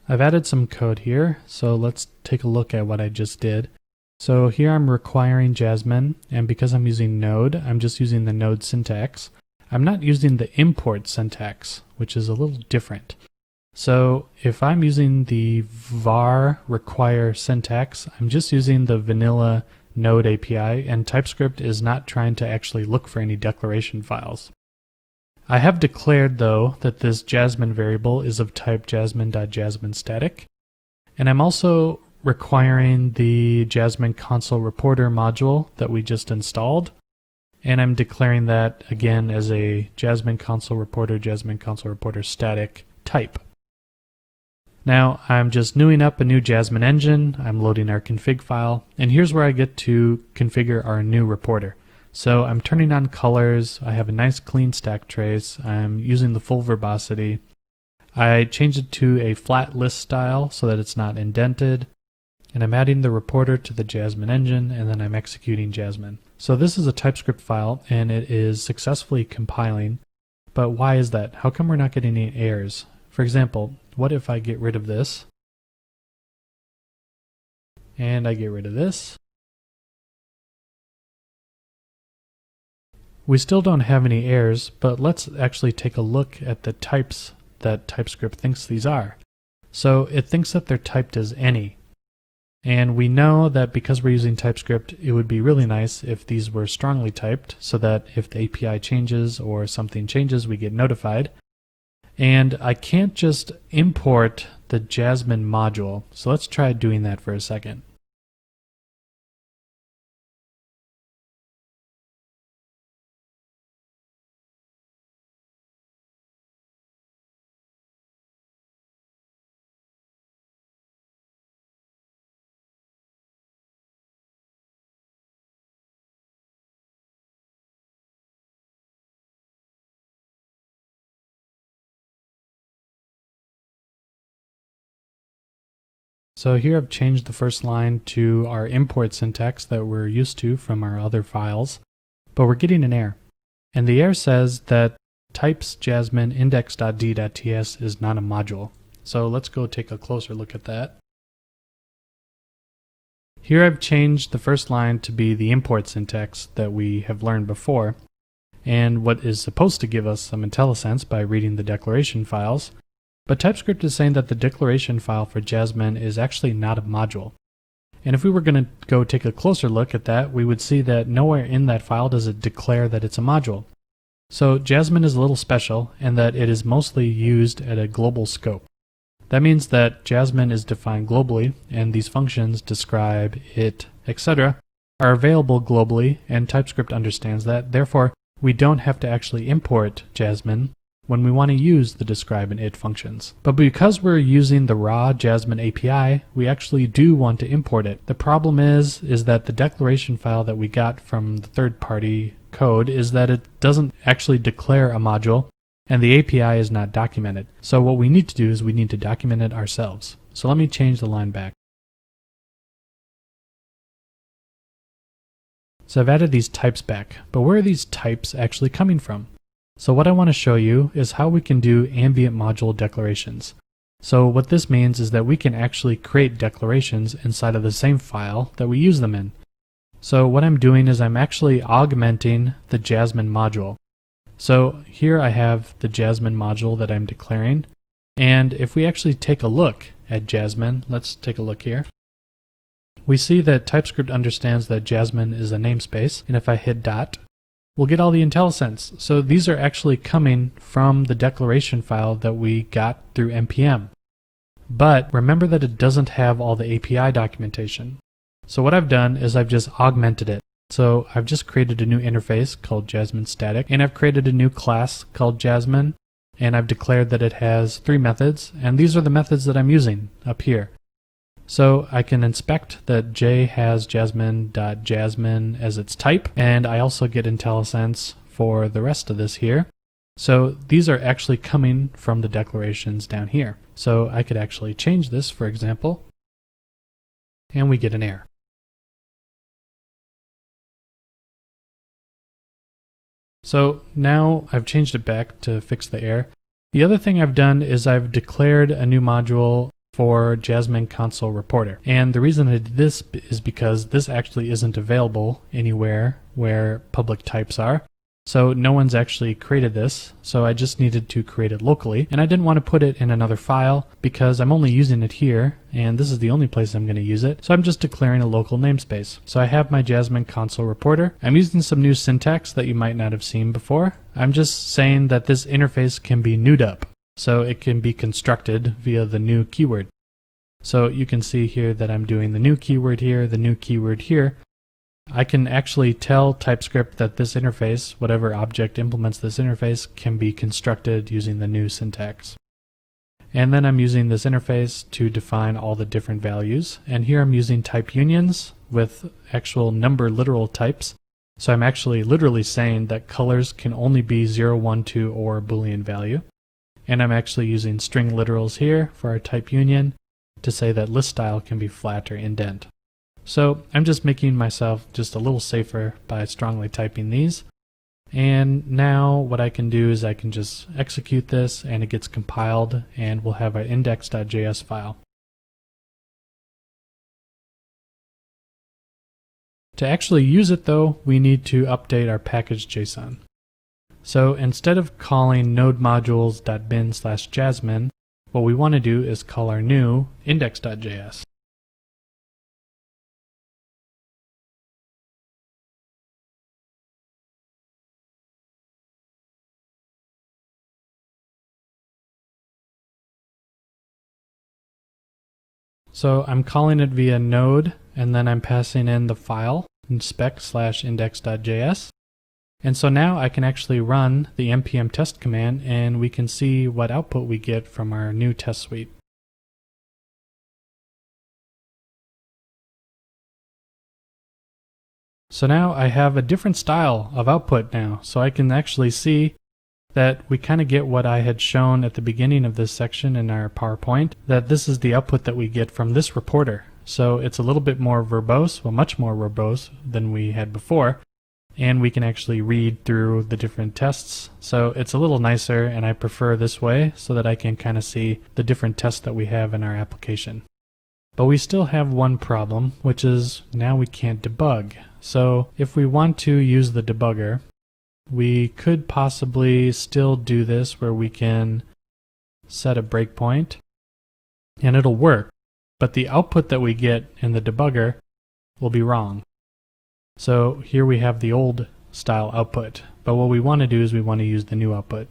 I've added some code here, so let's take a look at what I just did. So here I'm requiring Jasmine, and because I'm using Node, I'm just using the Node syntax. I'm not using the import syntax, which is a little different. So if I'm using the var require syntax, I'm just using the vanilla Node API, and TypeScript is not trying to actually look for any declaration files. I have declared though that this Jasmine variable is of type jasmine.jasmine static, And I'm also requiring the Jasmine console reporter module that we just installed. And I'm declaring that again as a Jasmine console reporter static type. Now I'm just newing up a new Jasmine engine, I'm loading our config file, and here's where I get to configure our new reporter. So I'm turning on colors, I have a nice clean stack trace, I'm using the full verbosity. I changed it to a flat list style so that it's not indented, and I'm adding the reporter to the Jasmine engine, and then I'm executing Jasmine. So this is a TypeScript file, and it is successfully compiling, but why is that? How come we're not getting any errors? For example, what if I get rid of this, and I get rid of this? We still don't have any errors, but let's actually take a look at the types that TypeScript thinks these are. So it thinks that they're typed as any. And we know that because we're using TypeScript, it would be really nice if these were strongly typed so that if the API changes or something changes, we get notified. And I can't just import the Jasmine module. So let's try doing that for a second. So here I've changed the first line to our import syntax that we're used to from our other files, but we're getting an error. And the error says that types Jasmine index.d.ts is not a module. So let's go take a closer look at that. Here I've changed the first line to be the import syntax that we have learned before, and what is supposed to give us some IntelliSense by reading the declaration files. But TypeScript is saying that the declaration file for Jasmine is actually not a module. And if we were going to go take a closer look at that, we would see that nowhere in that file does it declare that it's a module. So Jasmine is a little special in that it is mostly used at a global scope. That means that Jasmine is defined globally, and these functions, describe, it, etc., are available globally, and TypeScript understands that. Therefore, we don't have to actually import Jasmine when we want to use the describe and it functions. But because we're using the raw Jasmine API, we actually do want to import it. The problem is that the declaration file that we got from the third-party code is that it doesn't actually declare a module, and the API is not documented. So what we need to do is we need to document it ourselves. So let me change the line back. So I've added these types back, but where are these types actually coming from? So what I want to show you is how we can do ambient module declarations. So what this means is that we can actually create declarations inside of the same file that we use them in. So what I'm doing is I'm actually augmenting the Jasmine module. So here I have the Jasmine module that I'm declaring, and if we actually take a look at Jasmine, let's take a look here. We see that TypeScript understands that Jasmine is a namespace, and if I hit dot, we'll get all the IntelliSense. So these are actually coming from the declaration file that we got through npm. But remember that it doesn't have all the API documentation. So what I've done is I've just augmented it. So I've just created a new interface called Jasmine static, and I've created a new class called Jasmine, and I've declared that it has 3 methods, and these are the methods that I'm using up here. So I can inspect that J has Jasmine.Jasmine as its type, and I also get IntelliSense for the rest of this here. So these are actually coming from the declarations down here. So I could actually change this, for example, and we get an error. So now I've changed it back to fix the error. The other thing I've done is I've declared a new module for Jasmine console reporter. And the reason I did this is because this actually isn't available anywhere where public types are. So no one's actually created this, so I just needed to create it locally. And I didn't want to put it in another file because I'm only using it here, and this is the only place I'm going to use it. So I'm just declaring a local namespace. So I have my Jasmine console reporter. I'm using some new syntax that you might not have seen before. I'm just saying that this interface can be newed up, so it can be constructed via the new keyword. So you can see here that I'm doing the new keyword here, the new keyword here. I can actually tell TypeScript that this interface, whatever object implements this interface, can be constructed using the new syntax. And then I'm using this interface to define all the different values. And here I'm using type unions with actual number literal types. So I'm actually literally saying that colors can only be 0, 1, 2, or Boolean value. And I'm actually using string literals here for our type union to say that list style can be flat or indent. So I'm just making myself just a little safer by strongly typing these. And now what I can do is I can just execute this and it gets compiled and we'll have our index.js file. To actually use it though, we need to update our package.json. So instead of calling nodemodules.bin/jasmine, what we want to do is call our new index.js. So I'm calling it via node, and then I'm passing in the file in spec/index.js. And so now I can actually run the npm test command, and we can see what output we get from our new test suite. So now I have a different style of output now, so I can actually see that we kind of get what I had shown at the beginning of this section in our PowerPoint, that this is the output that we get from this reporter. So it's a little bit more verbose, well, much more verbose than we had before, and we can actually read through the different tests. So it's a little nicer, and I prefer this way so that I can kind of see the different tests that we have in our application. But we still have one problem, which is now we can't debug. So if we want to use the debugger, we could possibly still do this where we can set a breakpoint and it'll work, but the output that we get in the debugger will be wrong. So here we have the old style output, but what we want to do is we want to use the new output.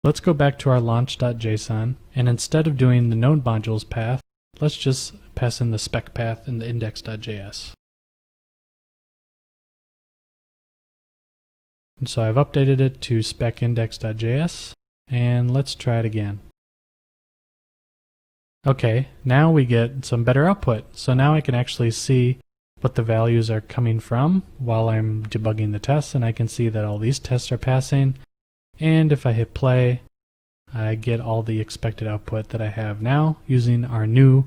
Let's go back to our launch.json, and instead of doing the node modules path, let's just pass in the spec path in the index.js. And so I've updated it to spec index.js, and let's try it again. Okay, now we get some better output. So now I can actually see what the values are coming from while I'm debugging the tests, and I can see that all these tests are passing. And if I hit play, I get all the expected output that I have now using our new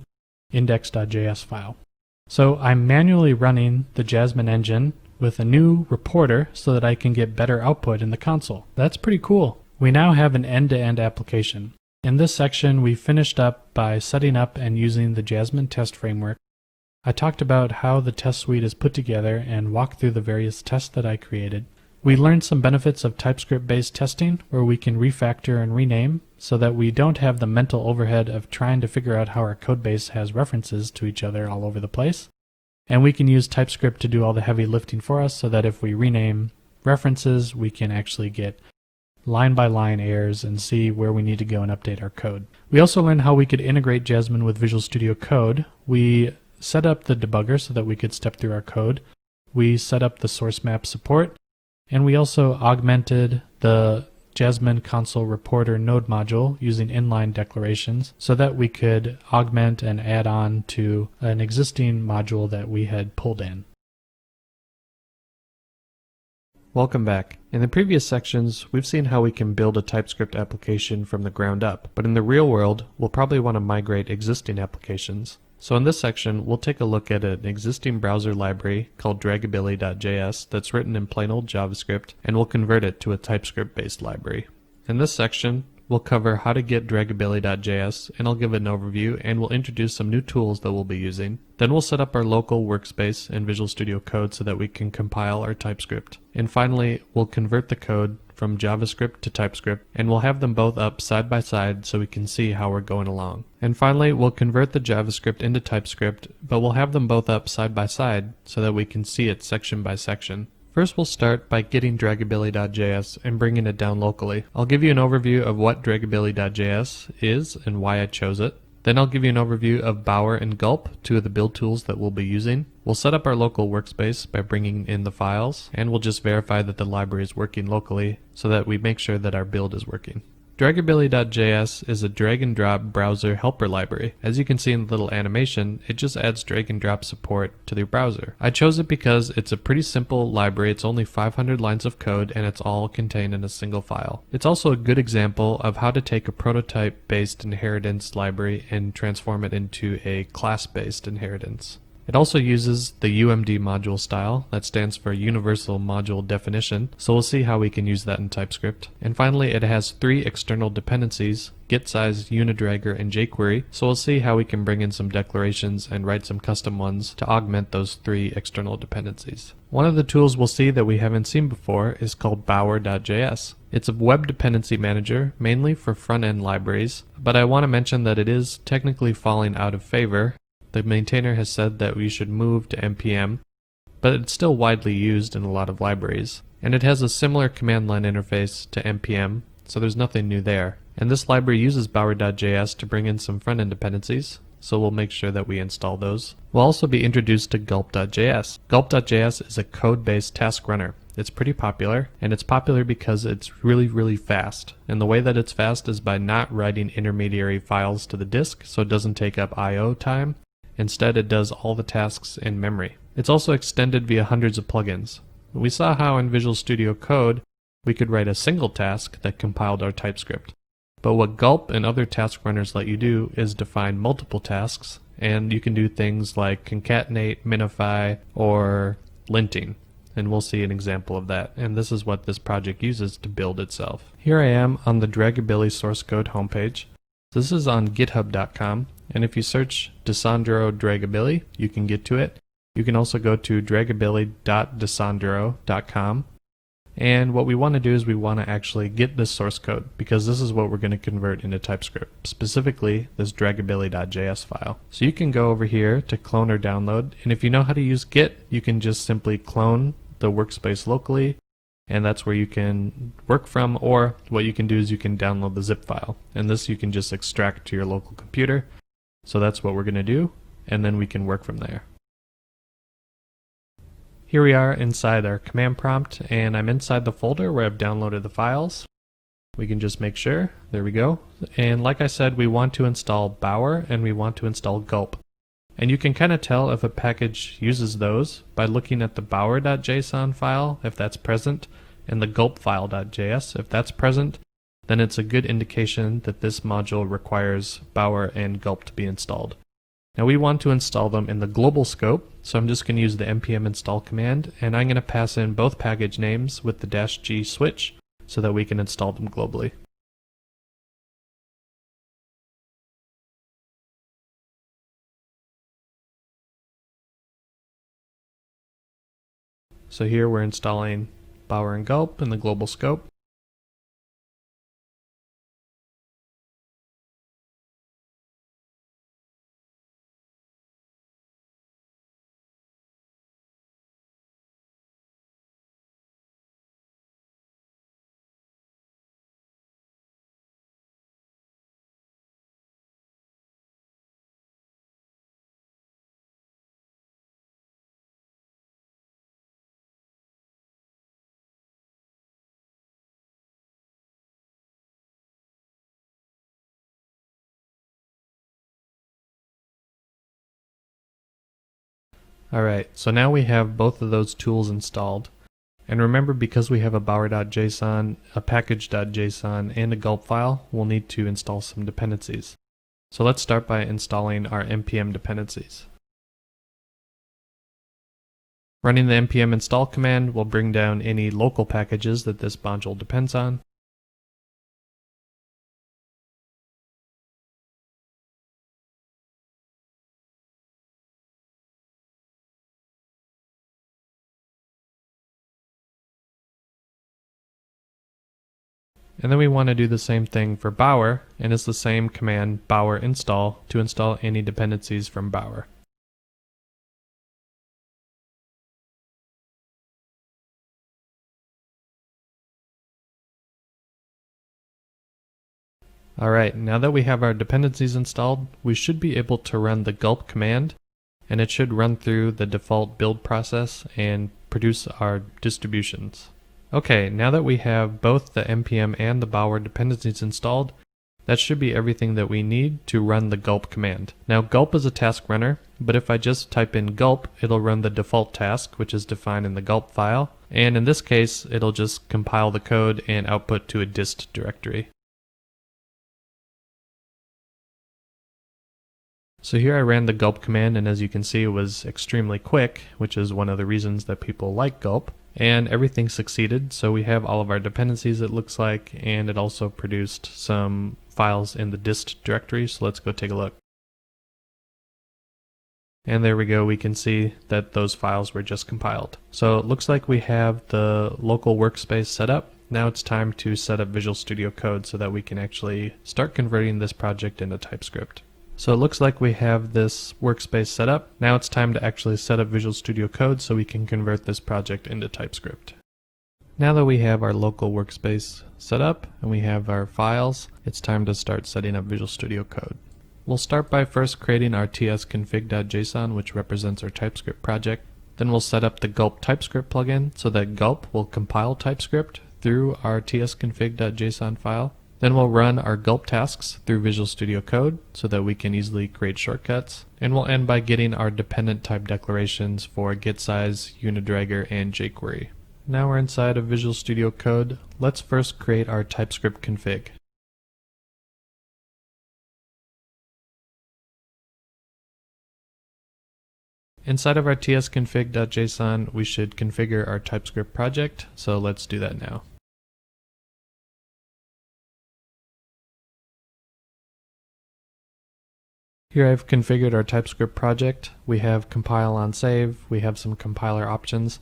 index.js file. So I'm manually running the Jasmine engine with a new reporter so that I can get better output in the console. That's pretty cool. We now have an end-to-end application. In this section, we finished up by setting up and using the Jasmine test framework. I talked about how the test suite is put together and walked through the various tests that I created. We learned some benefits of TypeScript-based testing where we can refactor and rename so that we don't have the mental overhead of trying to figure out how our codebase has references to each other all over the place. And we can use TypeScript to do all the heavy lifting for us so that if we rename references, we can actually get line-by-line errors and see where we need to go and update our code. We also learned how we could integrate Jasmine with Visual Studio Code. We set up the debugger so that we could step through our code. We set up the source map support, and we also augmented the Jasmine console reporter node module using inline declarations so that we could augment and add on to an existing module that we had pulled in. Welcome back. In the previous sections, we've seen how we can build a TypeScript application from the ground up, but in the real world, we'll probably want to migrate existing applications. So in this section, we'll take a look at an existing browser library called dragability.js that's written in plain old JavaScript, and we'll convert it to a TypeScript-based library. In this section, we'll cover how to get dragability.js, and I'll give an overview, and we'll introduce some new tools that we'll be using. Then we'll set up our local workspace in Visual Studio Code so that we can compile our TypeScript. And finally, we'll convert the code from JavaScript to TypeScript, and we'll have them both up side by side so we can see how we're going along. And finally, we'll convert the JavaScript into TypeScript, but we'll have them both up side by side so that we can see it section by section. First, we'll start by getting dragability.js and bringing it down locally. I'll give you an overview of what dragability.js is and why I chose it. Then I'll give you an overview of Bower and Gulp, two of the build tools that we'll be using. We'll set up our local workspace by bringing in the files, and we'll just verify that the library is working locally so that we make sure that our build is working. Dragability.js is a drag and drop browser helper library. As you can see in the little animation, it just adds drag and drop support to the browser. I chose it because it's a pretty simple library. It's only 500 lines of code and it's all contained in a single file. It's also a good example of how to take a prototype-based inheritance library and transform it into a class-based inheritance. It also uses the UMD module style, that stands for Universal Module Definition, so we'll see how we can use that in TypeScript. And finally, it has 3 external dependencies, getSize, UniDragger, and jQuery, so we'll see how we can bring in some declarations and write some custom ones to augment those 3 external dependencies. One of the tools we'll see that we haven't seen before is called Bower.js. It's a web dependency manager, mainly for front-end libraries, but I want to mention that it is technically falling out of favor. The maintainer has said that we should move to NPM, but it's still widely used in a lot of libraries. And it has a similar command line interface to NPM, so there's nothing new there. And this library uses Bower.js to bring in some front-end dependencies, so we'll make sure that we install those. We'll also be introduced to Gulp.js. Gulp.js is a code-based task runner. It's pretty popular, and it's popular because it's really fast. And the way that it's fast is by not writing intermediary files to the disk, so it doesn't take up I/O time. Instead, it does all the tasks in memory. It's also extended via hundreds of plugins. We saw how in Visual Studio Code, we could write a single task that compiled our TypeScript. But what Gulp and other task runners let you do is define multiple tasks, and you can do things like concatenate, minify, or linting. And we'll see an example of that. And this is what this project uses to build itself. Here I am on the Dragability source code homepage. This is on github.com, and if you search Desandro Dragability, you can get to it. You can also go to dragability.desandro.com, and what we want to do is we want to actually get this source code, because this is what we're going to convert into TypeScript, specifically this dragability.js file. So you can go over here to clone or download, and if you know how to use Git, you can just simply clone the workspace locally, and that's where you can work from, or what you can do is you can download the zip file, and this you can just extract to your local computer. So that's what we're going to do, and then we can work from there. Here we are inside our command prompt, and I'm inside the folder where I've downloaded the files. We can just make sure. There we go. And like I said, we want to install Bower and we want to install Gulp. And you can kind of tell if a package uses those by looking at the bower.json file, if that's present, and the gulp file.js, if that's present, then it's a good indication that this module requires Bower and Gulp to be installed. Now we want to install them in the global scope, so I'm just going to use the npm install command, and I'm going to pass in both package names with the -g switch so that we can install them globally. So here we're installing Bower and Gulp in the global scope. Alright, so now we have both of those tools installed. And remember, because we have a bower.json, a package.json, and a gulp file, we'll need to install some dependencies. So let's start by installing our npm dependencies. Running the npm install command will bring down any local packages that this module depends on. And then we want to do the same thing for Bower, and it's the same command bower install to install any dependencies from Bower. Alright, now that we have our dependencies installed, we should be able to run the gulp command, and it should run through the default build process and produce our distributions. Okay, now that we have both the npm and the bower dependencies installed, that should be everything that we need to run the gulp command. Now gulp is a task runner, but if I just type in gulp, it'll run the default task, which is defined in the gulp file, and in this case, it'll just compile the code and output to a dist directory. So here I ran the gulp command, and as you can see, it was extremely quick, which is one of the reasons that people like gulp. And everything succeeded, so we have all of our dependencies, it looks like, and it also produced some files in the dist directory, so let's go take a look. And there we go, we can see that those files were just compiled. So it looks like we have the local workspace set up. Now it's time to set up Visual Studio Code so that we can actually start converting this project into TypeScript. So it looks like we have this workspace set up. Now it's time to actually set up Visual Studio Code so we can convert this project into TypeScript. Now that we have our local workspace set up and we have our files, it's time to start setting up Visual Studio Code. We'll start by first creating our tsconfig.json, which represents our TypeScript project. Then we'll set up the gulp TypeScript plugin so that gulp will compile TypeScript through our tsconfig.json file. Then we'll run our gulp tasks through Visual Studio Code so that we can easily create shortcuts. And we'll end by getting our dependent type declarations for getSize, UniDragger, and jQuery. Now we're inside of Visual Studio Code. Let's first create our TypeScript config. Inside of our tsconfig.json, we should configure our TypeScript project, so let's do that now. Here I've configured our TypeScript project. We have compile on save, we have some compiler options.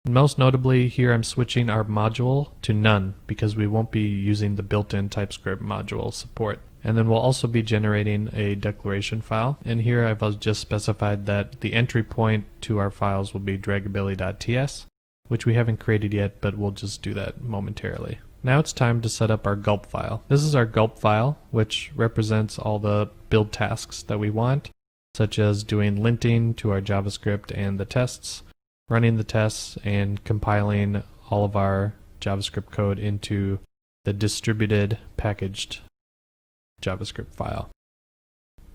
Most notably, here I'm switching our module to none because we won't be using the built-in TypeScript module support. And then we'll also be generating a declaration file. And here I've just specified that the entry point to our files will be draggability.ts, which we haven't created yet, but we'll just do that momentarily. Now it's time to set up our gulp file. This is our gulp file, which represents all the build tasks that we want, such as doing linting to our JavaScript and the tests, running the tests, and compiling all of our JavaScript code into the distributed packaged JavaScript file.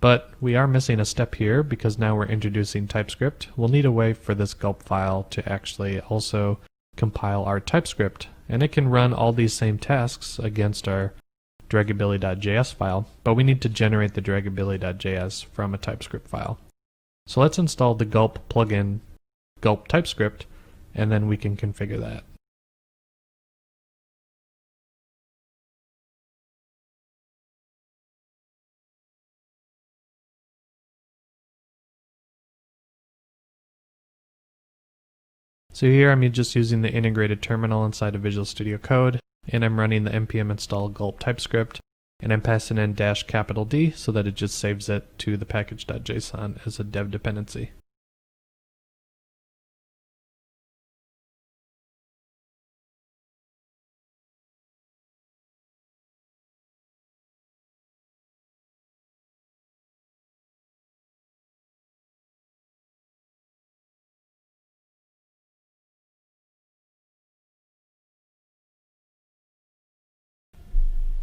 But we are missing a step here because now we're introducing TypeScript. We'll need a way for this gulp file to actually also compile our TypeScript, and it can run all these same tasks against our draggability.js file, but we need to generate the draggability.js from a TypeScript file. So let's install the gulp plugin gulp TypeScript, and then we can configure that. So here I'm just using the integrated terminal inside of Visual Studio Code, and I'm running the npm install gulp TypeScript, and I'm passing in -D so that it just saves it to the package.json as a dev dependency.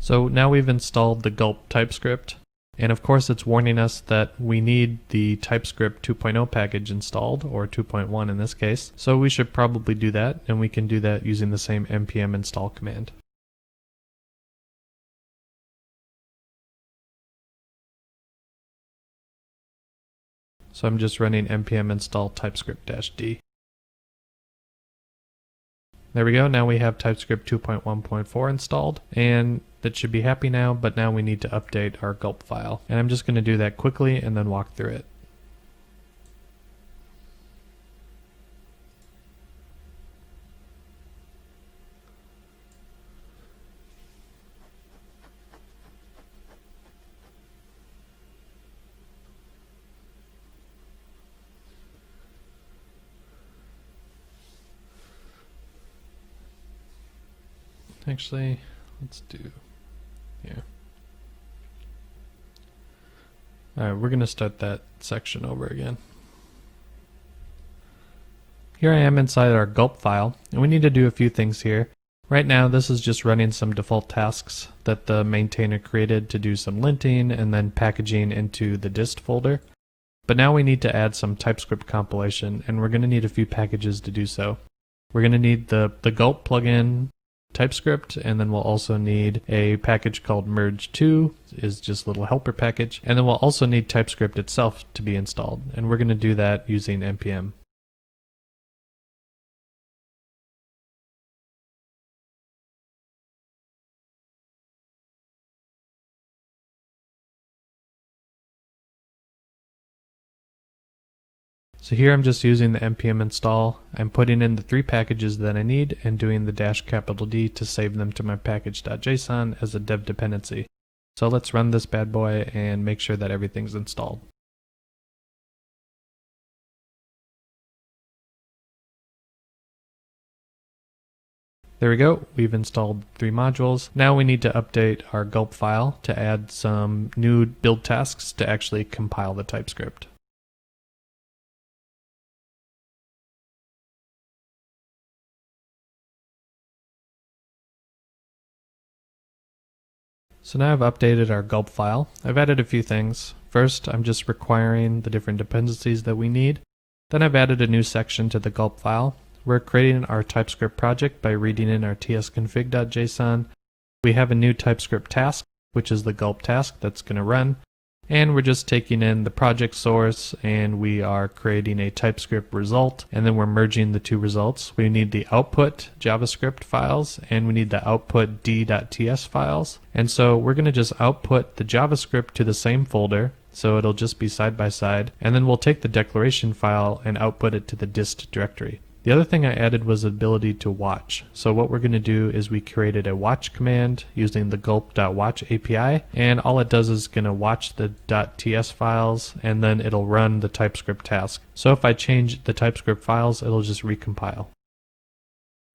So now we've installed the gulp TypeScript, and of course it's warning us that we need the TypeScript 2.0 package installed, or 2.1 in this case, so we should probably do that, and we can do that using the same npm install command. So I'm just running npm install TypeScript-D. There we go, now we have TypeScript 2.1.4 installed, and that should be happy now, but now we need to update our gulp file. And I'm just going to do that quickly and then walk through it. Actually, let's do here. Alright, we're going to start that section over again. Here I am inside our gulp file, and we need to do a few things here. Right now this is just running some default tasks that the maintainer created to do some linting and then packaging into the dist folder. But now we need to add some TypeScript compilation, and we're going to need a few packages to do so. We're going to need the gulp plugin TypeScript, and then we'll also need a package called merge2, is just a little helper package, and then we'll also need TypeScript itself to be installed, and we're going to do that using npm. So here I'm just using the npm install. I'm putting in the 3 packages that I need and doing the -D to save them to my package.json as a dev dependency. So let's run this bad boy and make sure that everything's installed. There we go, we've installed 3 modules. Now we need to update our gulp file to add some new build tasks to actually compile the TypeScript. So now I've updated our gulp file. I've added a few things. First, I'm just requiring the different dependencies that we need. Then I've added a new section to the gulp file. We're creating our TypeScript project by reading in our tsconfig.json. We have a new TypeScript task, which is the gulp task that's going to run. And we're just taking in the project source, and we are creating a TypeScript result, and then we're merging the 2 results. We need the output JavaScript files, and we need the output d.ts files. And so we're going to just output the JavaScript to the same folder, so it'll just be side by side, and then we'll take the declaration file and output it to the dist directory. The other thing I added was the ability to watch. So what we're going to do is we created a watch command using the gulp.watch API, and all it does is going to watch the .ts files, and then it'll run the TypeScript task. So if I change the TypeScript files, it'll just recompile.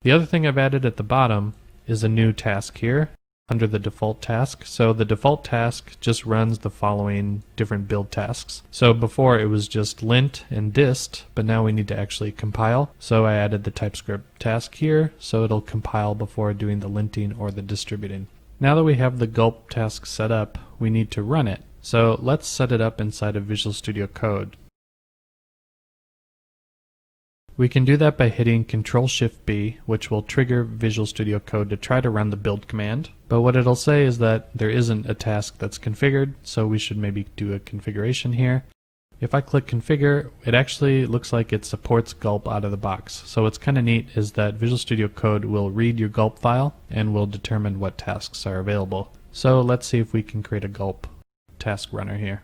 The other thing I've added at the bottom is a new task here under the default task. So the default task just runs the following different build tasks. So before it was just lint and dist, but now we need to actually compile. So I added the TypeScript task here, so it'll compile before doing the linting or the distributing. Now that we have the gulp task set up, we need to run it. So let's set it up inside of Visual Studio Code. We can do that by hitting Ctrl-Shift-B, which will trigger Visual Studio Code to try to run the build command. But what it'll say is that there isn't a task that's configured, so we should maybe do a configuration here. If I click Configure, it actually looks like it supports gulp out of the box. So what's kind of neat is that Visual Studio Code will read your gulp file and will determine what tasks are available. So let's see if we can create a gulp task runner here.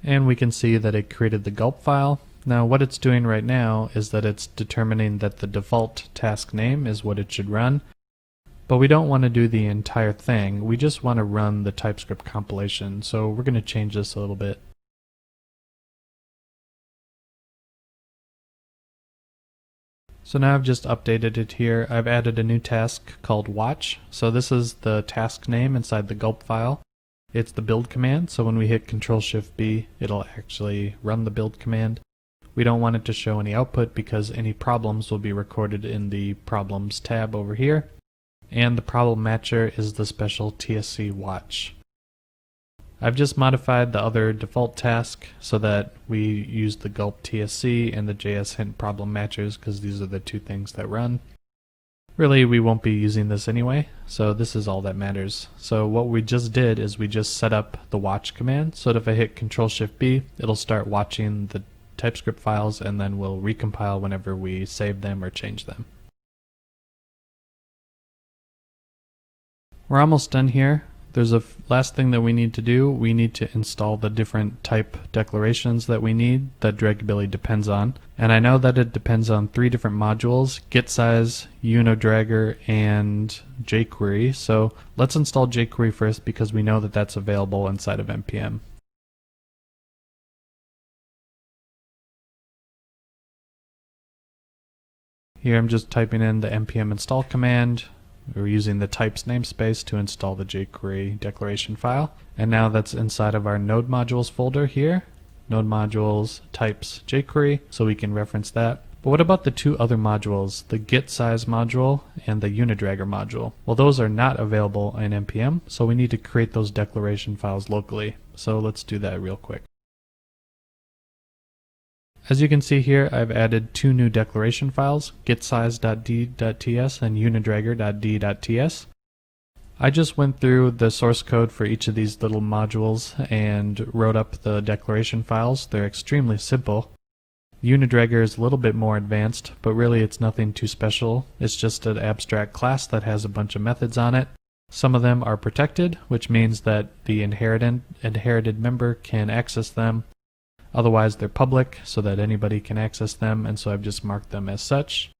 And we can see that it created the gulp file. Now what it's doing right now is that it's determining that the default task name is what it should run. But we don't want to do the entire thing. We just want to run the TypeScript compilation. So we're going to change this a little bit. So now I've just updated it here. I've added a new task called watch. So this is the task name inside the gulp file. It's the build command, so when we hit Ctrl-Shift-B, it'll actually run the build command. We don't want it to show any output because any problems will be recorded in the Problems tab over here. And the problem matcher is the special TSC watch. I've just modified the other default task so that we use the gulp TSC and the JS hint problem matchers because these are the 2 things that run. Really, we won't be using this anyway, so this is all that matters. So what we just did is we just set up the watch command, so that if I hit Ctrl-Shift-B, it'll start watching the TypeScript files and then we'll recompile whenever we save them or change them. We're almost done here. There's a last thing that we need to do. We need to install the different type declarations that we need that Draggability depends on. And I know that it depends on 3 different modules: getSize, UnoDragger, and jQuery. So let's install jQuery first because we know that that's available inside of npm. Here I'm just typing in the npm install command. We're using the types namespace to install the jQuery declaration file. And now that's inside of our node modules folder here. Node modules types jQuery, so we can reference that. But what about the two other modules, the getSize module and the UniDragger module? Well, those are not available in npm, so we need to create those declaration files locally. So let's do that real quick. As you can see here, I've added two new declaration files, getSize.d.ts and unidragger.d.ts. I just went through the source code for each of these little modules and wrote up the declaration files. They're extremely simple. UniDragger is a little bit more advanced, but really it's nothing too special. It's just an abstract class that has a bunch of methods on it. Some of them are protected, which means that the inherited member can access them. Otherwise they're public, so that anybody can access them, and so I've just marked them as such.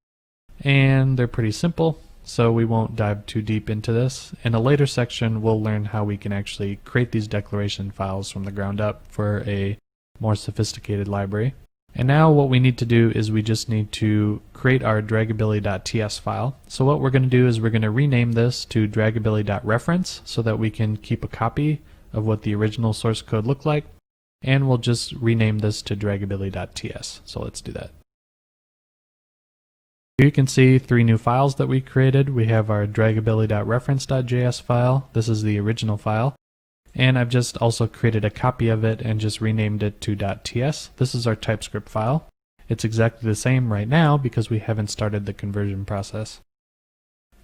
And they're pretty simple, so we won't dive too deep into this. In a later section we'll learn how we can actually create these declaration files from the ground up for a more sophisticated library. And now what we need to do is we just need to create our dragability.ts file. So what we're going to do is we're going to rename this to dragability.reference so that we can keep a copy of what the original source code looked like. And we'll just rename this to dragability.ts. So let's do that. Here you can see three new files that we created. We have our dragability.reference.js file. This is the original file. And I've just also created a copy of it and just renamed it to .ts. This is our TypeScript file. It's exactly the same right now because we haven't started the conversion process.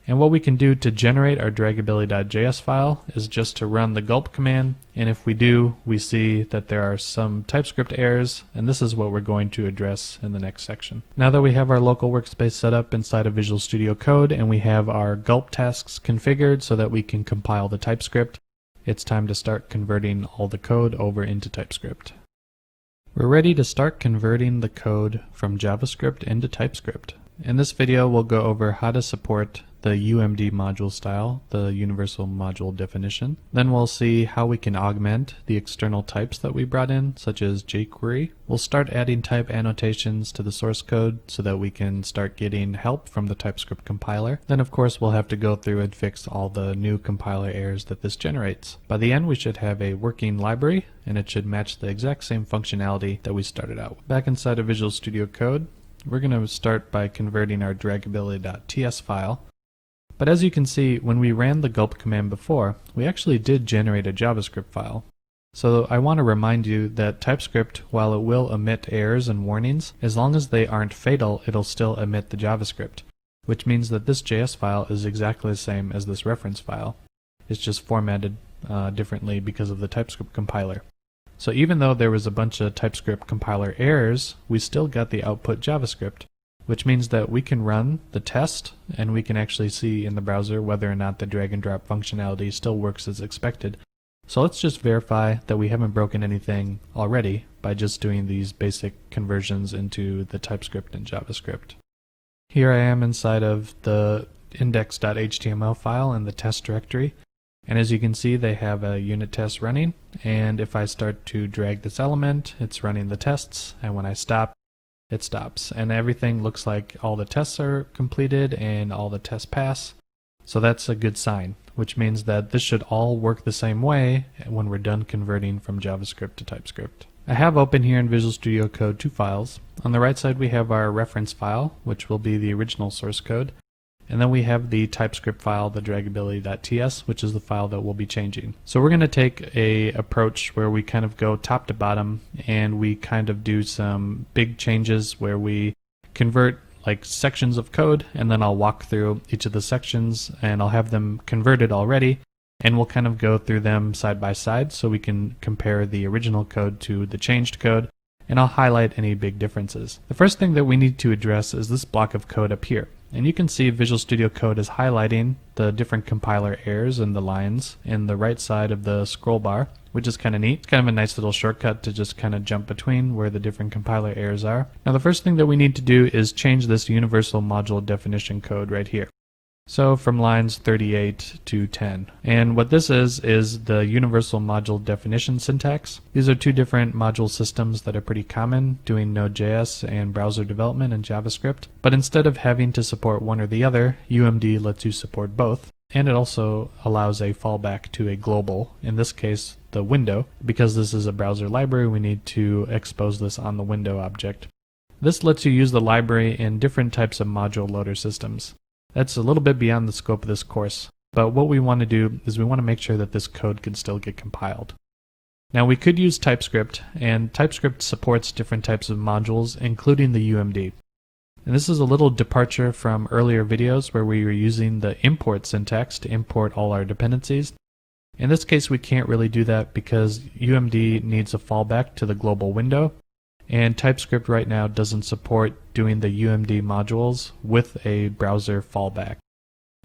And what we can do to generate our dragability.js file is just to run the gulp command, and if we do, we see that there are some TypeScript errors, and this is what we're going to address in the next section. Now that we have our local workspace set up inside of Visual Studio Code and we have our gulp tasks configured so that we can compile the TypeScript, it's time to start converting all the code over into TypeScript. We're ready to start converting the code from JavaScript into TypeScript. In this video, we'll go over how to support the UMD module style, the universal module definition. Then we'll see how we can augment the external types that we brought in, such as jQuery. We'll start adding type annotations to the source code so that we can start getting help from the TypeScript compiler. Then of course we'll have to go through and fix all the new compiler errors that this generates. By the end we should have a working library, and it should match the exact same functionality that we started out with. Back inside of Visual Studio Code, we're going to start by converting our dragability.ts file. But as you can see, when we ran the gulp command before, we actually did generate a JavaScript file. So I want to remind you that TypeScript, while it will emit errors and warnings, as long as they aren't fatal, it'll still emit the JavaScript, which means that this JS file is exactly the same as this reference file. It's just formatted differently because of the TypeScript compiler. So even though there was a bunch of TypeScript compiler errors, we still got the output JavaScript, which means that we can run the test and we can actually see in the browser whether or not the drag and drop functionality still works as expected. So let's just verify that we haven't broken anything already by just doing these basic conversions into the TypeScript and JavaScript. Here I am inside of the index.html file in the test directory. And as you can see, they have a unit test running, and if I start to drag this element, it's running the tests, and when I stop, it stops. And everything looks like all the tests are completed and all the tests pass. So that's a good sign, which means that this should all work the same way when we're done converting from JavaScript to TypeScript. I have open here in Visual Studio Code two files. On the right side we have our reference file, which will be the original source code. And then we have the TypeScript file, the dragability.ts, which is the file that we'll be changing. So we're going to take a approach where we kind of go top to bottom and we kind of do some big changes where we convert like sections of code, and then I'll walk through each of the sections and I'll have them converted already, and we'll kind of go through them side by side so we can compare the original code to the changed code, and I'll highlight any big differences. The first thing that we need to address is this block of code up here. And you can see Visual Studio Code is highlighting the different compiler errors and the lines in the right side of the scroll bar, which is kind of neat. It's kind of a nice little shortcut to just kind of jump between where the different compiler errors are. Now the first thing that we need to do is change this universal module definition code right here. So from lines 38 to 10. And what this is the universal module definition syntax. These are two different module systems that are pretty common doing Node.js and browser development in JavaScript. But instead of having to support one or the other, UMD lets you support both. And it also allows a fallback to a global, in this case the window. Because this is a browser library, we need to expose this on the window object. This lets you use the library in different types of module loader systems. That's a little bit beyond the scope of this course, but what we want to do is we want to make sure that this code can still get compiled. Now we could use TypeScript, and TypeScript supports different types of modules, including the UMD. And this is a little departure from earlier videos where we were using the import syntax to import all our dependencies. In this case we can't really do that because UMD needs a fallback to the global window, and TypeScript right now doesn't support doing the UMD modules with a browser fallback.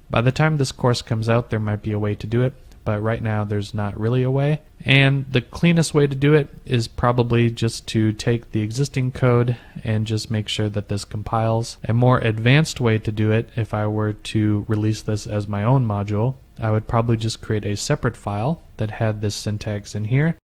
By the time this course comes out, there might be a way to do it, but right now there's not really a way. And the cleanest way to do it is probably just to take the existing code and just make sure that this compiles. A more advanced way to do it, if I were to release this as my own module, I would probably just create a separate file that had this syntax in here,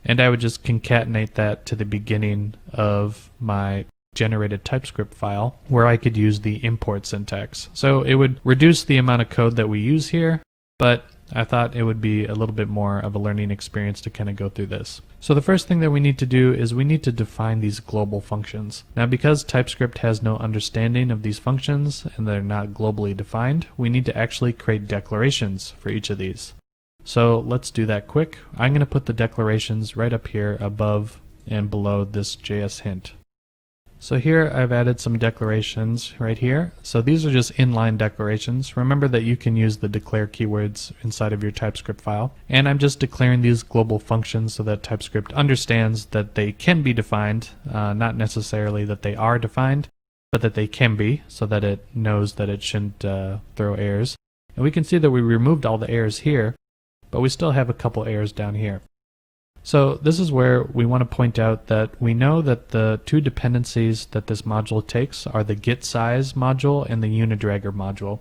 and I would just concatenate that to the beginning of my generated TypeScript file where I could use the import syntax. So it would reduce the amount of code that we use here, but I thought it would be a little bit more of a learning experience to kind of go through this. So the first thing that we need to do is we need to define these global functions. Now because TypeScript has no understanding of these functions and they're not globally defined, we need to actually create declarations for each of these. So let's do that quick. I'm going to put the declarations right up here above and below this JS hint. So here I've added some declarations right here. So these are just inline declarations. Remember that you can use the declare keywords inside of your TypeScript file. And I'm just declaring these global functions so that TypeScript understands that they can be defined, not necessarily that they are defined, but that they can be, so that it knows that it shouldn't throw errors. And we can see that we removed all the errors here, but we still have a couple errors down here. So this is where we want to point out that we know that the two dependencies that this module takes are the getSize module and the UniDragger module.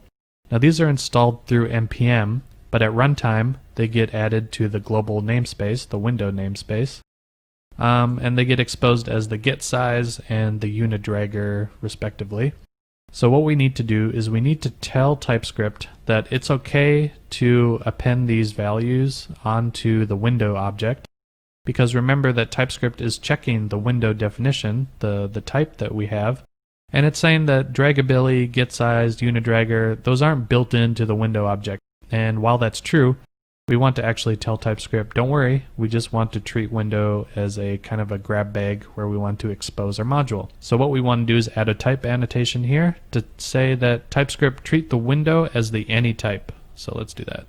Now these are installed through npm, but at runtime they get added to the global namespace, the window namespace, and they get exposed as the getSize and the UniDragger respectively. So what we need to do is we need to tell TypeScript that it's okay to append these values onto the window object, because remember that TypeScript is checking the window definition, the type that we have, and it's saying that draggability, getSize, UniDragger, those aren't built into the window object. And while that's true, we want to actually tell TypeScript, don't worry, we just want to treat window as a kind of a grab bag where we want to expose our module. So what we want to do is add a type annotation here to say that TypeScript treat the window as the any type. So let's do that.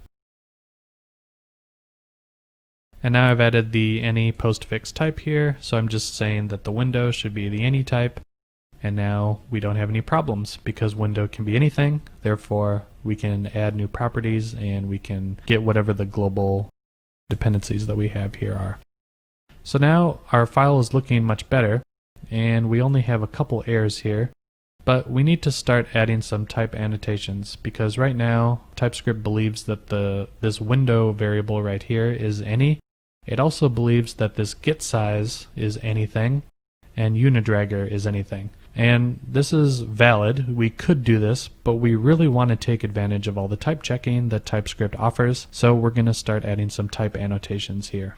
And now I've added the any postfix type here, so I'm just saying that the window should be the any type. And now we don't have any problems because window can be anything, therefore we can add new properties and we can get whatever the global dependencies that we have here are. So now our file is looking much better and we only have a couple errors here, but we need to start adding some type annotations because right now TypeScript believes that this window variable right here is any. It also believes that this getSize is anything and UniDragger is anything. And this is valid, we could do this, but we really want to take advantage of all the type checking that TypeScript offers, so we're going to start adding some type annotations here.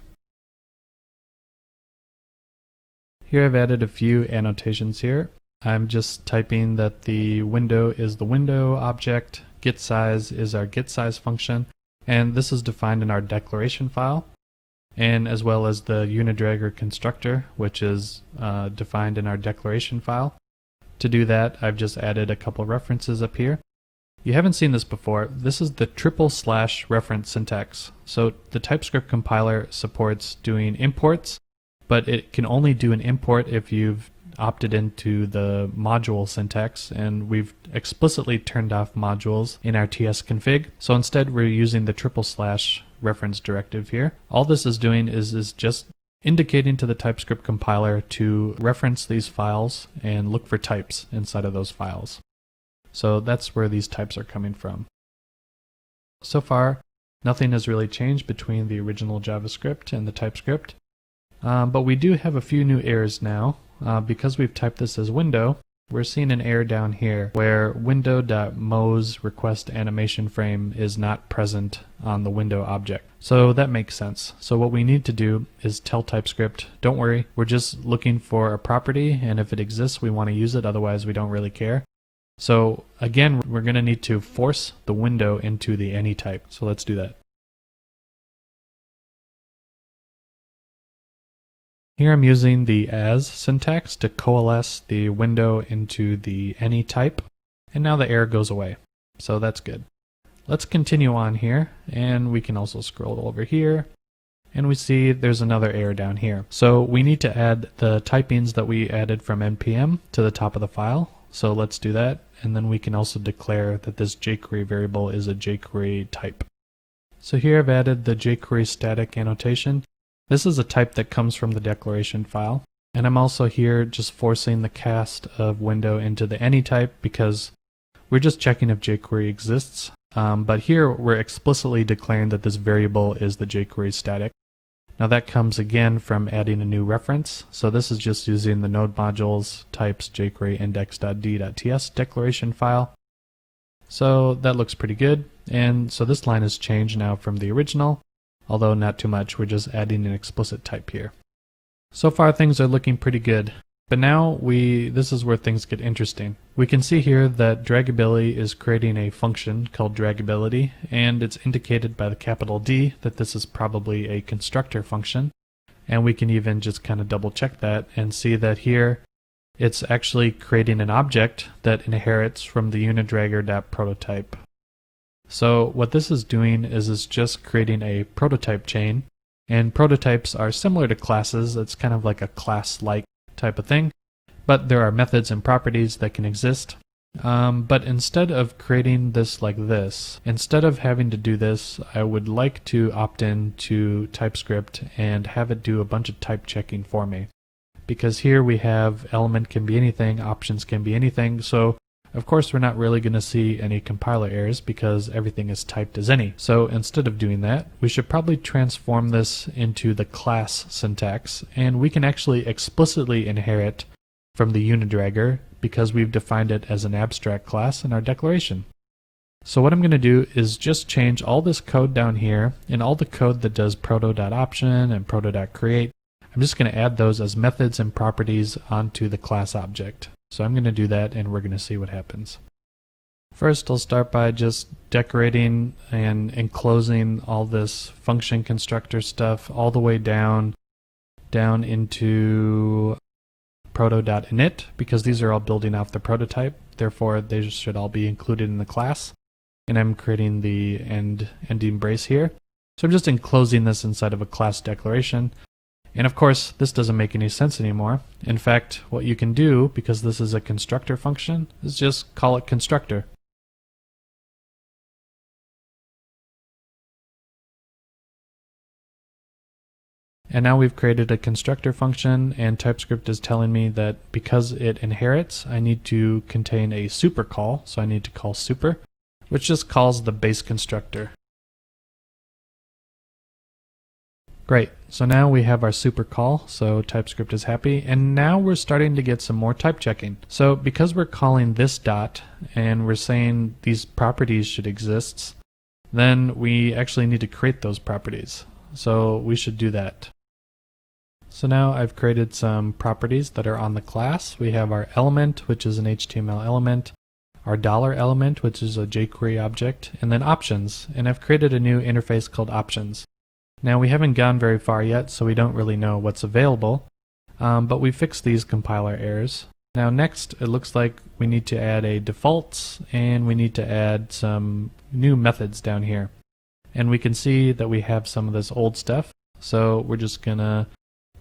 Here I've added a few annotations here. I'm just typing that the window is the window object, getSize is our getSize function, and this is defined in our declaration file, and as well as the UniDragger constructor, which is defined in our declaration file. To do that, I've just added a couple references up here. You haven't seen this before. This is the / reference syntax. So the TypeScript compiler supports doing imports, but it can only do an import if you've opted into the module syntax, and we've explicitly turned off modules in our tsconfig. So instead we're using the / reference directive here. All this is doing is just indicating to the TypeScript compiler to reference these files and look for types inside of those files. So that's where these types are coming from. So far, nothing has really changed between the original JavaScript and the TypeScript, but we do have a few new errors now. Because we've typed this as window, we're seeing an error down here where window.mose request animation frame is not present on the window object. So that makes sense. So what we need to do is tell TypeScript, don't worry, we're just looking for a property, and if it exists we want to use it, otherwise we don't really care. So again, we're going to need to force the window into the any type. So let's do that. Here I'm using the as syntax to coalesce the window into the any type, and now the error goes away. So that's good. Let's continue on here, and we can also scroll over here, and we see there's another error down here. So we need to add the typings that we added from npm to the top of the file. So let's do that, and then we can also declare that this jQuery variable is a jQuery type. So here I've added the jQuery static annotation. This is a type that comes from the declaration file, and I'm also here just forcing the cast of window into the any type because we're just checking if jQuery exists, but here we're explicitly declaring that this variable is the jQuery static. Now that comes again from adding a new reference, so this is just using the node modules types jQuery index.d.ts declaration file. So that looks pretty good, and so this line has changed now from the original. Although not too much, we're just adding an explicit type here. So far things are looking pretty good, but now this is where things get interesting. We can see here that Draggability is creating a function called Draggability, and it's indicated by the capital D that this is probably a constructor function, and we can even just kind of double check that and see that here it's actually creating an object that inherits from the unidragger.prototype. So what this is doing is it's just creating a prototype chain, and prototypes are similar to classes. It's kind of like a class-like type of thing, but there are methods and properties that can exist. But instead of creating this like this, instead of having to do this, I would like to opt in to TypeScript and have it do a bunch of type checking for me. Because here we have element can be anything, options can be anything, so of course we're not really going to see any compiler errors because everything is typed as any. So instead of doing that, we should probably transform this into the class syntax, and we can actually explicitly inherit from the unidragger because we've defined it as an abstract class in our declaration. So what I'm going to do is just change all this code down here and all the code that does proto.option and proto.create. I'm just going to add those as methods and properties onto the class object. So I'm going to do that, and we're going to see what happens. First, I'll start by just decorating and enclosing all this function constructor stuff all the way down into proto.init, because these are all building off the prototype. Therefore, they should all be included in the class. And I'm creating the ending brace here. So I'm just enclosing this inside of a class declaration. And of course, this doesn't make any sense anymore. In fact, what you can do, because this is a constructor function, is just call it constructor. And now we've created a constructor function, and TypeScript is telling me that because it inherits, I need to contain a super call, so I need to call super, which just calls the base constructor. Great, so now we have our super call, so TypeScript is happy, and now we're starting to get some more type checking. So because we're calling this dot, and we're saying these properties should exist, then we actually need to create those properties. So we should do that. So now I've created some properties that are on the class. We have our element, which is an HTML element, our dollar element, which is a jQuery object, and then options, and I've created a new interface called options. Now we haven't gone very far yet, so we don't really know what's available, but we fixed these compiler errors. Now next, it looks like we need to add a defaults, and we need to add some new methods down here. And we can see that we have some of this old stuff, so we're just gonna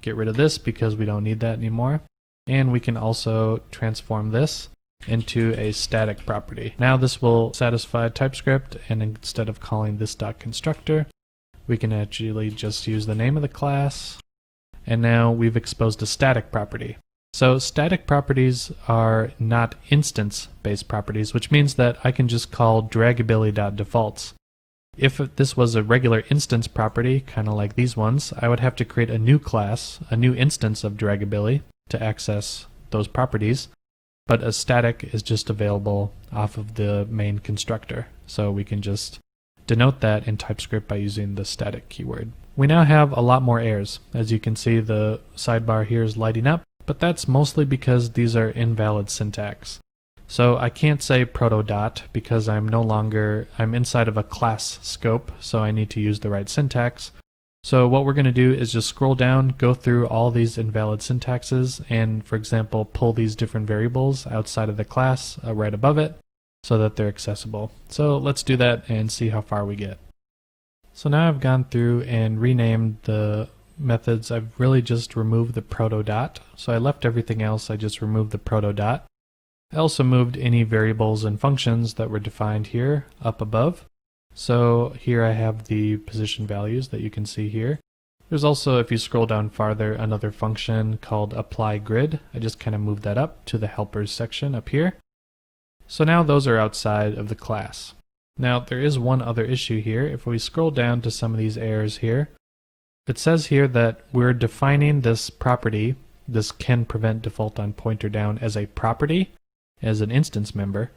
get rid of this because we don't need that anymore. And we can also transform this into a static property. Now this will satisfy TypeScript, and instead of calling this .constructor, we can actually just use the name of the class, and now we've exposed a static property. So static properties are not instance-based properties, which means that I can just call draggability.defaults. If this was a regular instance property, kind of like these ones, I would have to create a new class, a new instance of Dragability to access those properties, but a static is just available off of the main constructor. So we can just denote that in TypeScript by using the static keyword. We now have a lot more errors. As you can see, the sidebar here is lighting up, but that's mostly because these are invalid syntax. So I can't say proto-dot because I'm inside of a class scope, so I need to use the right syntax. So what we're going to do is just scroll down, go through all these invalid syntaxes, and for example, pull these different variables outside of the class right above it so that they're accessible. So let's do that and see how far we get. So now I've gone through and renamed the methods. I've really just removed the proto-dot. So I left everything else, I just removed the proto-dot. I also moved any variables and functions that were defined here up above. So here I have the position values that you can see here. There's also, if you scroll down farther, another function called apply grid. I just kind of moved that up to the helpers section up here. So now those are outside of the class. Now there is one other issue here. If we scroll down to some of these errors here, it says here that we're defining this property, this can prevent default on pointer down, as a property, as an instance member,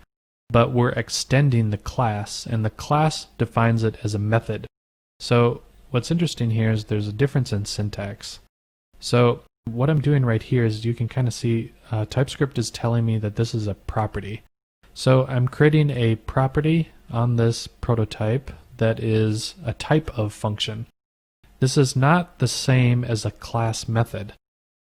but we're extending the class, and the class defines it as a method. So what's interesting here is there's a difference in syntax. So what I'm doing right here is you can kind of see TypeScript is telling me that this is a property. So I'm creating a property on this prototype that is a type of function. This is not the same as a class method.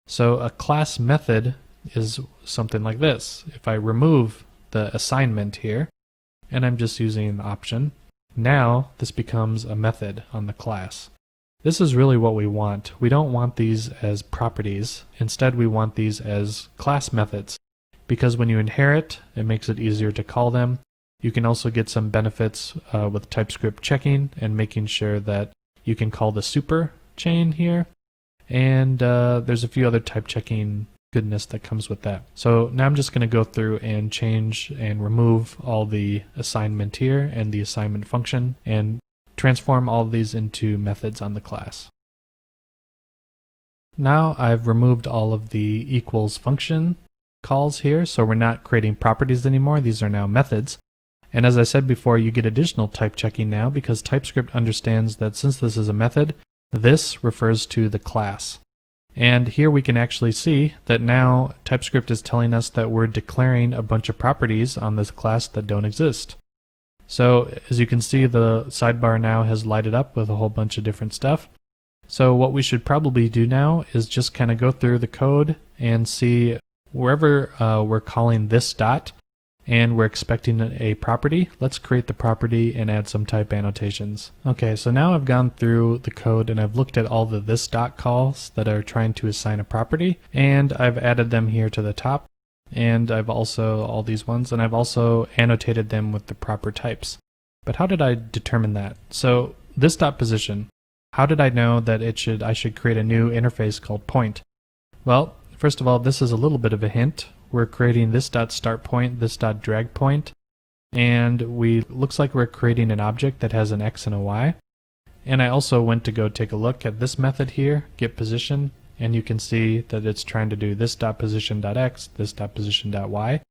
So a class method is something like this. If I remove the assignment here, and I'm just using an option, now this becomes a method on the class. This is really what we want. We don't want these as properties. Instead, we want these as class methods, because when you inherit, it makes it easier to call them. You can also get some benefits with TypeScript checking and making sure that you can call the super chain here. And there's a few other type checking goodness that comes with that. So now I'm just going to go through and change and remove all the assignment here and the assignment function and transform all of these into methods on the class. Now I've removed all of the equals function calls here, so we're not creating properties anymore. These are now methods. And as I said before, you get additional type checking now because TypeScript understands that since this is a method, this refers to the class. And here we can actually see that now TypeScript is telling us that we're declaring a bunch of properties on this class that don't exist. So as you can see, the sidebar now has lighted up with a whole bunch of different stuff. So what we should probably do now is just kind of go through the code and see wherever we're calling this dot and we're expecting a property, let's create the property and add some type annotations. Okay, so now I've gone through the code and I've looked at all the this dot calls that are trying to assign a property, and I've added them here to the top, and I've also all these ones, and I've also annotated them with the proper types. But how did I determine that? So this dot position, how did I know that I should create a new interface called point? Well, first of all, this is a little bit of a hint. We're creating this dot start point, this dot drag point, and looks like we're creating an object that has an x and a y. And I also went to go take a look at this method here, get position, and you can see that it's trying to do this dot position dot x, this dot position dot y.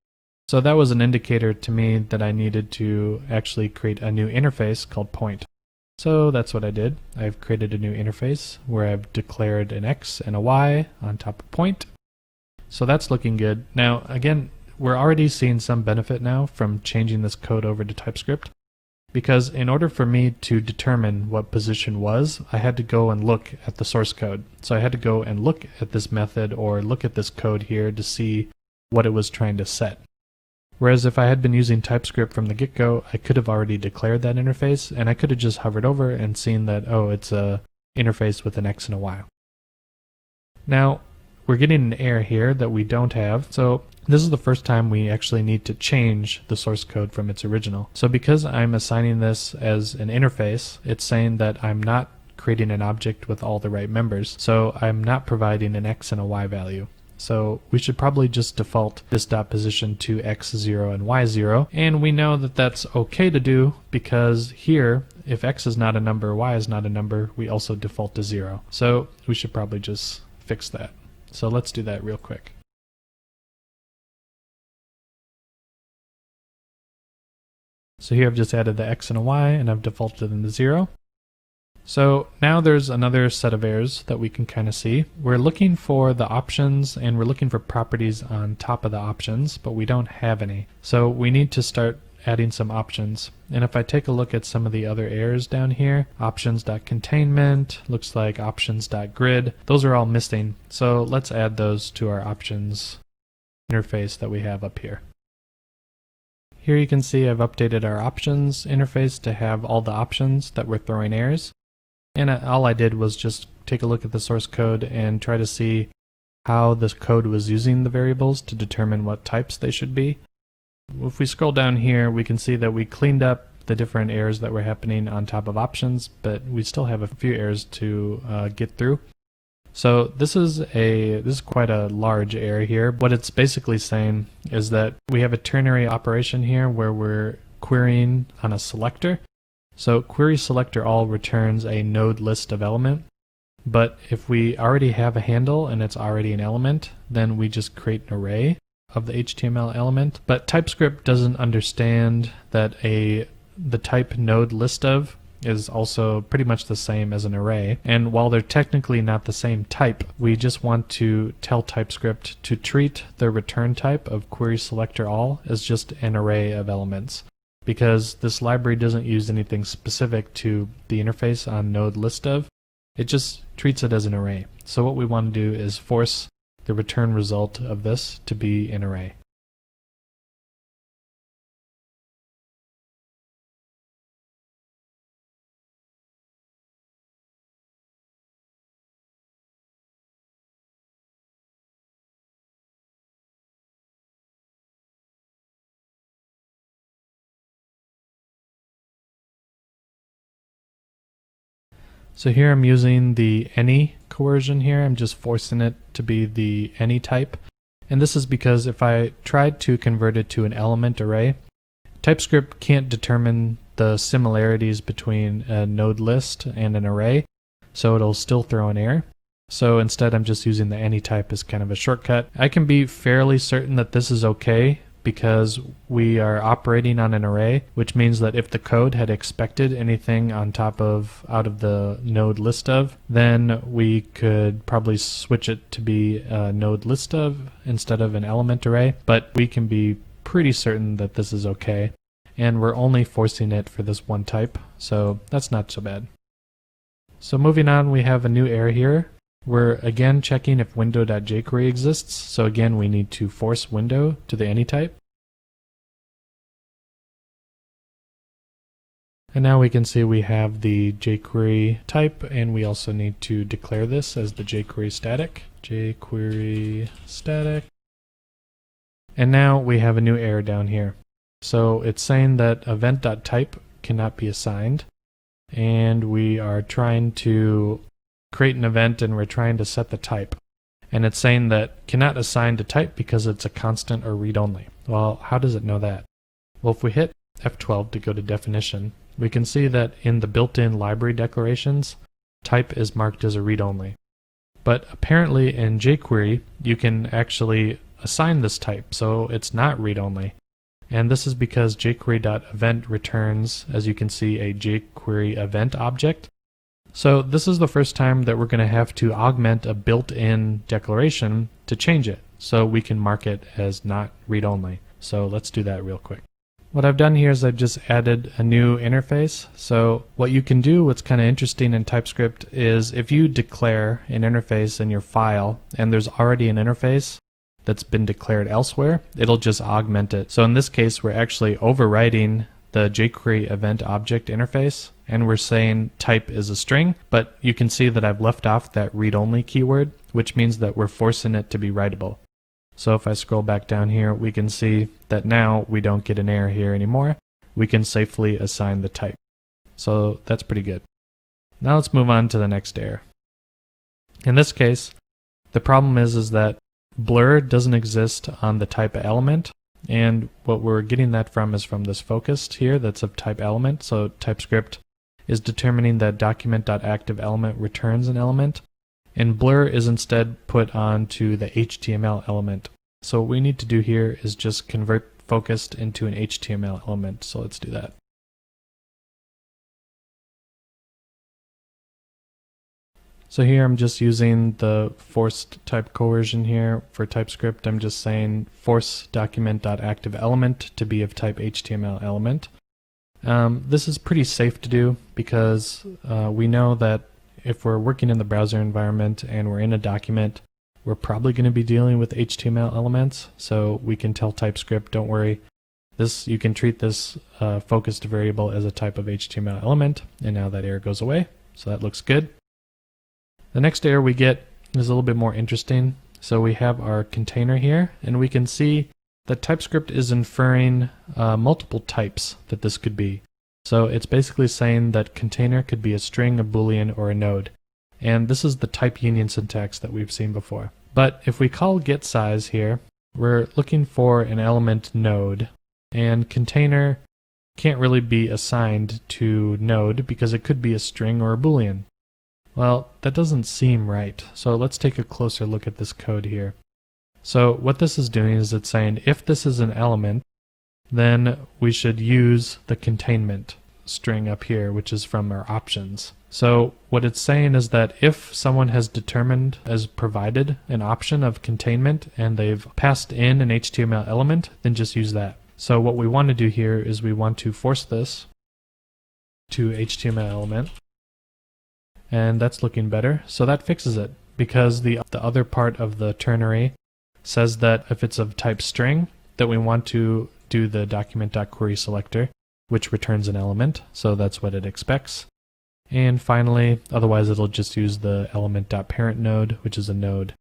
So that was an indicator to me that I needed to actually create a new interface called point. So that's what I did. I've created a new interface where I've declared an x and a y on top of point. So that's looking good. Now, again, we're already seeing some benefit now from changing this code over to TypeScript, because in order for me to determine what position was, I had to go and look at the source code. So I had to go and look at this method or look at this code here to see what it was trying to set. Whereas if I had been using TypeScript from the get-go, I could have already declared that interface, and I could have just hovered over and seen that, oh, it's a interface with an x and a y. Now, we're getting an error here that we don't have, so this is the first time we actually need to change the source code from its original. So because I'm assigning this as an interface, it's saying that I'm not creating an object with all the right members, so I'm not providing an x and a y value. So we should probably just default this dot position to x0 and y0. And we know that that's okay to do because here, if x is not a number, y is not a number, we also default to 0. So we should probably just fix that. So let's do that real quick. So here I've just added the x and a y, and I've defaulted them to 0. So now there's another set of errors that we can kind of see. We're looking for the options and we're looking for properties on top of the options, but we don't have any. So we need to start adding some options. And if I take a look at some of the other errors down here, options.containment, looks like options.grid, those are all missing. So let's add those to our options interface that we have up here. Here you can see I've updated our options interface to have all the options that were throwing errors. And all I did was just take a look at the source code and try to see how this code was using the variables to determine what types they should be. If we scroll down here, we can see that we cleaned up the different errors that were happening on top of options, but we still have a few errors to get through. So this is quite a large error here. What it's basically saying is that we have a ternary operation here where we're querying on a selector. So query selector all returns a node list of element, but if we already have a handle and it's already an element, then we just create an array of the HTML element. But TypeScript doesn't understand that the type node list of is also pretty much the same as an array, and while they're technically not the same type, we just want to tell TypeScript to treat the return type of query selector all as just an array of elements, because this library doesn't use anything specific to the interface on node list of. It just treats it as an array. So what we want to do is force the return result of this to be an array. So here I'm using the any coercion here. I'm just forcing it to be the any type. And this is because if I tried to convert it to an element array, TypeScript can't determine the similarities between a node list and an array, so it'll still throw an error. So instead I'm just using the any type as kind of a shortcut. I can be fairly certain that this is okay because we are operating on an array, which means that if the code had expected anything on top of out of the node list of, then we could probably switch it to be a node list of instead of an element array, but we can be pretty certain that this is okay, and we're only forcing it for this one type, so that's not so bad. So moving on, we have a new error here. We're again checking if window.jQuery exists, so again we need to force window to the any type. And now we can see we have the jQuery type, and we also need to declare this as the jQuery static. jQuery static. And now we have a new error down here. So it's saying that event.type cannot be assigned, and we are trying to create an event and we're trying to set the type. And it's saying that cannot assign to type because it's a constant or read-only. Well, how does it know that? Well, if we hit F12 to go to definition, we can see that in the built-in library declarations, type is marked as a read-only. But apparently in jQuery, you can actually assign this type, so it's not read-only. And this is because jQuery.event returns, as you can see, a jQuery event object. So this is the first time that we're going to have to augment a built-in declaration to change it, so we can mark it as not read-only. So let's do that real quick. What I've done here is I've just added a new interface. So what you can do, what's kind of interesting in TypeScript, is if you declare an interface in your file and there's already an interface that's been declared elsewhere, it'll just augment it. So in this case, we're actually overwriting the jQuery event object interface, and we're saying type is a string, but you can see that I've left off that read-only keyword, which means that we're forcing it to be writable. So if I scroll back down here, we can see that now we don't get an error here anymore. We can safely assign the type. So that's pretty good. Now let's move on to the next error. In this case, the problem is that blur doesn't exist on the type element, and what we're getting that from is from this focused here that's of type element. So TypeScript is determining that document.activeElement returns an element, and blur is instead put onto the HTML element. So what we need to do here is just convert focused into an HTML element. So let's do that. So here I'm just using the forced type coercion here for TypeScript. I'm just saying force document.activeElement to be of type HTML element. This is pretty safe to do because we know that if we're working in the browser environment and we're in a document, we're probably going to be dealing with HTML elements. So we can tell TypeScript, don't worry, you can treat this focused variable as a type of HTML element, and now that error goes away. So that looks good. The next error we get is a little bit more interesting. So we have our container here, and we can see that TypeScript is inferring multiple types that this could be. So it's basically saying that container could be a string, a boolean, or a node. And this is the type union syntax that we've seen before. But if we call getSize here, we're looking for an element node, and container can't really be assigned to node because it could be a string or a boolean. Well, that doesn't seem right. So let's take a closer look at this code here. So what this is doing is it's saying if this is an element, then we should use the containment string up here, which is from our options. So what it's saying is that if someone has determined as provided an option of containment and they've passed in an HTML element, then just use that. So what we want to do here is we want to force this to HTML element. And that's looking better. So that fixes it because the other part of the ternary says that if it's of type string, that we want to do the document.querySelector, which returns an element. So that's what it expects. And finally, otherwise it'll just use the element.parentNode, which is a node.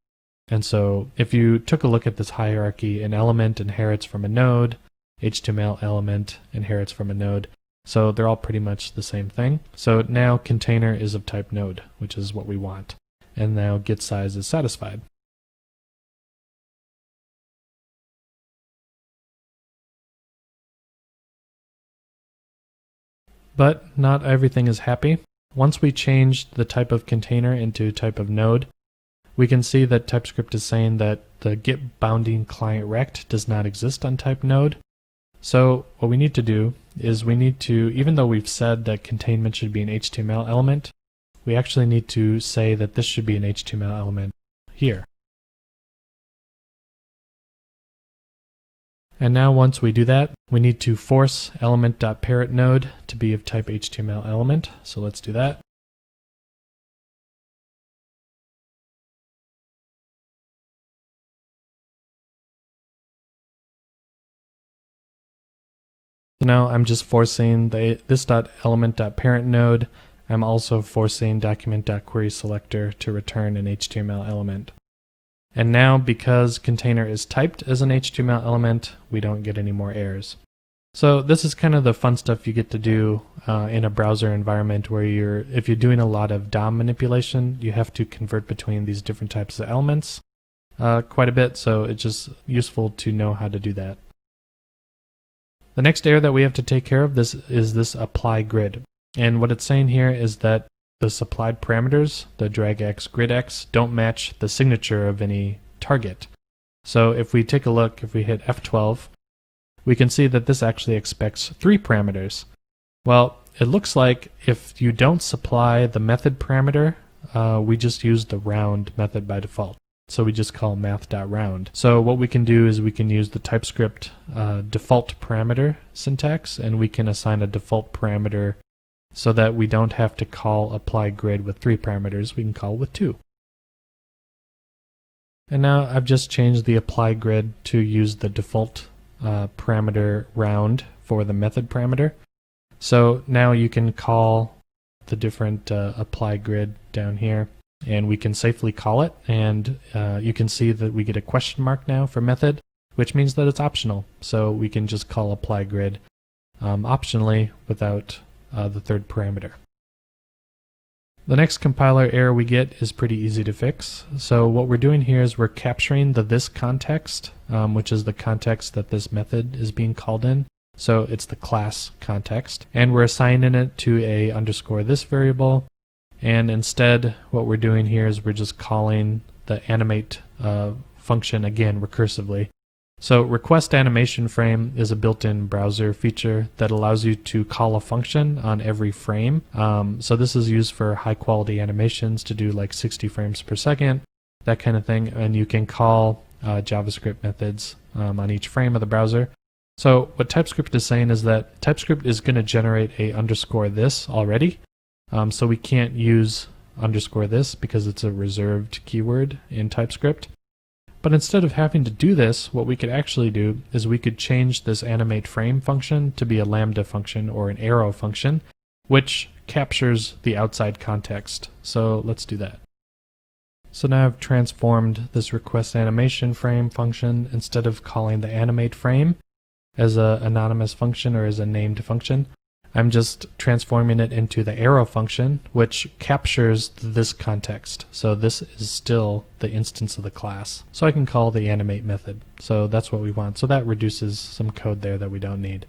And so if you took a look at this hierarchy, an element inherits from a node, HTML element inherits from a node. So they're all pretty much the same thing. So now container is of type node, which is what we want. And now getSize is satisfied. But not everything is happy. Once we change the type of container into type of node, we can see that TypeScript is saying that the getBounding client rect does not exist on type node. So what we need to do is we need to, even though we've said that containment should be an HTML element, we actually need to say that this should be an HTML element here. And now once we do that, we need to force element.parentNode to be of type HTML element. So let's do that. So now I'm just forcing this.element.parentNode. I'm also forcing document.querySelector to return an HTML element. And now because container is typed as an HTML element, we don't get any more errors. So this is kind of the fun stuff you get to do in a browser environment where if you're doing a lot of DOM manipulation, you have to convert between these different types of elements quite a bit, so it's just useful to know how to do that. The next error that we have to take care of is this apply grid. And what it's saying here is that the supplied parameters, the dragX, gridX, don't match the signature of any target. So if we take a look, if we hit F12, we can see that this actually expects 3 parameters. Well, it looks like if you don't supply the method parameter, we just use the round method by default. So we just call math.round. So what we can do is we can use the TypeScript default parameter syntax, and we can assign a default parameter so that we don't have to call apply grid with 3 parameters, we can call with 2. And now I've just changed the apply grid to use the default parameter round for the method parameter. So now you can call the different apply grid down here, and we can safely call it, and you can see that we get a question mark now for method, which means that it's optional. So we can just call apply grid optionally without the third parameter. The next compiler error we get is pretty easy to fix. So what we're doing here is we're capturing the this context, which is the context that this method is being called in. So it's the class context, and we're assigning it to a underscore this variable. And instead, what we're doing here is we're just calling the animate function again recursively. So request animation frame is a built-in browser feature that allows you to call a function on every frame. So this is used for high-quality animations to do like 60 frames per second, that kind of thing. And you can call JavaScript methods on each frame of the browser. So what TypeScript is saying is that TypeScript is going to generate a underscore this already. So we can't use underscore this because it's a reserved keyword in TypeScript. But instead of having to do this, what we could actually do is we could change this animate frame function to be a lambda function or an arrow function, which captures the outside context. So let's do that. So now I've transformed this request animation frame function. Instead of calling the animate frame as an anonymous function or as a named function, I'm just transforming it into the arrow function, which captures this context. So this is still the instance of the class. So I can call the animate method. So that's what we want. So that reduces some code there that we don't need.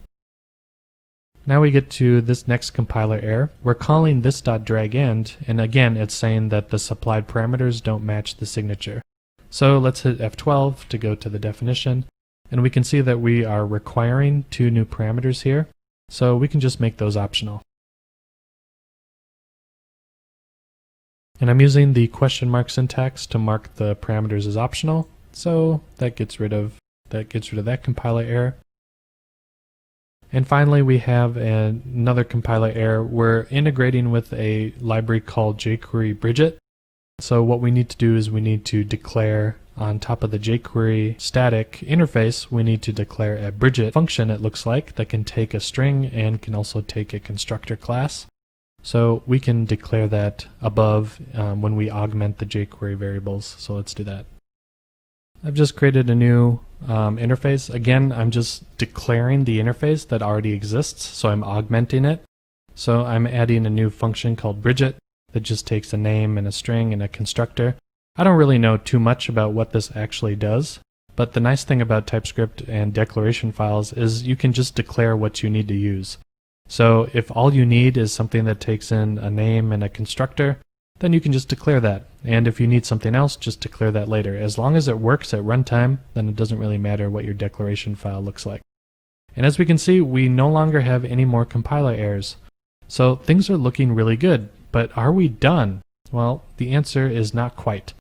Now we get to this next compiler error. We're calling this.dragEnd, and again it's saying that the supplied parameters don't match the signature. So let's hit F12 to go to the definition, and we can see that we are requiring 2 new parameters here. So we can just make those optional. And I'm using the question mark syntax to mark the parameters as optional, so that gets rid of that compiler error. And finally we have another compiler error. We're integrating with a library called jQuery Bridget. So what we need to do is we need to declare on top of the jQuery static interface, we need to declare a Bridget function, it looks like, that can take a string and can also take a constructor class. So we can declare that above when we augment the jQuery variables. So let's do that. I've just created a new interface. Again, I'm just declaring the interface that already exists, so I'm augmenting it. So I'm adding a new function called Bridget that just takes a name and a string and a constructor. I don't really know too much about what this actually does, but the nice thing about TypeScript and declaration files is you can just declare what you need to use. So if all you need is something that takes in a name and a constructor, then you can just declare that. And if you need something else, just declare that later. As long as it works at runtime, then it doesn't really matter what your declaration file looks like. And as we can see, we no longer have any more compiler errors. So things are looking really good, but are we done? Well, the answer is not quite.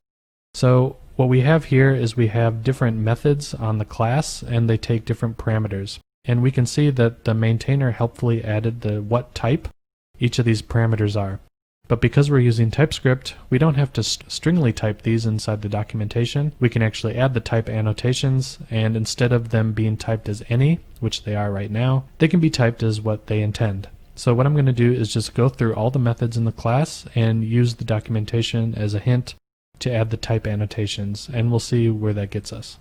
So what we have here is we have different methods on the class, and they take different parameters. And we can see that the maintainer helpfully added the what type each of these parameters are. But because we're using TypeScript, we don't have to stringly type these inside the documentation. We can actually add the type annotations, and instead of them being typed as any, which they are right now, they can be typed as what they intend. So what I'm going to do is just go through all the methods in the class and use the documentation as a hint to add the type annotations, and we'll see where that gets us.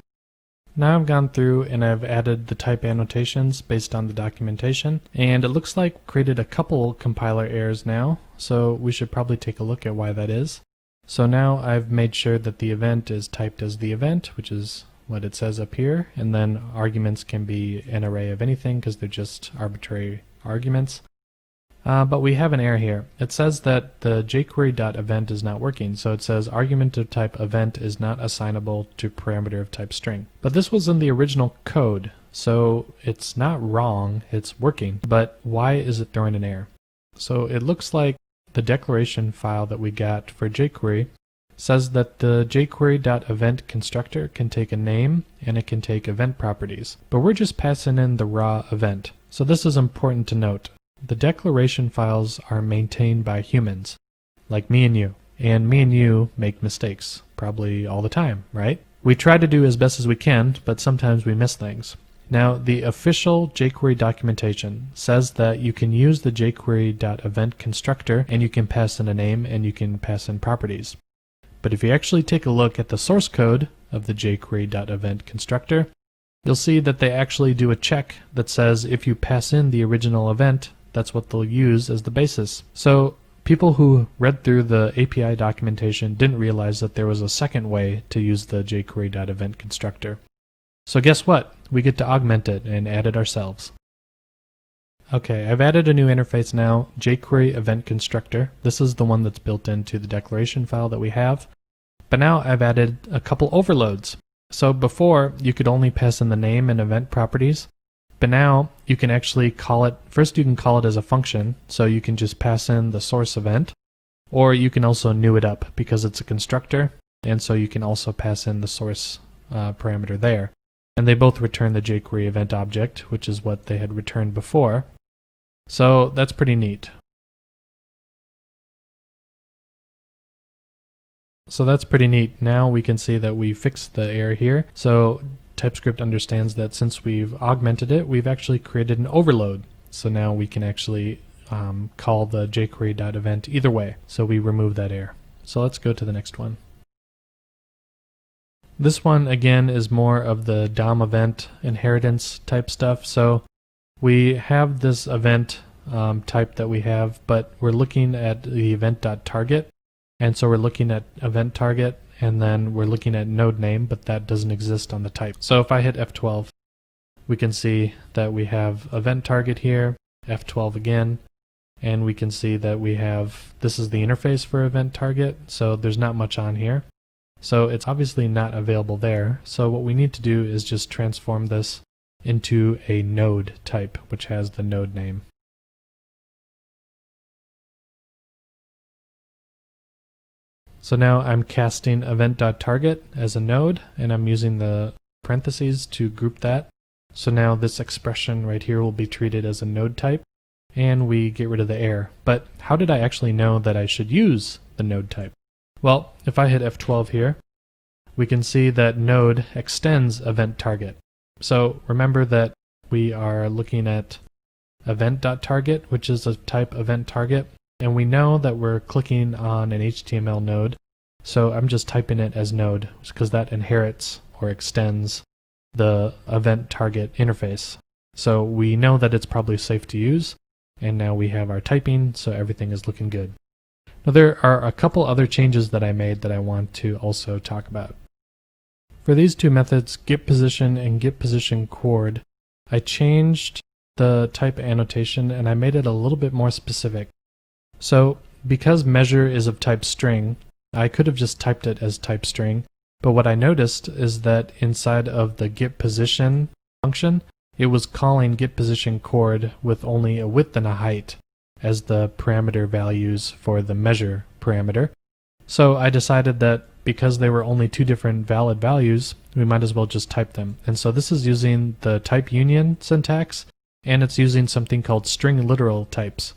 Now I've gone through and I've added the type annotations based on the documentation, and it looks like I've created a couple compiler errors now, so we should probably take a look at why that is. So now I've made sure that the event is typed as the event, which is what it says up here, and then arguments can be an array of anything because they're just arbitrary arguments. But we have an error here. It says that the jQuery.event is not working. So it says argument of type event is not assignable to parameter of type string. But this was in the original code, so it's not wrong, it's working. But why is it throwing an error? So it looks like the declaration file that we got for jQuery says that the jQuery.event constructor can take a name and it can take event properties. But we're just passing in the raw event. So this is important to note. The declaration files are maintained by humans, like me and you make mistakes, probably all the time, right? We try to do as best as we can, but sometimes we miss things. Now, the official jQuery documentation says that you can use the jQuery.event constructor, and you can pass in a name, and you can pass in properties. But if you actually take a look at the source code of the jQuery.event constructor, you'll see that they actually do a check that says if you pass in the original event, that's what they'll use as the basis. So people who read through the API documentation didn't realize that there was a second way to use the jQuery.event constructor. So guess what? We get to augment it and add it ourselves. Okay, I've added a new interface now, jQuery event constructor. This is the one that's built into the declaration file that we have. But now I've added a couple overloads. So before, you could only pass in the name and event properties. But now you can actually call it, first you can call it as a function, so you can just pass in the source event, or you can also new it up because it's a constructor, and so you can also pass in the source parameter there. And they both return the jQuery event object, which is what they had returned before. So that's pretty neat. Now we can see that we fixed the error here. So TypeScript understands that since we've augmented it, we've actually created an overload. So now we can actually call the jQuery.event either way. So we remove that error. So let's go to the next one. This one again is more of the DOM event inheritance type stuff. So we have this event type that we have, but we're looking at the event.target. And so we're looking at event target, and then we're looking at node name, but that doesn't exist on the type. So if I hit F12, we can see that we have event target here, F12 again, and we can see that we have, this is the interface for event target, so there's not much on here. So it's obviously not available there. So what we need to do is just transform this into a node type, which has the node name. So now I'm casting event.target as a node, and I'm using the parentheses to group that. So now this expression right here will be treated as a node type, and we get rid of the error. But how did I actually know that I should use the node type? Well, if I hit F12 here, we can see that node extends event target. So remember that we are looking at event.target, which is a type event target, and we know that we're clicking on an HTML node. So I'm just typing it as node because that inherits or extends the event target interface. So we know that it's probably safe to use, and now we have our typing, so everything is looking good. Now there are a couple other changes that I made that I want to also talk about. For these two methods, getPosition and getPositionCoord, I changed the type annotation and I made it a little bit more specific. So because measure is of type string, I could have just typed it as type string, but what I noticed is that inside of the getPosition function, it was calling getPositionCoord with only a width and a height as the parameter values for the measure parameter. So I decided that because they were only two different valid values, we might as well just type them. And so this is using the type union syntax, and it's using something called string literal types.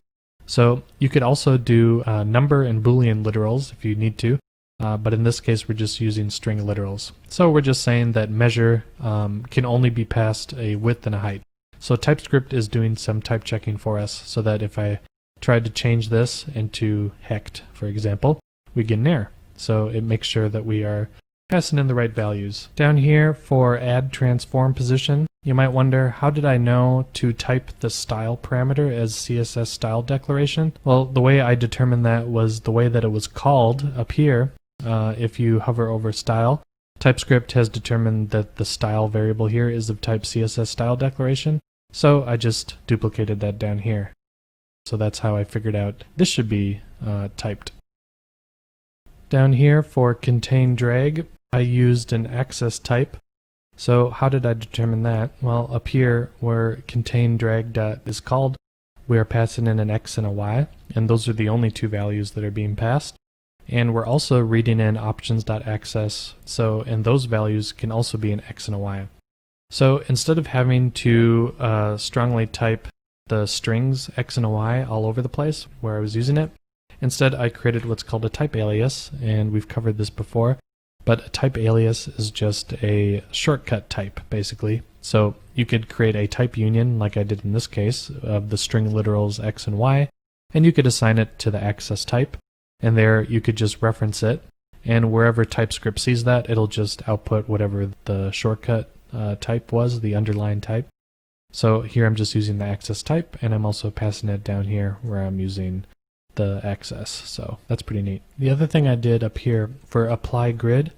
So you could also do number and Boolean literals if you need to, but in this case we're just using string literals. So we're just saying that measure can only be passed a width and a height. So TypeScript is doing some type checking for us so that if I tried to change this into hect, for example, we get an error. So it makes sure that we are passing in the right values. Down here for add transform position, you might wonder, how did I know to type the style parameter as CSS style declaration? Well, the way I determined that was the way that it was called up here. If you hover over style, TypeScript has determined that the style variable here is of type CSS style declaration. So I just duplicated that down here. So that's how I figured out this should be typed. Down here for contain drag, I used an access type. So how did I determine that? Well, up here where contain drag is called, we are passing in an x and a y, and those are the only two values that are being passed. And we're also reading in options.access, and those values can also be an x and a y. So instead of having to strongly type the strings x and a y all over the place where I was using it, instead I created what's called a type alias, and we've covered this before. But a type alias is just a shortcut type, basically. So you could create a type union, like I did in this case, of the string literals x and y, and you could assign it to the access type, and there you could just reference it, and wherever TypeScript sees that, it'll just output whatever the shortcut type was, the underlying type. So here I'm just using the access type, and I'm also passing it down here where I'm using the access. So that's pretty neat. The other thing I did up here for apply grid,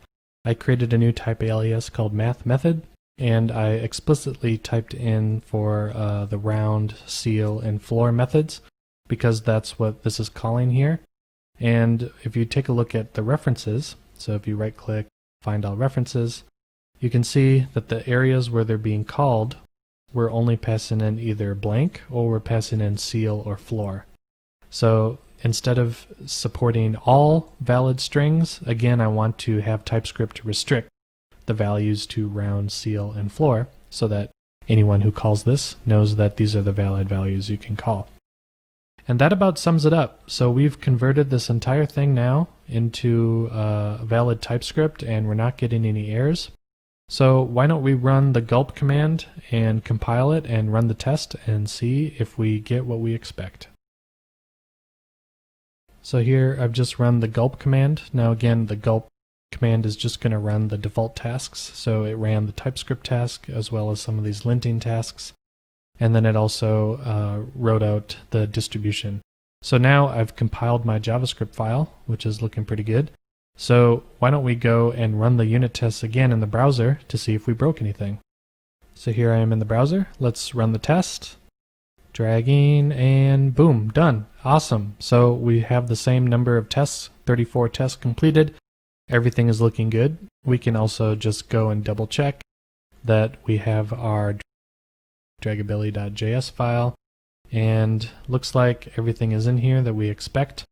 I created a new type alias called math method, and I explicitly typed in for the round, seal, and floor methods because that's what this is calling here. And if you take a look at the references, so if you right click, find all references, you can see that the areas where they're being called, we're only passing in either blank or we're passing in seal or floor. So instead of supporting all valid strings, again, I want to have TypeScript restrict the values to round, seal, and floor so that anyone who calls this knows that these are the valid values you can call. And that about sums it up. So we've converted this entire thing now into valid TypeScript, and we're not getting any errors. So why don't we run the gulp command and compile it and run the test and see if we get what we expect. So here I've just run the gulp command. Now again, the gulp command is just going to run the default tasks. So it ran the TypeScript task as well as some of these linting tasks. And then it also wrote out the distribution. So now I've compiled my JavaScript file, which is looking pretty good. So why don't we go and run the unit tests again in the browser to see if we broke anything. So here I am in the browser. Let's run the test. Dragging, and boom, done. Awesome. So we have the same number of tests, 34 tests completed. Everything is looking good. We can also just go and double check that we have our draggability.js file, and looks like everything is in here that we expect.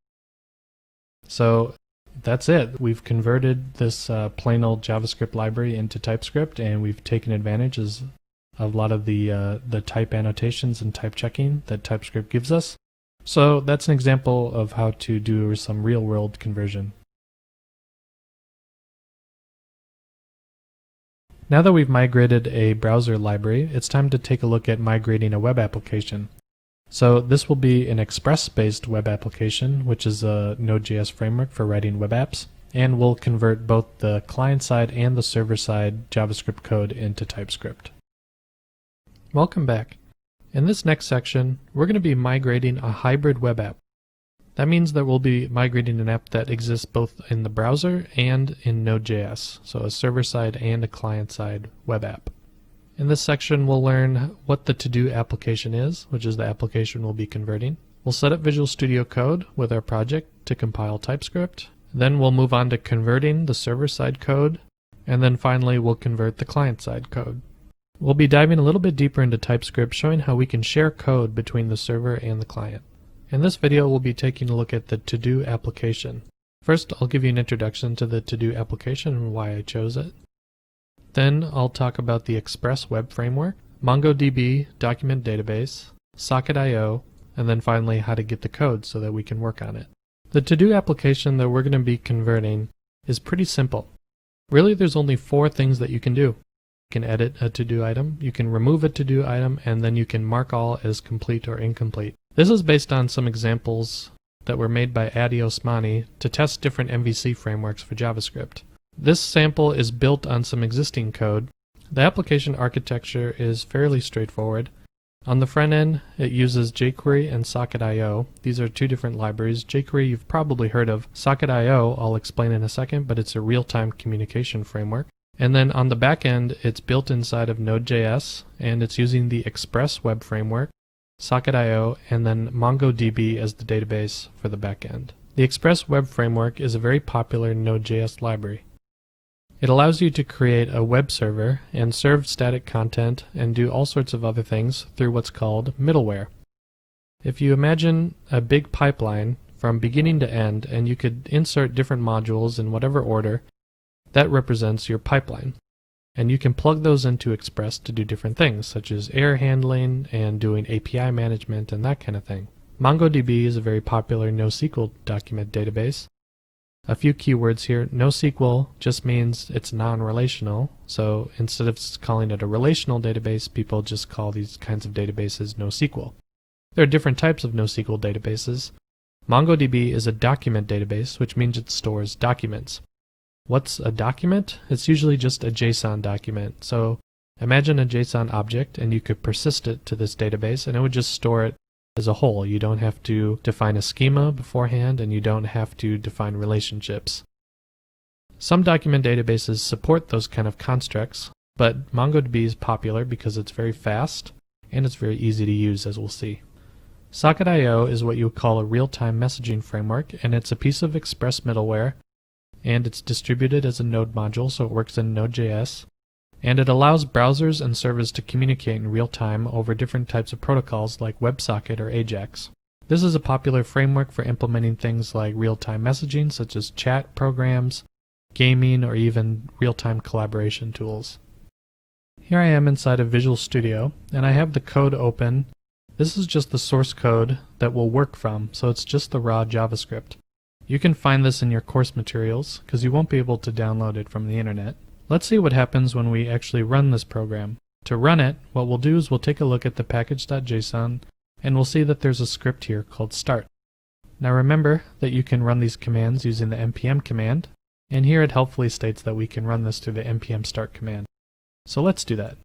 So that's it. We've converted this plain old JavaScript library into TypeScript, and we've taken advantage of a lot of the type annotations and type checking that TypeScript gives us. So that's an example of how to do some real-world conversion. Now that we've migrated a browser library, it's time to take a look at migrating a web application. So this will be an Express-based web application, which is a Node.js framework for writing web apps, and we'll convert both the client-side and the server-side JavaScript code into TypeScript. Welcome back. In this next section, we're going to be migrating a hybrid web app. That means that we'll be migrating an app that exists both in the browser and in Node.js, so a server-side and a client-side web app. In this section, we'll learn what the to-do application is, which is the application we'll be converting. We'll set up Visual Studio Code with our project to compile TypeScript. Then we'll move on to converting the server-side code, and then finally we'll convert the client-side code. We'll be diving a little bit deeper into TypeScript, showing how we can share code between the server and the client. In this video, we'll be taking a look at the to-do application. First, I'll give you an introduction to the to-do application and why I chose it. Then, I'll talk about the Express web framework, MongoDB document database, Socket.io, and then finally how to get the code so that we can work on it. The to-do application that we're going to be converting is pretty simple. Really, there's only 4 things that you can do. You can edit a to-do item, you can remove a to-do item, and then you can mark all as complete or incomplete. This is based on some examples that were made by Adi Osmani to test different MVC frameworks for JavaScript. This sample is built on some existing code. The application architecture is fairly straightforward. On the front end, it uses jQuery and Socket.io. These are 2 different libraries. jQuery you've probably heard of. Socket.io I'll explain in a second, but it's a real-time communication framework. And then on the back end, it's built inside of Node.js, and it's using the Express web framework, Socket.io, and then MongoDB as the database for the back end. The Express web framework is a very popular Node.js library. It allows you to create a web server and serve static content and do all sorts of other things through what's called middleware. If you imagine a big pipeline from beginning to end, and you could insert different modules in whatever order, that represents your pipeline. And you can plug those into Express to do different things, such as error handling and doing API management and that kind of thing. MongoDB is a very popular NoSQL document database. A few keywords here. NoSQL just means it's non-relational, so instead of calling it a relational database, people just call these kinds of databases NoSQL. There are different types of NoSQL databases. MongoDB is a document database, which means it stores documents. What's a document? It's usually just a JSON document. So imagine a JSON object, and you could persist it to this database, and it would just store it as a whole. You don't have to define a schema beforehand, and you don't have to define relationships. Some document databases support those kind of constructs, but MongoDB is popular because it's very fast and it's very easy to use, as we'll see. Socket.io is what you would call a real-time messaging framework, and it's a piece of Express middleware, and it's distributed as a Node module, so it works in Node.js, and it allows browsers and servers to communicate in real time over different types of protocols like WebSocket or AJAX. This is a popular framework for implementing things like real-time messaging, such as chat programs, gaming, or even real-time collaboration tools. Here I am inside of Visual Studio, and I have the code open. This is just the source code that we'll work from, so it's just the raw JavaScript. You can find this in your course materials, because you won't be able to download it from the internet. Let's see what happens when we actually run this program. To run it, what we'll do is we'll take a look at the package.json, and we'll see that there's a script here called start. Now remember that you can run these commands using the npm command, and here it helpfully states that we can run this through the npm start command. So let's do that.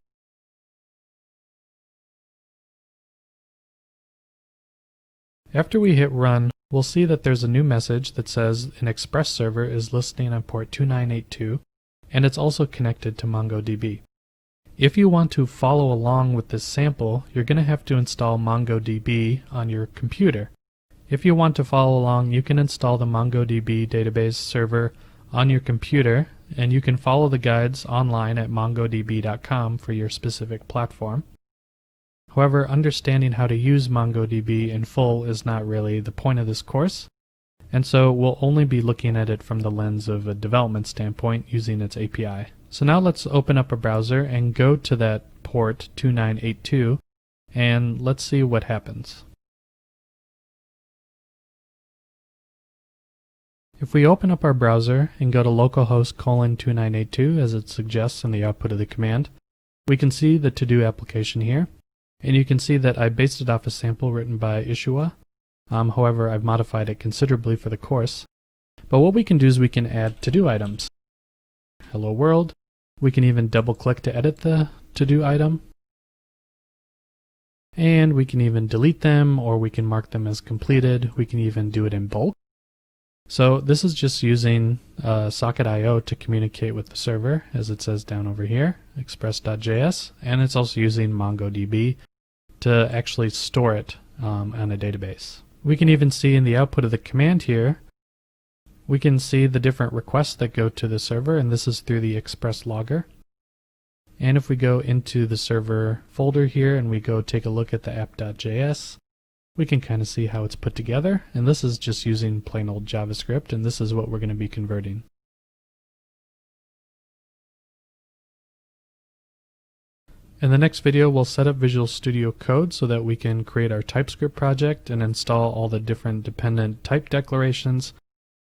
After we hit run, we'll see that there's a new message that says an Express server is listening on port 2982, and it's also connected to MongoDB. If you want to follow along with this sample, you're going to have to install MongoDB on your computer. If you want to follow along, you can install the MongoDB database server on your computer, and you can follow the guides online at mongodb.com for your specific platform. However, understanding how to use MongoDB in full is not really the point of this course, and so we'll only be looking at it from the lens of a development standpoint using its API. So now let's open up a browser and go to that port 2982, and let's see what happens. If we open up our browser and go to localhost :2982 as it suggests in the output of the command, we can see the to-do application here, and you can see that I based it off a sample written by Ishua. However, I've modified it considerably for the course. But what we can do is we can add to-do items. Hello world. We can even double-click to edit the to-do item. And we can even delete them, or we can mark them as completed. We can even do it in bulk. So this is just using Socket.io to communicate with the server, as it says down over here, Express.js, and it's also using MongoDB to actually store it on a database. We can even see in the output of the command here, we can see the different requests that go to the server, and this is through the Express logger. And if we go into the server folder here and we go take a look at the app.js, we can kind of see how it's put together, and this is just using plain old JavaScript, and this is what we're going to be converting. In the next video, we'll set up Visual Studio Code so that we can create our TypeScript project and install all the different dependent type declarations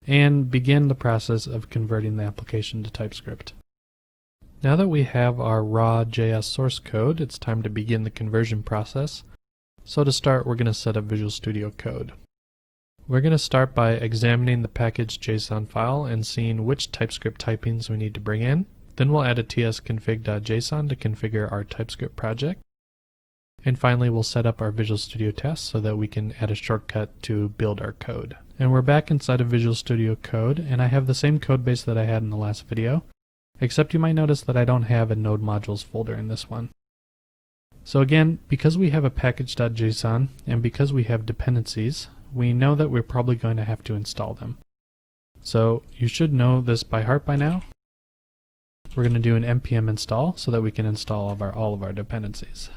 and begin the process of converting the application to TypeScript. Now that we have our raw JS source code, it's time to begin the conversion process. So to start, we're going to set up Visual Studio Code. We're going to start by examining the package.json file and seeing which TypeScript typings we need to bring in. Then we'll add a tsconfig.json to configure our TypeScript project. And finally, we'll set up our Visual Studio test so that we can add a shortcut to build our code. And we're back inside of Visual Studio Code, and I have the same code base that I had in the last video, except you might notice that I don't have a node modules folder in this one. So again, because we have a package.json and because we have dependencies, we know that we're probably going to have to install them. So you should know this by heart by now. We're going to do an npm install so that we can install all of our dependencies.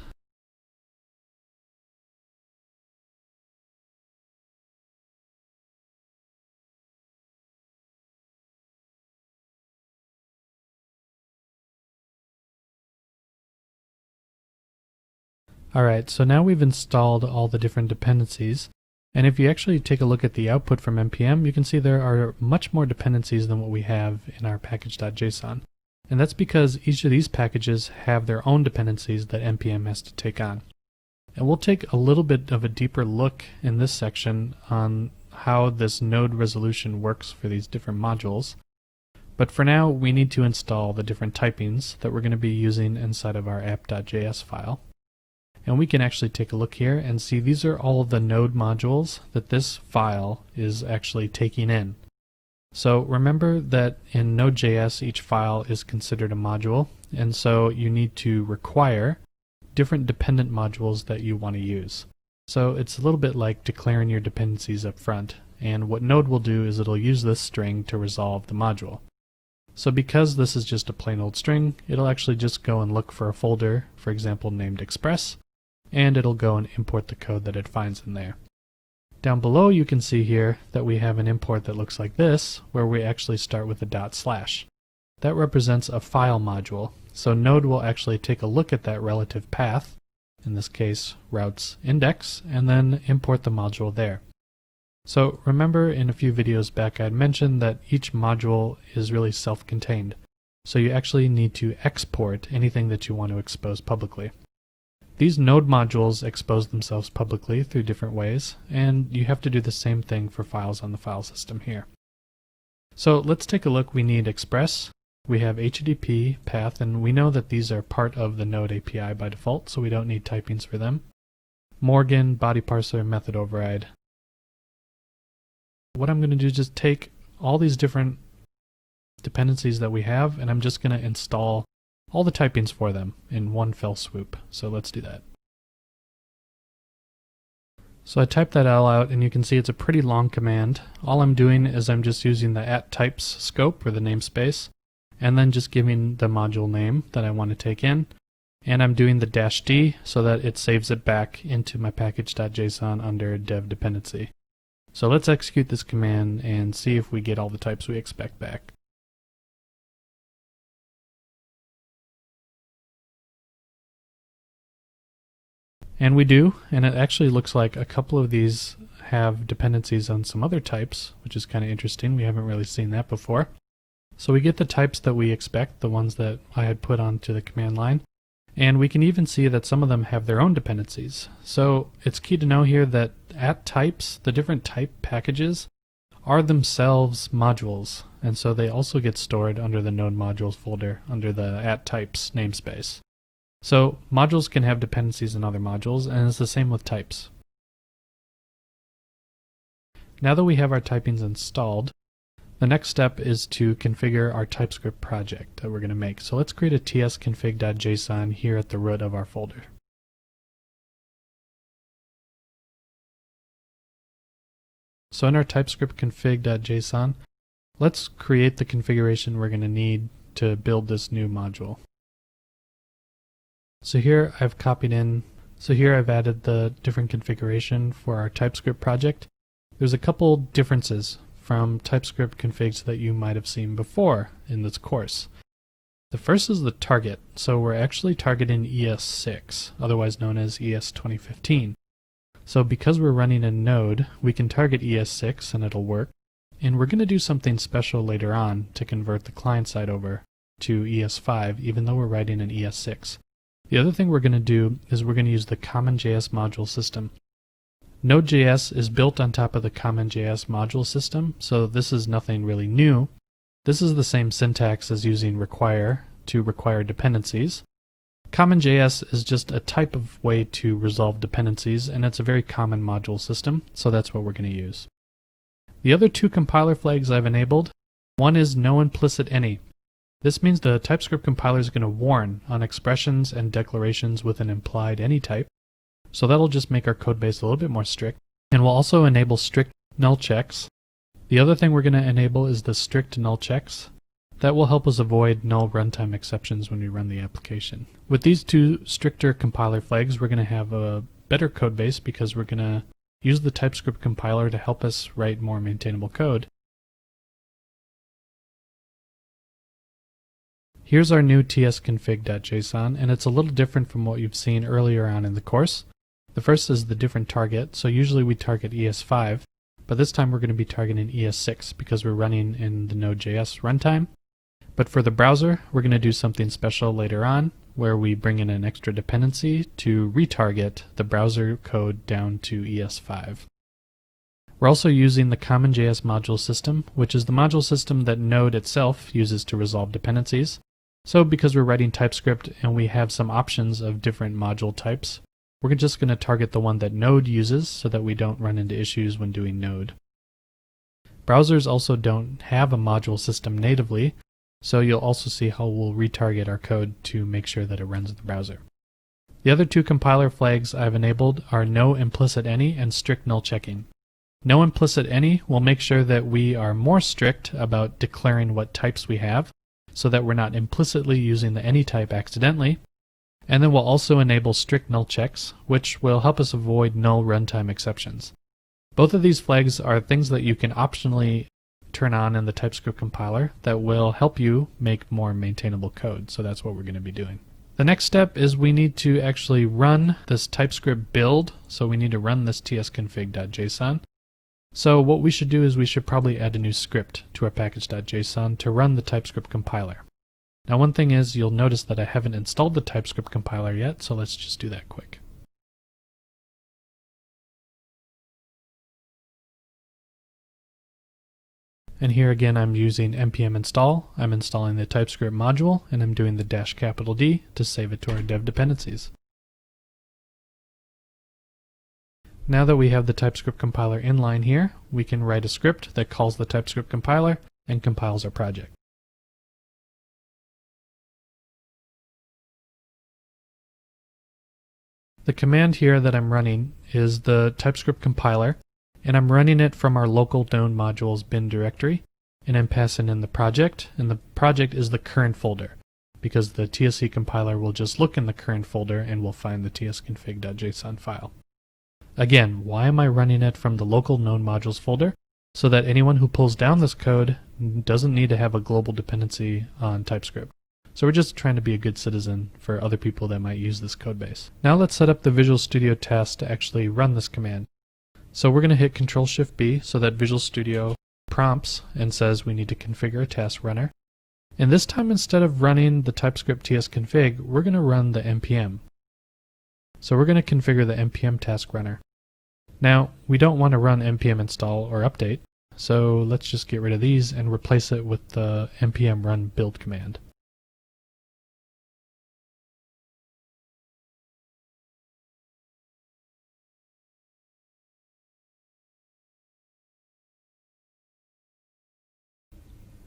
Alright, so now we've installed all the different dependencies, and if you actually take a look at the output from npm, you can see there are much more dependencies than what we have in our package.json. And that's because each of these packages have their own dependencies that npm has to take on. And we'll take a little bit of a deeper look in this section on how this node resolution works for these different modules. But for now, we need to install the different typings that we're going to be using inside of our app.js file. And we can actually take a look here and see these are all of the node modules that this file is actually taking in. So remember that in Node.js each file is considered a module, and so you need to require different dependent modules that you want to use. So it's a little bit like declaring your dependencies up front, and what Node will do is it'll use this string to resolve the module. So because this is just a plain old string, it'll actually just go and look for a folder, for example named Express, and it'll go and import the code that it finds in there. Down below you can see here that we have an import that looks like this, where we actually start with a ./. That represents a file module, so Node will actually take a look at that relative path, in this case routes index, and then import the module there. So remember in a few videos back I had mentioned that each module is really self-contained, so you actually need to export anything that you want to expose publicly. These node modules expose themselves publicly through different ways, and you have to do the same thing for files on the file system here. So let's take a look. We need Express, we have HTTP, path, and we know that these are part of the Node API by default, so we don't need typings for them. Morgan, body parser, method override. What I'm going to do is just take all these different dependencies that we have, and I'm just going to install all the typings for them in one fell swoop. So let's do that. So I typed that all out, and you can see it's a pretty long command. All I'm doing is I'm just using the @types scope, or the namespace, and then just giving the module name that I want to take in. And I'm doing the -d so that it saves it back into my package.json under dev dependency. So let's execute this command and see if we get all the types we expect back. And we do, and it actually looks like a couple of these have dependencies on some other types, which is kind of interesting. We haven't really seen that before. So we get the types that we expect, the ones that I had put onto the command line, and we can even see that some of them have their own dependencies. So it's key to know here that @types, the different type packages, are themselves modules, and so they also get stored under the node modules folder under the @types namespace. So modules can have dependencies in other modules, and it's the same with types. Now that we have our typings installed, the next step is to configure our TypeScript project that we're going to make. So let's create a tsconfig.json here at the root of our folder. So in our TypeScript config.json, let's create the configuration we're going to need to build this new module. So here I've added the different configuration for our TypeScript project. There's a couple differences from TypeScript configs that you might have seen before in this course. The first is the target. So we're actually targeting ES6, otherwise known as ES 2015. So because we're running a node, we can target ES6 and it'll work. And we're going to do something special later on to convert the client side over to ES5, even though we're writing an ES6. The other thing we're going to do is we're going to use the CommonJS module system. Node.js is built on top of the CommonJS module system, so this is nothing really new. This is the same syntax as using require to require dependencies. CommonJS is just a type of way to resolve dependencies, and it's a very common module system, so that's what we're going to use. The other two compiler flags I've enabled, one is no implicit any. This means the TypeScript compiler is going to warn on expressions and declarations with an implied any type. So that'll just make our code base a little bit more strict. And we'll also enable strict null checks. The other thing we're going to enable is the strict null checks. That will help us avoid null runtime exceptions when we run the application. With these two stricter compiler flags, we're going to have a better code base because we're going to use the TypeScript compiler to help us write more maintainable code. Here's our new tsconfig.json, and it's a little different from what you've seen earlier on in the course. The first is the different target, so usually we target ES5, but this time we're going to be targeting ES6 because we're running in the Node.js runtime. But for the browser, we're going to do something special later on, where we bring in an extra dependency to retarget the browser code down to ES5. We're also using the CommonJS module system, which is the module system that Node itself uses to resolve dependencies. So because we're writing TypeScript and we have some options of different module types, we're just going to target the one that Node uses so that we don't run into issues when doing Node. Browsers also don't have a module system natively, so you'll also see how we'll retarget our code to make sure that it runs in the browser. The other two compiler flags I've enabled are no implicit any and strict null checking. No implicit any will make sure that we are more strict about declaring what types we have, so that we're not implicitly using the any type accidentally. And then we'll also enable strict null checks, which will help us avoid null runtime exceptions. Both of these flags are things that you can optionally turn on in the TypeScript compiler that will help you make more maintainable code, so that's what we're going to be doing. The next step is we need to actually run this TypeScript build, so we need to run this tsconfig.json. So what we should do is we should probably add a new script to our package.json to run the TypeScript compiler. Now one thing is, you'll notice that I haven't installed the TypeScript compiler yet, so let's just do that quick. And here again I'm using npm install, I'm installing the TypeScript module, and I'm doing the -D to save it to our dev dependencies. Now that we have the TypeScript compiler inline here, we can write a script that calls the TypeScript compiler and compiles our project. The command here that I'm running is the TypeScript compiler, and I'm running it from our local known modules bin directory, and I'm passing in the project, and the project is the current folder, because the TSC compiler will just look in the current folder and will find the tsconfig.json file. Again, why am I running it from the local known modules folder? So that anyone who pulls down this code doesn't need to have a global dependency on TypeScript. So we're just trying to be a good citizen for other people that might use this code base. Now let's set up the Visual Studio task to actually run this command. So we're going to hit Ctrl-Shift-B so that Visual Studio prompts and says we need to configure a task runner. And this time, instead of running the TypeScript tsconfig, we're going to run the npm. So we're going to configure the npm task runner. Now, we don't want to run npm install or update, so let's just get rid of these and replace it with the npm run build command.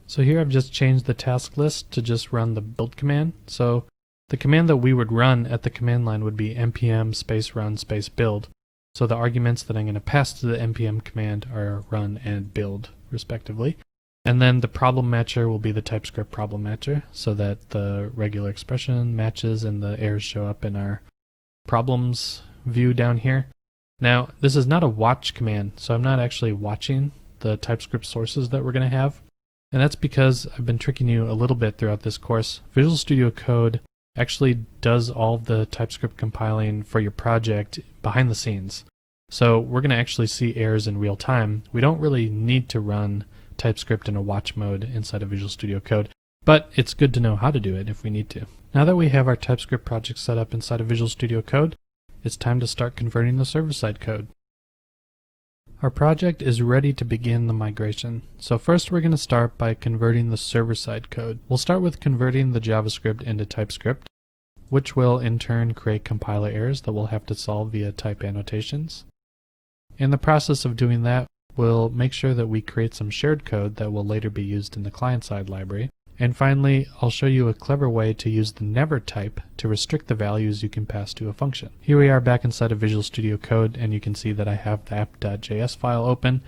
So here I've just changed the task list to just run the build command. So the command that we would run at the command line would be npm run build. So the arguments that I'm going to pass to the npm command are run and build, respectively. And then the problem matcher will be the TypeScript problem matcher, so that the regular expression matches and the errors show up in our problems view down here. Now, this is not a watch command, so I'm not actually watching the TypeScript sources that we're going to have. And that's because I've been tricking you a little bit throughout this course. Visual Studio Code actually does all of the TypeScript compiling for your project behind the scenes. So we're going to actually see errors in real time. We don't really need to run TypeScript in a watch mode inside of Visual Studio Code, but it's good to know how to do it if we need to. Now that we have our TypeScript project set up inside of Visual Studio Code, it's time to start converting the server-side code. Our project is ready to begin the migration. So first we're going to start by converting the server-side code. We'll start with converting the JavaScript into TypeScript, which will in turn create compiler errors that we'll have to solve via type annotations. In the process of doing that, we'll make sure that we create some shared code that will later be used in the client-side library. And finally, I'll show you a clever way to use the never type to restrict the values you can pass to a function. Here we are back inside of Visual Studio Code, and you can see that I have the app.js file open,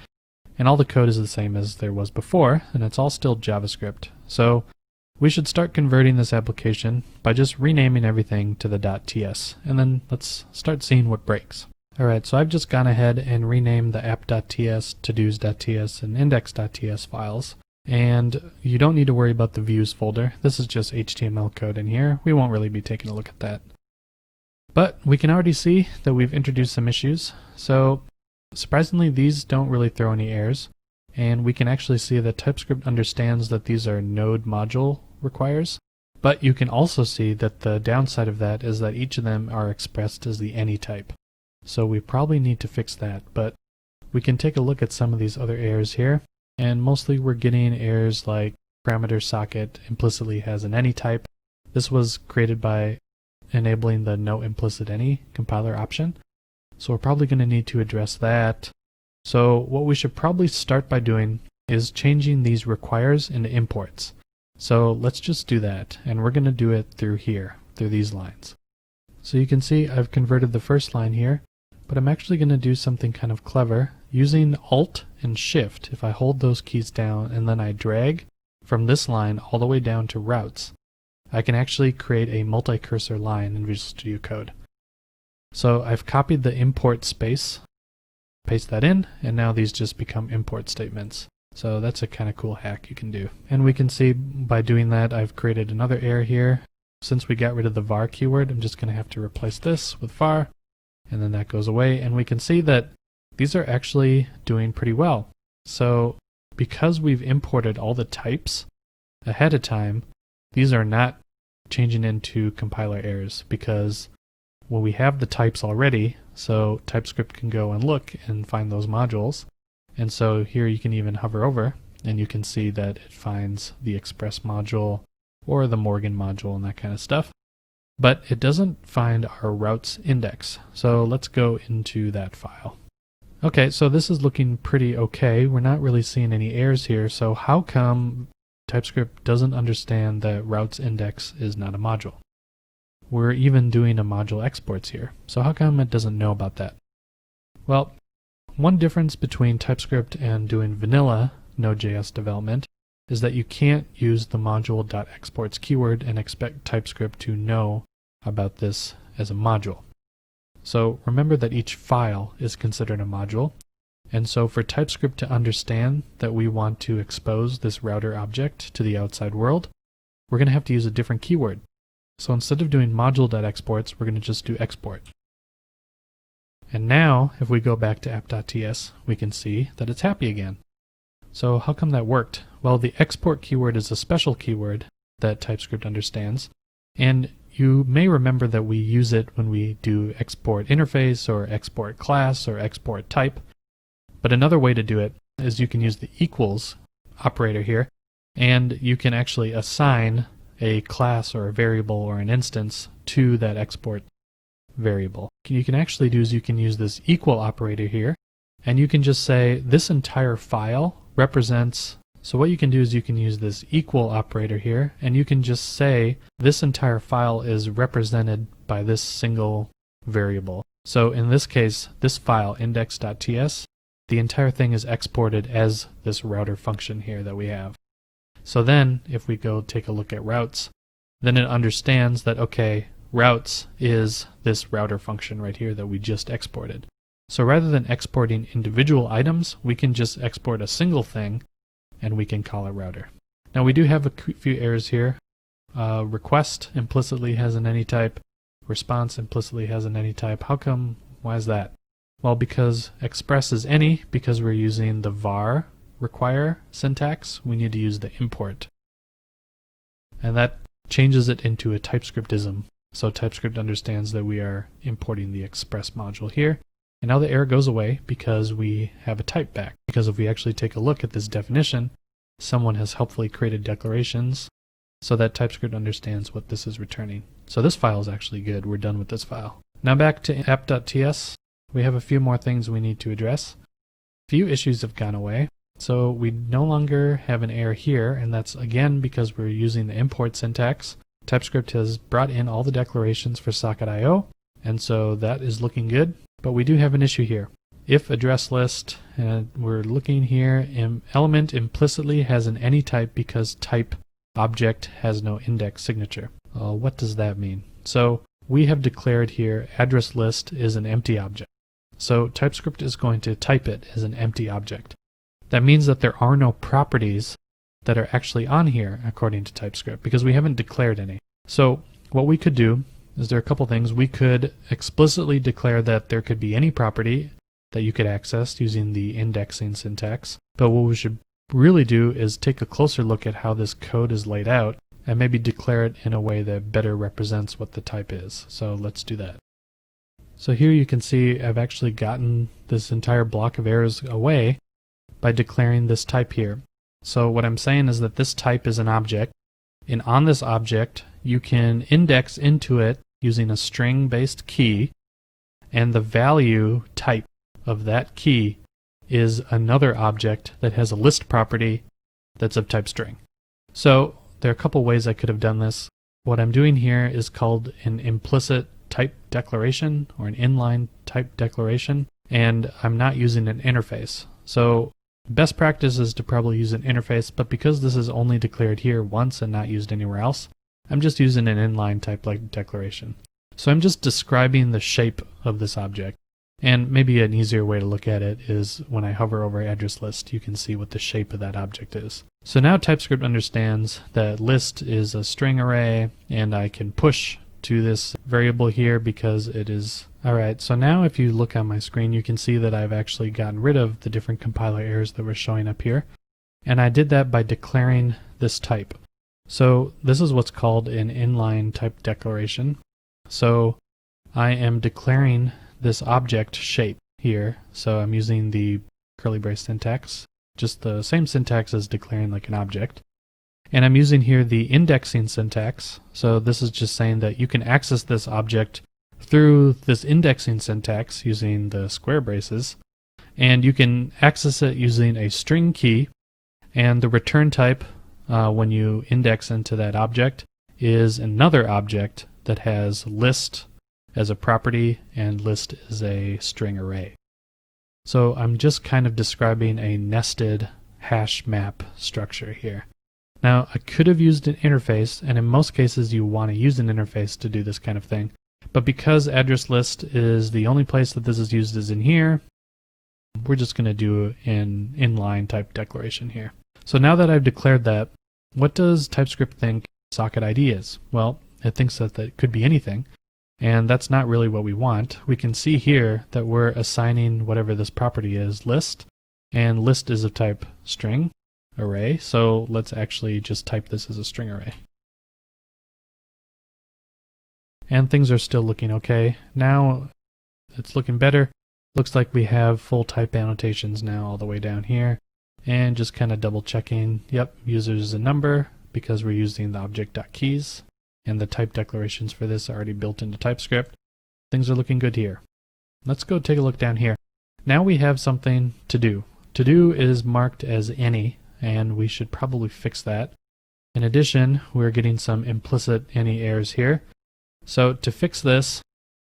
and all the code is the same as there was before, and it's all still JavaScript. So we should start converting this application by just renaming everything to the .ts, and then let's start seeing what breaks. Alright, so I've just gone ahead and renamed the app.ts, todos.ts, and index.ts files. And you don't need to worry about the views folder. This is just HTML code in here. We won't really be taking a look at that. But we can already see that we've introduced some issues. So surprisingly, these don't really throw any errors. And we can actually see that TypeScript understands that these are node module requires. But you can also see that the downside of that is that each of them are expressed as the any type. So we probably need to fix that. But we can take a look at some of these other errors here. And mostly we're getting errors like parameter socket implicitly has an any type. This was created by enabling the no implicit any compiler option. So we're probably going to need to address that. So what we should probably start by doing is changing these requires into imports. So let's just do that, and we're going to do it through here, through these lines. So you can see I've converted the first line here, but I'm actually going to do something kind of clever. Using Alt and Shift, if I hold those keys down and then I drag from this line all the way down to routes, I can actually create a multi-cursor line in Visual Studio Code. So I've copied the import space, paste that in, and now these just become import statements. So that's a kind of cool hack you can do. And we can see by doing that I've created another error here. Since we got rid of the var keyword, I'm just going to have to replace this with var, and then that goes away, and we can see that these are actually doing pretty well. So because we've imported all the types ahead of time, these are not changing into compiler errors because well, we have the types already, so TypeScript can go and look and find those modules. And so here you can even hover over and you can see that it finds the Express module or the Morgan module and that kind of stuff. But it doesn't find our routes index. So let's go into that file. Okay, so this is looking pretty okay. We're not really seeing any errors here. So how come TypeScript doesn't understand that routes index is not a module? We're even doing a module exports here. So how come it doesn't know about that? Well, one difference between TypeScript and doing vanilla Node.js development is that you can't use the module.exports keyword and expect TypeScript to know about this as a module. So remember that each file is considered a module, and so for TypeScript to understand that we want to expose this router object to the outside world, we're going to have to use a different keyword. So instead of doing module.exports, we're going to just do export. And now, if we go back to app.ts, we can see that it's happy again. So how come that worked? Well, the export keyword is a special keyword that TypeScript understands, and you may remember that we use it when we do export interface or export class or export type. But another way to do it is you can use the equals operator here, and you can actually assign a class or a variable or an instance to that export variable. What you can actually do is you can use this equal operator here, and you can just say this entire file represents. So what you can do is you can use this equal operator here, and you can just say this entire file is represented by this single variable. So in this case, this file index.ts, the entire thing is exported as this router function here that we have. So then if we go take a look at routes, then it understands that okay, routes is this router function right here that we just exported. So rather than exporting individual items, we can just export a single thing and we can call it router. Now we do have a few errors here. Request implicitly has an any type. Response implicitly has an any type. How come? Why is that? Well, because express is any, because we're using the var require syntax, we need to use the import. And that changes it into a TypeScriptism. So TypeScript understands that we are importing the Express module here. And now the error goes away because we have a type back. Because if we actually take a look at this definition, someone has helpfully created declarations so that TypeScript understands what this is returning. So this file is actually good. We're done with this file. Now back to app.ts. We have a few more things we need to address. A few issues have gone away. So we no longer have an error here, and that's again because we're using the import syntax. TypeScript has brought in all the declarations for socket.io, and so that is looking good. But we do have an issue here. If address list, and we're looking here, element implicitly has an any type because type object has no index signature. What does that mean? So we have declared here address list is an empty object. So TypeScript is going to type it as an empty object. That means that there are no properties that are actually on here according to TypeScript because we haven't declared any. So what we could do is there are a couple things. We could explicitly declare that there could be any property that you could access using the indexing syntax. But what we should really do is take a closer look at how this code is laid out and maybe declare it in a way that better represents what the type is. So let's do that. So here you can see I've actually gotten this entire block of errors away by declaring this type here. So what I'm saying is that this type is an object, and on this object you can index into it using a string-based key, and the value type of that key is another object that has a list property that's of type string. So there are a couple ways I could have done this. What I'm doing here is called an implicit type declaration or an inline type declaration, and I'm not using an interface. So best practice is to probably use an interface, but because this is only declared here once and not used anywhere else, I'm just using an inline type declaration. So I'm just describing the shape of this object. And maybe an easier way to look at it is when I hover over address list, you can see what the shape of that object is. So now TypeScript understands that list is a string array, and I can push to this variable here because it is. Alright, so now if you look on my screen, you can see that I've actually gotten rid of the different compiler errors that were showing up here. And I did that by declaring this type. So this is what's called an inline type declaration. So I am declaring this object shape here. So I'm using the curly brace syntax, just the same syntax as declaring like an object. And I'm using here the indexing syntax. So this is just saying that you can access this object through this indexing syntax using the square braces. And you can access it using a string key. And the return type, when you index into that object, is another object that has list as a property, and list is a string array. So I'm just kind of describing a nested hash map structure here. Now I could have used an interface, and in most cases you want to use an interface to do this kind of thing, but because address list is the only place that this is used is in here, we're just going to do an inline type declaration here. So now that I've declared that, what does TypeScript think socket ID is? Well, it thinks that that could be anything. And that's not really what we want. We can see here that we're assigning whatever this property is list, and list is of type string array. So let's actually just type this as a string array. And things are still looking okay. Now it's looking better. Looks like we have full type annotations now all the way down here. And just kind of double checking, yep, user is a number because we're using the object.keys. And the type declarations for this are already built into TypeScript. Things are looking good here. Let's go take a look down here. Now we have something to do. To do is marked as any, and we should probably fix that. In addition, we're getting some implicit any errors here. So to fix this,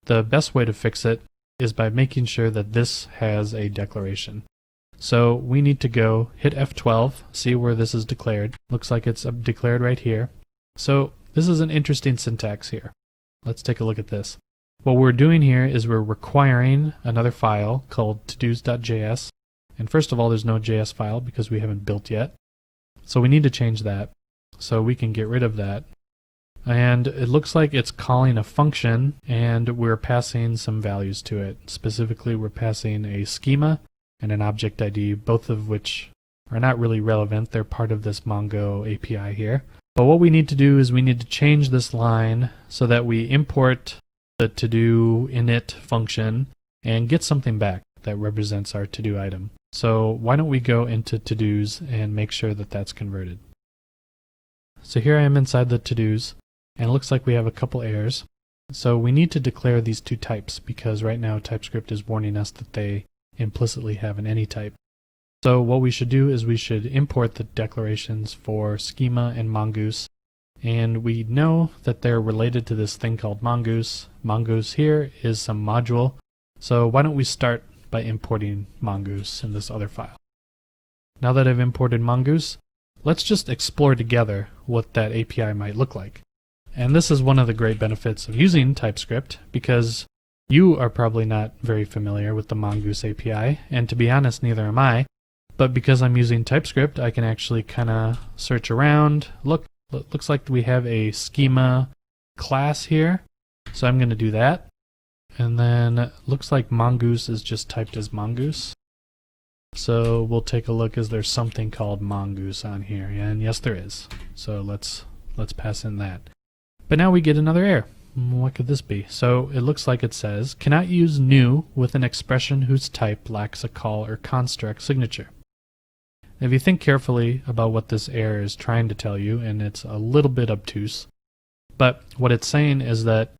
the best way to fix it is by making sure that this has a declaration. So we need to go hit F12, see where this is declared. Looks like it's declared right here. So this is an interesting syntax here. Let's take a look at this. What we're doing here is we're requiring another file called todos.js. And first of all, there's no JS file because we haven't built yet. So we need to change that. So we can get rid of that. And it looks like it's calling a function, and we're passing some values to it. Specifically, we're passing a schema and an object ID, both of which are not really relevant. They're part of this Mongo API here. But what we need to do is we need to change this line so that we import the to-do init function and get something back that represents our to-do item. So why don't we go into to-dos and make sure that that's converted. So here I am inside the to-dos, and it looks like we have a couple errors. So we need to declare these two types because right now TypeScript is warning us that they implicitly have an any type. So what we should do is we should import the declarations for schema and mongoose, and we know that they're related to this thing called mongoose. Mongoose here is some module, so why don't we start by importing mongoose in this other file. Now that I've imported mongoose, let's just explore together what that API might look like. And this is one of the great benefits of using TypeScript, because you are probably not very familiar with the mongoose API, and to be honest, neither am I. But because I'm using TypeScript, I can actually kind of search around. Look, looks like we have a schema class here. So I'm going to do that. And then looks like mongoose is just typed as mongoose. So we'll take a look, is there something called mongoose on here? And yes, there is. So let's pass in that. But now we get another error. What could this be? So it looks like it says, cannot use new with an expression whose type lacks a call or construct signature. If you think carefully about what this error is trying to tell you, and it's a little bit obtuse, but what it's saying is that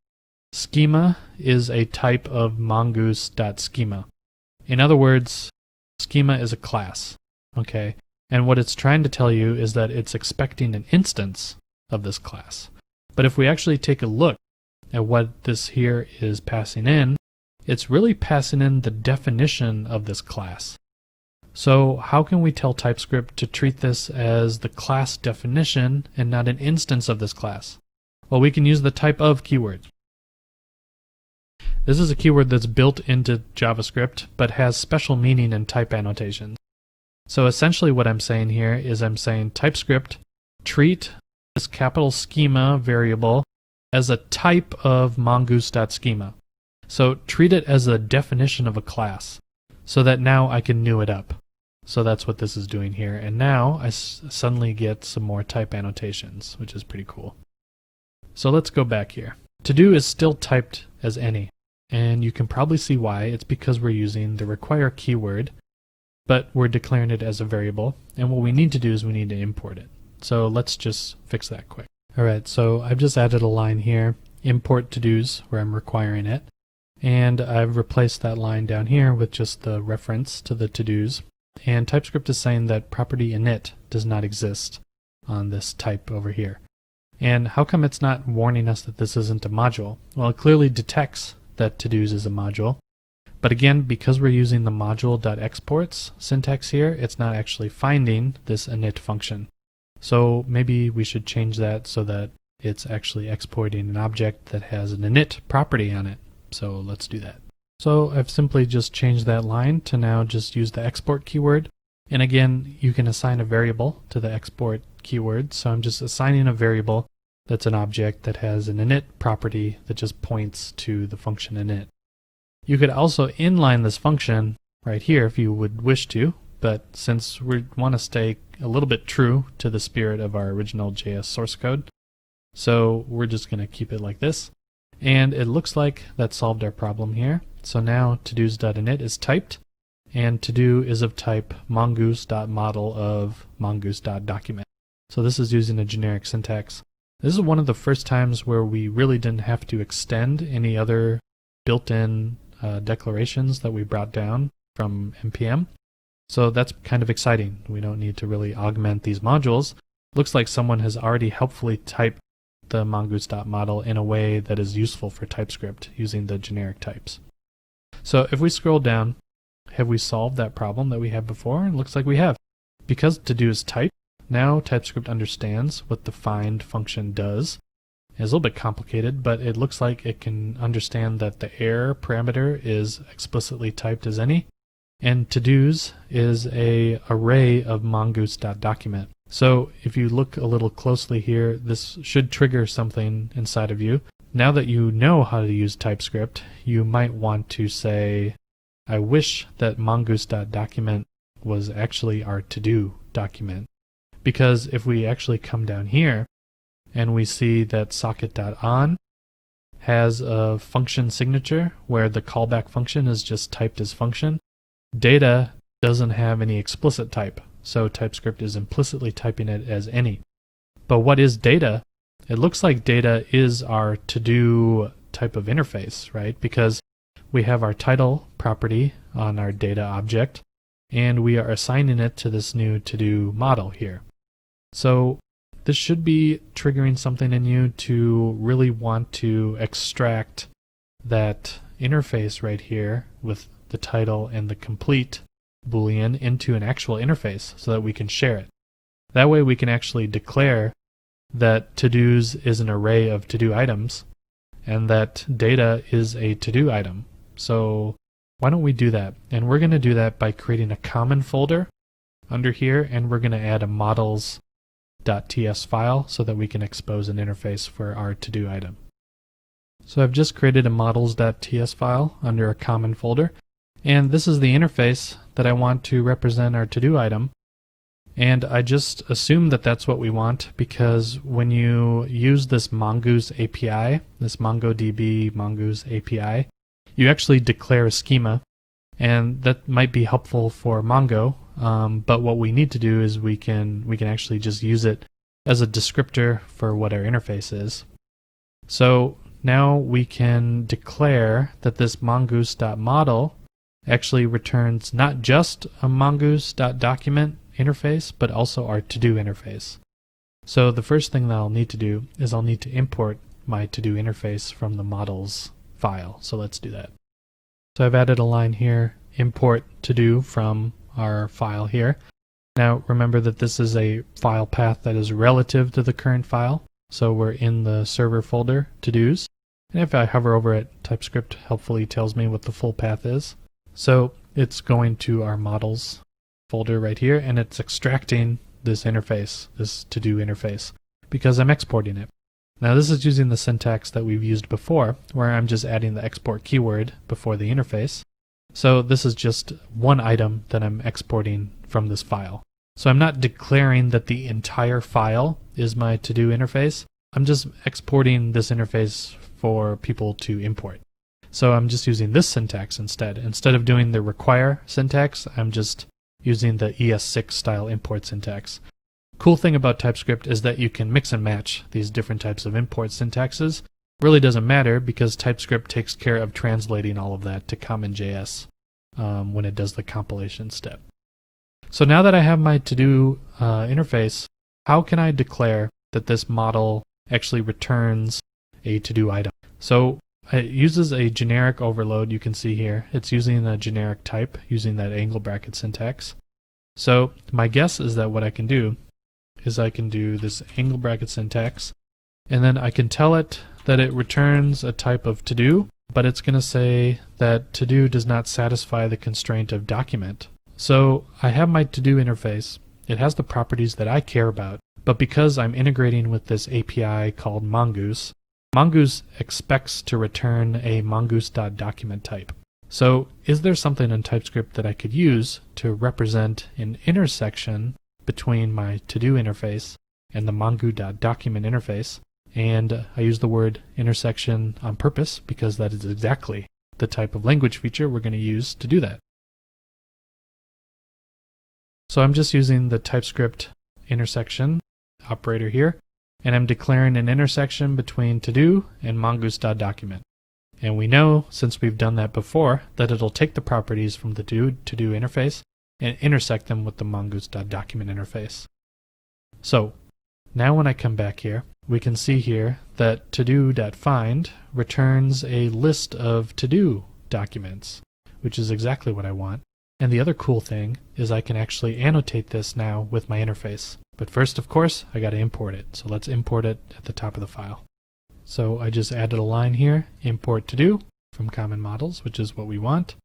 schema is a type of mongoose.schema. In other words, schema is a class, okay? And what it's trying to tell you is that it's expecting an instance of this class. But if we actually take a look at what this here is passing in, it's really passing in the definition of this class. So how can we tell TypeScript to treat this as the class definition and not an instance of this class? Well, we can use the type of keyword. This is a keyword that's built into JavaScript but has special meaning in type annotations. So essentially what I'm saying here is I'm saying TypeScript, treat this capital schema variable as a type of mongoose.schema. So treat it as a definition of a class so that now I can new it up. So that's what this is doing here. And now I suddenly get some more type annotations, which is pretty cool. So let's go back here. To do is still typed as any. And you can probably see why. It's because we're using the require keyword, but we're declaring it as a variable. And what we need to do is we need to import it. So let's just fix that quick. Alright, so I've just added a line here, import to-dos, where I'm requiring it. And I've replaced that line down here with just the reference to the to-dos. And TypeScript is saying that property init does not exist on this type over here. And how come it's not warning us that this isn't a module? Well, it clearly detects that to-dos is a module. But again, because we're using the module.exports syntax here, it's not actually finding this init function. So maybe we should change that so that it's actually exporting an object that has an init property on it. So let's do that. So I've simply just changed that line to now just use the export keyword. And again, you can assign a variable to the export keyword. So I'm just assigning a variable that's an object that has an init property that just points to the function init. You could also inline this function right here if you would wish to, but since we want to stay a little bit true to the spirit of our original JS source code, so we're just going to keep it like this. And it looks like that solved our problem here. So now todos.init is typed, and todo is of type mongoose.model of mongoose.document. So this is using a generic syntax. This is one of the first times where we really didn't have to extend any other built-in declarations that we brought down from NPM. So that's kind of exciting. We don't need to really augment these modules. Looks like someone has already helpfully typed the mongoose.model in a way that is useful for TypeScript using the generic types. So if we scroll down, have we solved that problem that we had before? It looks like we have. Because to-do is typed, now TypeScript understands what the find function does. It's a little bit complicated, but it looks like it can understand that the error parameter is explicitly typed as any, and to-dos is an array of mongoose.document. So if you look a little closely here, this should trigger something inside of you. Now that you know how to use TypeScript, you might want to say, I wish that mongoose.document was actually our to-do document. Because if we actually come down here and we see that socket.on has a function signature where the callback function is just typed as function, data doesn't have any explicit type. So TypeScript is implicitly typing it as any. But what is data? It looks like data is our to-do type of interface, right? Because we have our title property on our data object, and we are assigning it to this new to-do model here. So this should be triggering something in you to really want to extract that interface right here with the title and the complete Boolean into an actual interface so that we can share it. That way we can actually declare that to-dos is an array of to-do items and that data is a to-do item. So why don't we do that? And we're going to do that by creating a common folder under here, and we're going to add a models.ts file so that we can expose an interface for our to-do item. So I've just created a models.ts file under a common folder, and this is the interface that I want to represent our to-do item. And I just assume that that's what we want because when you use this Mongoose API, this MongoDB Mongoose API, you actually declare a schema, and that might be helpful for Mongo. But what we need to do is we can actually just use it as a descriptor for what our interface is. So now we can declare that this mongoose.model actually returns not just a mongoose.document interface, but also our to-do interface. So the first thing that I'll need to do is I'll need to import my to-do interface from the models file. So let's do that. So I've added a line here, import to-do from our file here. Now remember that this is a file path that is relative to the current file. So we're in the server folder, to-dos. And if I hover over it, TypeScript helpfully tells me what the full path is. So it's going to our models folder right here, and it's extracting this interface, this to-do interface, because I'm exporting it. Now this is using the syntax that we've used before, where I'm just adding the export keyword before the interface. So this is just one item that I'm exporting from this file. So I'm not declaring that the entire file is my to-do interface. I'm just exporting this interface for people to import. So I'm just using this syntax instead. Instead of doing the require syntax, I'm just using the ES6 style import syntax. Cool thing about TypeScript is that you can mix and match these different types of import syntaxes. Really doesn't matter because TypeScript takes care of translating all of that to CommonJS when it does the compilation step. So now that I have my to-do interface, how can I declare that this model actually returns a to-do item? So it uses a generic overload, you can see here. It's using a generic type, using that angle bracket syntax. So my guess is that what I can do is I can do this angle bracket syntax, and then I can tell it that it returns a type of to-do, but it's going to say that to-do does not satisfy the constraint of document. So I have my to-do interface. It has the properties that I care about, but because I'm integrating with this API called Mongoose, Mongoose expects to return a mongoose.document type. So is there something in TypeScript that I could use to represent an intersection between my to-do interface and the mongo.document interface? And I use the word intersection on purpose because that is exactly the type of language feature we're going to use to do that. So I'm just using the TypeScript intersection operator here, and I'm declaring an intersection between to-do and mongoose.document. And we know, since we've done that before, that it'll take the properties from the to-do interface and intersect them with the mongoose.document interface. So now when I come back here, we can see here that to-do.find returns a list of to-do documents, which is exactly what I want. And the other cool thing is I can actually annotate this now with my interface. But first, of course, I got to import it. So let's import it at the top of the file. So I just added a line here, import to-do from common models, which is what we want.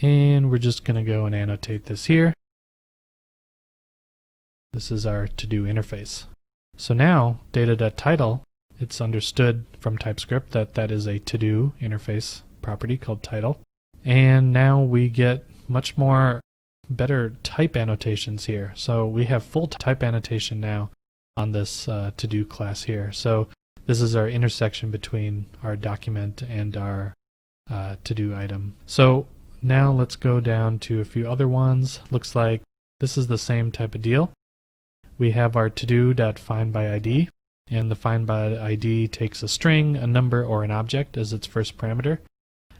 And we're just going to go and annotate this here. This is our to-do interface. So now data.title, it's understood from TypeScript that that is a to-do interface property called title. And now we get much more better type annotations here. So we have full type annotation now on this to-do class here. So this is our intersection between our document and our to-do item. So now let's go down to a few other ones. Looks like this is the same type of deal. We have our to-do.findById, and the findById takes a string, a number, or an object as its first parameter.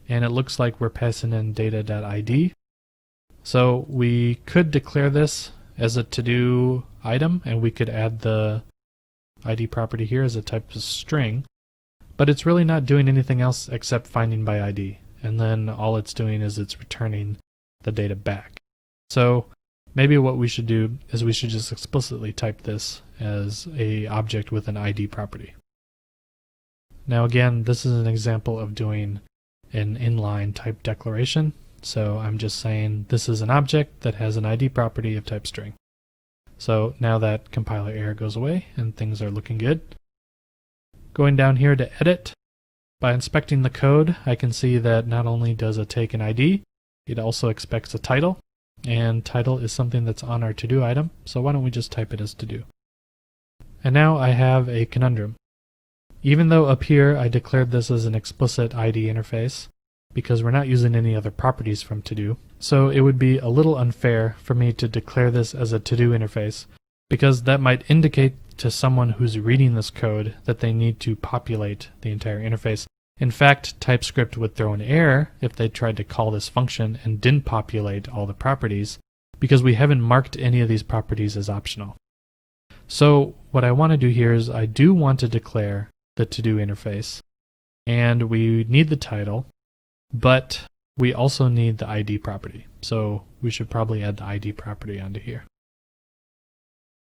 And it looks like we're passing in data.id. So we could declare this as a to-do item, and we could add the ID property here as a type of string, but it's really not doing anything else except finding by ID, and then all it's doing is it's returning the data back. So maybe what we should do is we should just explicitly type this as a object with an ID property. Now again, this is an example of doing an inline type declaration. So I'm just saying this is an object that has an ID property of type string. So now that compiler error goes away and things are looking good. Going down here to edit, by inspecting the code, I can see that not only does it take an ID, it also expects a title, and title is something that's on our to-do item, so why don't we just type it as to-do. And now I have a conundrum. Even though up here I declared this as an explicit ID interface, because we're not using any other properties from to-do, so it would be a little unfair for me to declare this as a to-do interface, because that might indicate to someone who's reading this code that they need to populate the entire interface. In fact, TypeScript would throw an error if they tried to call this function and didn't populate all the properties, because we haven't marked any of these properties as optional. So what I want to do here is I do want to declare the to-do interface, and we need the title, but we also need the ID property. So we should probably add the ID property onto here.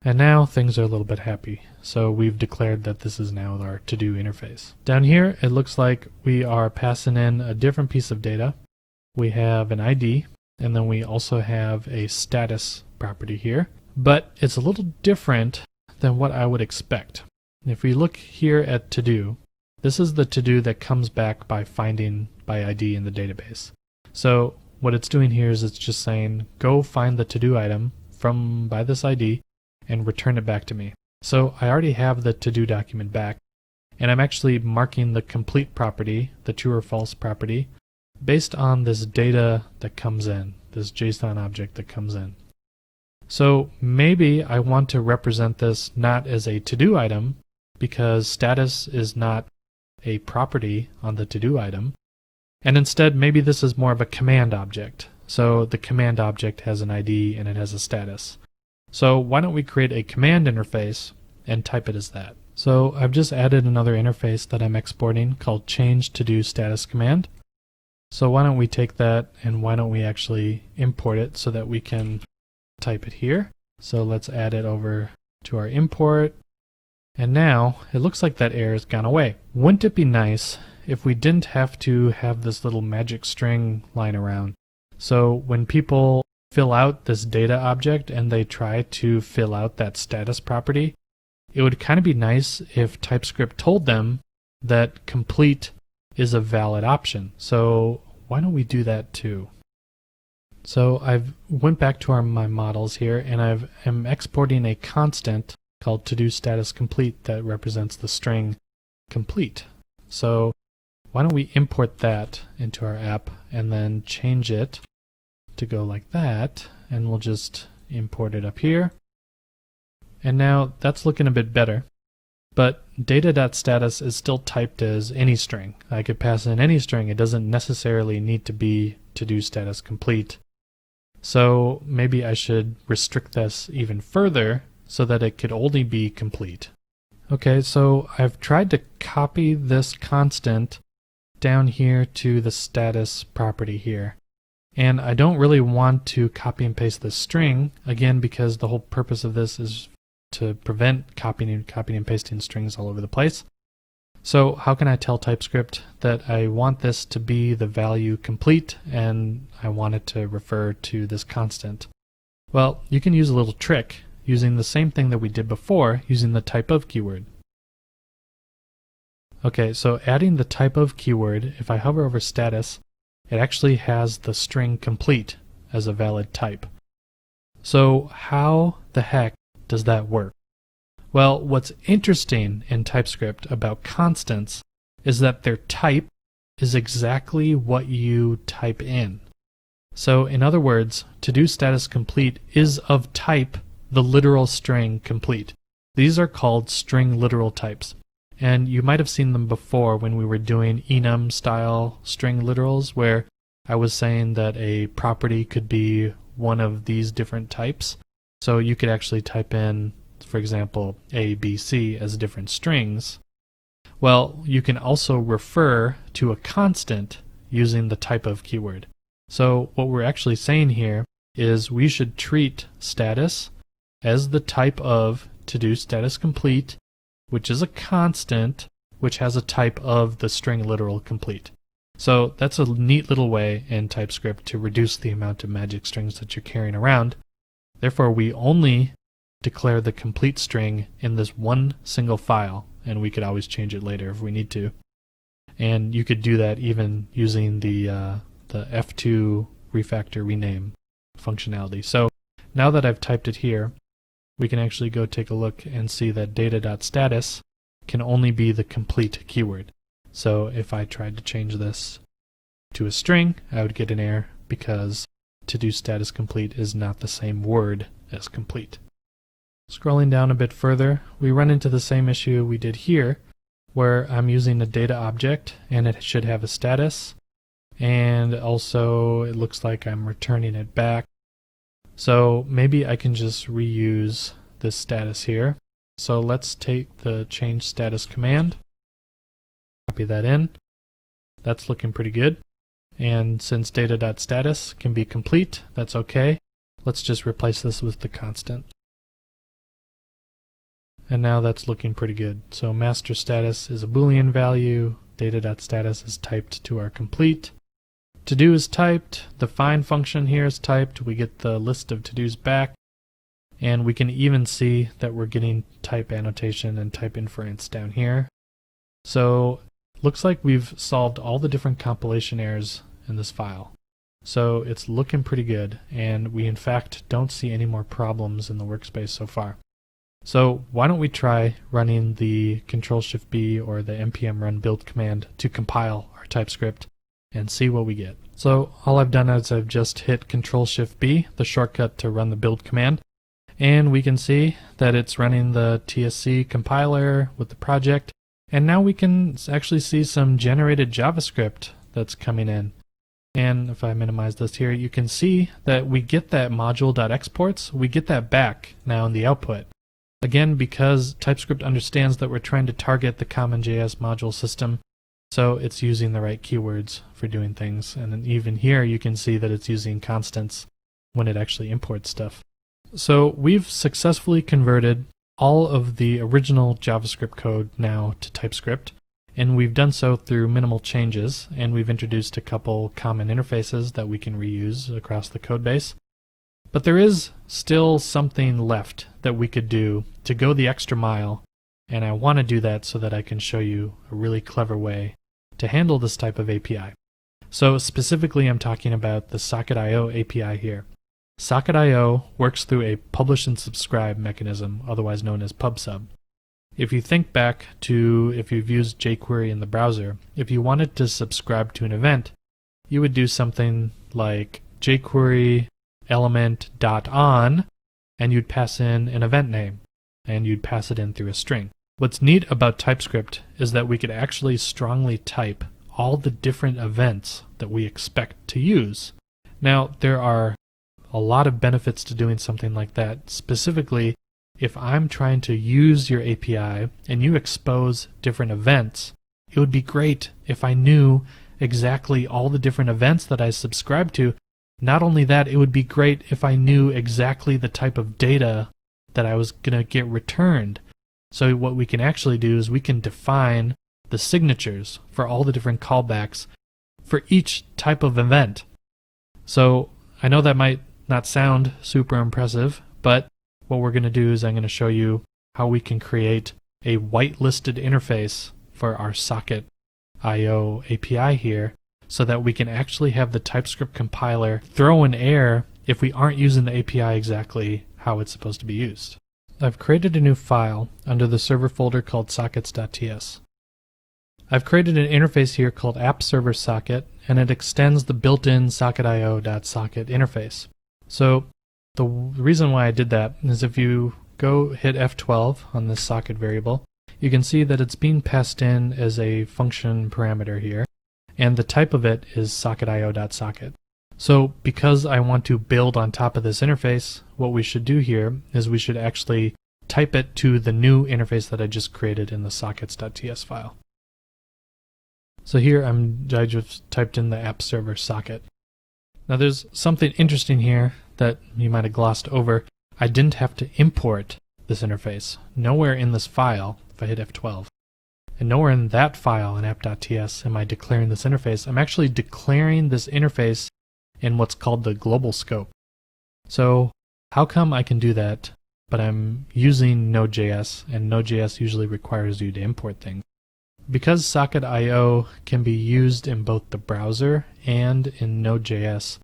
And now things are a little bit happy. So we've declared that this is now our to-do interface. Down here, it looks like we are passing in a different piece of data. We have an ID, and then we also have a status property here. But it's a little different than what I would expect. If we look here at to-do, this is the to-do that comes back by finding by ID in the database. So what it's doing here is it's just saying, go find the to-do item by this ID, and return it back to me. So I already have the to-do document back, and I'm actually marking the complete property, the true or false property, based on this data that comes in, this JSON object that comes in. So maybe I want to represent this not as a to-do item, because status is not a property on the to-do item, and instead maybe this is more of a command object. So the command object has an ID and it has a status. So why don't we create a command interface and type it as that. So I've just added another interface that I'm exporting called change to do status command. So why don't we take that and why don't we actually import it so that we can type it here. So let's add it over to our import. And now it looks like that error has gone away. Wouldn't it be nice if we didn't have to have this little magic string lying around? So when people fill out this data object and they try to fill out that status property, it would kind of be nice if TypeScript told them that complete is a valid option. So why don't we do that too? So I've went back to my models here, and I'm exporting a constant called to do status complete that represents the string complete. So why don't we import that into our app and then change it to go like that, and we'll just import it up here. And now that's looking a bit better, but data.status is still typed as any string. I could pass in any string. It doesn't necessarily need to be to do status complete. So maybe I should restrict this even further so that it could only be complete. Okay, so I've tried to copy this constant down here to the status property here. And I don't really want to copy and paste this string, again, because the whole purpose of this is to prevent copying and pasting strings all over the place. So how can I tell TypeScript that I want this to be the value complete and I want it to refer to this constant? Well, you can use a little trick using the same thing that we did before, using the type of keyword. Okay, so adding the type of keyword, if I hover over status, it actually has the string complete as a valid type. So how the heck does that work? Well, what's interesting in TypeScript about constants is that their type is exactly what you type in. So in other words, to do status complete is of type the literal string complete. These are called string literal types. And you might have seen them before when we were doing enum style string literals, where I was saying that a property could be one of these different types. So you could actually type in, for example, A, B, C as different strings. Well, you can also refer to a constant using the type of keyword. So what we're actually saying here is we should treat status as the type of to do status complete, which is a constant, which has a type of the string literal complete. So that's a neat little way in TypeScript to reduce the amount of magic strings that you're carrying around. Therefore, we only declare the complete string in this one single file, and we could always change it later if we need to. And you could do that even using the F2 refactor rename functionality. So now that I've typed it here, we can actually go take a look and see that data.status can only be the complete keyword. So if I tried to change this to a string, I would get an error because to do status complete is not the same word as complete. Scrolling down a bit further, we run into the same issue we did here, where I'm using a data object and it should have a status, and also it looks like I'm returning it back. So maybe I can just reuse this status here. So let's take the change status command, copy that in. That's looking pretty good. And since data.status can be complete, that's okay. Let's just replace this with the constant. And now that's looking pretty good. So master status is a Boolean value, data.status is typed to our complete. To-do is typed, the find function here is typed, we get the list of to-dos back, and we can even see that we're getting type annotation and type inference down here. So looks like we've solved all the different compilation errors in this file. So it's looking pretty good, and we in fact don't see any more problems in the workspace so far. So why don't we try running the Control-Shift-B or the npm run build command to compile our TypeScript and see what we get. So all I've done is I've just hit Control-Shift-B, the shortcut to run the build command, and we can see that it's running the TSC compiler with the project, and now we can actually see some generated JavaScript that's coming in. And if I minimize this here, you can see that we get that module.exports, we get that back now in the output. Again, because TypeScript understands that we're trying to target the common JS module system, so it's using the right keywords for doing things. And then even here you can see that it's using constants when it actually imports stuff. So we've successfully converted all of the original JavaScript code now to TypeScript, and we've done so through minimal changes, and we've introduced a couple common interfaces that we can reuse across the code base. But there is still something left that we could do to go the extra mile, and I want to do that so that I can show you a really clever way to handle this type of API. So specifically I'm talking about the Socket.io API here. Socket.io works through a publish and subscribe mechanism, otherwise known as PubSub. If you think back to if you've used jQuery in the browser, if you wanted to subscribe to an event, you would do something like jQuery element.on, and you'd pass in an event name, and you'd pass it in through a string. What's neat about TypeScript is that we could actually strongly type all the different events that we expect to use. Now, there are a lot of benefits to doing something like that. Specifically, if I'm trying to use your API and you expose different events, it would be great if I knew exactly all the different events that I subscribe to. Not only that, it would be great if I knew exactly the type of data that I was going to get returned. So what we can actually do is we can define the signatures for all the different callbacks for each type of event. So I know that might not sound super impressive, but what we're going to do is I'm going to show you how we can create a whitelisted interface for our Socket.io API here, so that we can actually have the TypeScript compiler throw an error if we aren't using the API exactly how it's supposed to be used. I've created a new file under the server folder called sockets.ts. I've created an interface here called app-server-socket, and it extends the built-in socket.io.socket interface. So the reason why I did that is if you go hit F12 on this socket variable, you can see that it's being passed in as a function parameter here, and the type of it is socket.io.socket. So because I want to build on top of this interface, what we should do here is we should actually type it to the new interface that I just created in the sockets.ts file. So here I just typed in the app server socket. Now there's something interesting here that you might have glossed over. I didn't have to import this interface. Nowhere in this file, if I hit F12, and nowhere in that file in app.ts am I declaring this interface. I'm actually declaring this interface in what's called the global scope. So how come I can do that, but I'm using Node.js, and Node.js usually requires you to import things? Because Socket.io can be used in both the browser and in Node.js,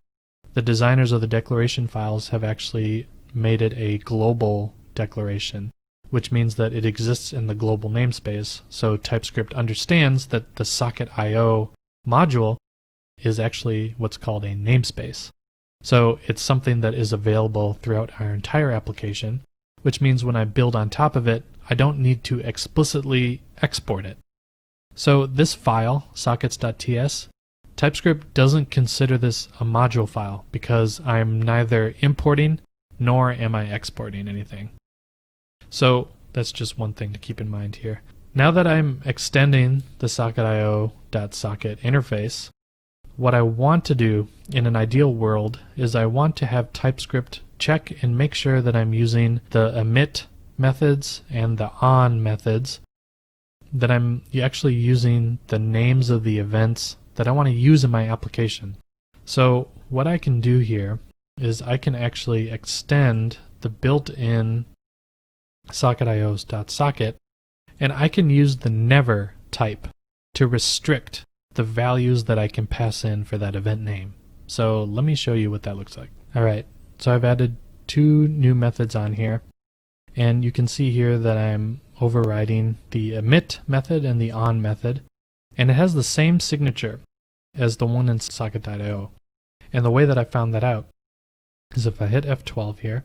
the designers of the declaration files have actually made it a global declaration, which means that it exists in the global namespace. So TypeScript understands that the Socket.io module is actually what's called a namespace. So it's something that is available throughout our entire application, which means when I build on top of it, I don't need to explicitly export it. So this file, sockets.ts, TypeScript doesn't consider this a module file because I'm neither importing nor am I exporting anything. So that's just one thing to keep in mind here. Now that I'm extending the socket.io.socket interface, what I want to do in an ideal world is I want to have TypeScript check and make sure that I'm using the emit methods and the on methods, that I'm actually using the names of the events that I want to use in my application. So what I can do here is I can actually extend the built-in socket.io.socket, and I can use the never type to restrict the values that I can pass in for that event name. So let me show you what that looks like. Alright, so I've added two new methods on here, and you can see here that I'm overriding the emit method and the on method, and it has the same signature as the one in socket.io. And the way that I found that out is if I hit F12 here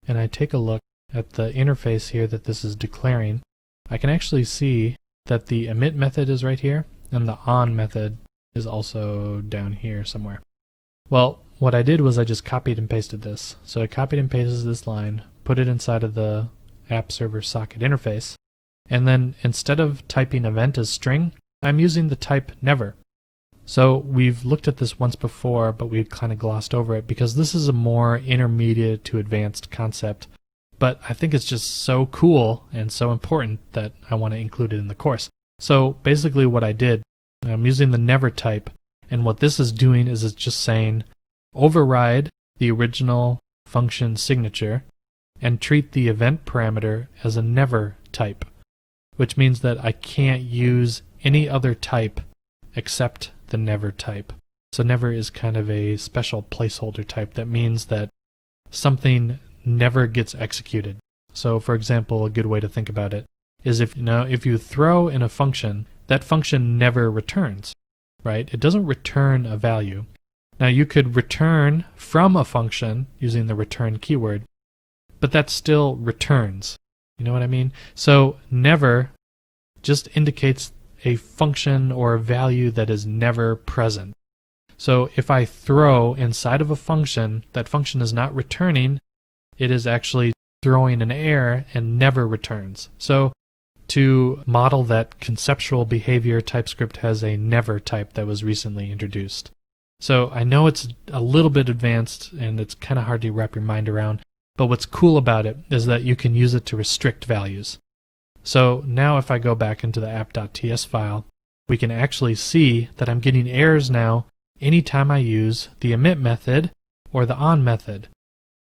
and I take a look at the interface here that this is declaring, I can actually see that the emit method is right here and the on method is also down here somewhere. Well, what I did was I just copied and pasted this. So I copied and pasted this line, put it inside of the app server socket interface, and then instead of typing event as string, I'm using the type never. So we've looked at this once before, but we kind of glossed over it because this is a more intermediate to advanced concept. But I think it's just so cool and so important that I want to include it in the course. So basically what I did, I'm using the never type, and what this is doing is it's just saying override the original function signature and treat the event parameter as a never type, which means that I can't use any other type except the never type. So never is kind of a special placeholder type that means that something never gets executed. So for example, a good way to think about it is if you throw in a function, that function never returns, right? It doesn't return a value. Now you could return from a function using the return keyword, but that still returns. You know what I mean? So never just indicates a function or a value that is never present. So if I throw inside of a function, that function is not returning, it is actually throwing an error and never returns. So to model that conceptual behavior, TypeScript has a never type that was recently introduced. So I know it's a little bit advanced and it's kind of hard to wrap your mind around, but what's cool about it is that you can use it to restrict values. So now if I go back into the app.ts file, we can actually see that I'm getting errors now anytime I use the emit method or the on method,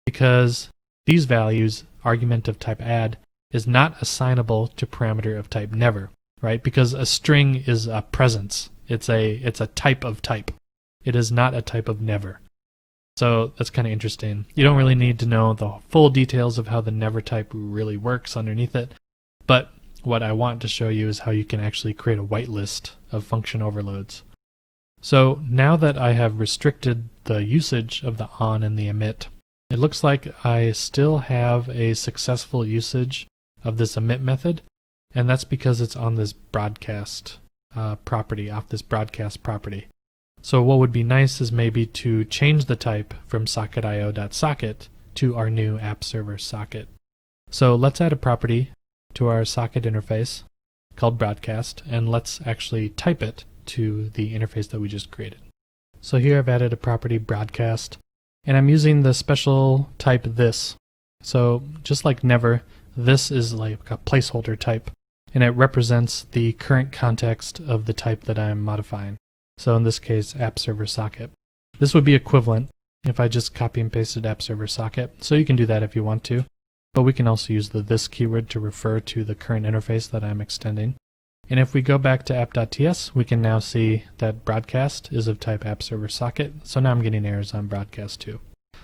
because these values, argument of type add, is not assignable to parameter of type never, right? Because a string is a presence. It's a type of type. It is not a type of never. So that's kind of interesting. You don't really need to know the full details of how the never type really works underneath it, but what I want to show you is how you can actually create a whitelist of function overloads. So now that I have restricted the usage of the on and the emit, it looks like I still have a successful usage of this emit method, and that's because it's on this broadcast property, off this broadcast property. So what would be nice is maybe to change the type from socket.io.socket to our new app server socket. So let's add a property to our socket interface called broadcast, and let's actually type it to the interface that we just created. So here I've added a property broadcast, and I'm using the special type this. So just like never, this is like a placeholder type, and it represents the current context of the type that I'm modifying. So in this case, app server socket. This would be equivalent if I just copy and pasted app server socket. So you can do that if you want to, but we can also use the this keyword to refer to the current interface that I'm extending. And if we go back to app.ts, we can now see that broadcast is of type app server socket. So now I'm getting errors on broadcast too.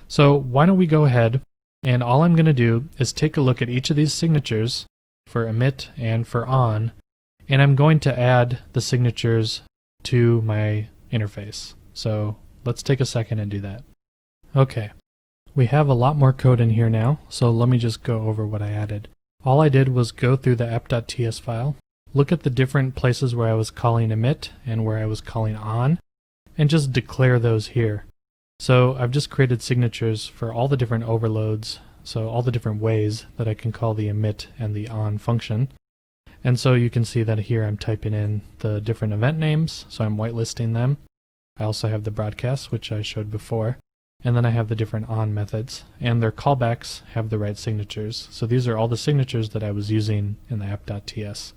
So why don't we go ahead, and all I'm going to do is take a look at each of these signatures for emit and for on, and I'm going to add the signatures to my interface. So let's take a second and do that. Okay, We have a lot more code in here now, so let me just go over what I added. All I did was go through the app.ts file, look at the different places where I was calling emit and where I was calling on, and just declare those here. So I've just created signatures for all the different overloads, so all the different ways that I can call the emit and the on function. And so you can see that here I'm typing in the different event names, so I'm whitelisting them. I also have the broadcast, which I showed before. And then I have the different on methods, and their callbacks have the right signatures. So these are all the signatures that I was using in the app.ts.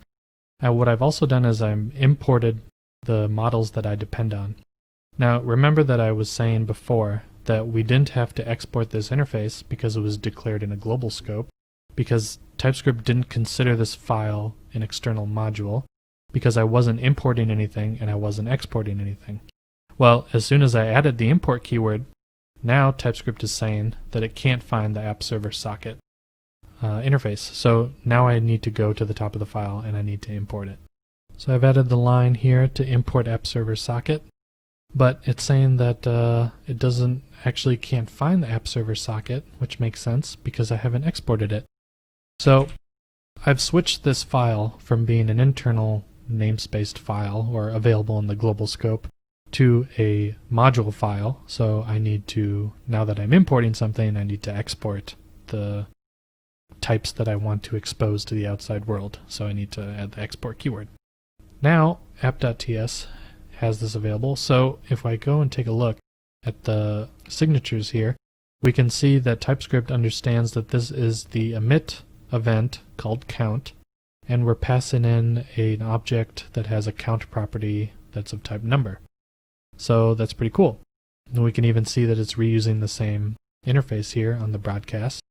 Now what I've also done is I'm imported the models that I depend on. Now remember that I was saying before that we didn't have to export this interface because it was declared in a global scope, because TypeScript didn't consider this file an external module, because I wasn't importing anything and I wasn't exporting anything. Well, as soon as I added the import keyword, now TypeScript is saying that it can't find the app server socket interface. So now I need to go to the top of the file and I need to import it. So I've added the line here to import app server socket, but it's saying that it can't find the app server socket, which makes sense because I haven't exported it. So I've switched this file from being an internal namespaced file or available in the global scope to a module file. So I need to, now that I'm importing something, I need to export the types that I want to expose to the outside world. So I need to add the export keyword. Now app.ts has this available. So if I go and take a look at the signatures here, we can see that TypeScript understands that this is the emit event called count, and we're passing in an object that has a count property that's of type number. So that's pretty cool. And we can even see that it's reusing the same interface here on the broadcast.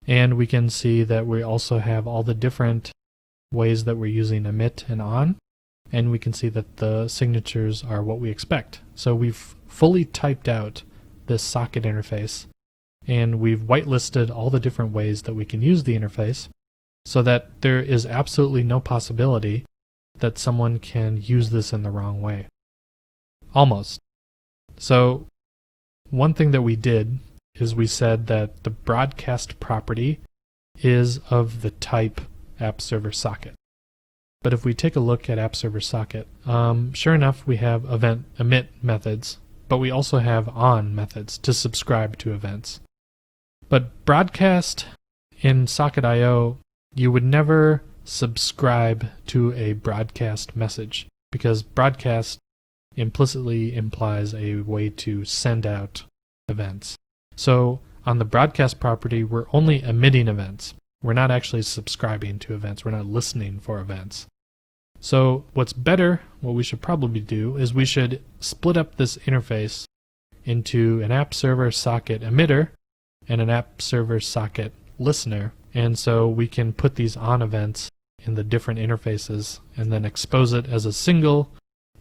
And we can see that we also have all the different ways that we're using emit and on. And we can see that the signatures are what we expect. So we've fully typed out this socket interface, and we've whitelisted all the different ways that we can use the interface so that there is absolutely no possibility that someone can use this in the wrong way. Almost. So one thing that we did is we said that the broadcast property is of the type app server socket. But if we take a look at app server socket, sure enough we have emit methods, but we also have on methods to subscribe to events. But broadcast in socket.io, you would never subscribe to a broadcast message, because broadcast implicitly implies a way to send out events. So on the broadcast property, we're only emitting events. We're not actually subscribing to events. We're not listening for events. So what's better, what we should probably do, is we should split up this interface into an app server socket emitter and an app server socket listener. And so we can put these on events in the different interfaces and then expose it as a single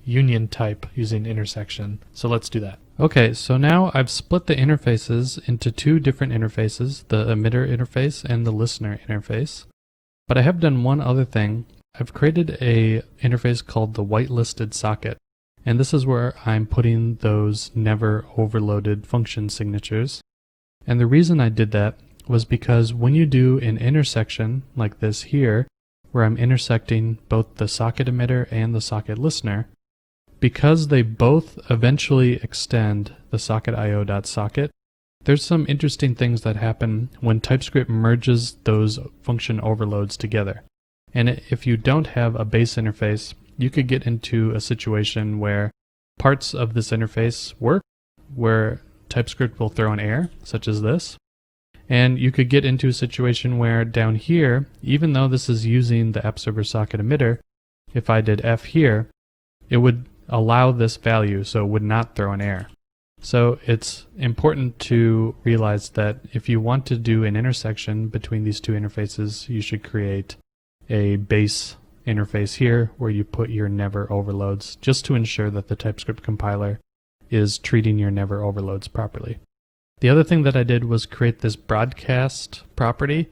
union type using intersection. So let's do that. Okay, so now I've split the interfaces into two different interfaces, the emitter interface and the listener interface. But I have done one other thing. I've created a interface called the whitelisted socket, and this is where I'm putting those never overloaded function signatures. And the reason I did that was because when you do an intersection like this here, where I'm intersecting both the socket emitter and the socket listener, because they both eventually extend the socket.io.socket, there's some interesting things that happen when TypeScript merges those function overloads together. And if you don't have a base interface, you could get into a situation where parts of this interface work, where TypeScript will throw an error, such as this. And you could get into a situation where down here, even though this is using the app server socket emitter, if I did F here, it would allow this value, so it would not throw an error. So it's important to realize that if you want to do an intersection between these two interfaces, you should create a base interface here where you put your never overloads, just to ensure that the TypeScript compiler is treating your never overloads properly. The other thing that I did was create this broadcast property,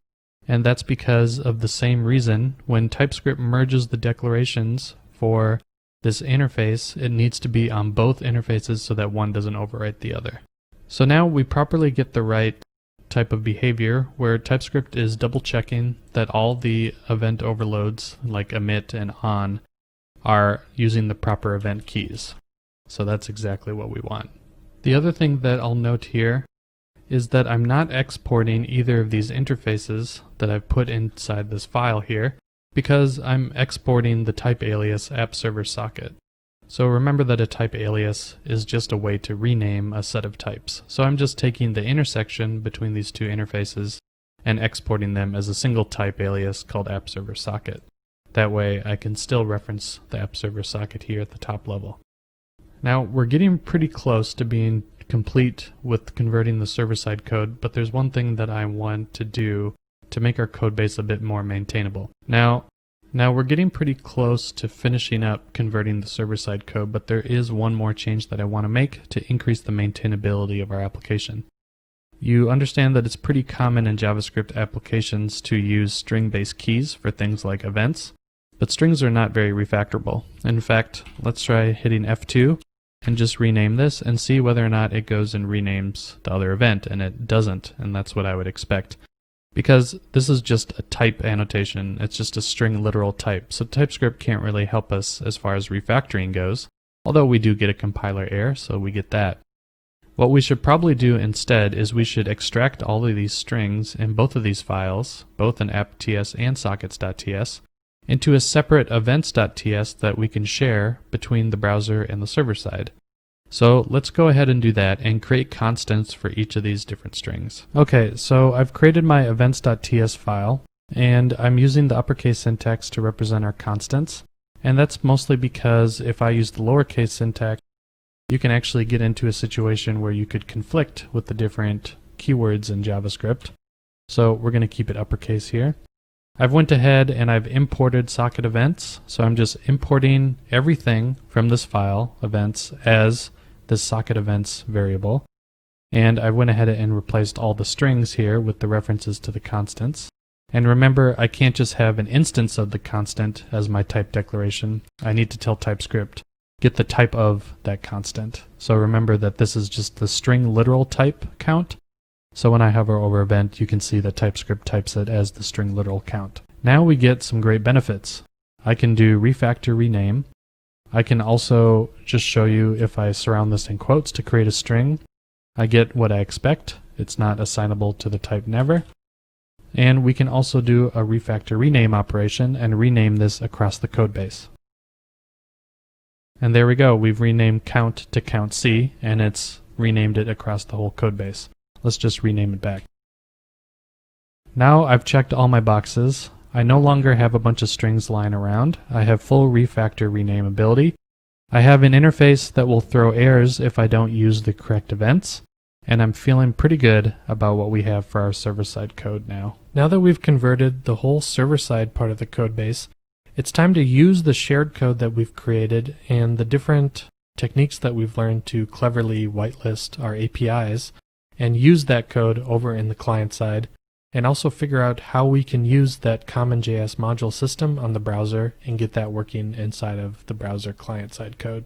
and that's because of the same reason. When TypeScript merges the declarations for this interface, it needs to be on both interfaces so that one doesn't overwrite the other. So now we properly get the right type of behavior where TypeScript is double checking that all the event overloads like emit and on are using the proper event keys. So that's exactly what we want. The other thing that I'll note here is that I'm not exporting either of these interfaces that I've put inside this file here because I'm exporting the type alias app server socket. So remember that a type alias is just a way to rename a set of types. So I'm just taking the intersection between these two interfaces and exporting them as a single type alias called app server socket. That way I can still reference the app server socket here at the top level. Now we're getting pretty close to being complete with converting the server-side code, but there's one thing that I want to do to make our code base a bit more maintainable. Now we're getting pretty close to finishing up converting the server-side code, but there is one more change that I want to make to increase the maintainability of our application. You understand that it's pretty common in JavaScript applications to use string-based keys for things like events, but strings are not very refactorable. In fact, let's try hitting F2 and just rename this and see whether or not it goes and renames the other event, and it doesn't, and that's what I would expect. Because this is just a type annotation, it's just a string literal type, so TypeScript can't really help us as far as refactoring goes, although we do get a compiler error, so we get that. What we should probably do instead is we should extract all of these strings in both of these files, both in app.ts and sockets.ts, into a separate events.ts that we can share between the browser and the server side. So let's go ahead and do that and create constants for each of these different strings. Okay, so I've created my events.ts file, and I'm using the uppercase syntax to represent our constants, and that's mostly because if I use the lowercase syntax, you can actually get into a situation where you could conflict with the different keywords in JavaScript. So we're going to keep it uppercase here. I've went ahead and I've imported socket events, so I'm just importing everything from this file, events, as this socket events variable. And I went ahead and replaced all the strings here with the references to the constants. And remember, I can't just have an instance of the constant as my type declaration. I need to tell TypeScript, get the type of that constant. So remember that this is just the string literal type count. So when I hover over event, you can see that TypeScript types it as the string literal count. Now we get some great benefits. I can do refactor rename. I can also just show you if I surround this in quotes to create a string, I get what I expect. It's not assignable to the type never. And we can also do a refactor rename operation and rename this across the code base. And there we go. We've renamed count to count C, and it's renamed it across the whole code base. Let's just rename it back. Now I've checked all my boxes. I no longer have a bunch of strings lying around. I have full refactor rename ability. I have an interface that will throw errors if I don't use the correct events. And I'm feeling pretty good about what we have for our server-side code now. Now that we've converted the whole server-side part of the code base, it's time to use the shared code that we've created and the different techniques that we've learned to cleverly whitelist our APIs and use that code over in the client side, and also figure out how we can use that common JS module system on the browser and get that working inside of the browser client-side code.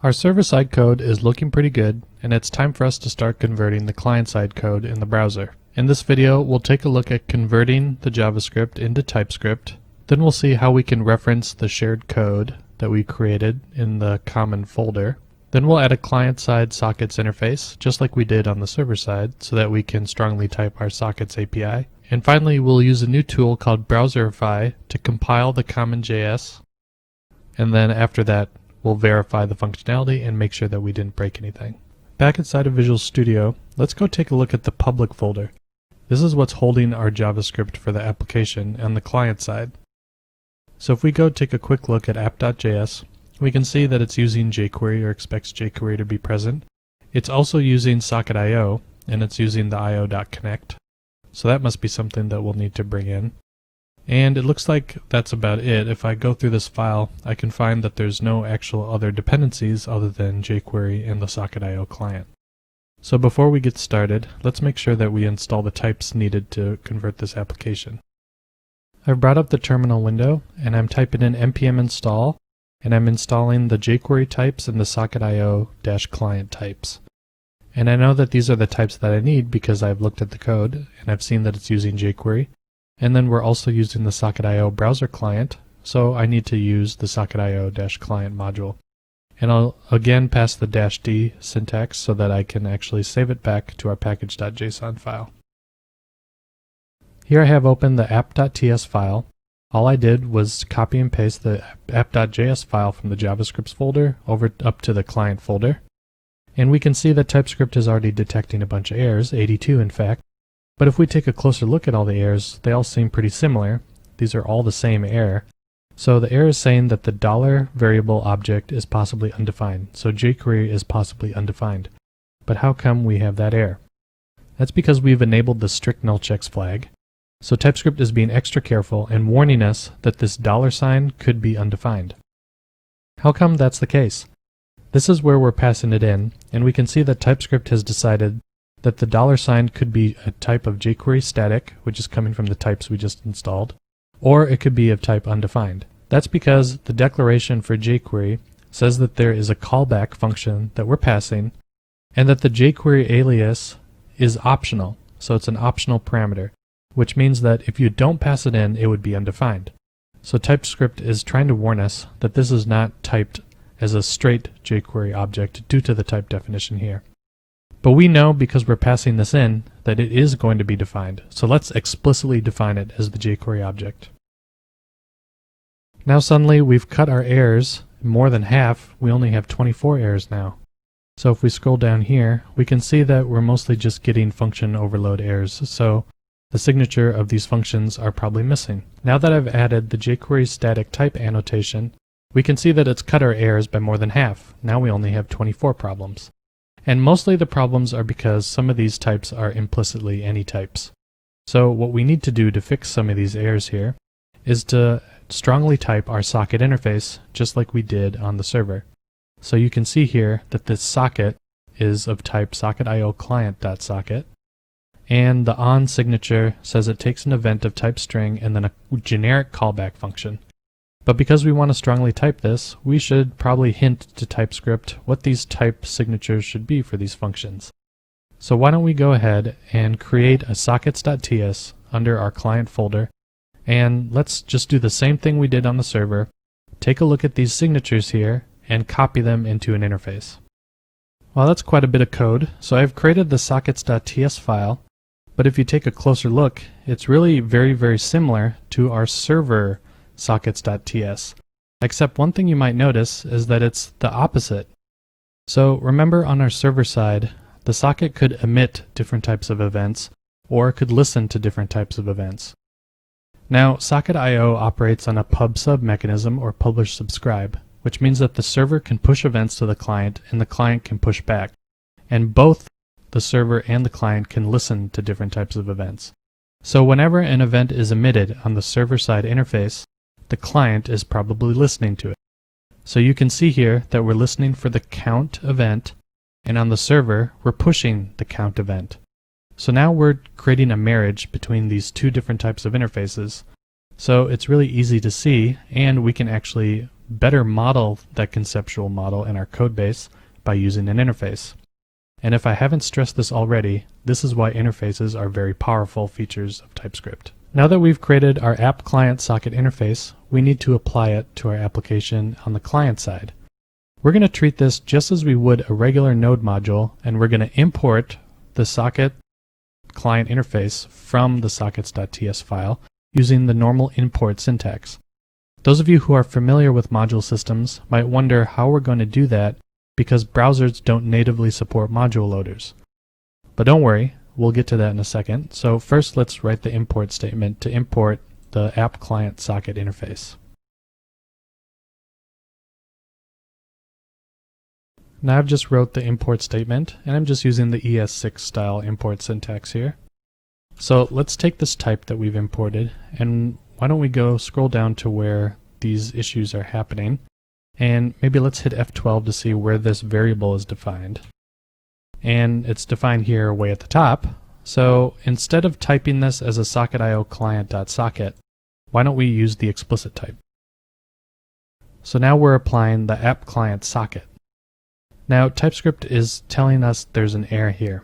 Our server-side code is looking pretty good, and it's time for us to start converting the client-side code in the browser. In this video, we'll take a look at converting the JavaScript into TypeScript. Then we'll see how we can reference the shared code that we created in the common folder. Then we'll add a client-side sockets interface, just like we did on the server side, so that we can strongly type our sockets API. And finally, we'll use a new tool called Browserify to compile the common JS. And then after that, we'll verify the functionality and make sure that we didn't break anything. Back inside of Visual Studio, let's go take a look at the public folder. This is what's holding our JavaScript for the application on the client side. So if we go take a quick look at app.js, we can see that it's using jQuery or expects jQuery to be present. It's also using socket.io, and it's using the io.connect. So that must be something that we'll need to bring in. And it looks like that's about it. If I go through this file, I can find that there's no actual other dependencies other than jQuery and the socket.io client. So before we get started, let's make sure that we install the types needed to convert this application. I've brought up the terminal window, and I'm typing in npm install, and I'm installing the jQuery types and the socket.io-client types. And I know that these are the types that I need because I've looked at the code and I've seen that it's using jQuery. And then we're also using the Socket.io browser client, so I need to use the Socket.io-client module. And I'll again pass the -d syntax so that I can actually save it back to our package.json file. Here I have open the app.ts file. All I did was copy and paste the app.js file from the JavaScript folder over up to the client folder. And we can see that TypeScript is already detecting a bunch of errors, 82 in fact. But if we take a closer look at all the errors, they all seem pretty similar. These are all the same error. So the error is saying that the $variable object is possibly undefined. So jQuery is possibly undefined. But how come we have that error? That's because we've enabled the strict null checks flag. So TypeScript is being extra careful and warning us that this $sign could be undefined. How come that's the case? This is where we're passing it in, and we can see that TypeScript has decided that the $sign could be a type of jQuery static, which is coming from the types we just installed, or it could be of type undefined. That's because the declaration for jQuery says that there is a callback function that we're passing, and that the jQuery alias is optional, so it's an optional parameter, which means that if you don't pass it in, it would be undefined. So TypeScript is trying to warn us that this is not typed as a straight jQuery object due to the type definition here. But we know, because we're passing this in, that it is going to be defined, so let's explicitly define it as the jQuery object. Now suddenly we've cut our errors more than half. We only have 24 errors now. So if we scroll down here, we can see that we're mostly just getting function overload errors, so the signature of these functions are probably missing. Now that I've added the jQuery static type annotation, we can see that it's cut our errors by more than half. Now we only have 24 problems. And mostly the problems are because some of these types are implicitly any types. So what we need to do to fix some of these errors here is to strongly type our socket interface just like we did on the server. So you can see here that this socket is of type socket.io client.socket, and the on signature says it takes an event of type string and then a generic callback function. But because we want to strongly type this, we should probably hint to TypeScript what these type signatures should be for these functions. So why don't we go ahead and create a sockets.ts under our client folder, and let's just do the same thing we did on the server, take a look at these signatures here, and copy them into an interface. Well, that's quite a bit of code, so I've created the sockets.ts file, but if you take a closer look, it's really very similar to our server sockets.ts, except one thing you might notice is that it's the opposite. So remember, on our server side, the socket could emit different types of events, or could listen to different types of events. Now, socket.io operates on a pub-sub mechanism, or publish-subscribe, which means that the server can push events to the client and the client can push back, and both the server and the client can listen to different types of events. So whenever an event is emitted on the server-side interface, the client is probably listening to it. So you can see here that we're listening for the count event, and on the server, we're pushing the count event. So now we're creating a marriage between these two different types of interfaces. So it's really easy to see, and we can actually better model that conceptual model in our code base by using an interface. And if I haven't stressed this already, this is why interfaces are very powerful features of TypeScript. Now that we've created our app client socket interface, we need to apply it to our application on the client side. We're going to treat this just as we would a regular node module, and we're going to import the socket client interface from the sockets.ts file using the normal import syntax. Those of you who are familiar with module systems might wonder how we're going to do that because browsers don't natively support module loaders. But don't worry, we'll get to that in a second. So first let's write the import statement to import the app client socket interface. Now I've just wrote the import statement, and I'm just using the ES6 style import syntax here. So let's take this type that we've imported, and why don't we go scroll down to where these issues are happening, and maybe let's hit F12 to see where this variable is defined. And it's defined here way at the top. So instead of typing this as a socket.io client.socket, why don't we use the explicit type? So now we're applying the app client socket. Now TypeScript is telling us there's an error here.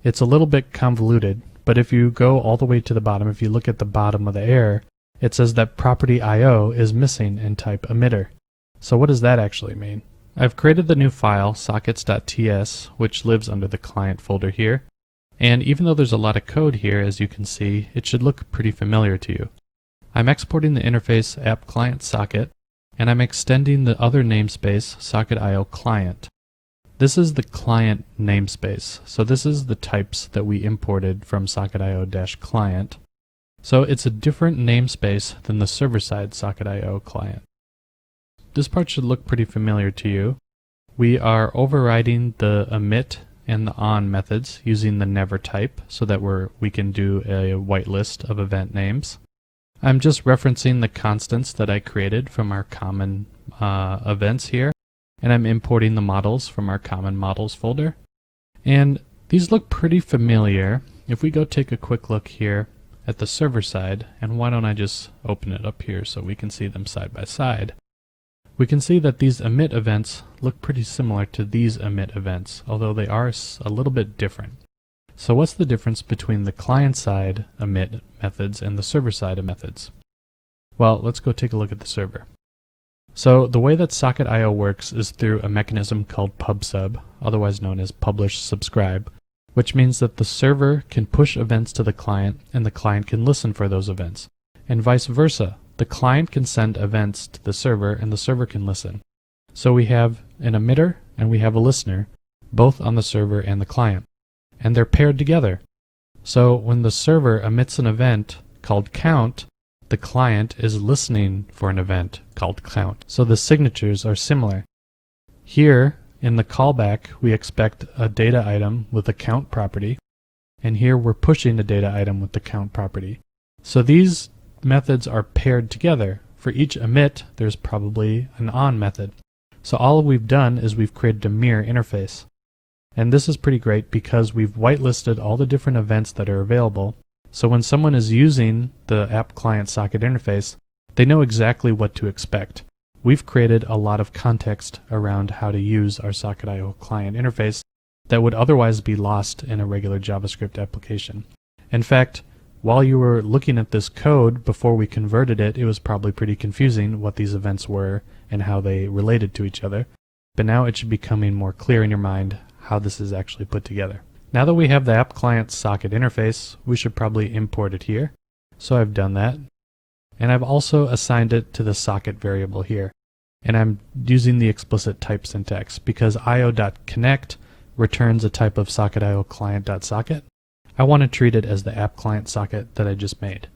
It's a little bit convoluted, but if you go all the way to the bottom, if you look at the bottom of the error, it says that property IO is missing in type emitter. So what does that actually mean? I've created the new file, sockets.ts, which lives under the client folder here. And even though there's a lot of code here, as you can see, it should look pretty familiar to you. I'm exporting the interface app client socket, and I'm extending the other namespace, socket.io client. This is the client namespace. So this is the types that we imported from socket.io-client. So it's a different namespace than the server-side socket.io client. This part should look pretty familiar to you. We are overriding the emit and the on methods using the never type so that we can do a whitelist of event names. I'm just referencing the constants that I created from our common events here, and I'm importing the models from our common models folder. And these look pretty familiar. If we go take a quick look here at the server side, and why don't I just open it up here so we can see them side by side. We can see that these emit events look pretty similar to these emit events, although they are a little bit different. So what's the difference between the client-side emit methods and the server-side methods? Well, let's go take a look at the server. So the way that socket.io works is through a mechanism called pub/sub, otherwise known as publish/subscribe, which means that the server can push events to the client and the client can listen for those events, and vice versa. The client can send events to the server and the server can listen. So we have an emitter and we have a listener, both on the server and the client, and they're paired together. So when the server emits an event called count, the client is listening for an event called count. So the signatures are similar. Here in the callback, we expect a data item with a count property, and here we're pushing a data item with the count property. So these methods are paired together. For each emit, there's probably an on method. So all we've done is we've created a mirror interface. And this is pretty great because we've whitelisted all the different events that are available. So when someone is using the app client socket interface, they know exactly what to expect. We've created a lot of context around how to use our socket.io client interface that would otherwise be lost in a regular JavaScript application. In fact, while you were looking at this code before we converted it, it was probably pretty confusing what these events were and how they related to each other. But now it should be becoming more clear in your mind how this is actually put together. Now that we have the app client socket interface, we should probably import it here. So I've done that. And I've also assigned it to the socket variable here. And I'm using the explicit type syntax because io.connect returns a type of socket.io client.socket. I want to treat it as the app client socket that I just made.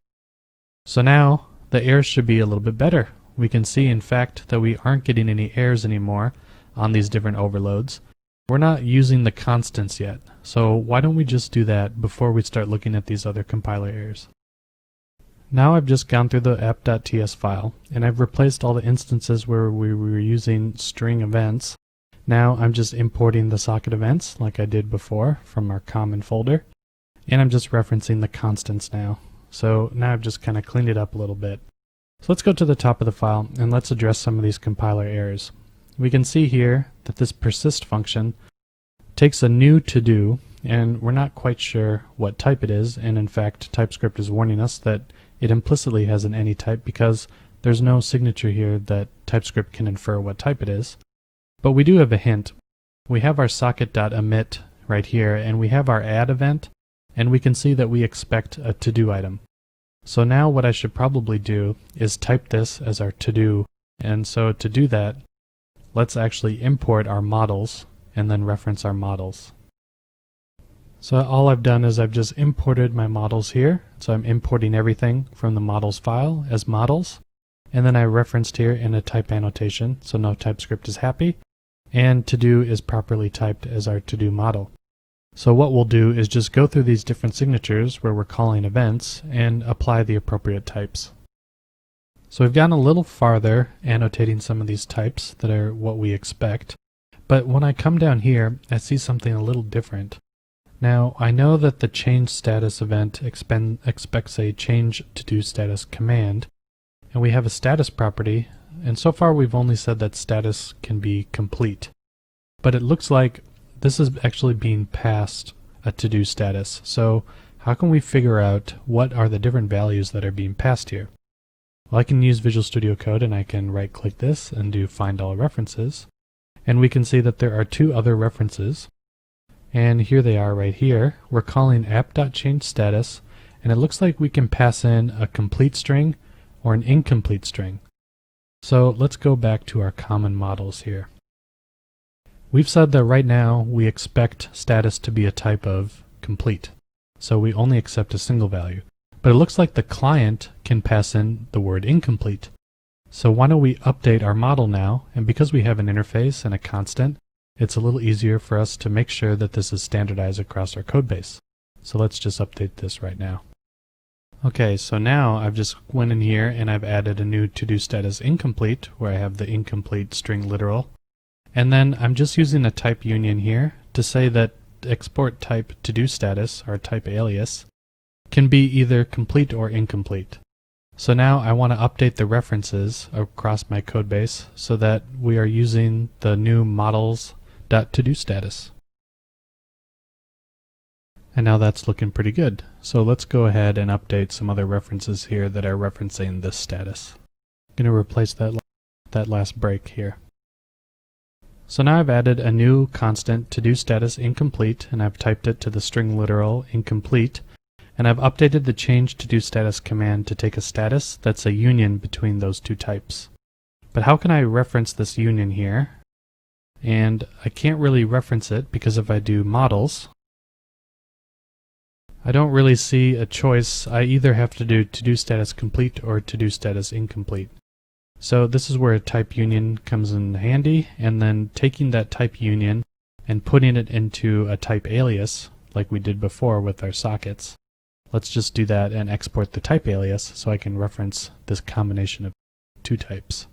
So now the errors should be a little bit better. We can see in fact that we aren't getting any errors anymore on these different overloads. We're not using the constants yet, so why don't we just do that before we start looking at these other compiler errors. Now I've just gone through the app.ts file and I've replaced all the instances where we were using string events. Now I'm just importing the socket events like I did before from our common folder. And I'm just referencing the constants now. So now I've just kind of cleaned it up a little bit. So let's go to the top of the file and let's address some of these compiler errors. We can see here that this persist function takes a new to-do and we're not quite sure what type it is, and in fact TypeScript is warning us that it implicitly has an any type because there's no signature here that TypeScript can infer what type it is. But we do have a hint. We have our socket.emit right here and we have our add event, and we can see that we expect a to-do item. So now what I should probably do is type this as our to-do, and so to do that, let's actually import our models and then reference our models. So all I've done is I've just imported my models here, so I'm importing everything from the models file as models, and then I referenced here in a type annotation, so no TypeScript is happy, and to-do is properly typed as our to-do model. So what we'll do is just go through these different signatures where we're calling events and apply the appropriate types. So we've gotten a little farther annotating some of these types that are what we expect, but when I come down here I see something a little different. Now I know that the change status event expects a change to do status command, and we have a status property, and so far we've only said that status can be complete. but it looks like this is actually being passed a to-do status. So how can we figure out what are the different values that are being passed here? Well, I can use Visual Studio Code and I can right-click this and do Find All References. And we can see that there are two other references. And here they are right here. We're calling app.changeStatus, and it looks like we can pass in a complete string or an incomplete string. So let's go back to our common models here. We've said that right now we expect status to be a type of complete. So we only accept a single value. But it looks like the client can pass in the word incomplete. So why don't we update our model now, and because we have an interface and a constant, it's a little easier for us to make sure that this is standardized across our code base. So let's just update this right now. Okay, so now I've just went in here and I've added a new to-do status incomplete, where I have the incomplete string literal. And then I'm just using a type union here to say that export type to-do status, or type alias, can be either complete or incomplete. So now I want to update the references across my code base so that we are using the new models.todo status. And now that's looking pretty good. So let's go ahead and update some other references here that are referencing this status. I'm going to replace that last break here. So now I've added a new constant to-do status incomplete, and I've typed it to the string literal incomplete, and I've updated the change to-do status command to take a status that's a union between those two types. But how can I reference this union here? And I can't really reference it because if I do models, I don't really see a choice. I either have to do to-do status complete or to-do status incomplete. So this is where a type union comes in handy, and then taking that type union and putting it into a type alias like we did before with our sockets. Let's just do that and export the type alias so I can reference this combination of two types.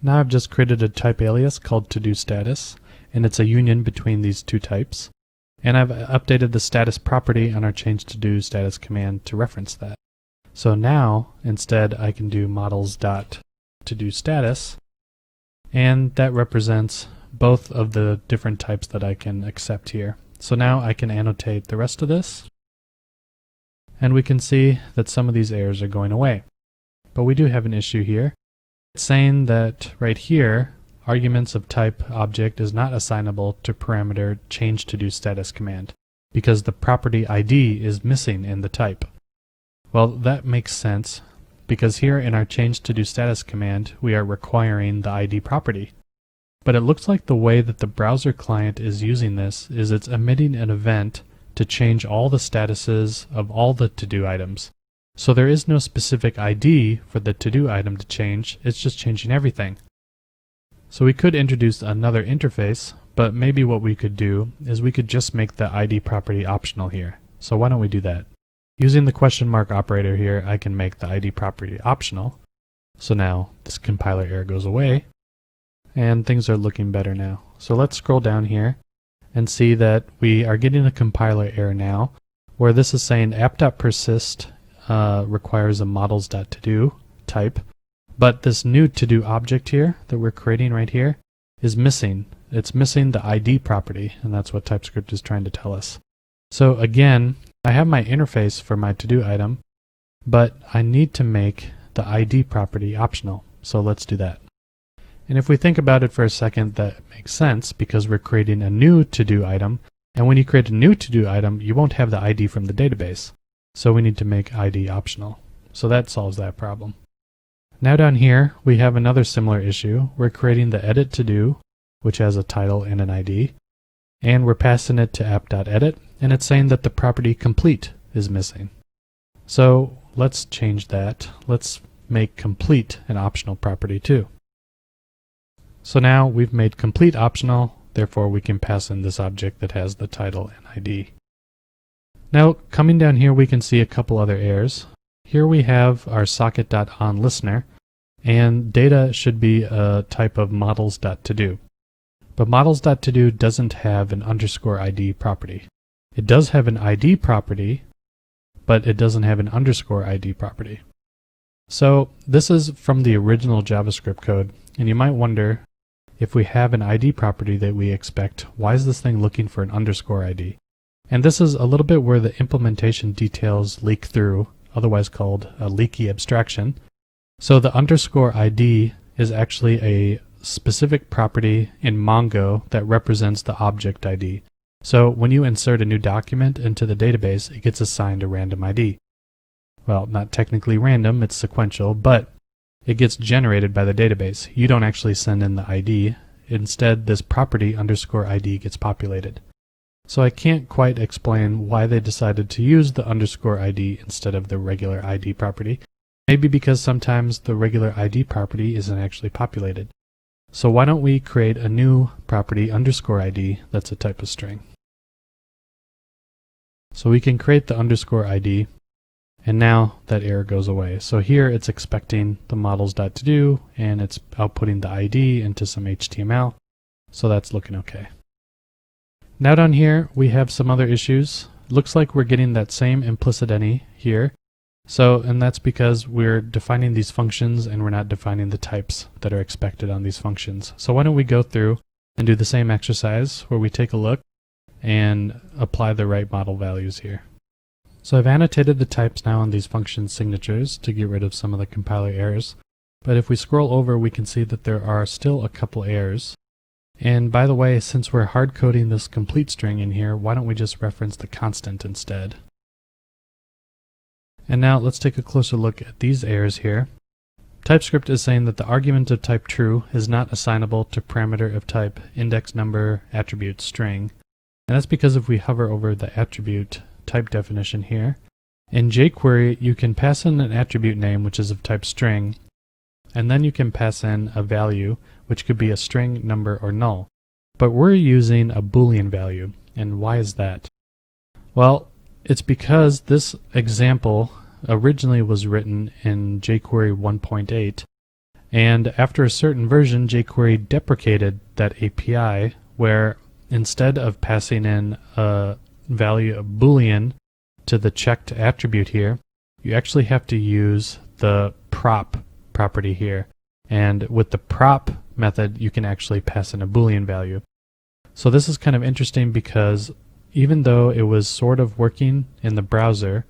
Now I've just created a type alias called to-do status, and it's a union between these two types. And I've updated the status property on our change to-do status command to reference that. So now, instead, I can do models.todo status, and that represents both of the different types that I can accept here. So now I can annotate the rest of this, and we can see that some of these errors are going away. But we do have an issue here. It's saying that right here, arguments of type object is not assignable to parameter change to do status command because the property ID is missing in the type. Well, that makes sense because here in our change to do status command, we are requiring the ID property. But it looks like the way that the browser client is using this is it's emitting an event to change all the statuses of all the to-do items. So there is no specific ID for the to-do item to change, it's just changing everything. So we could introduce another interface, but maybe what we could do is we could just make the ID property optional here. So why don't we do that? Using the question mark operator here, I can make the ID property optional. So now this compiler error goes away, and things are looking better now. So let's scroll down here and see that we are getting a compiler error now, where this is saying app.persist requires a models.todo type, but this new to-do object here that we're creating right here is missing. It's missing the ID property, and that's what TypeScript is trying to tell us. So again, I have my interface for my to-do item, but I need to make the ID property optional. So let's do that. And if we think about it for a second, that makes sense because we're creating a new to-do item, and when you create a new to-do item, you won't have the ID from the database. So we need to make ID optional. So that solves that problem. Now down here, we have another similar issue. We're creating the edit to-do, which has a title and an ID, and we're passing it to app.edit, and it's saying that the property complete is missing. So let's change that. Let's make complete an optional property too. So now we've made complete optional, therefore we can pass in this object that has the title and ID. Now coming down here we can see a couple other errors. Here we have our socket.onListener, and data should be a type of models.todo. But models.todo doesn't have an underscore ID property. It does have an ID property, but it doesn't have an underscore ID property. So this is from the original JavaScript code, and you might wonder, if we have an ID property that we expect, why is this thing looking for an underscore ID? And this is a little bit where the implementation details leak through, otherwise called a leaky abstraction. So the underscore ID is actually a specific property in Mongo that represents the object ID. So when you insert a new document into the database, it gets assigned a random ID. Well, not technically random, it's sequential, but it gets generated by the database. You don't actually send in the ID. Instead, this property underscore ID gets populated. So I can't quite explain why they decided to use the underscore ID instead of the regular ID property. Maybe because sometimes the regular ID property isn't actually populated. So why don't we create a new property underscore ID that's a type of string. So we can create the underscore ID, and now that error goes away. So here it's expecting the models.todo, and it's outputting the ID into some HTML. So that's looking okay. Now down here we have some other issues. Looks like we're getting that same implicit any here. And that's because we're defining these functions and we're not defining the types that are expected on these functions. So why don't we go through and do the same exercise where we take a look and apply the right model values here. So I've annotated the types now on these function signatures to get rid of some of the compiler errors. But if we scroll over, we can see that there are still a couple errors. And by the way, since we're hard coding this complete string in here, why don't we just reference the constant instead? And now let's take a closer look at these errors here. TypeScript is saying that the argument of type true is not assignable to parameter of type index number attribute string. And that's because if we hover over the attribute type definition here, in jQuery you can pass in an attribute name which is of type string, and then you can pass in a value which could be a string, number, or null. But we're using a Boolean value, and why is that? Well, it's because this example originally was written in jQuery 1.8, and after a certain version jQuery deprecated that API where instead of passing in a value of Boolean to the checked attribute here, you actually have to use the prop property here. And with the prop method, you can actually pass in a Boolean value. So this is kind of interesting because even though it was sort of working in the browser,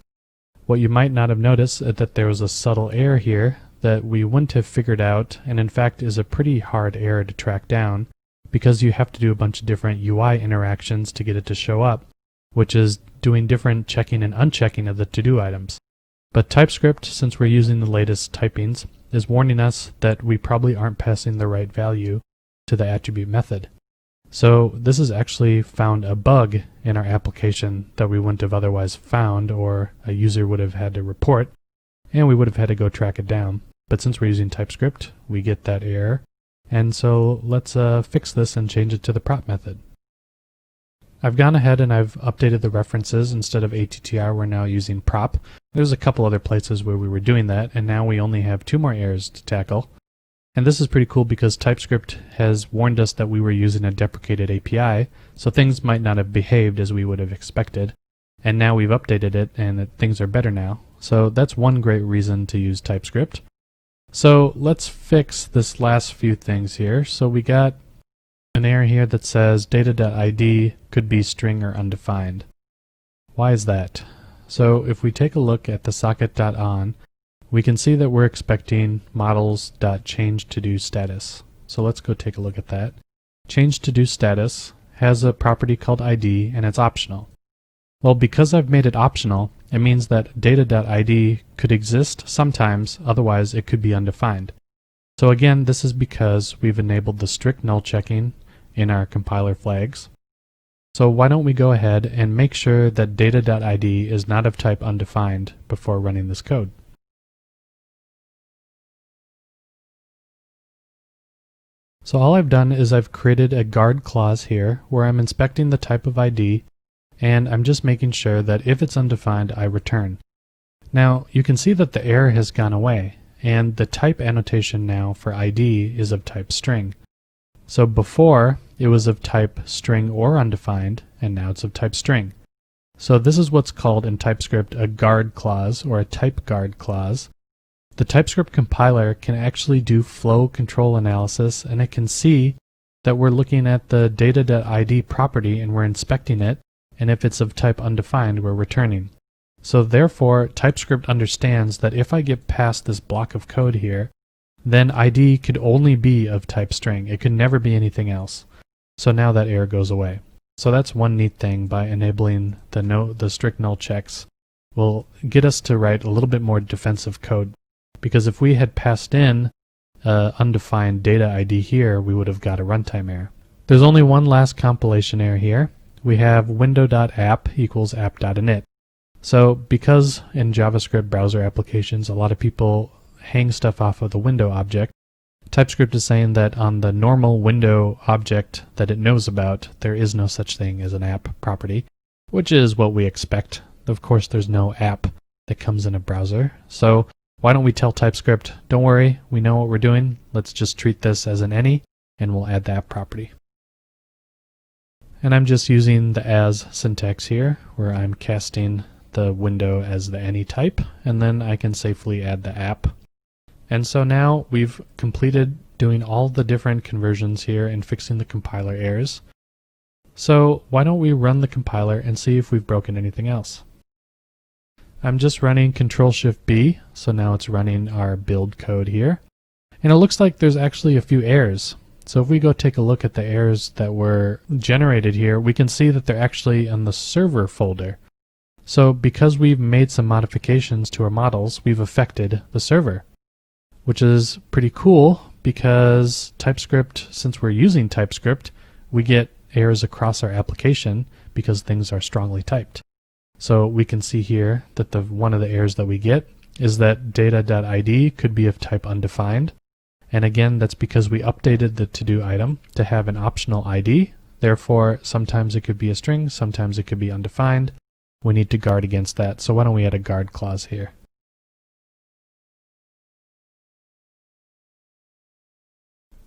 what you might not have noticed is that there was a subtle error here that we wouldn't have figured out, and in fact is a pretty hard error to track down because you have to do a bunch of different UI interactions to get it to show up, which is doing different checking and unchecking of the to-do items. But TypeScript, since we're using the latest typings, is warning us that we probably aren't passing the right value to the attribute method. So this has actually found a bug in our application that we wouldn't have otherwise found, or a user would have had to report, and we would have had to go track it down. But since we're using TypeScript, we get that error. And so let's fix this and change it to the prop method. I've gone ahead and I've updated the references. Instead of attr, we're now using prop. There's a couple other places where we were doing that, and now we only have 2 more errors to tackle. And this is pretty cool because TypeScript has warned us that we were using a deprecated API, so things might not have behaved as we would have expected. And now we've updated it and things are better now. So that's one great reason to use TypeScript. So let's fix this last few things here. So we got an error here that says data.id could be string or undefined. Why is that? So if we take a look at the socket.on, we can see that we're expecting models.changeToDoStatus. So let's go take a look at that. ChangeToDoStatus has a property called ID and it's optional. Well, because I've made it optional, it means that data.id could exist sometimes, otherwise it could be undefined. So again, this is because we've enabled the strict null checking in our compiler flags. So why don't we go ahead and make sure that data.id is not of type undefined before running this code. So all I've done is I've created a guard clause here where I'm inspecting the type of ID, and I'm just making sure that if it's undefined, I return. Now you can see that the error has gone away, and the type annotation now for ID is of type string. So before it was of type string or undefined, and now it's of type string. So this is what's called in TypeScript a guard clause or a type guard clause. The TypeScript compiler can actually do flow control analysis, and it can see that we're looking at the data.id property and we're inspecting it, and if it's of type undefined, we're returning. So therefore, TypeScript understands that if I get past this block of code here, then ID could only be of type string. It could never be anything else. So now that error goes away. So that's one neat thing by enabling the strict null checks will get us to write a little bit more defensive code. Because if we had passed in undefined data ID here, we would have got a runtime error. There's only one last compilation error here. We have window.app equals app.init. So because in JavaScript browser applications, a lot of people hang stuff off of the window object, TypeScript is saying that on the normal window object that it knows about, there is no such thing as an app property, which is what we expect. Of course, there's no app that comes in a browser. So why don't we tell TypeScript, don't worry, we know what we're doing. Let's just treat this as an any, and we'll add the app property. And I'm just using the as syntax here, where I'm casting the window as the any type, and then I can safely add the app. And so now we've completed doing all the different conversions here and fixing the compiler errors. So why don't we run the compiler and see if we've broken anything else? I'm just running Control-Shift-B, so now it's running our build code here. And it looks like there's actually a few errors. So if we go take a look at the errors that were generated here, we can see that they're actually in the server folder. So because we've made some modifications to our models, we've affected the server, which is pretty cool because TypeScript, since we're using TypeScript, we get errors across our application because things are strongly typed. So we can see here that one of the errors that we get is that data.id could be of type undefined. And again, that's because we updated the to-do item to have an optional ID. Therefore, sometimes it could be a string, sometimes it could be undefined. We need to guard against that. So why don't we add a guard clause here?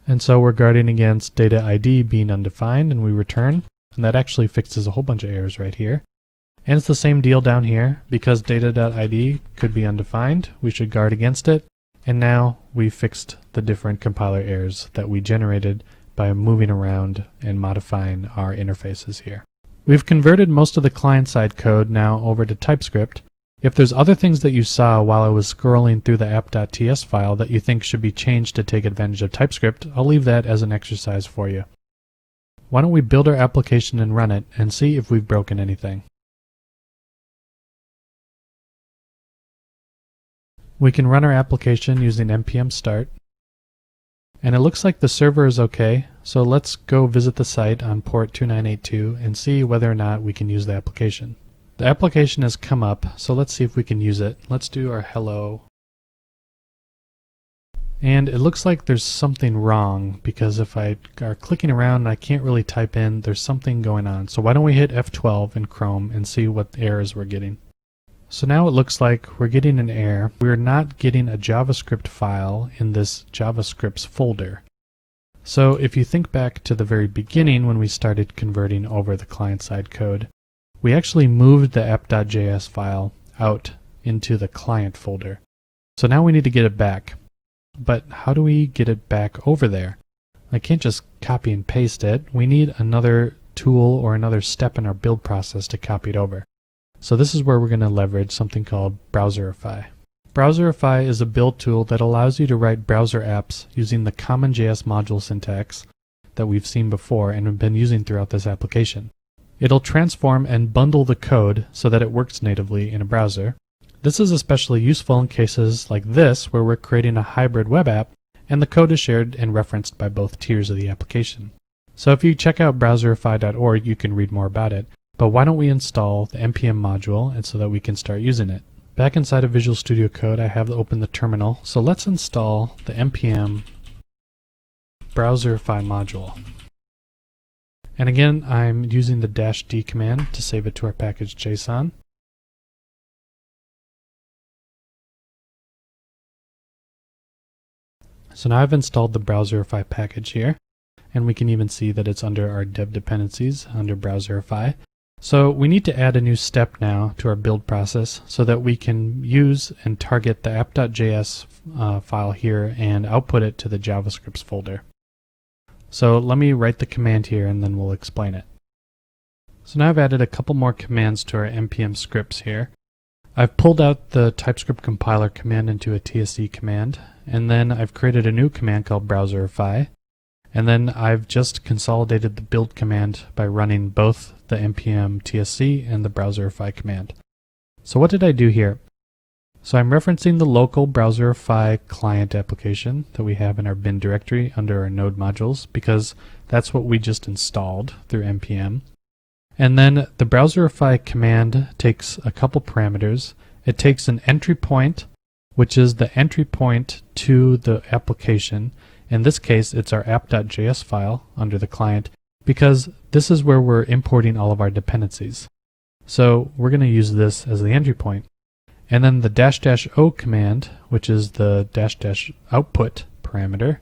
And so we're guarding against data ID being undefined, and we return. And that actually fixes a whole bunch of errors right here. And it's the same deal down here. Because data.id could be undefined, we should guard against it. And now we fixed the different compiler errors that we generated by moving around and modifying our interfaces here. We've converted most of the client-side code now over to TypeScript. If there's other things that you saw while I was scrolling through the app.ts file that you think should be changed to take advantage of TypeScript, I'll leave that as an exercise for you. Why don't we build our application and run it and see if we've broken anything. We can run our application using npm start. And it looks like the server is okay, so let's go visit the site on port 2982 and see whether or not we can use the application. The application has come up, so let's see if we can use it. Let's do our hello. And it looks like there's something wrong, because if I are clicking around and I can't really type in, there's something going on. So why don't we hit F12 in Chrome and see what errors we're getting. So now it looks like we're getting an error. We're not getting a JavaScript file in this JavaScripts folder. So if you think back to the very beginning when we started converting over the client-side code, we actually moved the app.js file out into the client folder. So now we need to get it back. But how do we get it back over there? I can't just copy and paste it. We need another tool or another step in our build process to copy it over. So this is where we're going to leverage something called Browserify. Browserify is a build tool that allows you to write browser apps using the common JS module syntax that we've seen before and have been using throughout this application. It'll transform and bundle the code so that it works natively in a browser. This is especially useful in cases like this where we're creating a hybrid web app and the code is shared and referenced by both tiers of the application. So if you check out browserify.org, you can read more about it. But why don't we install the npm module and so that we can start using it. Back inside of Visual Studio Code, I have opened the terminal. So let's install the npm Browserify module. And again, I'm using the -d command to save it to our package JSON. So now I've installed the Browserify package here, and we can even see that it's under our dev dependencies under Browserify. So we need to add a new step now to our build process so that we can use and target the app.js file here and output it to the JavaScripts folder. So let me write the command here and then we'll explain it. So now I've added a couple more commands to our npm scripts here. I've pulled out the TypeScript compiler command into a TSC command, and then I've created a new command called browserify, and then I've just consolidated the build command by running both the npm TSC and the browserify command. So what did I do here? So I'm referencing the local browserify client application that we have in our bin directory under our node modules, because that's what we just installed through npm. And then the browserify command takes a couple parameters. It takes an entry point, which is the entry point to the application. In this case, it's our app.js file under the client, because this is where we're importing all of our dependencies. So we're going to use this as the entry point. And then the --o command, which is the --output parameter,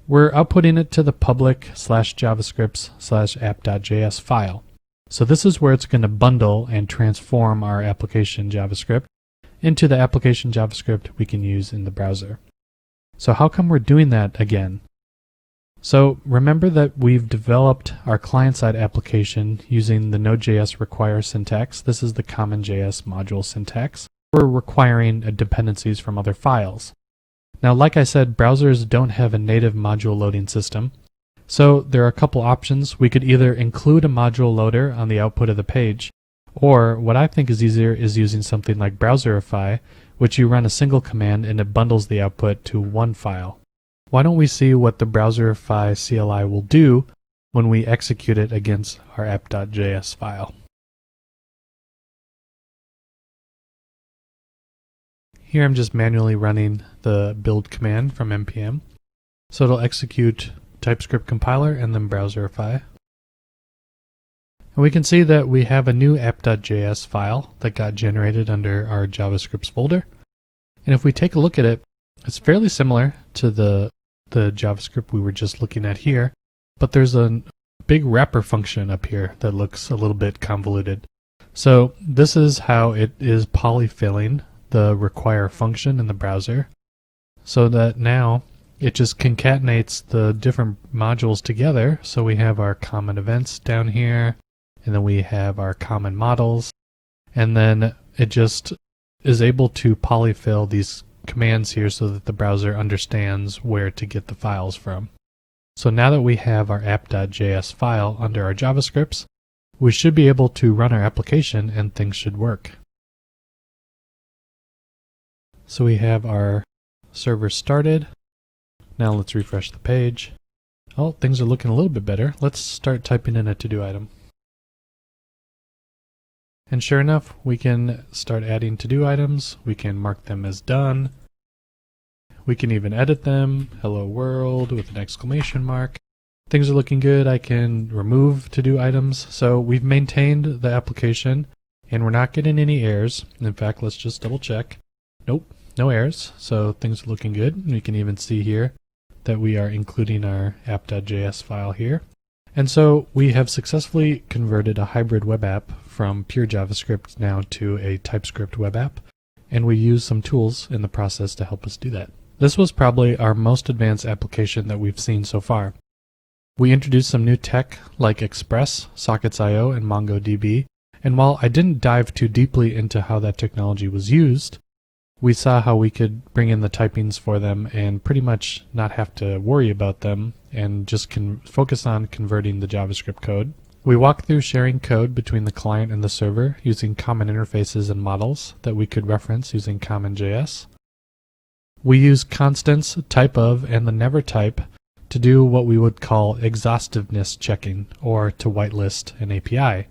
we're outputting it to the public /javascripts/app.js file. So this is where it's going to bundle and transform our application JavaScript into the application JavaScript we can use in the browser. So how come we're doing that again? So remember that we've developed our client-side application using the Node.js require syntax. This is the common JS module syntax. We're requiring dependencies from other files. Now, like I said, browsers don't have a native module loading system. So there are a couple options. We could either include a module loader on the output of the page, or what I think is easier is using something like browserify, which you run a single command and it bundles the output to one file. Why don't we see what the browserify CLI will do when we execute it against our app.js file. Here I'm just manually running the build command from npm. So it'll execute TypeScript compiler and then browserify. And we can see that we have a new app.js file that got generated under our JavaScripts folder. And if we take a look at it, it's fairly similar to the JavaScript we were just looking at here, but there's a big wrapper function up here that looks a little bit convoluted. So this is how it is polyfilling the require function in the browser, so that now it just concatenates the different modules together. So we have our common events down here, and then we have our common models, and then it just is able to polyfill these commands here so that the browser understands where to get the files from. So now that we have our app.js file under our JavaScripts, we should be able to run our application and things should work. So we have our server started. Now let's refresh the page. Oh, things are looking a little bit better. Let's start typing in a to-do item. And sure enough, we can start adding to-do items. We can mark them as done. We can even edit them. Hello world with an exclamation mark. Things are looking good. I can remove to-do items. So we've maintained the application and we're not getting any errors. In fact, let's just double check. Nope, no errors. So things are looking good. We can even see here that we are including our app.js file here. And so we have successfully converted a hybrid web app from pure JavaScript now to a TypeScript web app, and we use some tools in the process to help us do that. This was probably our most advanced application that we've seen so far. We introduced some new tech like Express, Sockets.io, and MongoDB, and while I didn't dive too deeply into how that technology was used, we saw how we could bring in the typings for them and pretty much not have to worry about them and just focus on converting the JavaScript code. We walked through sharing code between the client and the server using common interfaces and models that we could reference using CommonJS. We use constants, type of, and the never type to do what we would call exhaustiveness checking, or to whitelist an API.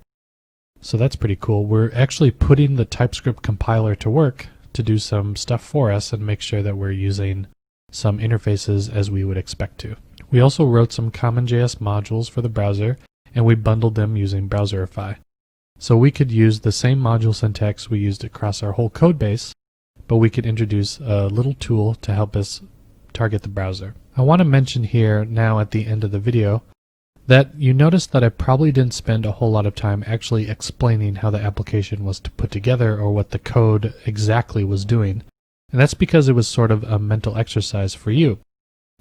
So that's pretty cool. We're actually putting the TypeScript compiler to work to do some stuff for us and make sure that we're using some interfaces as we would expect to. We also wrote some CommonJS modules for the browser, and we bundled them using browserify. So we could use the same module syntax we used across our whole code base, but we could introduce a little tool to help us target the browser. I want to mention here now at the end of the video that you notice that I probably didn't spend a whole lot of time actually explaining how the application was to put together or what the code exactly was doing. And that's because it was sort of a mental exercise for you.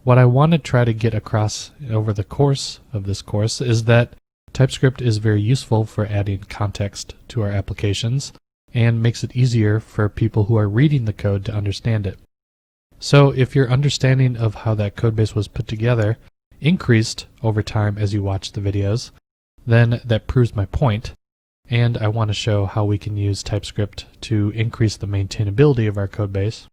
What I want to try to get across over the course of this course is that TypeScript is very useful for adding context to our applications and makes it easier for people who are reading the code to understand it. So if your understanding of how that codebase was put together increased over time as you watch the videos, then that proves my point, and I want to show how we can use TypeScript to increase the maintainability of our codebase.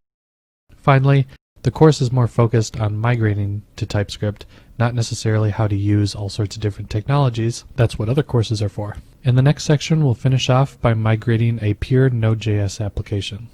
Finally, the course is more focused on migrating to TypeScript, not necessarily how to use all sorts of different technologies. That's what other courses are for. In the next section, we'll finish off by migrating a pure Node.js application.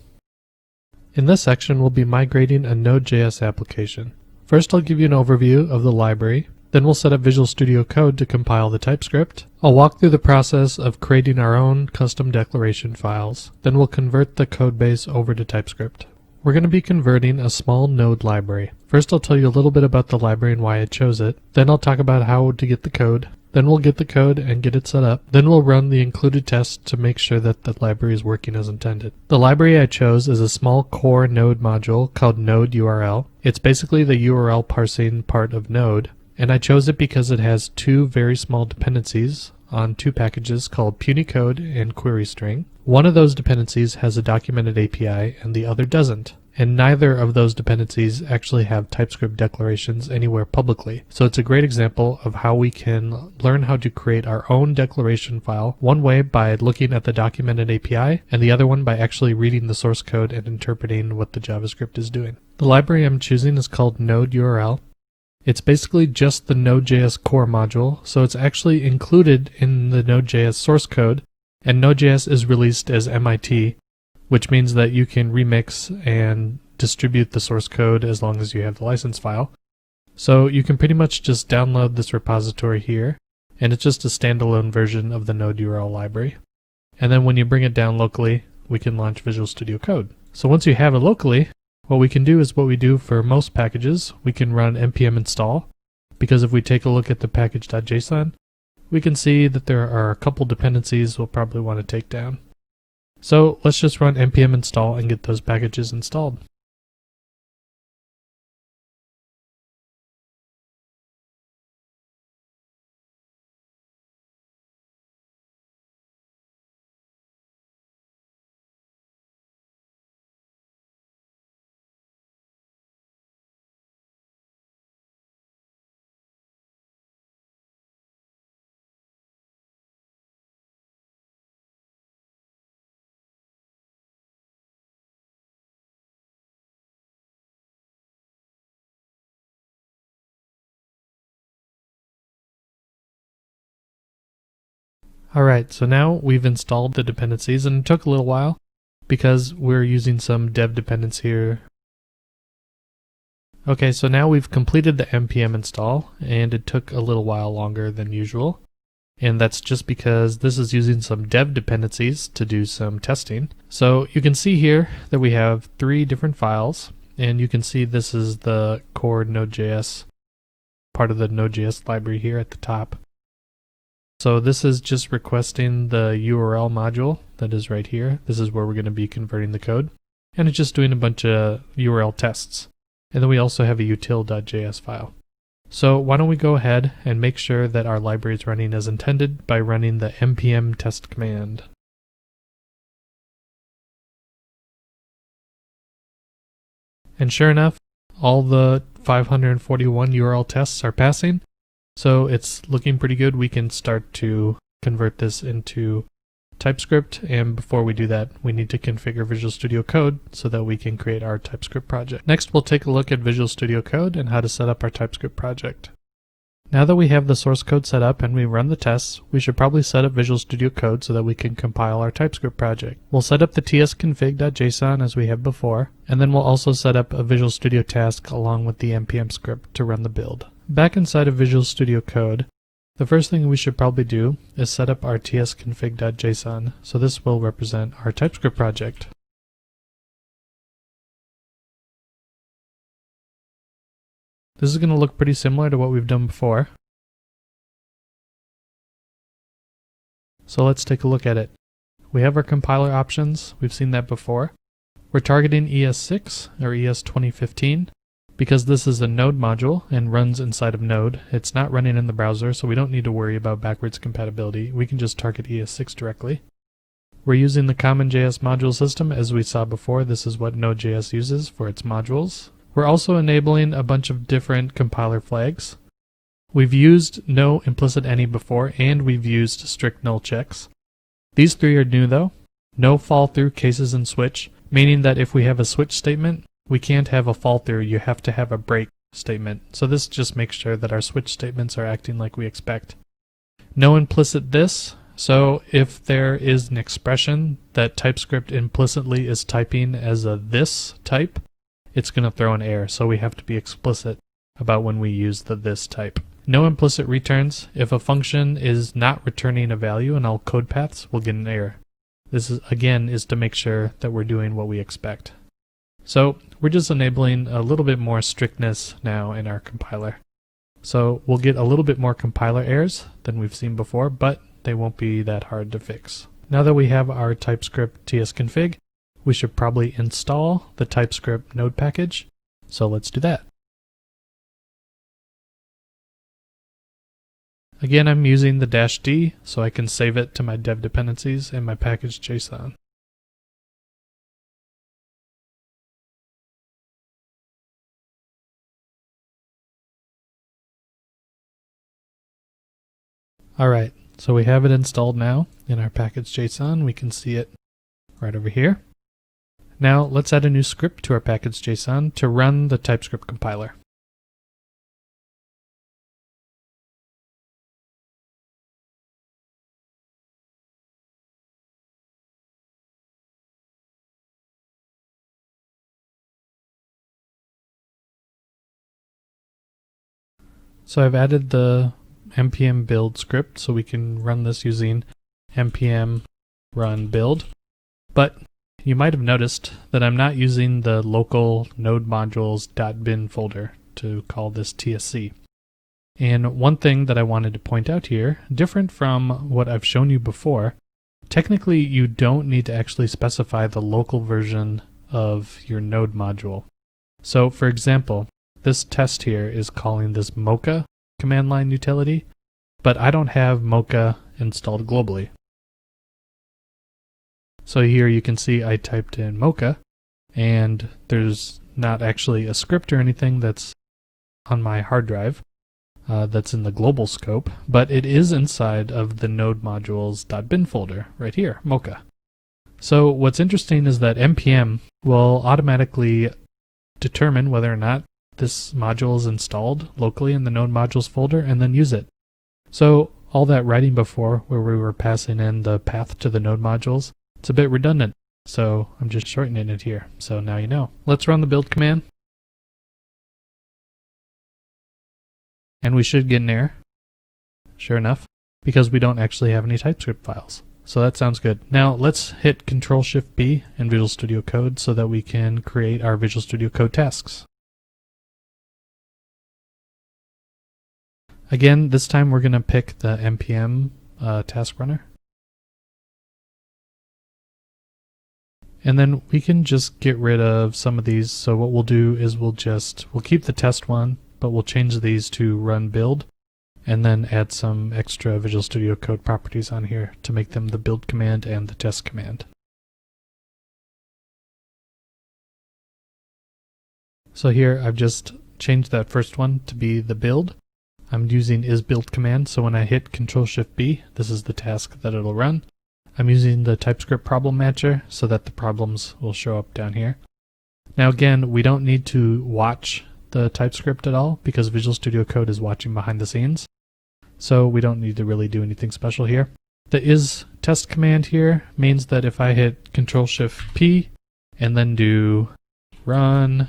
In this section, we'll be migrating a Node.js application. First, I'll give you an overview of the library. Then we'll set up Visual Studio Code to compile the TypeScript. I'll walk through the process of creating our own custom declaration files. Then we'll convert the codebase over to TypeScript. We're going to be converting a small Node library. First, I'll tell you a little bit about the library and why I chose it. Then I'll talk about how to get the code. Then we'll get the code and get it set up. Then we'll run the included tests to make sure that the library is working as intended. The library I chose is a small core Node module called Node URL. It's basically the URL parsing part of Node, and I chose it because it has two very small dependencies on two packages called punycode and querystring. One of those dependencies has a documented API and the other doesn't. And neither of those dependencies actually have TypeScript declarations anywhere publicly. So it's a great example of how we can learn how to create our own declaration file, one way by looking at the documented API, and the other one by actually reading the source code and interpreting what the JavaScript is doing. The library I'm choosing is called Node URL. It's basically just the Node.js core module, so it's actually included in the Node.js source code, and Node.js is released as MIT, which means that you can remix and distribute the source code as long as you have the license file. So you can pretty much just download this repository here, and it's just a standalone version of the Node URL library. And then when you bring it down locally, we can launch Visual Studio Code. So once you have it locally, what we can do is what we do for most packages. We can run npm install, because if we take a look at the package.json, we can see that there are a couple dependencies we'll probably want to take down. So let's just run npm install and get those packages installed. Alright, so now we've installed the dependencies, and it took a little while because we're using some dev dependence here. Okay, so now we've completed the npm install, and it took a little while longer than usual. And that's just because this is using some dev dependencies to do some testing. So you can see here that we have 3 different files, and you can see this is the core Node.js, part of the Node.js library here at the top. So this is just requesting the URL module that is right here. This is where we're going to be converting the code. And it's just doing a bunch of URL tests. And then we also have a util.js file. So why don't we go ahead and make sure that our library is running as intended by running the npm test command. And sure enough, all the 541 URL tests are passing. So it's looking pretty good. We can start to convert this into TypeScript, and before we do that, we need to configure Visual Studio Code so that we can create our TypeScript project. Next, we'll take a look at Visual Studio Code and how to set up our TypeScript project. Now that we have the source code set up and we run the tests, we should probably set up Visual Studio Code so that we can compile our TypeScript project. We'll set up the tsconfig.json as we have before, and then we'll also set up a Visual Studio task along with the npm script to run the build. Back inside of Visual Studio Code, the first thing we should probably do is set up our tsconfig.json, so this will represent our TypeScript project. This is going to look pretty similar to what we've done before. So let's take a look at it. We have our compiler options. We've seen that before. We're targeting ES6 or ES 2015. Because this is a Node module and runs inside of Node, it's not running in the browser, so we don't need to worry about backwards compatibility. We can just target ES6 directly. We're using the common JS module system. As we saw before, this is what Node.js uses for its modules. We're also enabling a bunch of different compiler flags. We've used no implicit any before, and we've used strict null checks. These three are new though. No fall through cases in switch, meaning that if we have a switch statement, we can't have a fall through, you have to have a break statement. So this just makes sure that our switch statements are acting like we expect. No implicit this, so if there is an expression that TypeScript implicitly is typing as a this type, it's going to throw an error, so we have to be explicit about when we use the this type. No implicit returns. If a function is not returning a value in all code paths, we'll get an error. This is, again, is to make sure that we're doing what we expect. So we're just enabling a little bit more strictness now in our compiler. So we'll get a little bit more compiler errors than we've seen before, but they won't be that hard to fix. Now that we have our TypeScript tsconfig, we should probably install the TypeScript node package. So let's do that. Again, I'm using the -d so I can save it to my dev dependencies and my package.json. Alright, so we have it installed now in our package.json. We can see it right over here. Now let's add a new script to our package.json to run the TypeScript compiler. So I've added the npm build script so we can run this using npm run build. But you might have noticed that I'm not using the local node modules.bin folder to call this TSC. And one thing that I wanted to point out here, different from what I've shown you before, technically you don't need to actually specify the local version of your node module. So for example, this test here is calling this Mocha command line utility, but I don't have Mocha installed globally. So here you can see I typed in Mocha, and there's not actually a script or anything that's on my hard drive that's in the global scope, but it is inside of the node modules.bin folder right here, Mocha. So what's interesting is that npm will automatically determine whether or not this module is installed locally in the node modules folder and then use it. So all that writing before where we were passing in the path to the node modules, it's a bit redundant. So I'm just shortening it here. So now you know. Let's run the build command. And we should get an error. Sure enough, because we don't actually have any TypeScript files. So that sounds good. Now let's hit Ctrl-Shift-B in Visual Studio Code so that we can create our Visual Studio Code tasks. Again, this time we're going to pick the npm task runner. And then we can just get rid of some of these. So what we'll do is we'll keep the test one, but we'll change these to run build, and then add some extra Visual Studio Code properties on here to make them the build command and the test command. So here I've just changed that first one to be the build. I'm using isBuild command, so when I hit Ctrl-Shift-B, this is the task that it'll run. I'm using the TypeScript problem matcher so that the problems will show up down here. Now again, we don't need to watch the TypeScript at all because Visual Studio Code is watching behind the scenes. So we don't need to really do anything special here. The isTest command here means that if I hit Ctrl-Shift-P and then do run,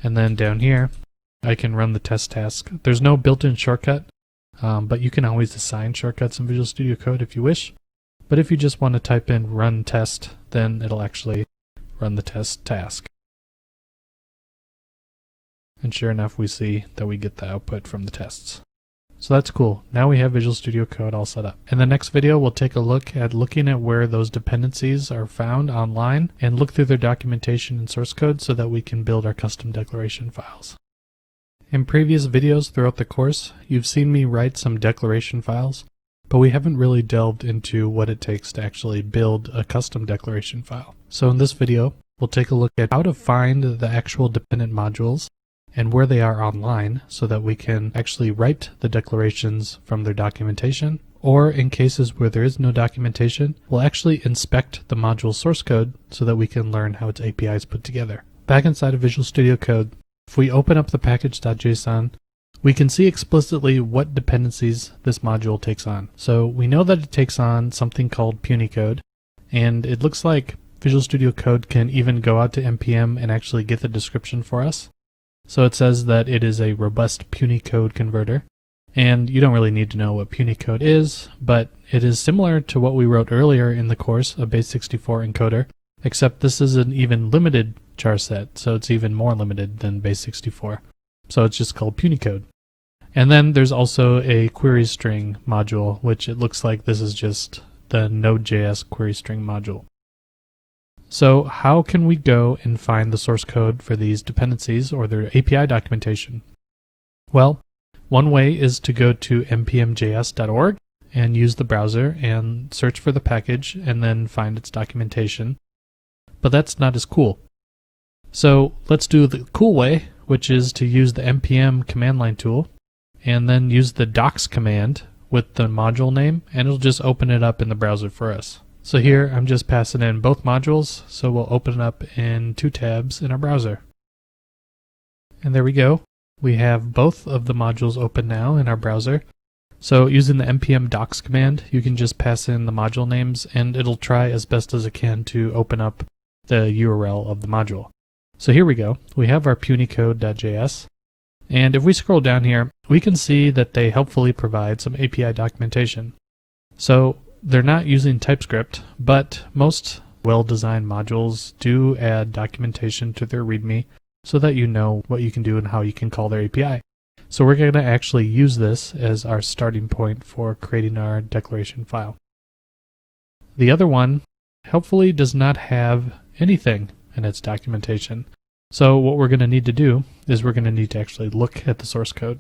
and then down here, I can run the test task. There's no built-in shortcut, but you can always assign shortcuts in Visual Studio Code if you wish. But if you just want to type in run test, then it'll actually run the test task. And sure enough, we see that we get the output from the tests. So that's cool. Now we have Visual Studio Code all set up. In the next video, we'll take a look at looking at where those dependencies are found online and look through their documentation and source code so that we can build our custom declaration files. In previous videos throughout the course, you've seen me write some declaration files, but we haven't really delved into what it takes to actually build a custom declaration file. So in this video, we'll take a look at how to find the actual dependent modules and where they are online so that we can actually write the declarations from their documentation, or in cases where there is no documentation, we'll actually inspect the module source code so that we can learn how its API is put together. Back inside of Visual Studio Code, if we open up the package.json, we can see explicitly what dependencies this module takes on. So we know that it takes on something called punycode, and it looks like Visual Studio Code can even go out to npm and actually get the description for us. So it says that it is a robust punycode converter, and you don't really need to know what punycode is, but it is similar to what we wrote earlier in the course, a base64 encoder, except this is an even limited char set, so it's even more limited than base64. So it's just called punycode. And then there's also a query string module, which it looks like this is just the Node.js query string module. So how can we go and find the source code for these dependencies or their API documentation? Well, one way is to go to npmjs.org and use the browser and search for the package and then find its documentation. But that's not as cool. So let's do the cool way, which is to use the npm command line tool and then use the docs command with the module name, and it'll just open it up in the browser for us. So here I'm just passing in both modules, so we'll open it up in 2 tabs in our browser. And there we go. We have both of the modules open now in our browser. So using the npm docs command, you can just pass in the module names and it'll try as best as it can to open up the URL of the module. So here we go. We have our punycode.js. And if we scroll down here, we can see that they helpfully provide some API documentation. So they're not using TypeScript, but most well-designed modules do add documentation to their README so that you know what you can do and how you can call their API. So we're going to actually use this as our starting point for creating our declaration file. The other one helpfully does not have anything in its documentation. So what we're going to need to do is we're going to need to actually look at the source code.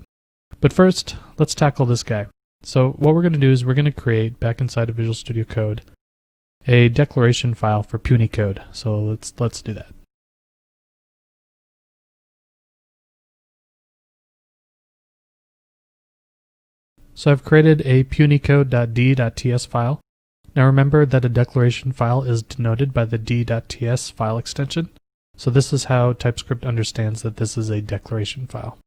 But first, let's tackle this guy. So what we're going to do is we're going to create, back inside of Visual Studio Code, a declaration file for punycode. So let's do that. So I've created a punycode.d.ts file. Now remember that a declaration file is denoted by the d.ts file extension. So this is how TypeScript understands that this is a declaration file.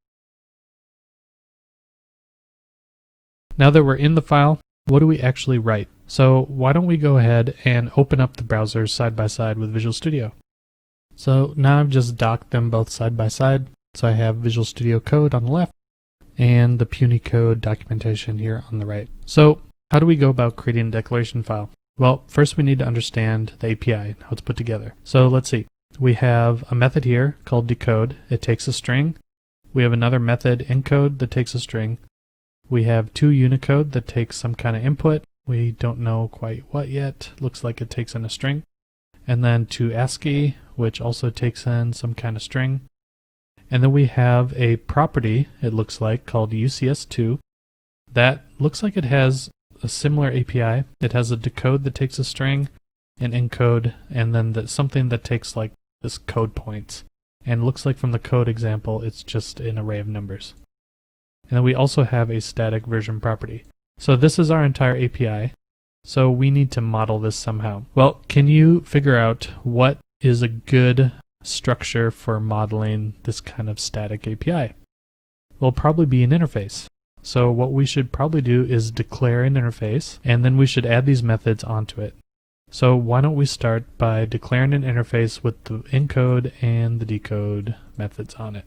Now that we're in the file, what do we actually write? So why don't we go ahead and open up the browser side by side with Visual Studio. So now I've just docked them both side by side. So I have Visual Studio Code on the left and the punycode documentation here on the right. So how do we go about creating a declaration file? Well, first we need to understand the API and how it's put together. So let's see. We have a method here called decode. It takes a string. We have another method encode that takes a string. We have 2 Unicode that takes some kind of input. We don't know quite what yet. Looks like it takes in a string. And then 2 ASCII, which also takes in some kind of string. And then we have a property, it looks like, called UCS2. That looks like it has a similar API. It has a decode that takes a string, an encode, and then something that takes like this code points. And it looks like from the code example, it's just an array of numbers. And then we also have a static version property. So this is our entire API. So we need to model this somehow. Well, can you figure out what is a good structure for modeling this kind of static API? Well, probably be an interface. So what we should probably do is declare an interface, and then we should add these methods onto it. So why don't we start by declaring an interface with the encode and the decode methods on it.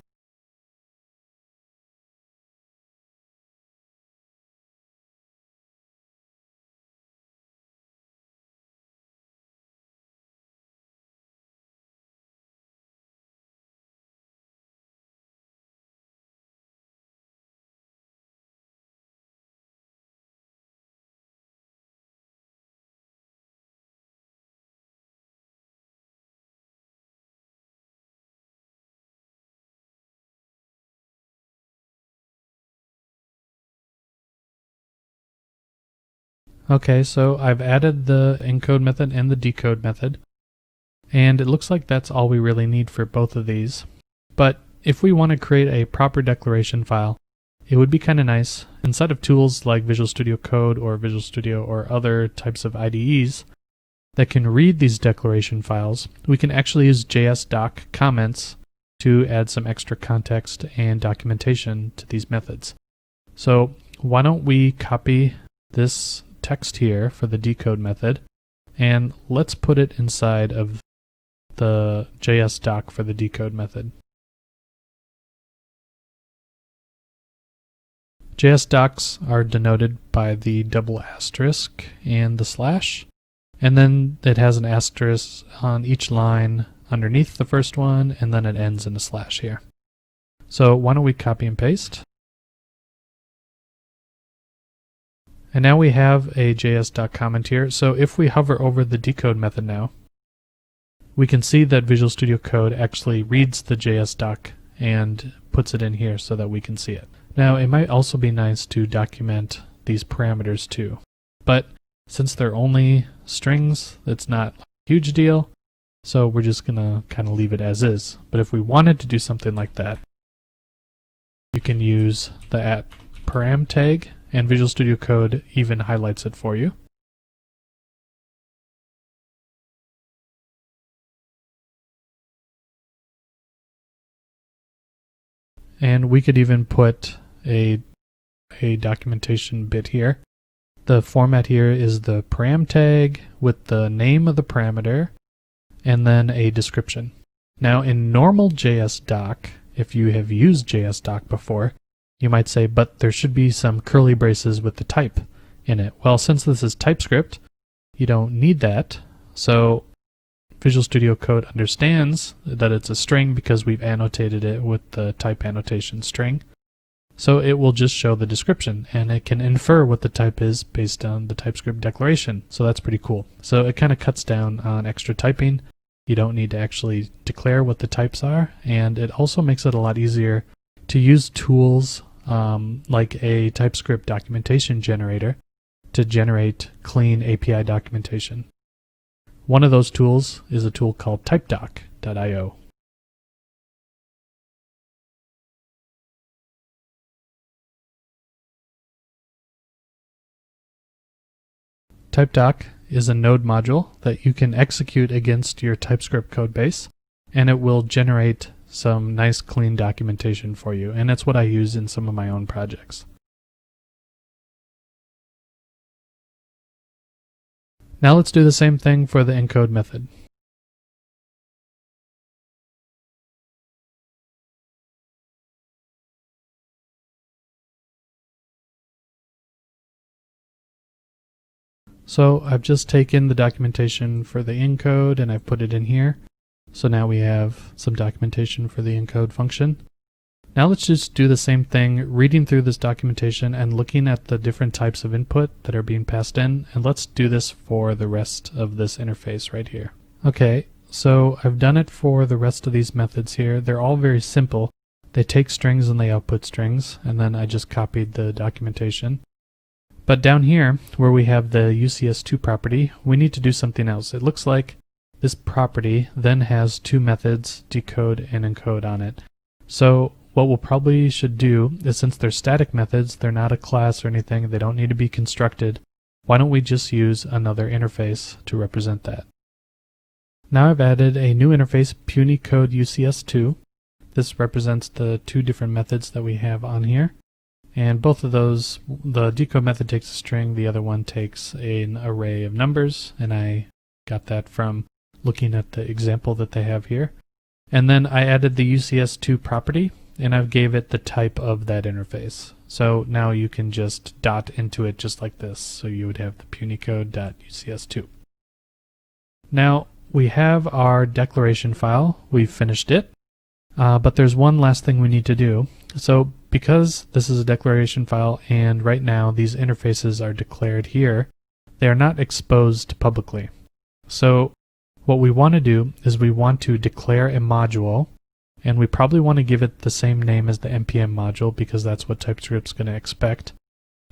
Okay, so I've added the encode method and the decode method, and it looks like that's all we really need for both of these. But if we want to create a proper declaration file, it would be kind of nice, instead of tools like Visual Studio Code or Visual Studio or other types of IDEs that can read these declaration files, we can actually use JS-doc comments to add some extra context and documentation to these methods. So why don't we copy this text here for the decode method, and let's put it inside of the JS-doc for the decode method. JS docs are denoted by the double asterisk and the slash, and then it has an asterisk on each line underneath the first one, and then it ends in a slash here. So why don't we copy and paste? And now we have a JS-doc comment here. So if we hover over the decode method now, we can see that Visual Studio Code actually reads the JS-doc and puts it in here so that we can see it. Now, it might also be nice to document these parameters too, but since they're only strings, it's not a huge deal, so we're just gonna kind of leave it as is. But if we wanted to do something like that, you can use the @param tag, and Visual Studio Code even highlights it for you. And we could even put a documentation bit here. The format here is the param tag with the name of the parameter and then a description. Now in normal JS-doc, if you have used JS-doc before, you might say, but there should be some curly braces with the type in it. Well, since this is TypeScript, you don't need that. So Visual Studio Code understands that it's a string because we've annotated it with the type annotation string. So it will just show the description, and it can infer what the type is based on the TypeScript declaration. So that's pretty cool. So it kind of cuts down on extra typing. You don't need to actually declare what the types are, and it also makes it a lot easier to use tools like a TypeScript documentation generator to generate clean API documentation. One of those tools is a tool called typedoc.io. TypeDoc is a node module that you can execute against your TypeScript code base, and it will generate some nice clean documentation for you, and that's what I use in some of my own projects. Now let's do the same thing for the encode method. So I've just taken the documentation for the encode and I've put it in here. So now we have some documentation for the encode function. Now let's just do the same thing, reading through this documentation and looking at the different types of input that are being passed in, and let's do this for the rest of this interface right here. Okay, so I've done it for the rest of these methods here. They're all very simple. They take strings and they output strings, and then I just copied the documentation. But down here, where we have the UCS2 property, we need to do something else. It looks like this property then has two methods, decode and encode, on it. So what we'll probably should do is, since they're static methods, they're not a class or anything, they don't need to be constructed, why don't we just use another interface to represent that? Now I've added a new interface, punycode UCS2. This represents the two different methods that we have on here. And both of those, the decode method takes a string, the other one takes an array of numbers, and I got that from looking at the example that they have here. And then I added the UCS2 property, and I gave it the type of that interface. So now you can just dot into it just like this. So you would have the punycode.ucs2. Now we have our declaration file. We've finished it. But there's one last thing we need to do. So because this is a declaration file and right now these interfaces are declared here, they are not exposed publicly. So what we want to do is we want to declare a module, and we probably want to give it the same name as the npm module because that's what TypeScript's going to expect.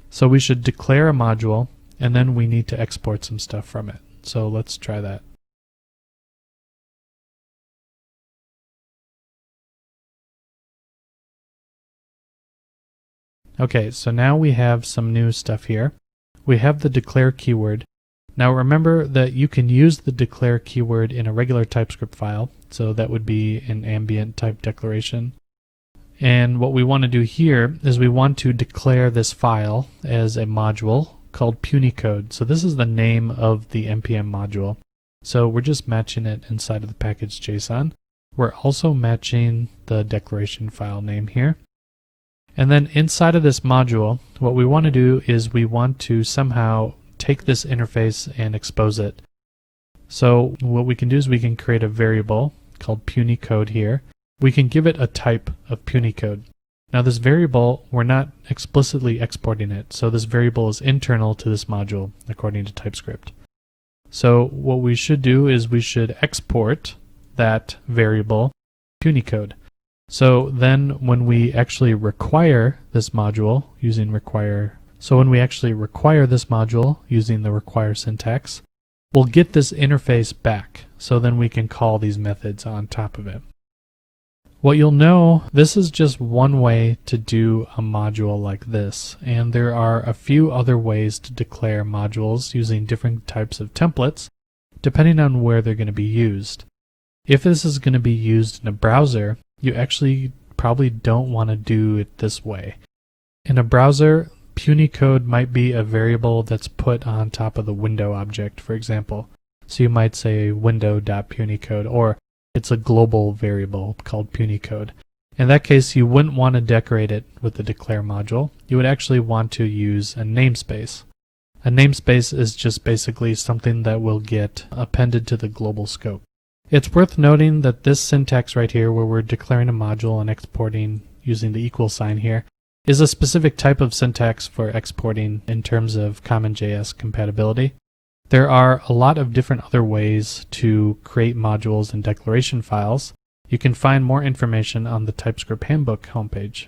So we should declare a module, and then we need to export some stuff from it. So let's try that. Okay, so now we have some new stuff here. We have the declare keyword. Now remember that you can use the declare keyword in a regular TypeScript file, so that would be an ambient type declaration. And what we want to do here is we want to declare this file as a module called punycode. So this is the name of the npm module. So we're just matching it inside of the package JSON. We're also matching the declaration file name here. And then inside of this module, what we want to do is we want to somehow take this interface and expose it. So what we can do is we can create a variable called punycode here. We can give it a type of punycode. Now this variable, we're not explicitly exporting it, so this variable is internal to this module according to TypeScript. So what we should do is we should export that variable punycode. So then when we actually require this module using require, this module using the require syntax, we'll get this interface back. So then we can call these methods on top of it. What you'll know, this is just one way to do a module like this, and there are a few other ways to declare modules using different types of templates, depending on where they're going to be used. If this is going to be used in a browser, you actually probably don't want to do it this way. In a browser, punycode might be a variable that's put on top of the window object, for example. So you might say window.punycode, or it's a global variable called punycode. In that case, you wouldn't want to decorate it with the declare module. You would actually want to use a namespace. A namespace is just basically something that will get appended to the global scope. It's worth noting that this syntax right here, where we're declaring a module and exporting using the equal sign here, is a specific type of syntax for exporting in terms of CommonJS compatibility. There are a lot of different other ways to create modules and declaration files. You can find more information on the TypeScript Handbook homepage.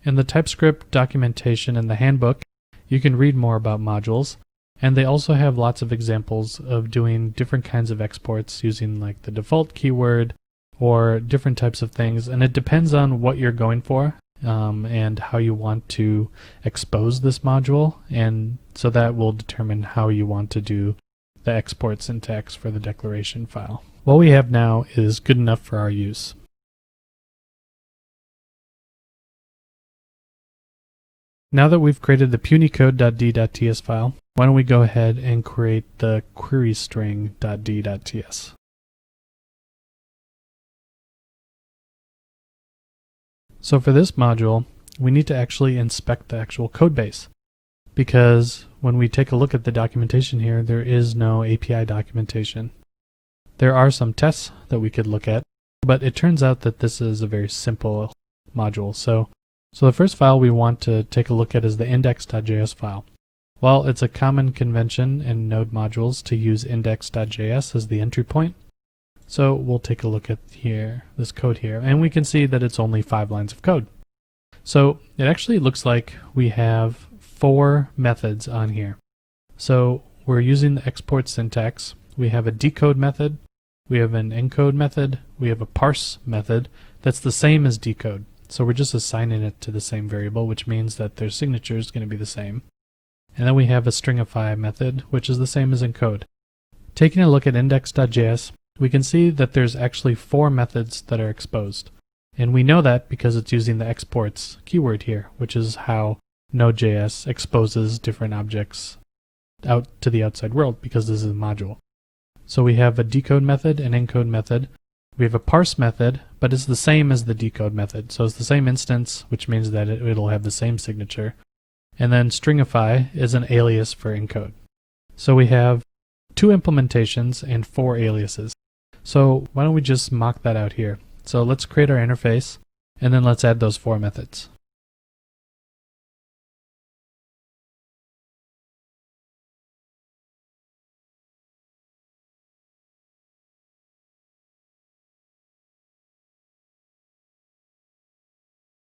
In the TypeScript documentation in the handbook, you can read more about modules, and they also have lots of examples of doing different kinds of exports using like the default keyword or different types of things, and it depends on what you're going for and how you want to expose this module, and so that will determine how you want to do the export syntax for the declaration file. What we have now is good enough for our use. Now that we've created the punycode.d.ts file, why don't we go ahead and create the querystring.d.ts. So for this module, we need to actually inspect the actual code base, because when we take a look at the documentation here, there is no API documentation. There are some tests that we could look at, but it turns out that this is a very simple module. So the first file we want to take a look at is the index.js file. Well, it's a common convention in Node modules to use index.js as the entry point. So we'll take a look at this code here, and we can see that it's only 5 lines of code. So it actually looks like we have 4 methods on here. So we're using the export syntax. We have a decode method, we have an encode method, we have a parse method that's the same as decode. So we're just assigning it to the same variable, which means that their signature is going to be the same. And then we have a stringify method, which is the same as encode. Taking a look at index.js, we can see that there's actually 4 methods that are exposed. And we know that because it's using the exports keyword here, which is how Node.js exposes different objects out to the outside world, because this is a module. So we have a decode method, an encode method. We have a parse method, but it's the same as the decode method. So it's the same instance, which means that it'll have the same signature. And then stringify is an alias for encode. So we have 2 implementations and 4 aliases. So why don't we just mock that out here? So let's create our interface, and then let's add those 4 methods.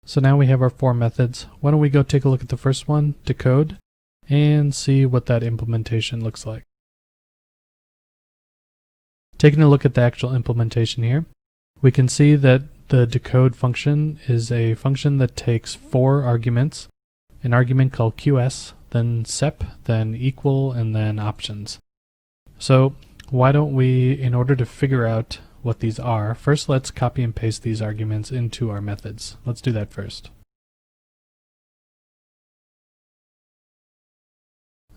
So now we have our 4 methods. Why don't we go take a look at the first one, decode, and see what that implementation looks like. Taking a look at the actual implementation here, we can see that the decode function is a function that takes 4 arguments, an argument called QS, then sep, then equal, and then options. So why don't we, in order to figure out what these are, first let's copy and paste these arguments into our methods. Let's do that first.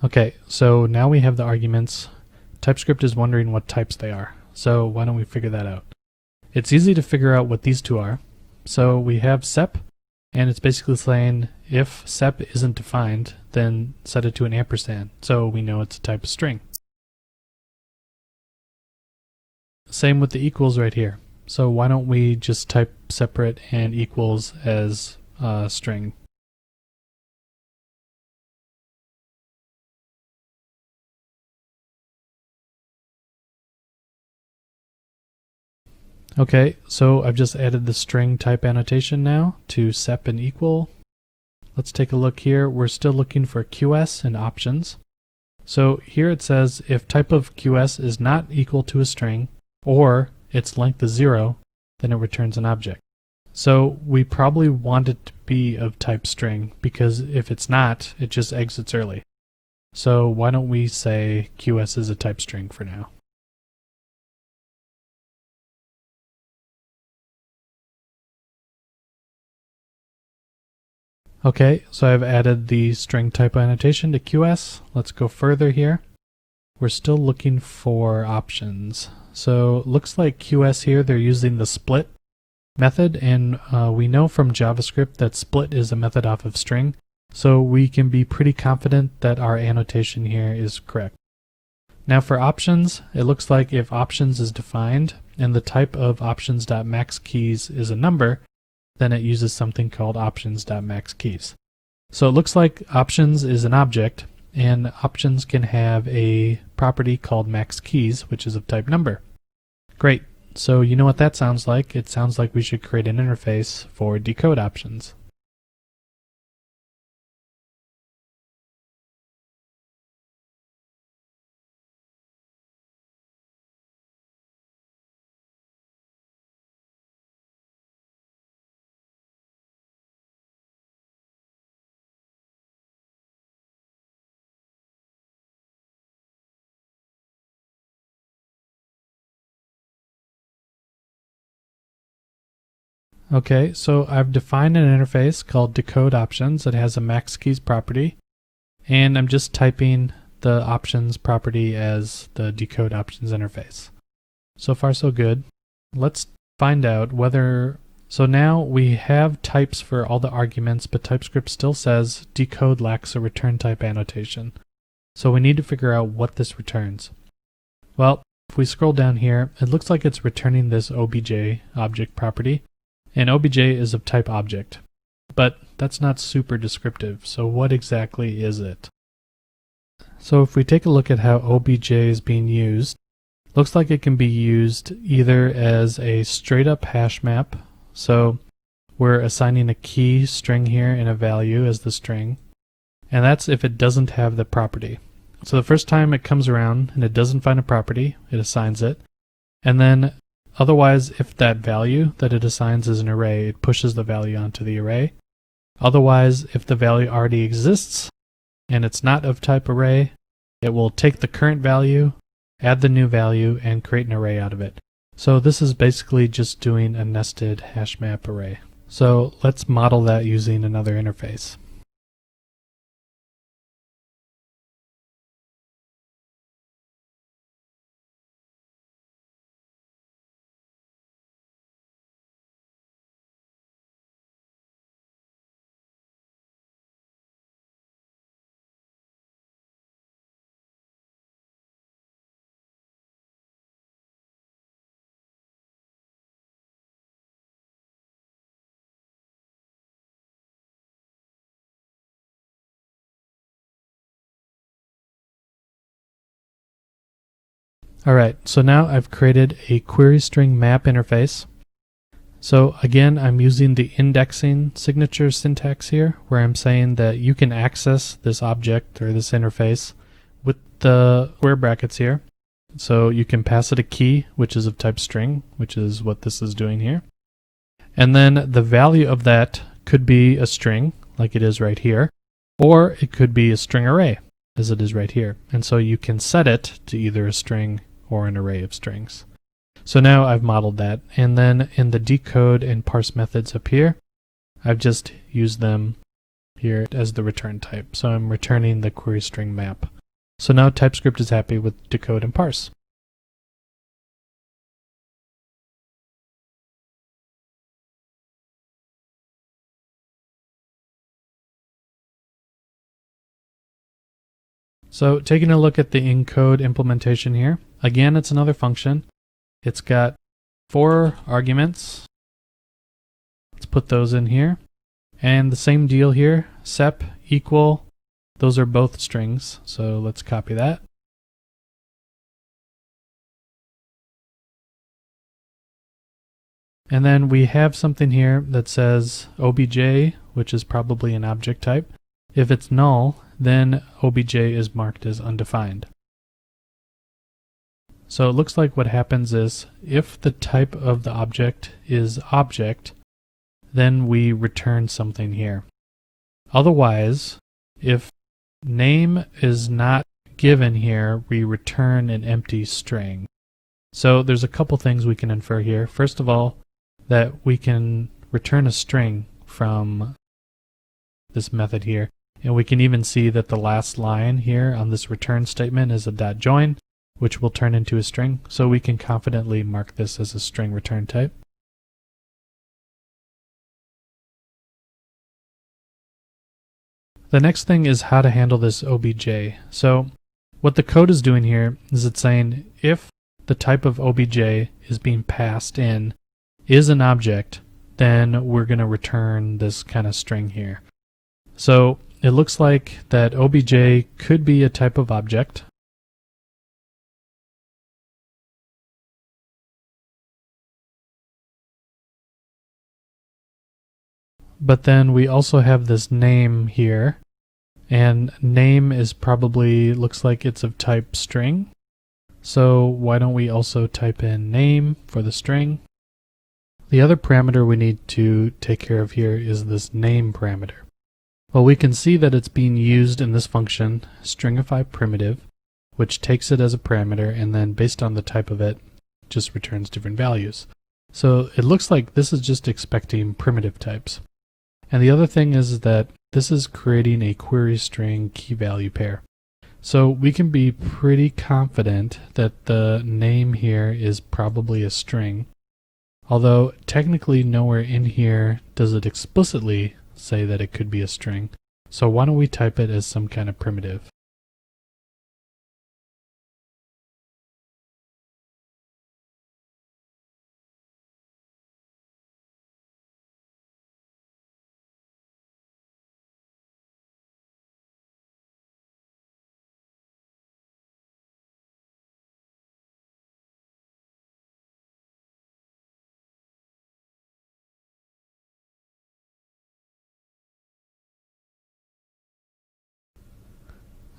Okay, so now we have the arguments. TypeScript is wondering what types they are, so why don't we figure that out? It's easy to figure out what these two are. So we have sep, and it's basically saying if sep isn't defined, then set it to an ampersand, so we know it's a type of string. Same with the equals right here. So why don't we just type separate and equals as string. Okay, so I've just added the string type annotation now to sep and equal. Let's take a look here. We're still looking for QS and options. So here it says if type of QS is not equal to a string or its length is 0, then it returns an object. So we probably want it to be of type string because if it's not, it just exits early. So why don't we say QS is a type string for now. Okay, so I've added the string type annotation to QS. Let's go further here. We're still looking for options. So it looks like QS here, they're using the split method, and we know from JavaScript that split is a method off of string, so we can be pretty confident that our annotation here is correct. Now for options, it looks like if options is defined and the type of options.maxKeys is a number, then it uses something called options.maxKeys. So it looks like options is an object, and options can have a property called maxKeys, which is of type number. Great. So you know what that sounds like? It sounds like we should create an interface for decode options. Okay, so I've defined an interface called decode options that has a maxKeys property, and I'm just typing the options property as the decode options interface. So far so good. Let's find out whether, so now we have types for all the arguments, but TypeScript still says decode lacks a return type annotation. So we need to figure out what this returns. Well, if we scroll down here, it looks like it's returning this obj object property. And obj is of type object, but that's not super descriptive, so what exactly is it? So if we take a look at how obj is being used, looks like it can be used either as a straight up hash map, so we're assigning a key string here and a value as the string, and that's if it doesn't have the property. So the first time it comes around and it doesn't find a property, it assigns it, and then otherwise, if that value that it assigns is an array, it pushes the value onto the array. Otherwise, if the value already exists and it's not of type array, it will take the current value, add the new value, and create an array out of it. So this is basically just doing a nested hash map array. So let's model that using another interface. Alright, so now I've created a query string map interface. So again, I'm using the indexing signature syntax here, where I'm saying that you can access this object or this interface with the square brackets here. So you can pass it a key, which is of type string, which is what this is doing here. And then the value of that could be a string, like it is right here, or it could be a string array, as it is right here. And so you can set it to either a string or an array of strings. So now I've modeled that, and then in the decode and parse methods up here, I've just used them here as the return type. So I'm returning the query string map. So now TypeScript is happy with decode and parse. So taking a look at the encode implementation here, again, it's another function. It's got 4 arguments. Let's put those in here. And the same deal here, sep, equal, those are both strings. So let's copy that. And then we have something here that says obj, which is probably an object type. If it's null, then obj is marked as undefined. So it looks like what happens is if the type of the object is object, then we return something here. Otherwise, if name is not given here, we return an empty string. So there's a couple things we can infer here. First of all, that we can return a string from this method here. And we can even see that the last line here on this return statement is a .join, which will turn into a string. So we can confidently mark this as a string return type. The next thing is how to handle this obj. So what the code is doing here is it's saying if the type of obj is being passed in is an object, then we're going to return this kind of string here. So it looks like that obj could be a type of object. But then we also have this name here, and name is probably, looks like it's of type string. So why don't we also type in name for the string? The other parameter we need to take care of here is this name parameter. Well, we can see that it's being used in this function, stringify primitive, which takes it as a parameter and then based on the type of it, just returns different values. So it looks like this is just expecting primitive types. And the other thing is that this is creating a query string key value pair. So we can be pretty confident that the name here is probably a string, although technically nowhere in here does it explicitly say that it could be a string. So why don't we type it as some kind of primitive?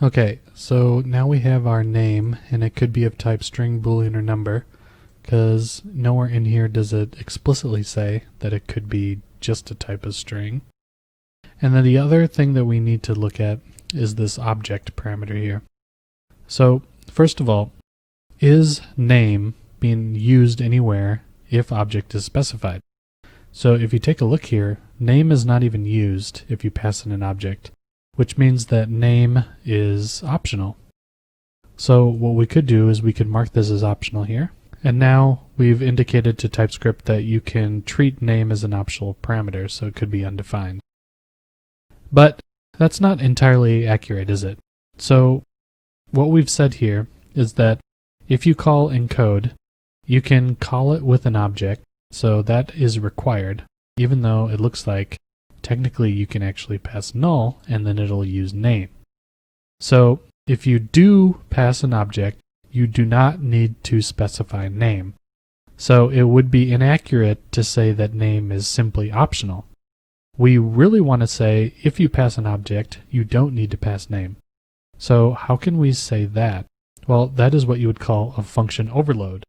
Okay, so now we have our name, and it could be of type string, boolean, or number, because nowhere in here does it explicitly say that it could be just a type of string. And then the other thing that we need to look at is this object parameter here. So first of all, is name being used anywhere if object is specified? So if you take a look here, name is not even used if you pass in an object, which means that name is optional. So what we could do is we could mark this as optional here. And now we've indicated to TypeScript that you can treat name as an optional parameter, so it could be undefined. But that's not entirely accurate, is it? So what we've said here is that if you call encode, you can call it with an object, so that is required, even though it looks like technically you can actually pass null and then it'll use name. So if you do pass an object, you do not need to specify name. So it would be inaccurate to say that name is simply optional. We really want to say if you pass an object, you don't need to pass name. So how can we say that? Well, that is what you would call a function overload.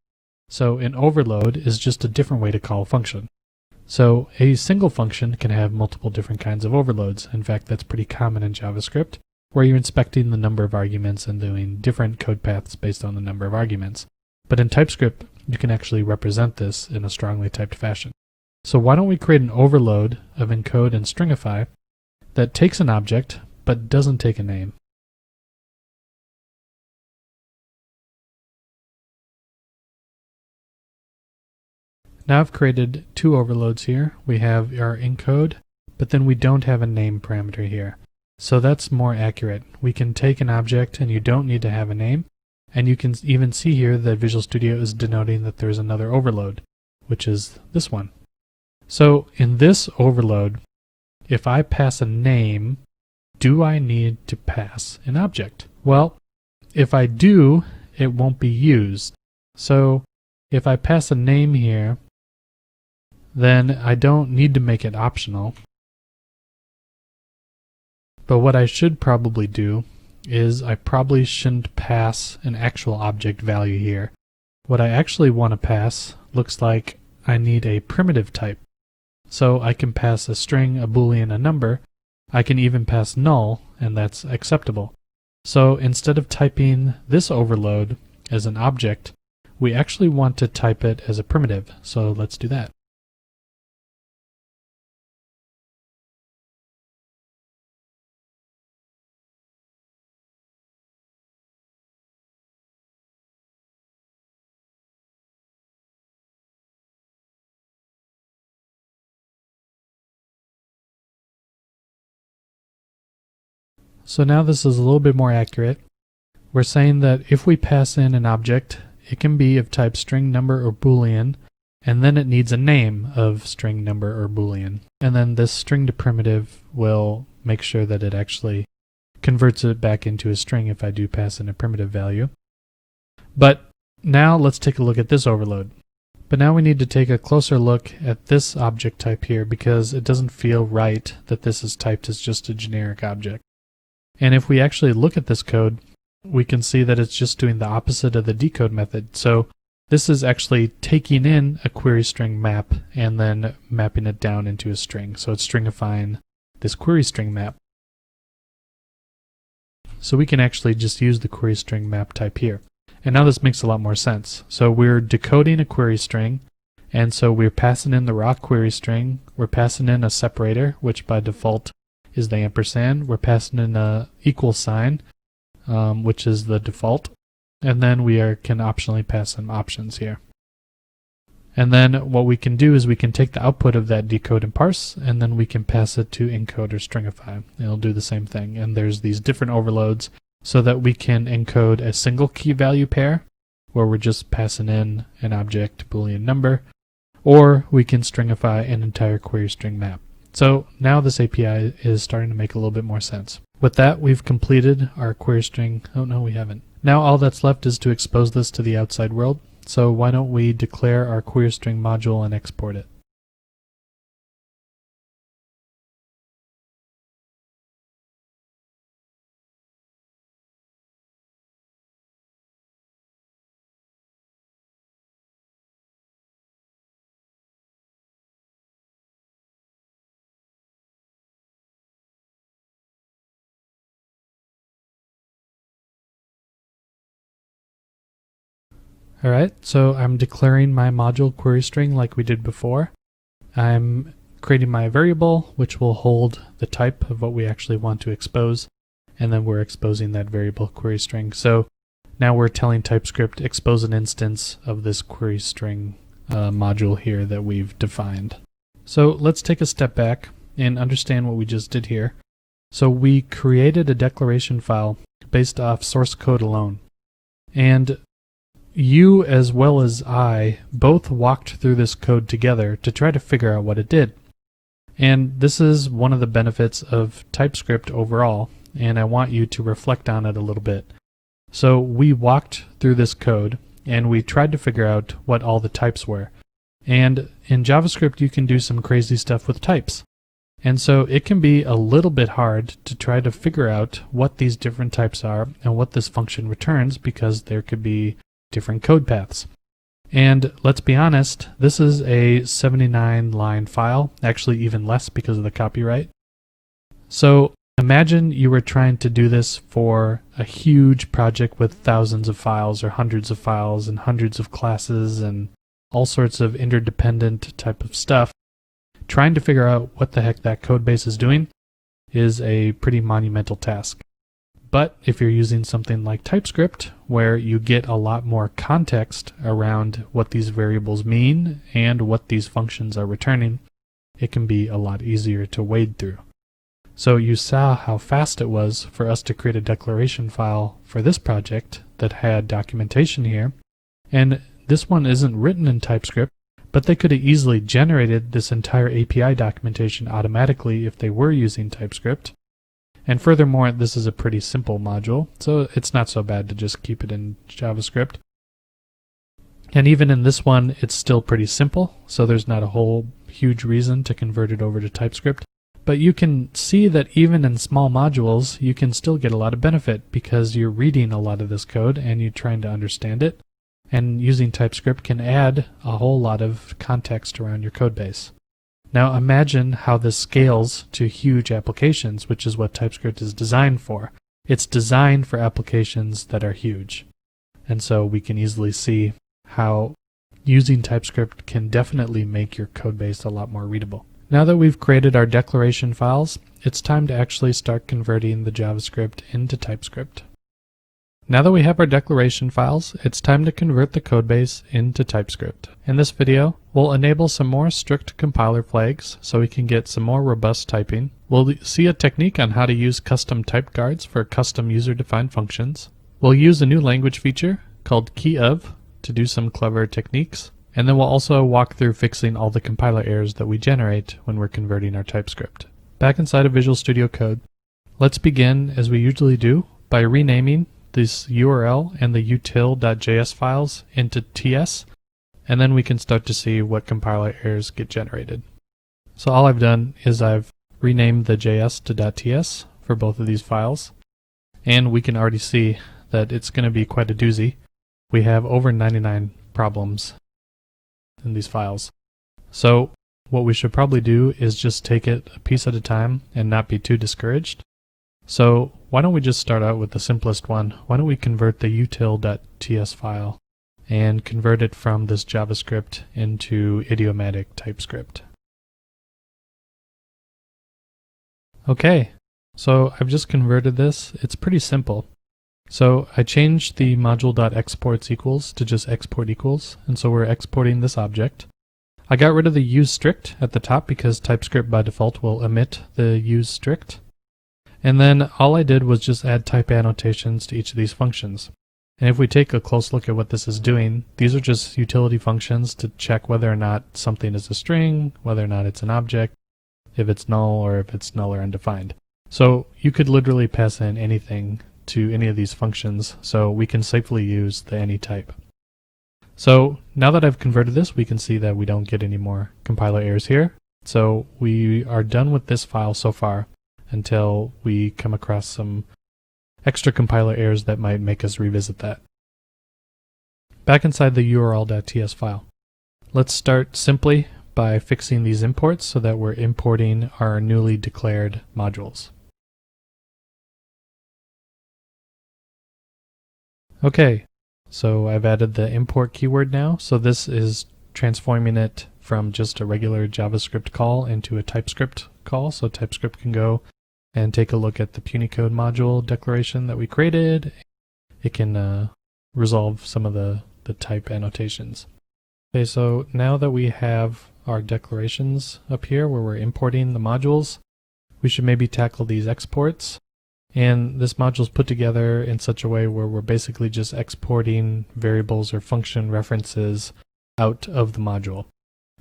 So an overload is just a different way to call a function. So a single function can have multiple different kinds of overloads. In fact, that's pretty common in JavaScript, where you're inspecting the number of arguments and doing different code paths based on the number of arguments. But in TypeScript, you can actually represent this in a strongly typed fashion. So why don't we create an overload of encode and stringify that takes an object but doesn't take a name? Now I've created two overloads here. We have our encode, but then we don't have a name parameter here. So that's more accurate. We can take an object and you don't need to have a name. And you can even see here that Visual Studio is denoting that there's another overload, which is this one. So in this overload, if I pass a name, do I need to pass an object? Well, if I do, it won't be used. So if I pass a name here, then I don't need to make it optional. But what I should probably do is I probably shouldn't pass an actual object value here. What I actually want to pass looks like I need a primitive type. So I can pass a string, a boolean, a number. I can even pass null, and that's acceptable. So instead of typing this overload as an object, we actually want to type it as a primitive. So let's do that. So now this is a little bit more accurate. We're saying that if we pass in an object, it can be of type string, number, or boolean, and then it needs a name of string, number, or boolean. And then this string to primitive will make sure that it actually converts it back into a string if I do pass in a primitive value. But now let's take a look at this overload. But now we need to take a closer look at this object type here because it doesn't feel right that this is typed as just a generic object. And if we actually look at this code, we can see that it's just doing the opposite of the decode method. So this is actually taking in a query string map and then mapping it down into a string. So it's stringifying this query string map. So we can actually just use the query string map type here. And now this makes a lot more sense. So we're decoding a query string, and so we're passing in the raw query string. We're passing in a separator, which by default is the ampersand. We're passing in a equal sign, which is the default. And then we can optionally pass some options here. And then what we can do is we can take the output of that decode and parse, and then we can pass it to encode or stringify. It'll do the same thing. And there's these different overloads so that we can encode a single key value pair, where we're just passing in an object boolean number, or we can stringify an entire query string map. So now this API is starting to make a little bit more sense. With that, we've completed our query string. Oh no, we haven't. Now all that's left is to expose this to the outside world. So why don't we declare our query string module and export it? Alright, so I'm declaring my module query string like we did before. I'm creating my variable, which will hold the type of what we actually want to expose, and then we're exposing that variable query string. So now we're telling TypeScript expose an instance of this query string module here that we've defined. So let's take a step back and understand what we just did here. So we created a declaration file based off source code alone. And you as well as I both walked through this code together to try to figure out what it did. And this is one of the benefits of TypeScript overall, and I want you to reflect on it a little bit. So we walked through this code, and we tried to figure out what all the types were. And in JavaScript, you can do some crazy stuff with types. And so it can be a little bit hard to try to figure out what these different types are and what this function returns, because there could be different code paths. And let's be honest, this is a 79-line file, actually even less because of the copyright. So imagine you were trying to do this for a huge project with thousands of files or hundreds of files and hundreds of classes and all sorts of interdependent type of stuff. Trying to figure out what the heck that code base is doing is a pretty monumental task. But if you're using something like TypeScript, where you get a lot more context around what these variables mean and what these functions are returning, it can be a lot easier to wade through. So you saw how fast it was for us to create a declaration file for this project that had documentation here. And this one isn't written in TypeScript, but they could have easily generated this entire API documentation automatically if they were using TypeScript. And furthermore, this is a pretty simple module, so it's not so bad to just keep it in JavaScript. And even in this one, it's still pretty simple, so there's not a whole huge reason to convert it over to TypeScript. But you can see that even in small modules, you can still get a lot of benefit because you're reading a lot of this code and you're trying to understand it. And using TypeScript can add a whole lot of context around your code base. Now imagine how this scales to huge applications, which is what TypeScript is designed for. It's designed for applications that are huge. And so we can easily see how using TypeScript can definitely make your code base a lot more readable. Now that we've created our declaration files, it's time to actually start converting the JavaScript into TypeScript. Now that we have our declaration files, it's time to convert the codebase into TypeScript. In this video, we'll enable some more strict compiler flags so we can get some more robust typing. We'll see a technique on how to use custom type guards for custom user-defined functions. We'll use a new language feature called key_of to do some clever techniques. And then we'll also walk through fixing all the compiler errors that we generate when we're converting our TypeScript. Back inside of Visual Studio Code, let's begin as we usually do by renaming this URL and the util.js files into TS, and then we can start to see what compiler errors get generated. So all I've done is I've renamed the JS to .ts for both of these files, and we can already see that it's going to be quite a doozy. We have over 99 problems in these files. So what we should probably do is just take it a piece at a time and not be too discouraged. So why don't we just start out with the simplest one? Why don't we convert the util.ts file and convert it from this JavaScript into idiomatic TypeScript. Okay, so I've just converted this. It's pretty simple. So I changed the module.exports equals to just export equals, and so we're exporting this object. I got rid of the useStrict at the top because TypeScript by default will omit the useStrict. And then all I did was just add type annotations to each of these functions. And if we take a close look at what this is doing, these are just utility functions to check whether or not something is a string, whether or not it's an object, if it's null, or if it's null or undefined. So you could literally pass in anything to any of these functions, so we can safely use the any type. So now that I've converted this, we can see that we don't get any more compiler errors here. So we are done with this file so far until we come across some extra compiler errors that might make us revisit that. Back inside the url.ts file, let's start simply by fixing these imports so that we're importing our newly declared modules. Okay, so I've added the import keyword now, so this is transforming it from just a regular JavaScript call into a TypeScript call, so TypeScript can go and take a look at the Punycode module declaration that we created. It can resolve some of the type annotations. Okay, so now that we have our declarations up here where we're importing the modules, we should maybe tackle these exports. And this module is put together in such a way where we're basically just exporting variables or function references out of the module.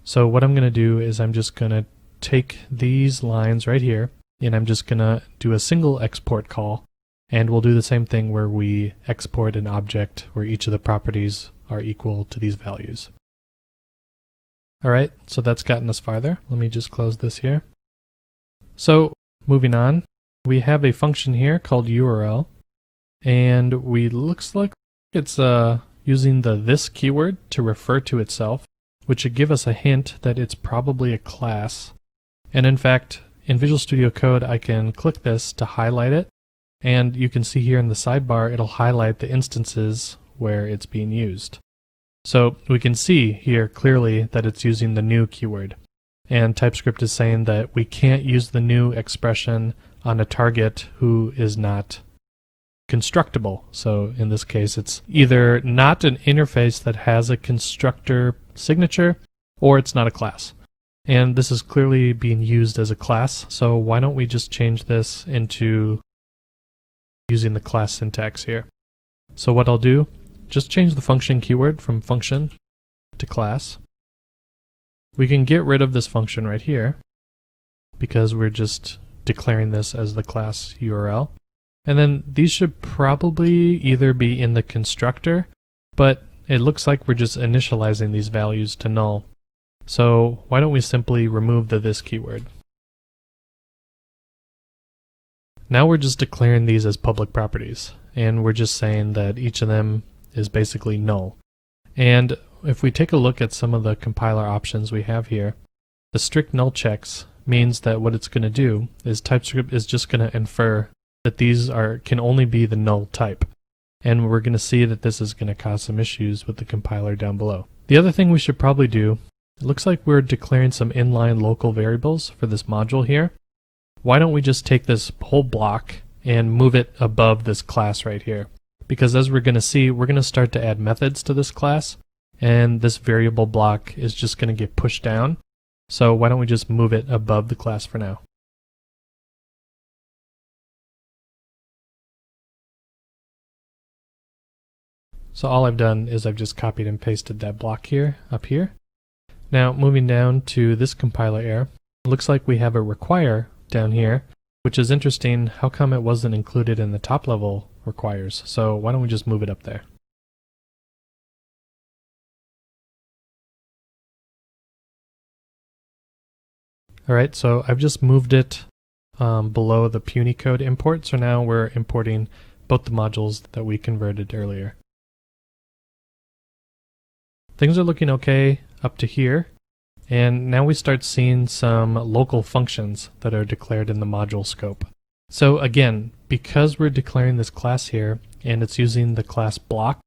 So what I'm going to do is I'm just going to take these lines right here, and I'm just going to do a single export call, and we'll do the same thing where we export an object where each of the properties are equal to these values. Alright, so that's gotten us farther. Let me just close this here. So moving on, we have a function here called URL, and looks like it's using the this keyword to refer to itself, which should give us a hint that it's probably a class. And in fact, in Visual Studio Code, I can click this to highlight it, and you can see here in the sidebar, it'll highlight the instances where it's being used. So we can see here clearly that it's using the new keyword. And TypeScript is saying that we can't use the new expression on a target who is not constructible. So in this case, it's either not an interface that has a constructor signature, or it's not a class. And this is clearly being used as a class, so why don't we just change this into using the class syntax here. So what I'll do, just change the function keyword from function to class. We can get rid of this function right here because we're just declaring this as the class URL. And then these should probably either be in the constructor, but it looks like we're just initializing these values to null. So why don't we simply remove the this keyword? Now we're just declaring these as public properties, and we're just saying that each of them is basically null. And if we take a look at some of the compiler options we have here, the strict null checks means that what it's going to do is TypeScript is just going to infer that these can only be the null type. And we're going to see that this is going to cause some issues with the compiler down below. The other thing we should probably do, it looks like we're declaring some inline local variables for this module here. Why don't we just take this whole block and move it above this class right here? Because as we're going to see, we're going to start to add methods to this class, and this variable block is just going to get pushed down. So why don't we just move it above the class for now? So all I've done is I've just copied and pasted that block here, up here. Now moving down to this compiler error, it looks like we have a require down here, which is interesting. How come it wasn't included in the top level requires? So why don't we just move it up there? Alright, so I've just moved it below the puny code import, so now we're importing both the modules that we converted earlier. Things are looking okay up to here, and now we start seeing some local functions that are declared in the module scope. So again, because we're declaring this class here, and it's using the class block,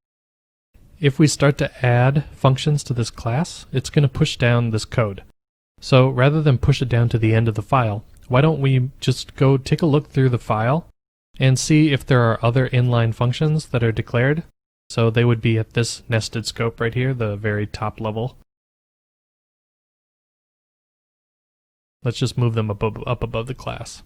if we start to add functions to this class, it's going to push down this code. So rather than push it down to the end of the file, why don't we just go take a look through the file and see if there are other inline functions that are declared. So they would be at this nested scope right here, the very top level. Let's just move them up above the class.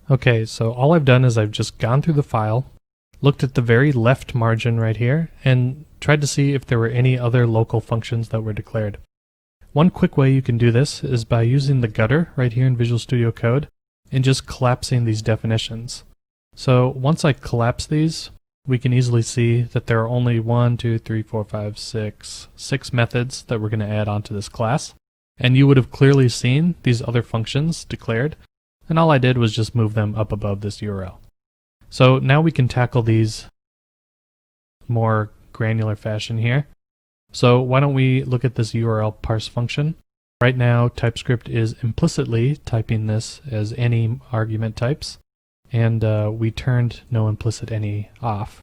Okay, so all I've done is I've just gone through the file, looked at the very left margin right here, and tried to see if there were any other local functions that were declared. One quick way you can do this is by using the gutter right here in Visual Studio Code and just collapsing these definitions. So once I collapse these, we can easily see that there are only 6 methods that we're going to add onto this class. And you would have clearly seen these other functions declared, and all I did was just move them up above this URL. So now we can tackle these more granular fashion here. So why don't we look at this URL parse function. Right now TypeScript is implicitly typing this as any argument types, and we turned no implicit any off,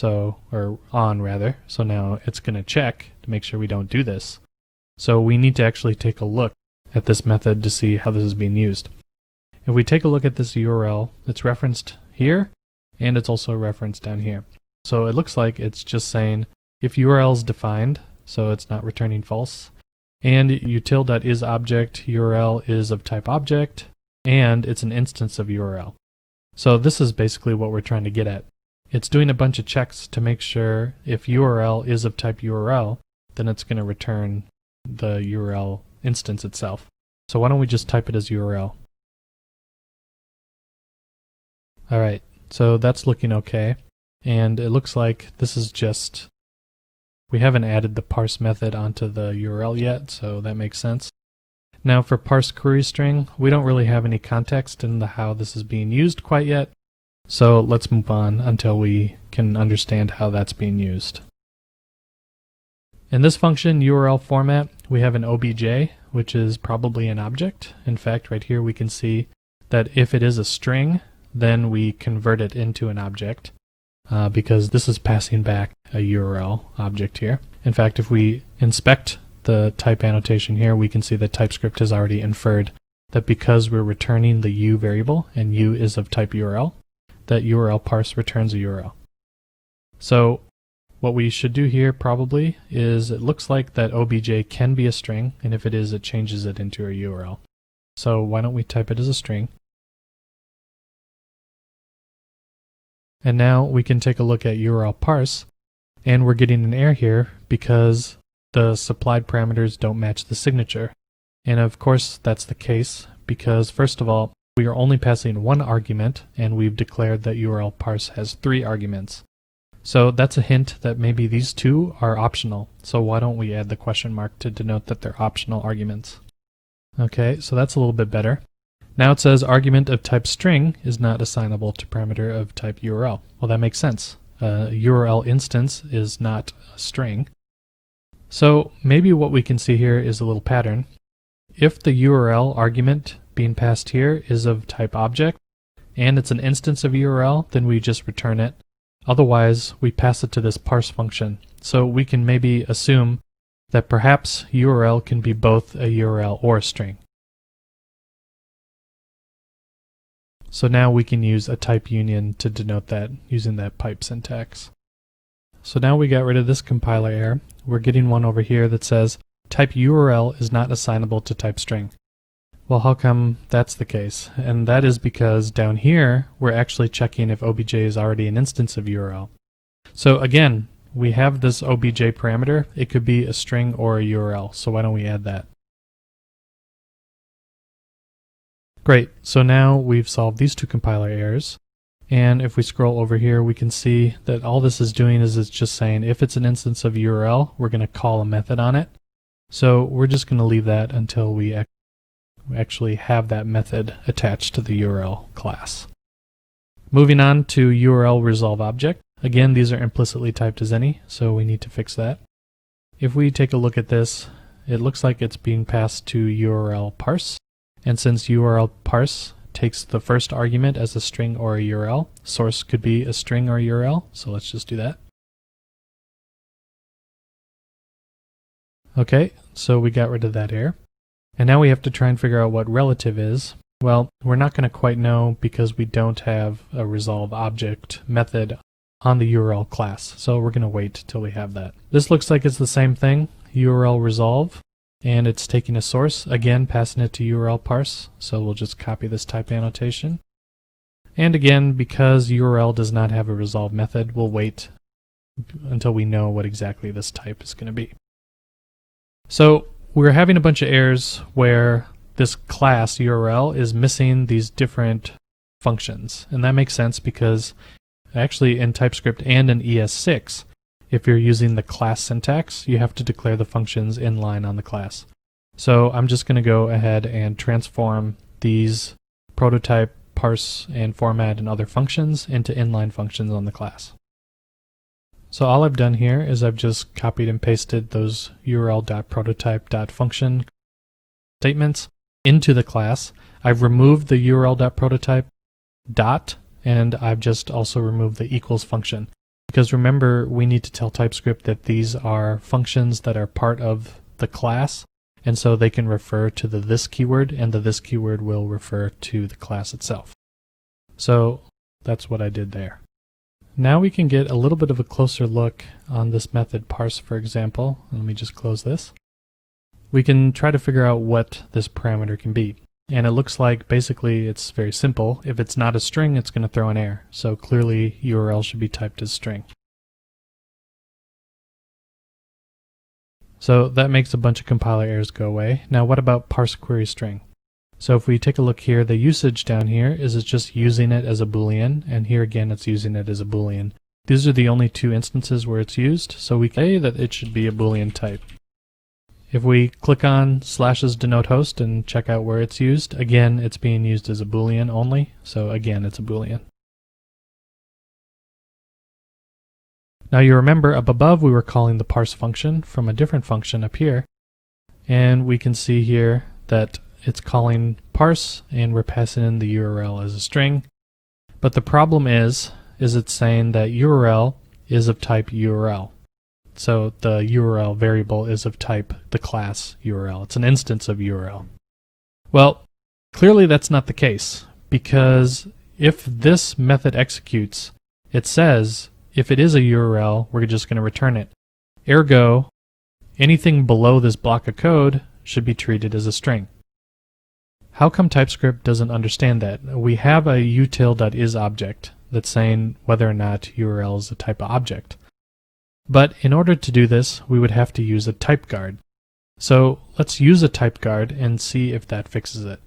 or on rather, so now it's going to check to make sure we don't do this. So we need to actually take a look at this method to see how this is being used. If we take a look at this URL, it's referenced here, and it's also referenced down here. So it looks like it's just saying if URL is defined, so it's not returning false, and util.isObject URL is of type object, and it's an instance of URL. So this is basically what we're trying to get at. It's doing a bunch of checks to make sure if URL is of type URL, then it's going to return the URL instance itself. So why don't we just type it as URL? Alright, So that's looking okay. And it looks like this is just, we haven't added the parse method onto the URL yet, so that makes sense. Now for parse query string, we don't really have any context in how this is being used quite yet. So let's move on until we can understand how that's being used. In this function URL format, we have an obj, which is probably an object. In fact, right here we can see that if it is a string, then we convert it into an object because this is passing back a URL object here. In fact, if we inspect the type annotation here, we can see that TypeScript has already inferred that because we're returning the u variable, and u is of type URL, that URL parse returns a URL. So what we should do here probably is, it looks like that obj can be a string, and if it is, it changes it into a URL. So why don't we type it as a string? And now we can take a look at URL parse, and we're getting an error here because the supplied parameters don't match the signature. And of course that's the case because, first of all, we are only passing one argument, and we've declared that URL parse has 3 arguments. So that's a hint that maybe these 2 are optional. So why don't we add the question mark to denote that they're optional arguments? Okay, so that's a little bit better. Now it says argument of type string is not assignable to parameter of type URL. Well, that makes sense. A URL instance is not a string. So maybe what we can see here is a little pattern. If the URL argument being passed here is of type object, and it's an instance of URL, then we just return it. Otherwise, we pass it to this parse function. So we can maybe assume that perhaps URL can be both a URL or a string. So now we can use a type union to denote that using that pipe syntax. So now we got rid of this compiler error. We're getting one over here that says type URL is not assignable to type string. Well, how come that's the case? And that is because down here we're actually checking if obj is already an instance of URL. So again, we have this obj parameter. It could be a string or a URL. So why don't we add that? Great, so now we've solved these 2 compiler errors, and if we scroll over here we can see that all this is doing is it's just saying if it's an instance of URL, we're going to call a method on it. So we're just going to leave that until we actually have that method attached to the URL class. Moving on to URL resolve object. Again, these are implicitly typed as any, so we need to fix that. If we take a look at this, it looks like it's being passed to URL parse. And since URL parse takes the first argument as a string or a URL, source could be a string or a URL, so let's just do that. Okay, so we got rid of that error. And now we have to try and figure out what relative is. Well, we're not going to quite know because we don't have a resolve object method on the URL class, so we're going to wait till we have that. This looks like it's the same thing, URL resolve. And it's taking a source, again passing it to URL parse, so we'll just copy this type annotation. And again, because URL does not have a resolve method, we'll wait until we know what exactly this type is going to be. So we're having a bunch of errors where this class URL is missing these different functions. And that makes sense because actually in TypeScript and in ES6, if you're using the class syntax, you have to declare the functions inline on the class. So I'm just going to go ahead and transform these prototype, parse, and format and other functions into inline functions on the class. So all I've done here is I've just copied and pasted those url.prototype.function statements into the class. I've removed the url.prototype dot, and I've just also removed the equals function. Because remember, we need to tell TypeScript that these are functions that are part of the class, and so they can refer to the this keyword, and the this keyword will refer to the class itself. So that's what I did there. Now we can get a little bit of a closer look on this method parse, for example. Let me just close this. We can try to figure out what this parameter can be. And it looks like basically it's very simple. If it's not a string, it's going to throw an error. So clearly URL should be typed as string. So that makes a bunch of compiler errors go away. Now what about parse query string? So if we take a look here, the usage down here is it's just using it as a Boolean, and here again it's using it as a Boolean. These are the only two instances where it's used, so we can say that it should be a Boolean type. If we click on / denote host and check out where it's used, again it's being used as a Boolean only, so again it's a Boolean. Now you remember up above we were calling the parse function from a different function up here, and we can see here that it's calling parse and we're passing in the URL as a string. But the problem is it's saying that URL is of type URL. So the URL variable is of type the class URL. It's an instance of URL. Well, clearly that's not the case, because if this method executes, it says if it is a URL, we're just going to return it. Ergo, anything below this block of code should be treated as a string. How come TypeScript doesn't understand that? We have a util.is object that's saying whether or not URL is a type of object. But in order to do this, we would have to use a type guard. So let's use a type guard and see if that fixes it.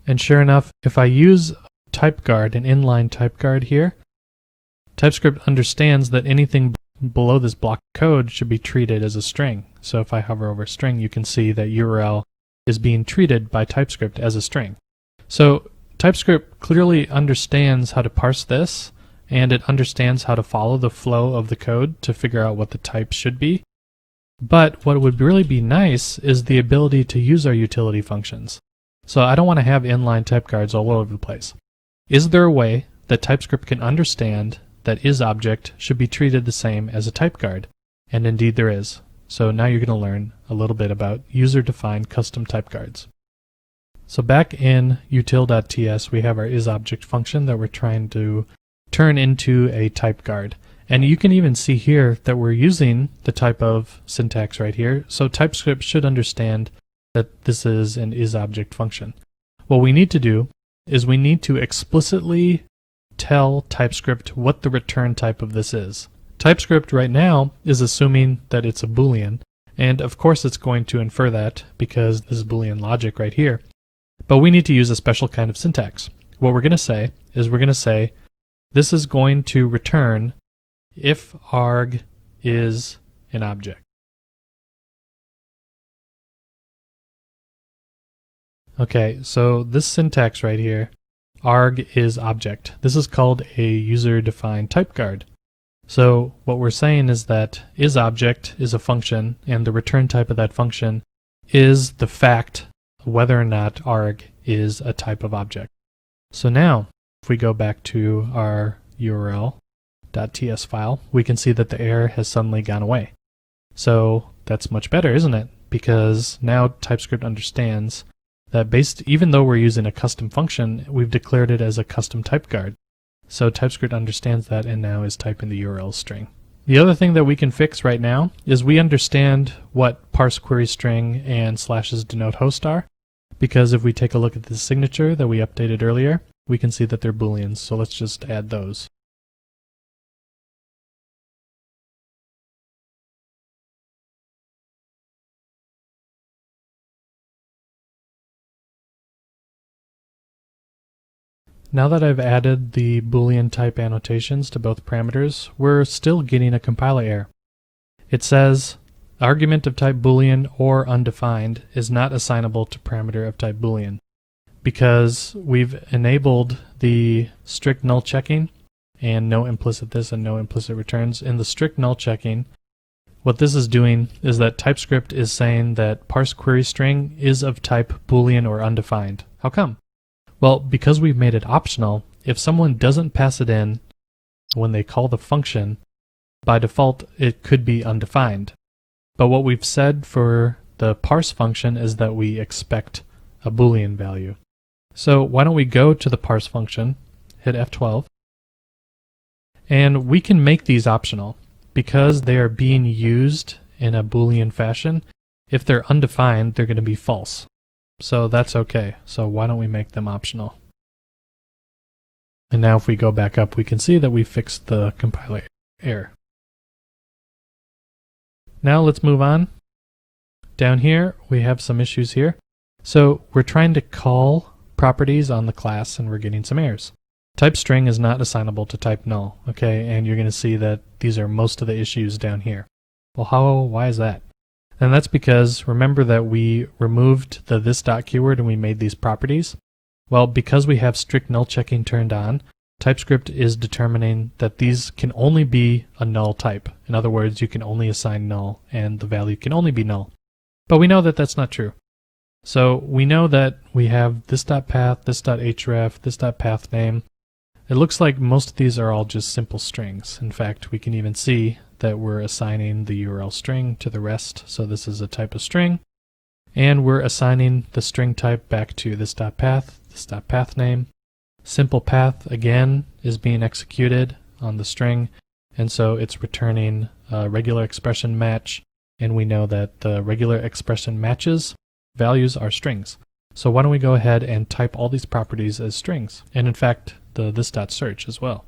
And sure enough, if I use type guard, an inline type guard here, TypeScript understands that anything below this block of code should be treated as a string. So if I hover over string, you can see that URL is being treated by TypeScript as a string. So TypeScript clearly understands how to parse this, and it understands how to follow the flow of the code to figure out what the type should be. But what would really be nice is the ability to use our utility functions. So I don't want to have inline type guards all over the place. Is there a way that TypeScript can understand that isObject should be treated the same as a type guard? And indeed there is. So now you're going to learn a little bit about user-defined custom type guards. So back in util.ts we have our isObject function that we're trying to turn into a type guard. And you can even see here that we're using the type of syntax right here. So TypeScript should understand that this is an isObject function. What we need to do is we need to explicitly tell TypeScript what the return type of this is. TypeScript right now is assuming that it's a Boolean, and of course it's going to infer that because this is Boolean logic right here. But we need to use a special kind of syntax. What we're going to say is we're going to say this is going to return if arg is an object. Okay, so this syntax right here, arg is object. This is called a user-defined type guard. So what we're saying is that isObject is a function, and the return type of that function is the fact whether or not arg is a type of object. So now, if we go back to our url.ts file, we can see that the error has suddenly gone away. So that's much better, isn't it? Because now TypeScript understands that even though we're using a custom function, we've declared it as a custom type guard. So TypeScript understands that and now is typing the URL string. The other thing that we can fix right now is we understand what parse query string and / denote host are, because if we take a look at the signature that we updated earlier, we can see that they're Booleans, so let's just add those. Now that I've added the Boolean type annotations to both parameters, we're still getting a compiler error. It says, argument of type Boolean or undefined is not assignable to parameter of type Boolean, because we've enabled the strict null checking and no implicit this and no implicit returns. In the strict null checking, what this is doing is that TypeScript is saying that parse query string is of type Boolean or undefined. How come? Well, because we've made it optional, if someone doesn't pass it in when they call the function, by default it could be undefined. But what we've said for the parse function is that we expect a Boolean value. So why don't we go to the parse function, hit F12, and we can make these optional. Because they are being used in a Boolean fashion, if they're undefined, they're going to be false. So that's okay. So why don't we make them optional? And now if we go back up, we can see that we fixed the compiler error. Now let's move on. Down here, we have some issues here. So we're trying to call properties on the class and we're getting some errors. Type string is not assignable to type null, okay? And you're going to see that these are most of the issues down here. Well, why is that? And that's because remember that we removed the this dot keyword and we made these properties. Well, because we have strict null checking turned on, TypeScript is determining that these can only be a null type. In other words, you can only assign null and the value can only be null. But we know that that's not true. So we know that we have this.path, this.href, this.pathname. It looks like most of these are all just simple strings. In fact, we can even see that we're assigning the URL string to the rest. So this is a type of string. And we're assigning the string type back to this.path, this.pathname. Simple path, again, is being executed on the string. And so it's returning a regular expression match. And we know that the regular expression matches values are strings. So why don't we go ahead and type all these properties as strings? And in fact, the this.search as well.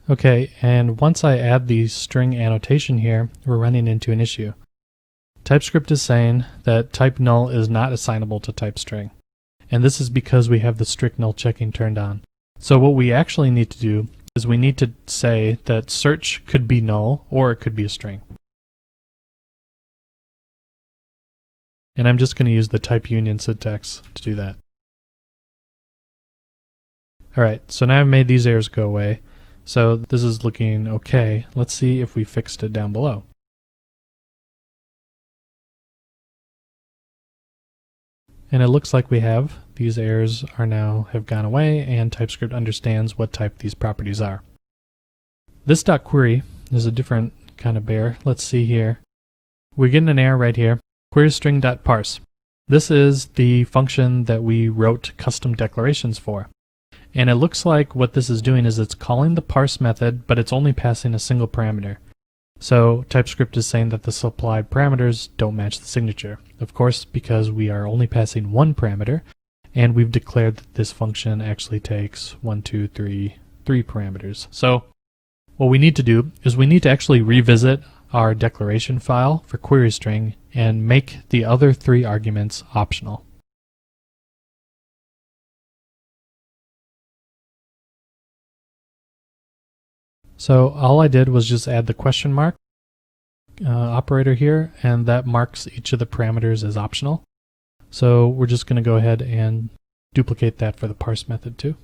Okay, and once I add the string annotation here, we're running into an issue. TypeScript is saying that type null is not assignable to type string. And this is because we have the strict null checking turned on. So what we actually need to do is we need to say that search could be null or it could be a string. And I'm just going to use the type union syntax to do that. Alright, so now I've made these errors go away. So this is looking okay. Let's see if we fixed it down below. And it looks like we have. These errors are now have gone away and TypeScript understands what type these properties are. This .query is a different kind of bear. Let's see here. We're getting an error right here. QueryString.parse. This is the function that we wrote custom declarations for. And it looks like what this is doing is it's calling the parse method, but it's only passing a single parameter. So TypeScript is saying that the supplied parameters don't match the signature. Of course, because we are only passing one parameter, and we've declared that this function actually takes 3 parameters. So what we need to do is we need to actually revisit our declaration file for QueryString and make the other 3 arguments optional. So all I did was just add the question mark operator here, and that marks each of the parameters as optional. So we're just going to go ahead and duplicate that for the parse method too.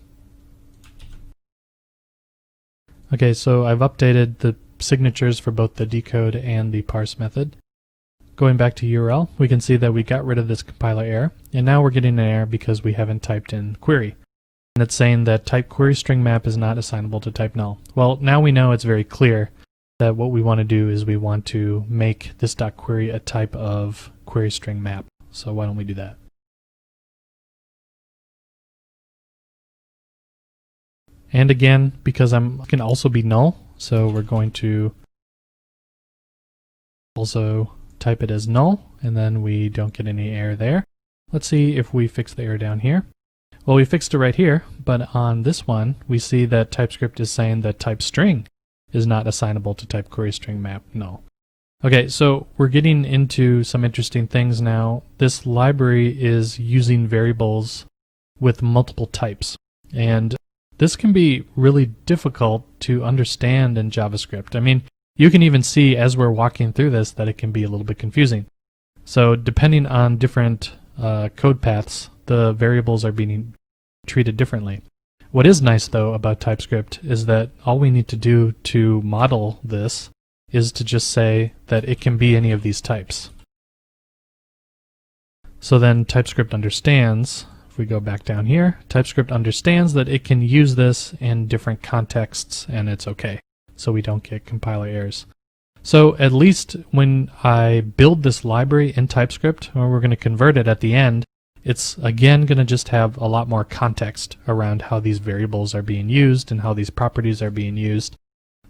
Okay, so I've updated the signatures for both the decode and the parse method. Going back to URL, we can see that we got rid of this compiler error, and now we're getting an error because we haven't typed in query. And it's saying that type query string map is not assignable to type null. Well, now we know it's very clear that what we want to do is we want to make this .query a type of query string map. So why don't we do that? And again, because it can also be null, so we're going to also type it as null, and then we don't get any error there. Let's see if we fix the error down here. Well, we fixed it right here, but on this one, we see that TypeScript is saying that type string is not assignable to type query string map null. Okay, so we're getting into some interesting things now. This library is using variables with multiple types, and this can be really difficult to understand in JavaScript. I mean, you can even see as we're walking through this that it can be a little bit confusing. So depending on different code paths, the variables are being treated differently. What is nice though about TypeScript is that all we need to do to model this is to just say that it can be any of these types. So then TypeScript understands, if we go back down here, TypeScript understands that it can use this in different contexts and it's okay. So we don't get compiler errors. So at least when I build this library in TypeScript, or we're going to convert it at the end, it's again going to just have a lot more context around how these variables are being used and how these properties are being used.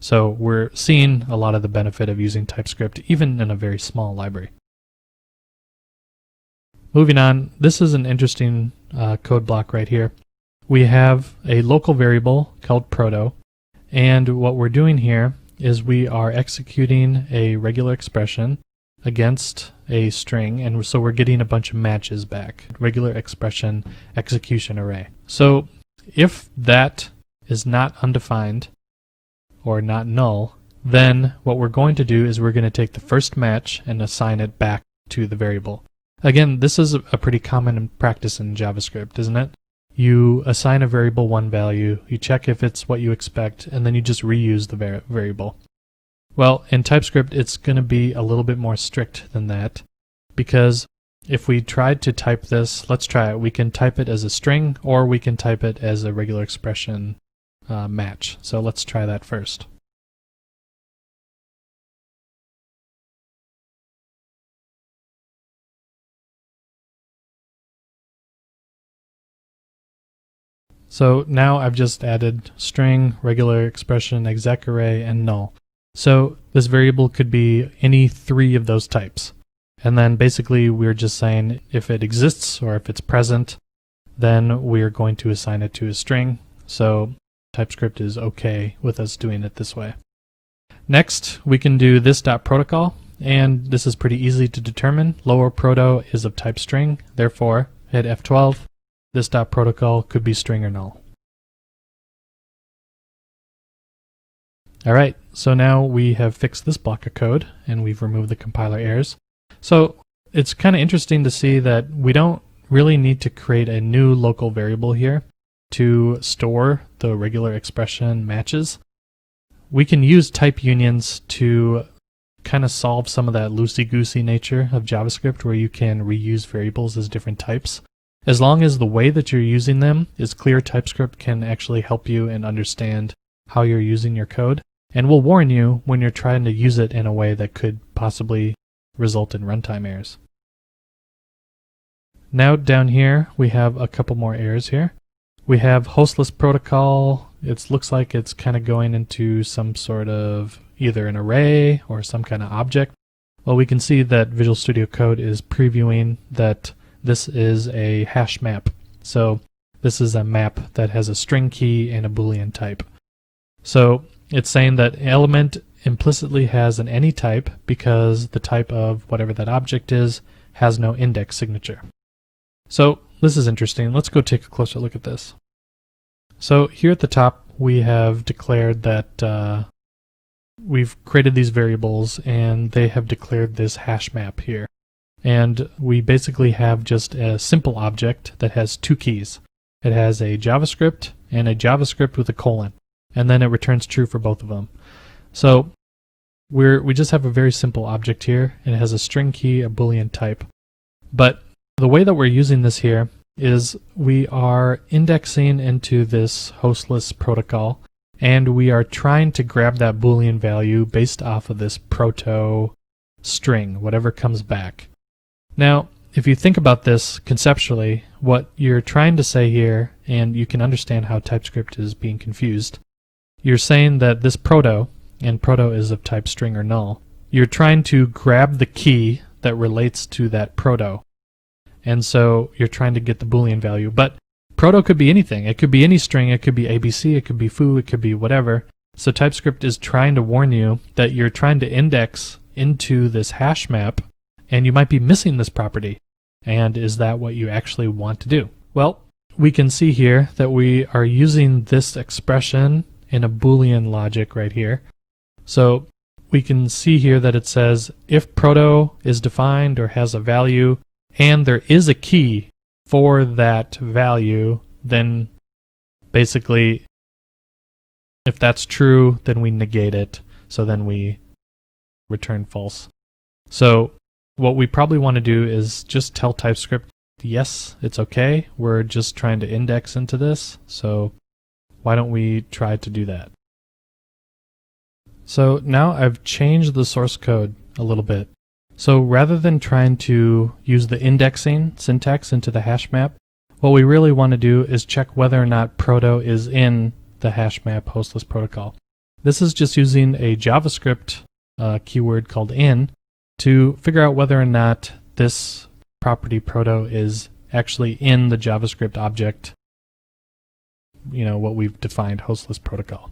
So we're seeing a lot of the benefit of using TypeScript even in a very small library. moving on, this is an interesting code block right here. We have a local variable called proto, and what we're doing here is we are executing a regular expression against a string, and so we're getting a bunch of matches back. Regular expression execution array. So if that is not undefined or not null, then what we're going to do is we're going to take the first match and assign it back to the variable. Again, this is a pretty common practice in JavaScript, isn't it? You assign a variable one value, you check if it's what you expect, and then you just reuse the variable. Well, in TypeScript, it's going to be a little bit more strict than that, because if we tried to type this, let's try it. We can type it as a string, or we can type it as a regular expression match. So let's try that first. So now I've just added string, regular expression, exec array, and null. So this variable could be any three of those types. And then basically we're just saying if it exists or if it's present, then we're going to assign it to a string. So TypeScript is okay with us doing it this way. Next, we can do this.protocol, and this is pretty easy to determine. Lower proto is of type string, therefore hit F12. This.protocol could be string or null. Alright, so now we have fixed this block of code and we've removed the compiler errors. So it's kind of interesting to see that we don't really need to create a new local variable here to store the regular expression matches. We can use type unions to kind of solve some of that loosey-goosey nature of JavaScript where you can reuse variables as different types. As long as the way that you're using them is clear, TypeScript can actually help you and understand how you're using your code, and will warn you when you're trying to use it in a way that could possibly result in runtime errors. Now down here we have a couple more errors here. We have hostless protocol. It looks like it's kind of going into some sort of either an array or some kind of object. Well, we can see that Visual Studio Code is previewing that this is a hash map. So this is a map that has a string key and a Boolean type. So it's saying that element implicitly has an any type because the type of whatever that object is has no index signature. So this is interesting. Let's go take a closer look at this. So here at the top we have declared that we've created these variables and they have declared this hash map here. And we basically have just a simple object that has two keys. It has a JavaScript and a JavaScript with a colon, and then it returns true for both of them. So we just have a very simple object here, and it has a string key, a Boolean type. But the way that we're using this here is we are indexing into this hostless protocol, and we are trying to grab that Boolean value based off of this proto string, whatever comes back. Now, if you think about this conceptually, what you're trying to say here, and you can understand how TypeScript is being confused, you're saying that this proto, and proto is of type string or null, you're trying to grab the key that relates to that proto. And so you're trying to get the Boolean value. But proto could be anything. It could be any string. It could be ABC. It could be foo. It could be whatever. So TypeScript is trying to warn you that you're trying to index into this hash map, and you might be missing this property. And is that what you actually want to do? Well, we can see here that we are using this expression in a Boolean logic right here. So we can see here that it says if proto is defined or has a value and there is a key for that value, then basically if that's true, then we negate it. So then we return false. So what we probably want to do is just tell TypeScript, yes, it's okay. We're just trying to index into this. So why don't we try to do that? So now I've changed the source code a little bit. So rather than trying to use the indexing syntax into the hash map, what we really want to do is check whether or not proto is in the hash map hostless protocol. This is just using a JavaScript keyword called in to figure out whether or not this property proto is actually in the JavaScript object, what we've defined, hostless protocol.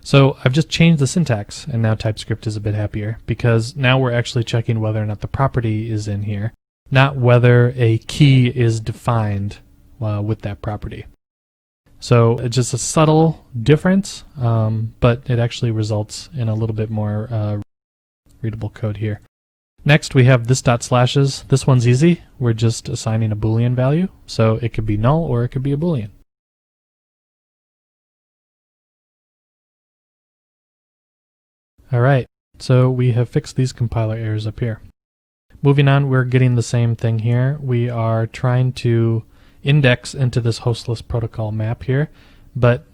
So I've just changed the syntax, and now TypeScript is a bit happier because now we're actually checking whether or not the property is in here, not whether a key is defined with that property. So it's just a subtle difference, but it actually results in a little bit more readable code here. Next we have this dot slashes. This one's easy. We're just assigning a Boolean value, so it could be null or it could be a Boolean. Alright, so we have fixed these compiler errors up here. Moving on, we're getting the same thing here. We are trying to index into this hostless protocol map here, but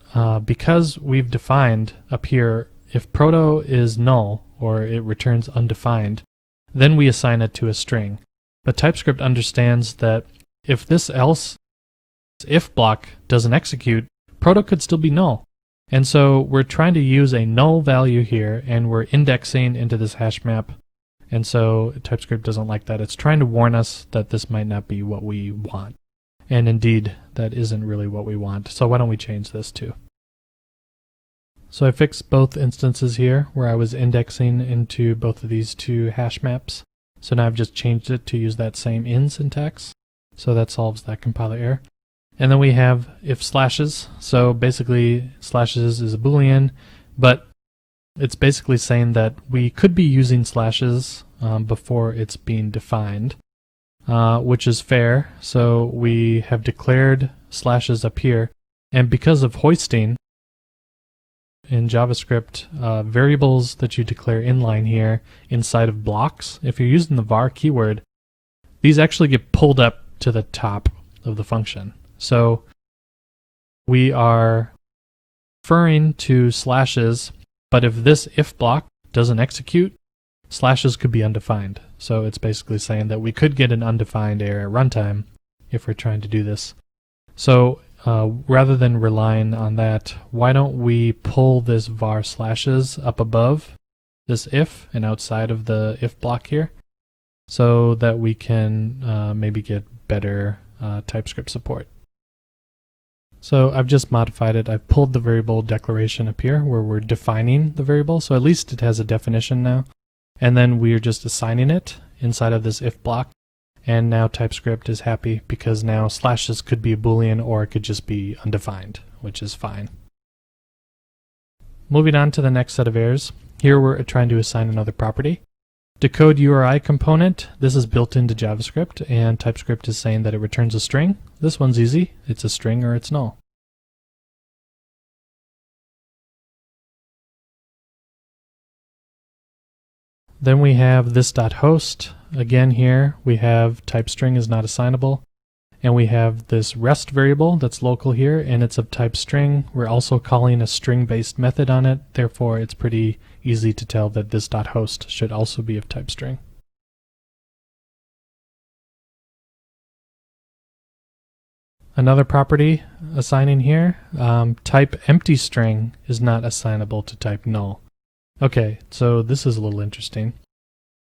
because we've defined up here, if proto is null or it returns undefined, then we assign it to a string. But TypeScript understands that if this else if block doesn't execute, proto could still be null. And so we're trying to use a null value here, and we're indexing into this hash map. And so TypeScript doesn't like that. It's trying to warn us that this might not be what we want. And indeed, that isn't really what we want. So why don't we change this too? So I fixed both instances here where I was indexing into both of these two hash maps. So now I've just changed it to use that same in syntax. So that solves that compiler error. And then we have if slashes. So basically slashes is a Boolean, but it's basically saying that we could be using slashes before it's being defined, which is fair. So we have declared slashes up here, and because of hoisting in JavaScript, variables that you declare inline here inside of blocks, if you're using the var keyword, these actually get pulled up to the top of the function. So we are referring to slashes, but if this if block doesn't execute, slashes could be undefined. So it's basically saying that we could get an undefined error at runtime if we're trying to do this. So rather than relying on that, why don't we pull this var slashes up above this if and outside of the if block here so that we can maybe get better TypeScript support. So I've just modified it. I've pulled the variable declaration up here where we're defining the variable, so at least it has a definition now. And then we're just assigning it inside of this if block. And now TypeScript is happy because now slashes could be a Boolean or it could just be undefined, which is fine. Moving on to the next set of errors. Here we're trying to assign another property. Decode URI component, this is built into JavaScript, and TypeScript is saying that it returns a string. This one's easy. It's a string or it's null. Then we have this.host. Again here we have type string is not assignable, and we have this rest variable that's local here, and it's of type string. We're also calling a string-based method on it, therefore it's pretty easy to tell that this.host should also be of type string. Another property assigning here, type empty string is not assignable to type null. Okay, so this is a little interesting.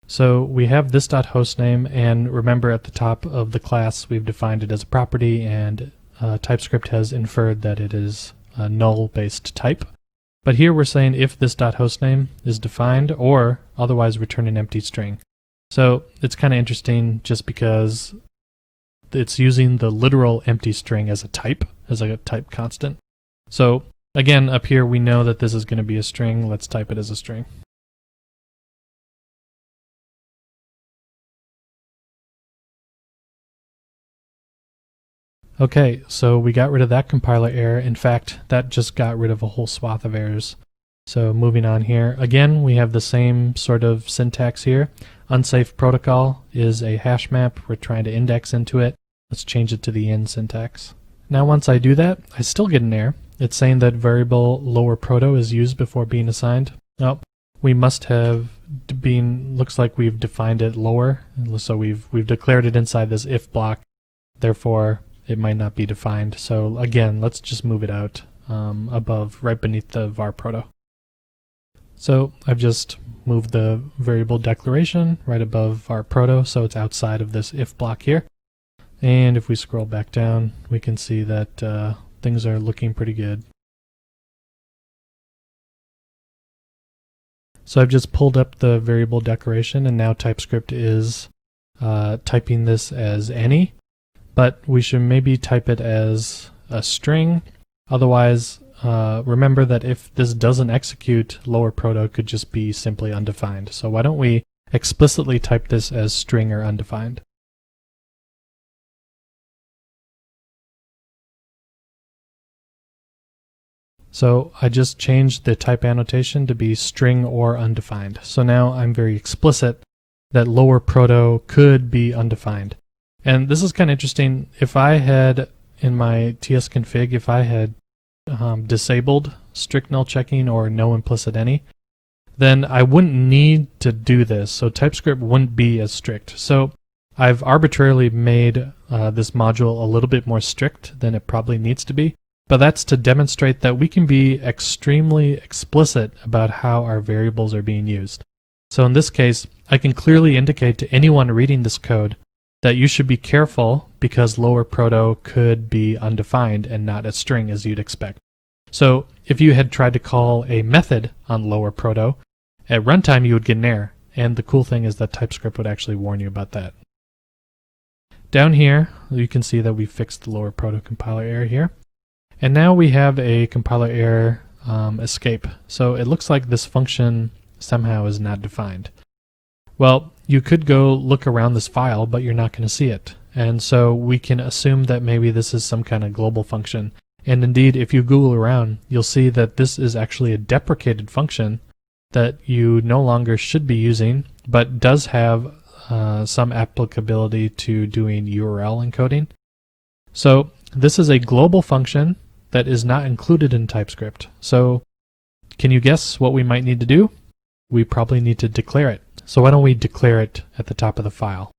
So we have this.hostname, and remember at the top of the class we've defined it as a property, and TypeScript has inferred that it is a null-based type. But here we're saying if this.hostname is defined or otherwise return an empty string. So it's kind of interesting just because it's using the literal empty string as a type, as a type constant. So again, up here we know that this is going to be a string. Let's type it as a string. Okay, so we got rid of that compiler error. In fact, that just got rid of a whole swath of errors. So moving on here, again, we have the same sort of syntax here. Unsafe protocol is a hash map. We're trying to index into it. Let's change it to the in syntax. Now once I do that, I still get an error. It's saying that variable lower proto is used before being assigned. Oh, we must have looks like we've defined it lower. So we've declared it inside this if block. Therefore, it might not be defined. So again, let's just move it out above, right beneath the var proto. So I've just move the variable declaration right above our proto so it's outside of this if block here. And if we scroll back down, we can see that things are looking pretty good. So I've just pulled up the variable declaration, and now TypeScript is typing this as any, but we should maybe type it as a string. Otherwise, remember that if this doesn't execute, lower proto could just be simply undefined. So why don't we explicitly type this as string or undefined? So I just changed the type annotation to be string or undefined. So now I'm very explicit that lower proto could be undefined. And this is kind of interesting. If I had, in my tsconfig, if I had disabled strict null checking or no implicit any, then I wouldn't need to do this. So TypeScript wouldn't be as strict. So I've arbitrarily made this module a little bit more strict than it probably needs to be. But that's to demonstrate that we can be extremely explicit about how our variables are being used. So in this case, I can clearly indicate to anyone reading this code that you should be careful because lower proto could be undefined and not a string as you'd expect. So if you had tried to call a method on lower proto, at runtime you would get an error. And the cool thing is that TypeScript would actually warn you about that. Down here, you can see that we fixed the lower proto compiler error here. And now we have a compiler error escape. So it looks like this function somehow is not defined. Well, you could go look around this file, but you're not going to see it. And so we can assume that maybe this is some kind of global function. And indeed, if you Google around, you'll see that this is actually a deprecated function that you no longer should be using, but does have some applicability to doing URL encoding. So this is a global function that is not included in TypeScript. So can you guess what we might need to do? We probably need to declare it. So why don't we declare it at the top of the file?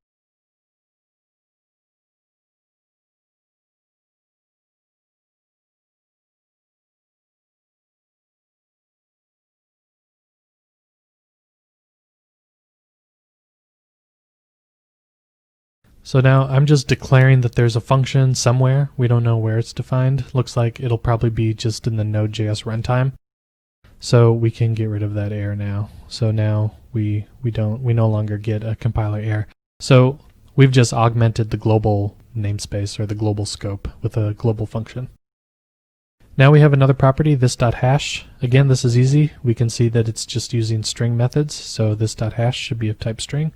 So now I'm just declaring that there's a function somewhere. We don't know where it's defined. Looks like it'll probably be just in the Node.js runtime. So we can get rid of that error now. So now we no longer get a compiler error. So we've just augmented the global namespace or the global scope with a global function. Now we have another property, this.hash. Again, this is easy. We can see that it's just using string methods. So this.hash should be of type string.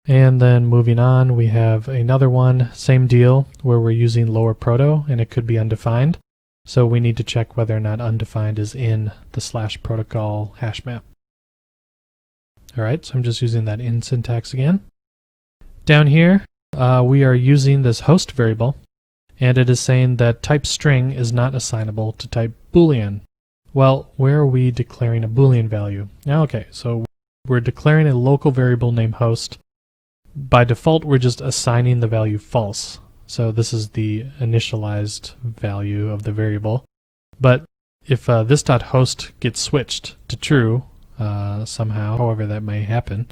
And then moving on, we have another one, same deal, where we're using lower proto, and it could be undefined. So we need to check whether or not undefined is in the /protocol hash map. All right, so I'm just using that in syntax again. Down here, we are using this host variable, and it is saying that type string is not assignable to type Boolean. Well, where are we declaring a Boolean value? Okay, so we're declaring a local variable named host. By default, we're just assigning the value false. So this is the initialized value of the variable. But if this.host gets switched to true somehow, however that may happen,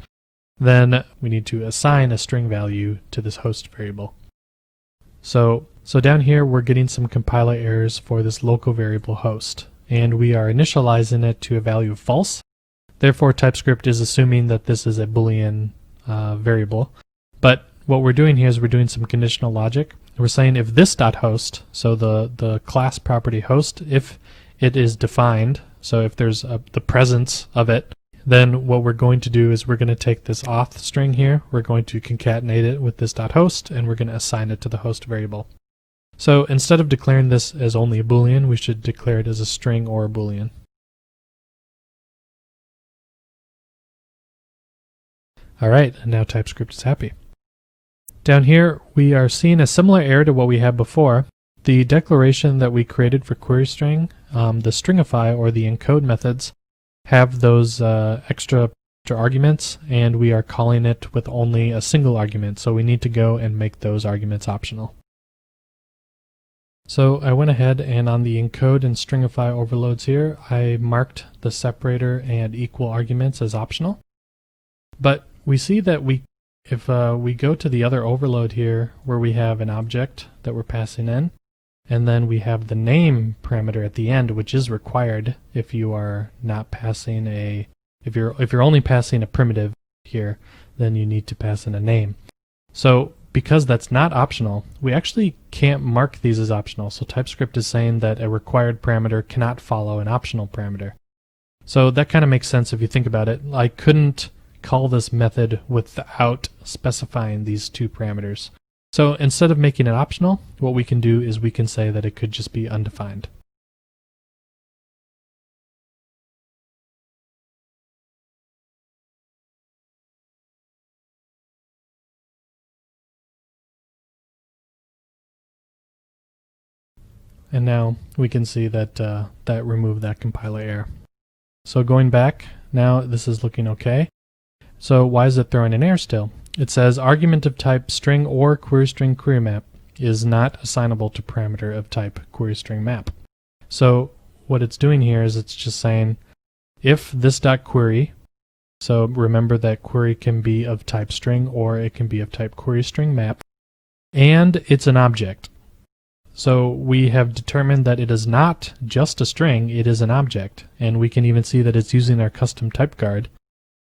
then we need to assign a string value to this host variable. So down here, we're getting some compiler errors for this local variable host, and we are initializing it to a value of false. Therefore, TypeScript is assuming that this is a Boolean variable. But what we're doing here is we're doing some conditional logic. We're saying if this.host, so the class property host, if it is defined, so if there's the presence of it, then what we're going to do is we're going to take this auth string here, we're going to concatenate it with this.host, and we're going to assign it to the host variable. So instead of declaring this as only a Boolean, we should declare it as a string or a Boolean. All right, and now TypeScript is happy. Down here, we are seeing a similar error to what we had before. The declaration that we created for query string, the stringify or the encode methods, have those extra arguments, and we are calling it with only a single argument. So we need to go and make those arguments optional. So I went ahead and on the encode and stringify overloads here, I marked the separator and equal arguments as optional. But we see that if we go to the other overload here where we have an object that we're passing in, and then we have the name parameter at the end, which is required if you are not passing if you're only passing a primitive here, then you need to pass in a name. So because that's not optional, we actually can't mark these as optional. So TypeScript is saying that a required parameter cannot follow an optional parameter. So that kind of makes sense if you think about it. I couldn't call this method without specifying these two parameters. So instead of making it optional, what we can do is we can say that it could just be undefined. And now we can see that that removed that compiler error. So going back, now this is looking okay. So why is it throwing an error still? It says argument of type string or query string query map is not assignable to parameter of type query string map. So what it's doing here is it's just saying if this dot query, so remember that query can be of type string or it can be of type query string map, and it's an object. So we have determined that it is not just a string, it is an object, and we can even see that it's using our custom type guard,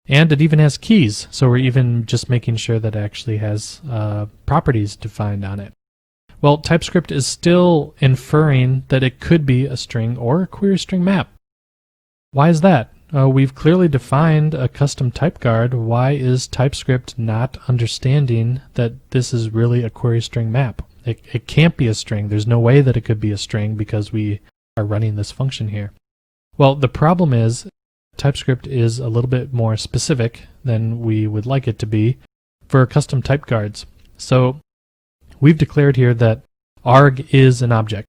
and it even has keys, so we're even just making sure that it actually has properties defined on it. Well, TypeScript is still inferring that it could be a string or a query string map. Why is that? We've clearly defined a custom type guard. Why is TypeScript not understanding that this is really a query string map? It can't be a string. There's no way that it could be a string because we are running this function here. Well, the problem is TypeScript is a little bit more specific than we would like it to be for custom type guards. So we've declared here that arg is an object.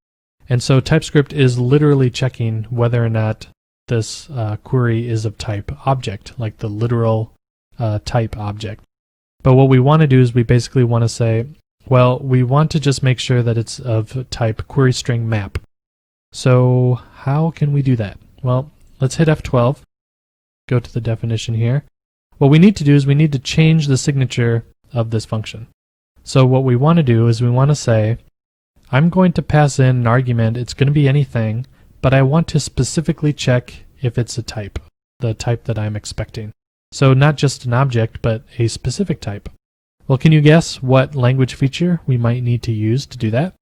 And so TypeScript is literally checking whether or not this query is of type object, like the literal type object. But what we want to do is we basically want to say, well, we want to just make sure that it's of type query string map. So how can we do that? Well, let's hit F12, go to the definition here. What we need to do is we need to change the signature of this function. So what we want to do is we want to say, I'm going to pass in an argument, it's going to be anything, but I want to specifically check if it's a type, the type that I'm expecting. So not just an object, but a specific type. Well, can you guess what language feature we might need to use to do that?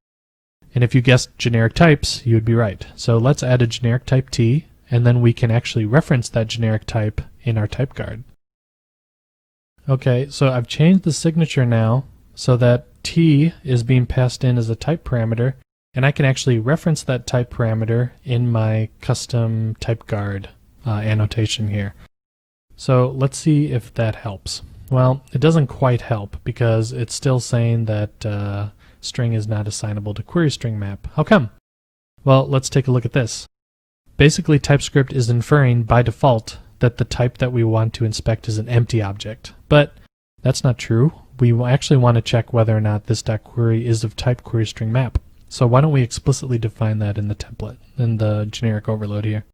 And if you guessed generic types, you would be right. So let's add a generic type T, and then we can actually reference that generic type in our type guard. Okay, so I've changed the signature now so that T is being passed in as a type parameter, and I can actually reference that type parameter in my custom type guard annotation here. So let's see if that helps. Well, it doesn't quite help because it's still saying that string is not assignable to query string map. How come? Well, let's take a look at this. Basically, TypeScript is inferring by default that the type that we want to inspect is an empty object. But that's not true. We actually want to check whether or not this .query is of type query string map. So why don't we explicitly define that in the template, in the generic overload here.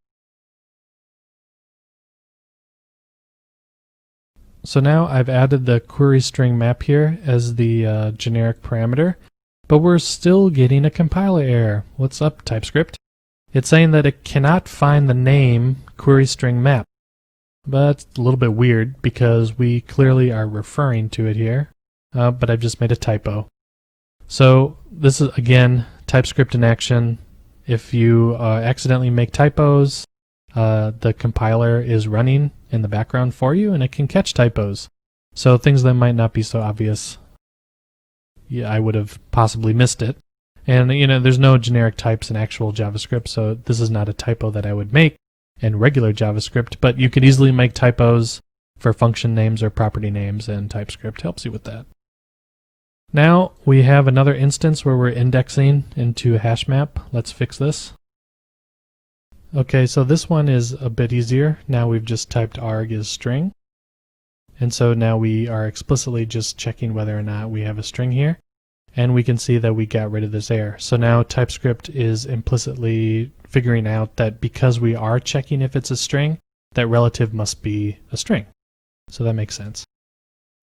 So now I've added the query string map here as the generic parameter, but we're still getting a compiler error. What's up, TypeScript? It's saying that it cannot find the name query string map. But it's a little bit weird because we clearly are referring to it here, but I've just made a typo. So this is, again, TypeScript in action. If you accidentally make typos, the compiler is running in the background for you, and it can catch typos. So things that might not be so obvious, I would have possibly missed it. And there's no generic types in actual JavaScript, so this is not a typo that I would make in regular JavaScript, but you could easily make typos for function names or property names, and TypeScript helps you with that. Now we have another instance where we're indexing into a hash map. Let's fix this. Okay, so this one is a bit easier. Now we've just typed arg is string. And so now we are explicitly just checking whether or not we have a string here. and we can see that we got rid of this error. So now TypeScript is implicitly figuring out that because we are checking if it's a string, that relative must be a string. So that makes sense.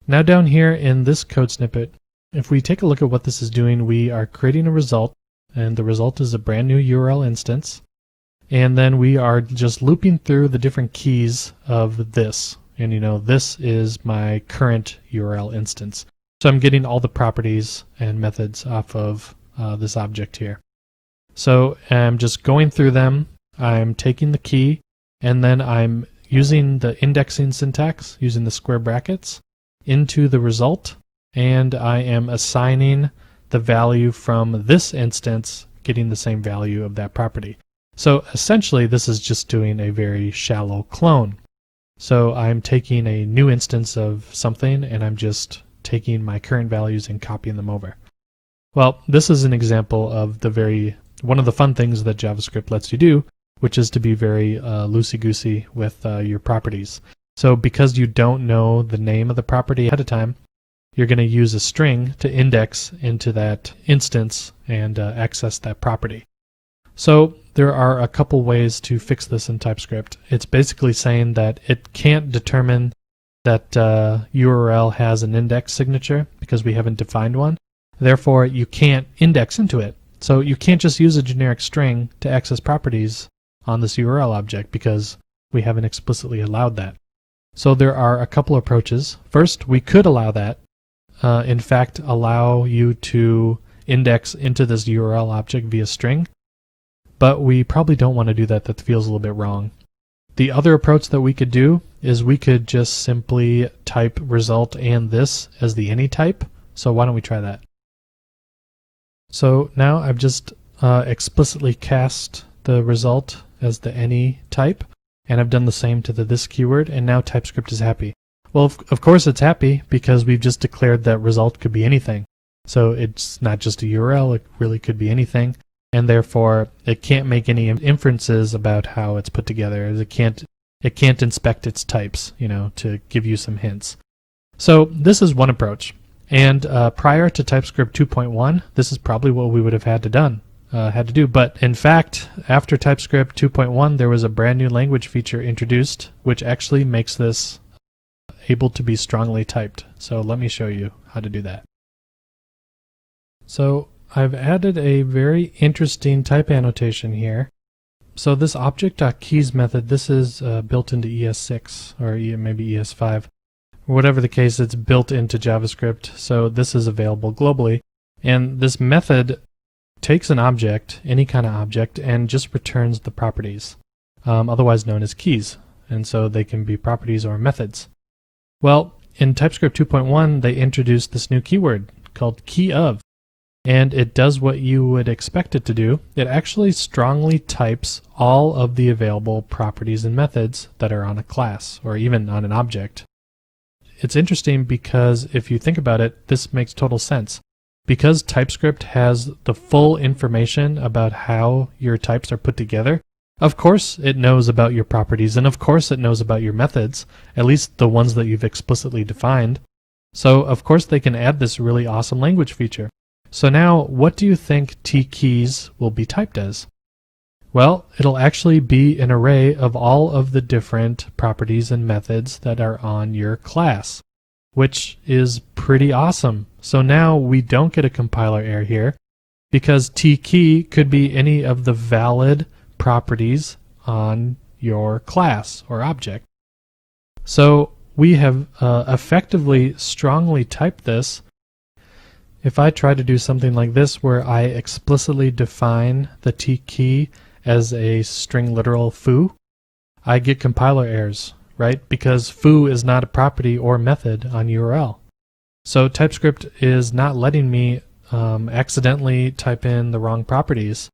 Now down here in this code snippet, if we take a look at what this is doing, we are creating a result, and the result is a brand new URL instance. And then we are just looping through the different keys of this. And this is my current URL instance. So I'm getting all the properties and methods off of this object here. So I'm just going through them. I'm taking the key, and then I'm using the indexing syntax, using the square brackets, into the result, and I am assigning the value from this instance, getting the same value of that property. So essentially, this is just doing a very shallow clone. So I'm taking a new instance of something, and I'm just taking my current values and copying them over. Well, this is an example of one of the fun things that JavaScript lets you do, which is to be very loosey-goosey with your properties. So because you don't know the name of the property ahead of time, you're going to use a string to index into that instance and access that property. So there are a couple ways to fix this in TypeScript. It's basically saying that it can't determine that URL has an index signature because we haven't defined one. Therefore, you can't index into it. So you can't just use a generic string to access properties on this URL object because we haven't explicitly allowed that. So there are a couple approaches. First, we could allow that. In fact, allow you to index into this URL object via string. But we probably don't want to do that. That feels a little bit wrong. The other approach that we could do is we could just simply type result and this as the any type. So why don't we try that? So now I've just explicitly cast the result as the any type, and I've done the same to the this keyword, and now TypeScript is happy. Well, of course it's happy because we've just declared that result could be anything. So it's not just a URL, it really could be anything. And therefore, it can't make any inferences about how it's put together. It can't inspect its types, to give you some hints. So this is one approach. And prior to TypeScript 2.1, this is probably what we would have had to do. But in fact, after TypeScript 2.1, there was a brand new language feature introduced, which actually makes this able to be strongly typed. So let me show you how to do that. So I've added a very interesting type annotation here. So this object.keys method, this is built into ES6 or maybe ES5. Whatever the case, it's built into JavaScript, so this is available globally. And this method takes an object, any kind of object, and just returns the properties, otherwise known as keys. And so they can be properties or methods. Well, in TypeScript 2.1, they introduced this new keyword called keyOf. And it does what you would expect it to do. It actually strongly types all of the available properties and methods that are on a class or even on an object. It's interesting because if you think about it, this makes total sense. Because TypeScript has the full information about how your types are put together, of course it knows about your properties, and of course it knows about your methods, at least the ones that you've explicitly defined. So of course they can add this really awesome language feature. So now, what do you think tkeys will be typed as? Well, it'll actually be an array of all of the different properties and methods that are on your class, which is pretty awesome. So now we don't get a compiler error here because tkey could be any of the valid properties on your class or object. So we have effectively strongly typed this. If I try to do something like this where I explicitly define the tkey as a string literal foo, I get compiler errors, right? Because foo is not a property or method on URL. So TypeScript is not letting me accidentally type in the wrong properties.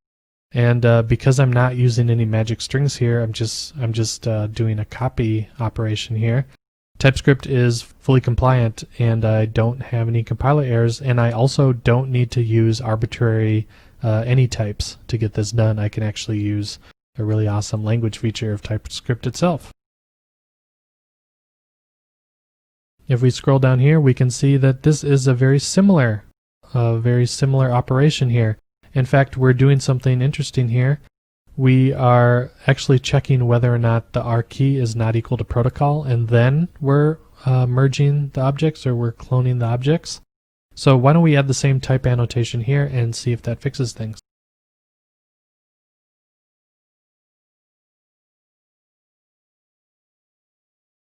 And because I'm not using any magic strings here, I'm just doing a copy operation here. TypeScript is fully compliant, and I don't have any compiler errors, and I also don't need to use arbitrary any types to get this done. I can actually use a really awesome language feature of TypeScript itself. If we scroll down here, we can see that this is a very similar a very similar operation here. In fact, we're doing something interesting here. We are actually checking whether or not the R key is not equal to protocol, and then we're merging the objects, or we're cloning the objects. So why don't we add the same type annotation here and see if that fixes things.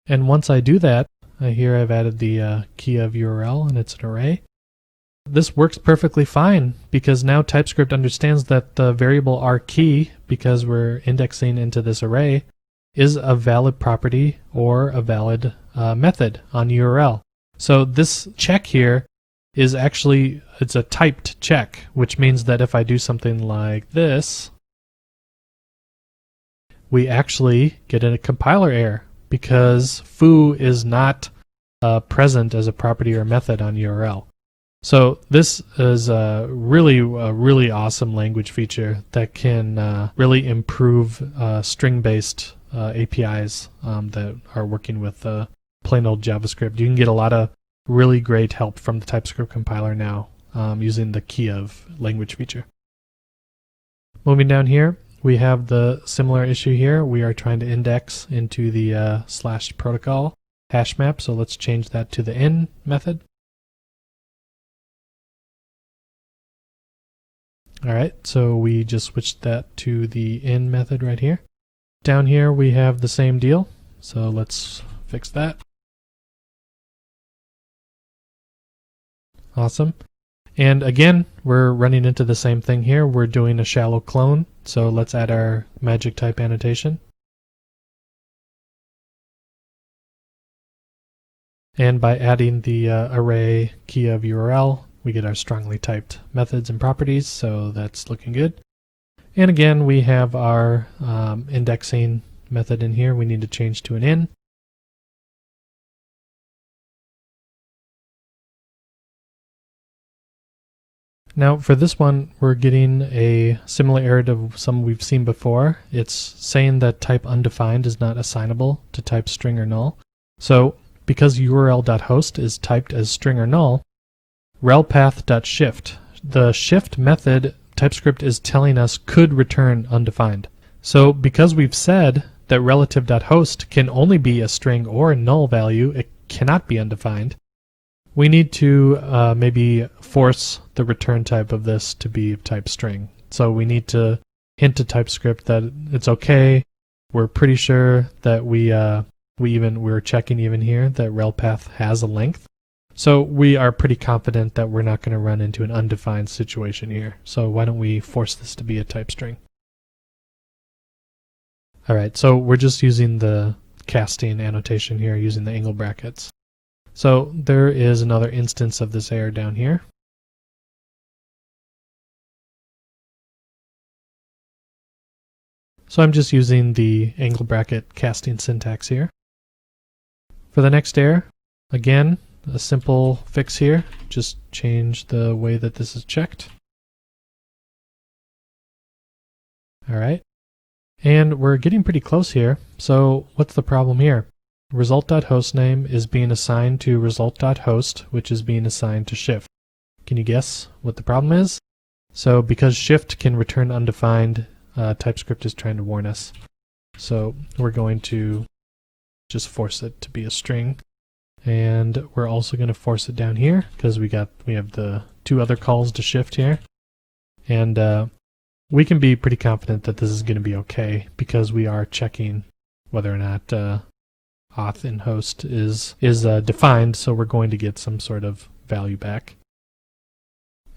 And once I do that, here I've added the key of URL, and it's an array. This works perfectly fine because now TypeScript understands that the variable R key, because we're indexing into this array, is a valid property or a valid method on URL. So this check here is actually, it's a typed check, which means that if I do something like this, we actually get a compiler error because foo is not present as a property or method on URL. So this is a really awesome language feature that can really improve string-based APIs that are working with plain old JavaScript. You can get a lot of really great help from the TypeScript compiler now using the key of language feature. Moving down here, we have the similar issue here. We are trying to index into the slash protocol hash map, so let's change that to the in method. Alright, so we just switched that to the in method right here. Down here we have the same deal, so let's fix that. Awesome. And again, we're running into the same thing here. We're doing a shallow clone, so let's add our magic type annotation. And by adding the array key of URL, we get our strongly typed methods and properties, so that's looking good. And again, we have our indexing method in here. We need to change to an in. Now for this one, we're getting a similar error to some we've seen before. It's saying that type undefined is not assignable to type string or null. So because url.host is typed as string or null, relpath.shift, the shift method TypeScript is telling us could return undefined. So because we've said that relative.host can only be a string or a null value, it cannot be undefined, we need to maybe force the return type of this to be type string. So we need to hint to TypeScript that it's okay. We're pretty sure that we're checking even here that relpath has a length. So we are pretty confident that we're not going to run into an undefined situation here. So why don't we force this to be a type string? Alright, so we're just using the casting annotation here, using the angle brackets. So there is another instance of this error down here. So I'm just using the angle bracket casting syntax here. For the next error, again, a simple fix here. Just change the way that this is checked. Alright. And we're getting pretty close here. So what's the problem here? Result.hostname is being assigned to result.host, which is being assigned to shift. Can you guess what the problem is? So because shift can return undefined, TypeScript is trying to warn us. So we're going to just force it to be a string. And we're also going to force it down here because we have the two other calls to shift here. And we can be pretty confident that this is going to be okay because we are checking whether or not auth in host is defined, so we're going to get some sort of value back.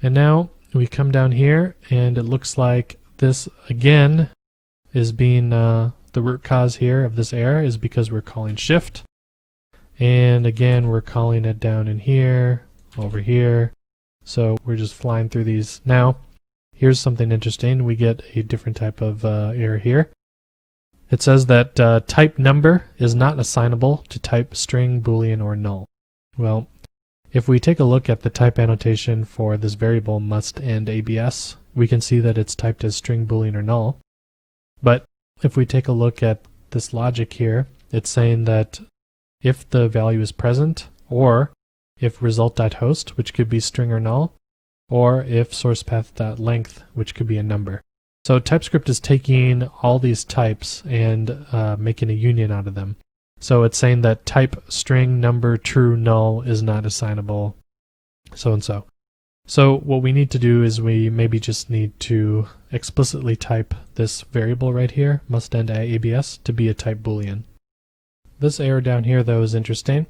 And now we come down here and it looks like this again is being the root cause here of this error is because we're calling shift. And again, we're calling it down in here, over here. So we're just flying through these. Now, here's something interesting. We get a different type of error here. It says that type number is not assignable to type string, boolean, or null. Well, if we take a look at the type annotation for this variable must end ABS, we can see that it's typed as string, boolean, or null. But if we take a look at this logic here, it's saying that if the value is present, or if result.host, which could be string or null, or if source path.length, which could be a number. So TypeScript is taking all these types and making a union out of them. So it's saying that type string, number, true, null is not assignable, so and so. So what we need to do is we maybe just need to explicitly type this variable right here, must end at ABS, to be a type boolean. This error down here though is interesting.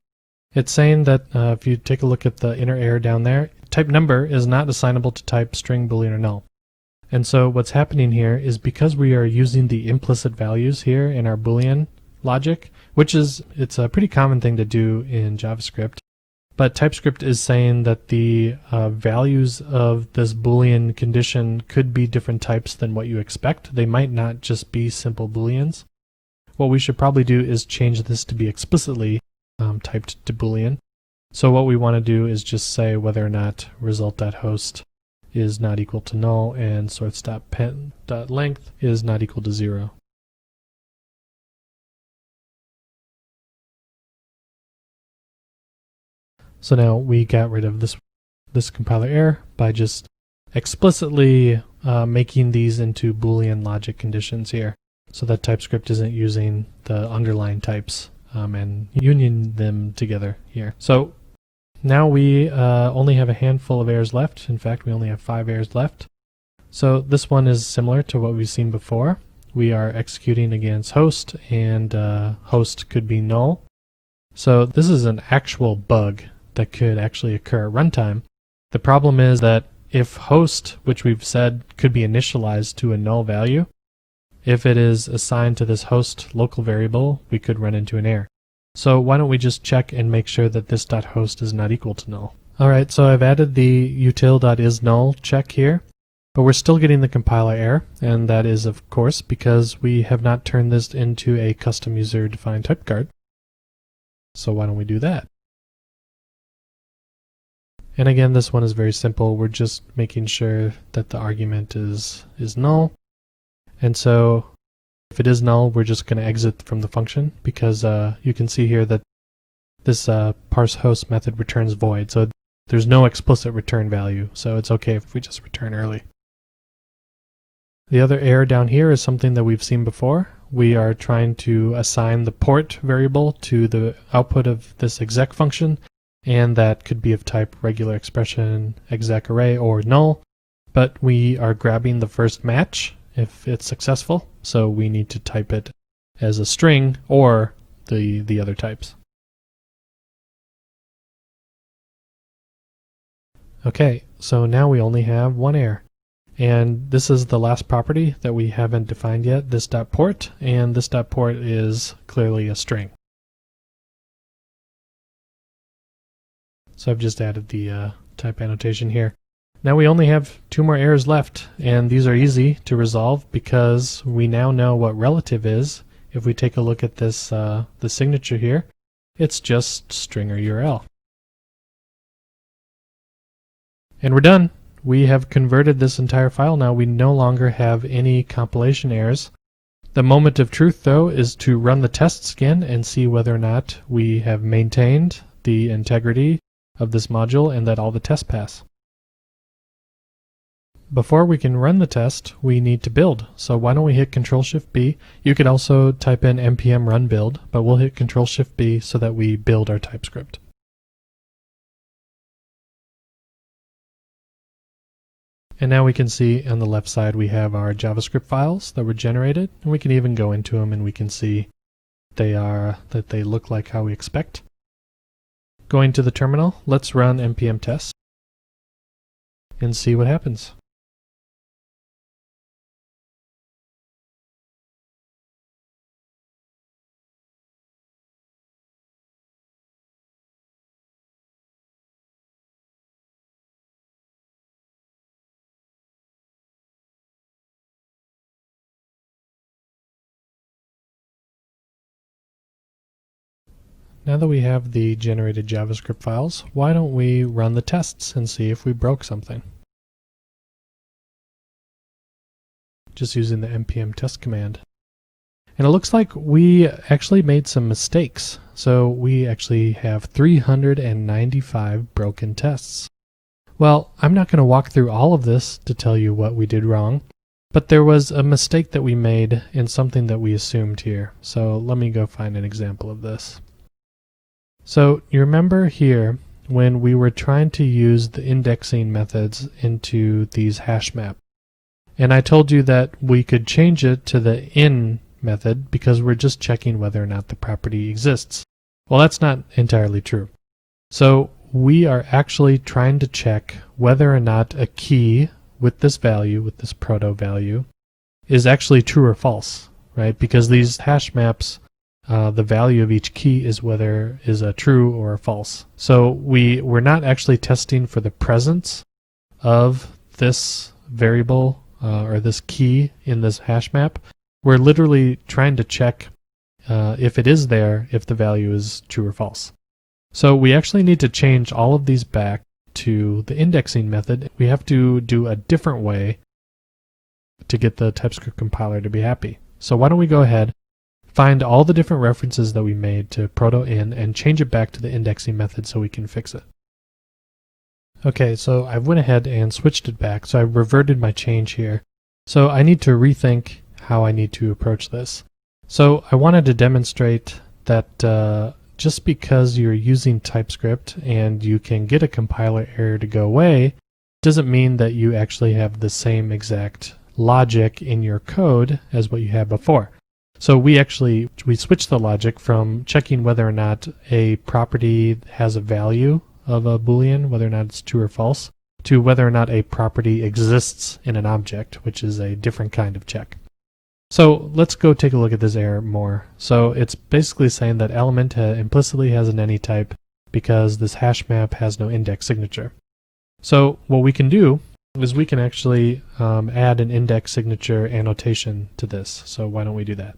It's saying that if you take a look at the inner error down there, type number is not assignable to type string, boolean, or null. And so what's happening here is because we are using the implicit values here in our boolean logic, it's a pretty common thing to do in JavaScript, but TypeScript is saying that the values of this boolean condition could be different types than what you expect. They might not just be simple booleans. What we should probably do is change this to be explicitly typed to boolean. So what we want to do is just say whether or not result.host is not equal to null and source.length is not equal to 0. So now we got rid of this compiler error by just explicitly making these into Boolean logic conditions here, so that TypeScript isn't using the underlying types and unioning them together here. So now we only have a handful of errors left. In fact, we only have 5 errors left. So this one is similar to what we've seen before. We are executing against host, and host could be null. So this is an actual bug that could actually occur at runtime. The problem is that if host, which we've said could be initialized to a null value, if it is assigned to this host local variable, we could run into an error. So why don't we just check and make sure that this .host is not equal to null. Alright, so I've added the util.isNull check here, but we're still getting the compiler error, and that is of course because we have not turned this into a custom user defined type card. So why don't we do that? And again, this one is very simple. We're just making sure that the argument is null. And so if it is null, we're just going to exit from the function, because you can see here that this parse host method returns void. So there's no explicit return value. So it's okay if we just return early. The other error down here is something that we've seen before. We are trying to assign the port variable to the output of this exec function, and that could be of type regular expression, exec array, or null, but we are grabbing the first match if it's successful, so we need to type it as a string or the other types. Okay, so now we only have one error, and this is the last property that we haven't defined yet, this .port, and this .port is clearly a string. So I've just added the type annotation here. Now we only have 2 more errors left, and these are easy to resolve because we now know what relative is. If we take a look at this, the signature here, it's just string or URL. And we're done. We have converted this entire file now. We no longer have any compilation errors. The moment of truth, though, is to run the tests again and see whether or not we have maintained the integrity of this module and that all the tests pass. Before we can run the test, we need to build. So why don't we hit Control-Shift-B. You could also type in npm run build, but we'll hit Control-Shift-B so that we build our TypeScript. And now we can see on the left side we have our JavaScript files that were generated, and we can even go into them and we can see that they look like how we expect. Going to the terminal, let's run npm test and see what happens. Now that we have the generated JavaScript files, why don't we run the tests and see if we broke something? Just using the npm test command. And it looks like we actually made some mistakes. So we actually have 395 broken tests. Well, I'm not going to walk through all of this to tell you what we did wrong, but there was a mistake that we made in something that we assumed here. So let me go find an example of this. So you remember here when we were trying to use the indexing methods into these hash map. And I told you that we could change it to the in method because we're just checking whether or not the property exists. Well, that's not entirely true. So we are actually trying to check whether or not a key with this value, with this proto value, is actually true or false, right? Because these hash maps, the value of each key is whether is a true or a false. So we're not actually testing for the presence of this variable or this key in this hash map. We're literally trying to check if it is there, if the value is true or false. So we actually need to change all of these back to the indexing method. We have to do a different way to get the TypeScript compiler to be happy. So why don't we go ahead, find all the different references that we made to proto-in and change it back to the indexing method so we can fix it. Okay, so I went ahead and switched it back, so I reverted my change here. So I need to rethink how I need to approach this. So I wanted to demonstrate that just because you're using TypeScript and you can get a compiler error to go away, doesn't mean that you actually have the same exact logic in your code as what you had before. So we switched the logic from checking whether or not a property has a value of a Boolean, whether or not it's true or false, to whether or not a property exists in an object, which is a different kind of check. So let's go take a look at this error more. So it's basically saying that element implicitly has an any type because this hash map has no index signature. So what we can do is we can actually add an index signature annotation to this. So why don't we do that?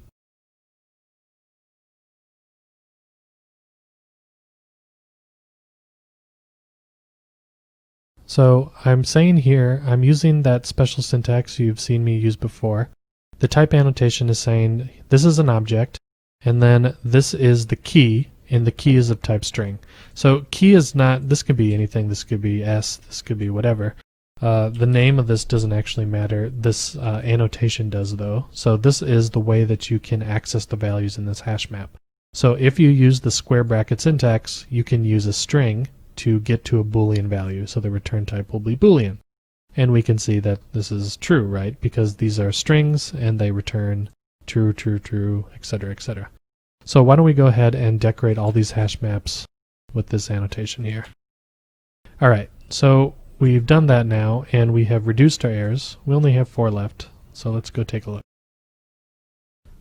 So I'm saying here, I'm using that special syntax you've seen me use before. The type annotation is saying this is an object, and then this is the key, and the key is of type string. So key is not, this could be anything, this could be S, this could be whatever. The name of this doesn't actually matter. This annotation does though. So this is the way that you can access the values in this hash map. So if you use the square bracket syntax, you can use a string to get to a Boolean value. So the return type will be Boolean. And we can see that this is true, right? Because these are strings and they return true, true, true, etc., etc. So why don't we go ahead and decorate all these hash maps with this annotation here. All right, so we've done that now and we have reduced our errors. We only have 4 left, so let's go take a look.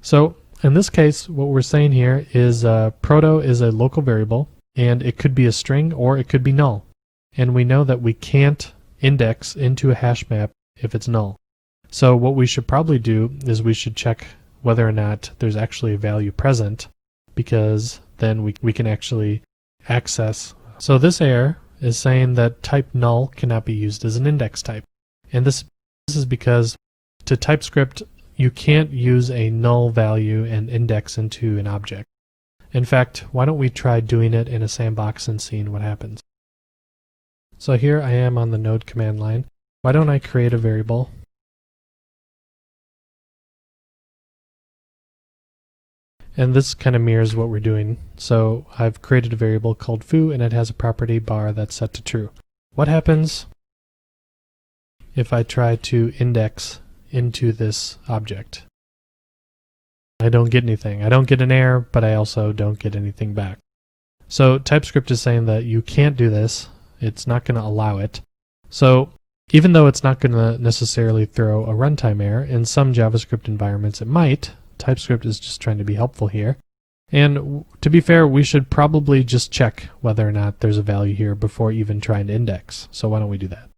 So in this case, what we're saying here is proto is a local variable and it could be a string or it could be null. And we know that we can't index into a hash map if it's null. So what we should probably do is we should check whether or not there's actually a value present, because then we can actually access. So this error is saying that type null cannot be used as an index type. And this is because to TypeScript you can't use a null value and index into an object. In fact, why don't we try doing it in a sandbox and seeing what happens. So here I am on the node command line. Why don't I create a variable? And this kind of mirrors what we're doing. So I've created a variable called foo and it has a property bar that's set to true. What happens if I try to index into this object? I don't get anything. I don't get an error, but I also don't get anything back. So TypeScript is saying that you can't do this. It's not going to allow it. So even though it's not going to necessarily throw a runtime error, in some JavaScript environments it might. TypeScript is just trying to be helpful here. And to be fair, we should probably just check whether or not there's a value here before even trying to index. So why don't we do that?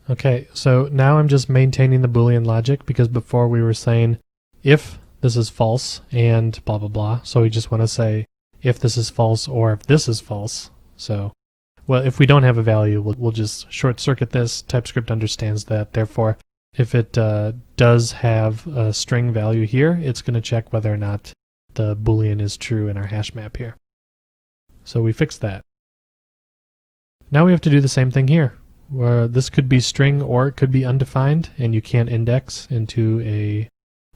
Okay, so now I'm just maintaining the Boolean logic because before we were saying if this is false and blah blah blah. So we just want to say if this is false or if this is false. So, well, if we don't have a value, we'll just short circuit this. TypeScript understands that. Therefore, if it does have a string value here, it's going to check whether or not the Boolean is true in our hash map here. So we fixed that. Now we have to do the same thing here, where this could be string or it could be undefined, and you can't index into a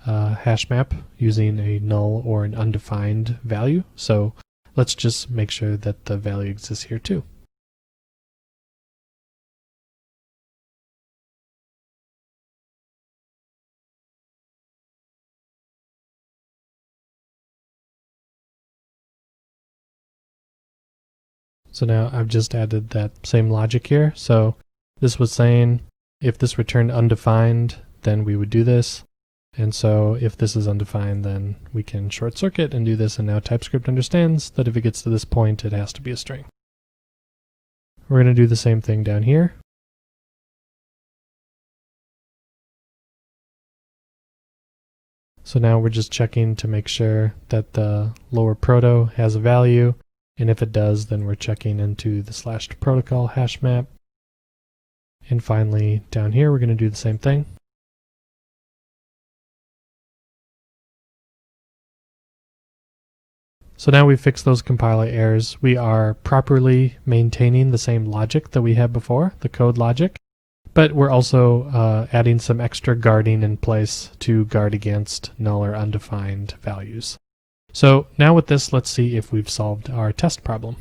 hash map using a null or an undefined value. So let's just make sure that the value exists here too. So now I've just added that same logic here. So this was saying if this returned undefined, then we would do this. And so if this is undefined, then we can short circuit and do this. And now TypeScript understands that if it gets to this point, it has to be a string. We're going to do the same thing down here. So now we're just checking to make sure that the lower proto has a value. And if it does, then we're checking into the / protocol hash map. And finally, down here, we're going to do the same thing. So now we've fixed those compiler errors. We are properly maintaining the same logic that we had before, the code logic, but we're also adding some extra guarding in place to guard against null or undefined values. So now with this, let's see if we've solved our test problem.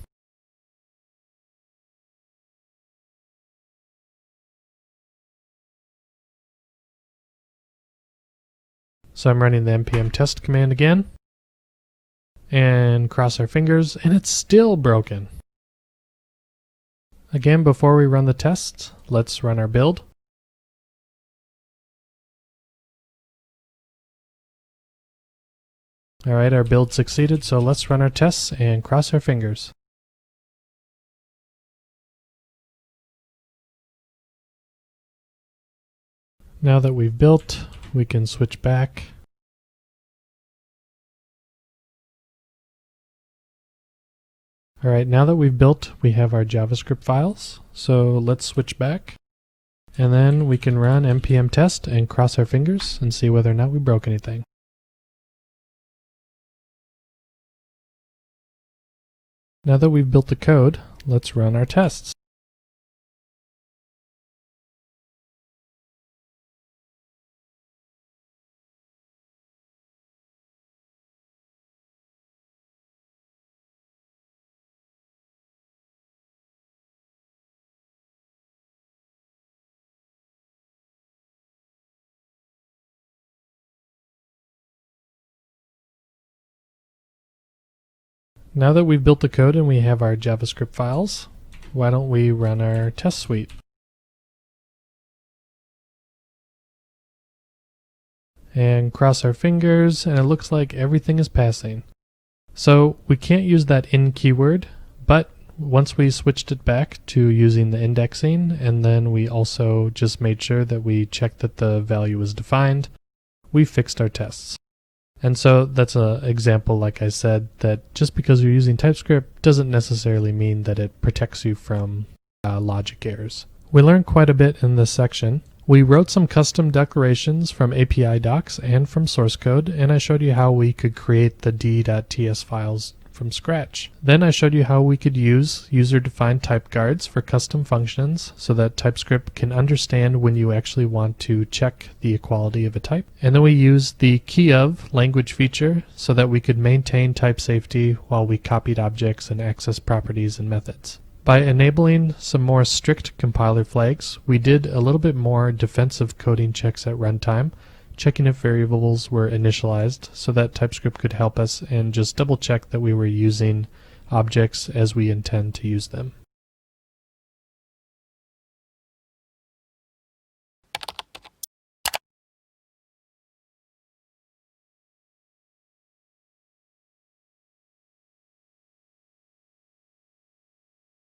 So I'm running the npm test command again and cross our fingers, and it's still broken. Again, before we run the test, let's run our build. All right, our build succeeded, so let's run our tests and cross our fingers. Now that we've built, we can switch back. All right, now that we've built, we have our JavaScript files. So let's switch back. And then we can run npm test and cross our fingers and see whether or not we broke anything. Now that we've built the code, let's run our tests. Now that we've built the code and we have our JavaScript files, why don't we run our test suite? And cross our fingers, and it looks like everything is passing. So we can't use that in keyword, but once we switched it back to using the indexing, and then we also just made sure that we checked that the value was defined, we fixed our tests. And so that's an example, like I said, that just because you're using TypeScript doesn't necessarily mean that it protects you from logic errors. We learned quite a bit in this section. We wrote some custom declarations from API docs and from source code, and I showed you how we could create the d.ts files from scratch. Then I showed you how we could use user-defined type guards for custom functions so that TypeScript can understand when you actually want to check the equality of a type. And then we used the key of language feature so that we could maintain type safety while we copied objects and access properties and methods. By enabling some more strict compiler flags, we did a little bit more defensive coding checks at runtime, checking if variables were initialized so that TypeScript could help us and just double check that we were using objects as we intend to use them.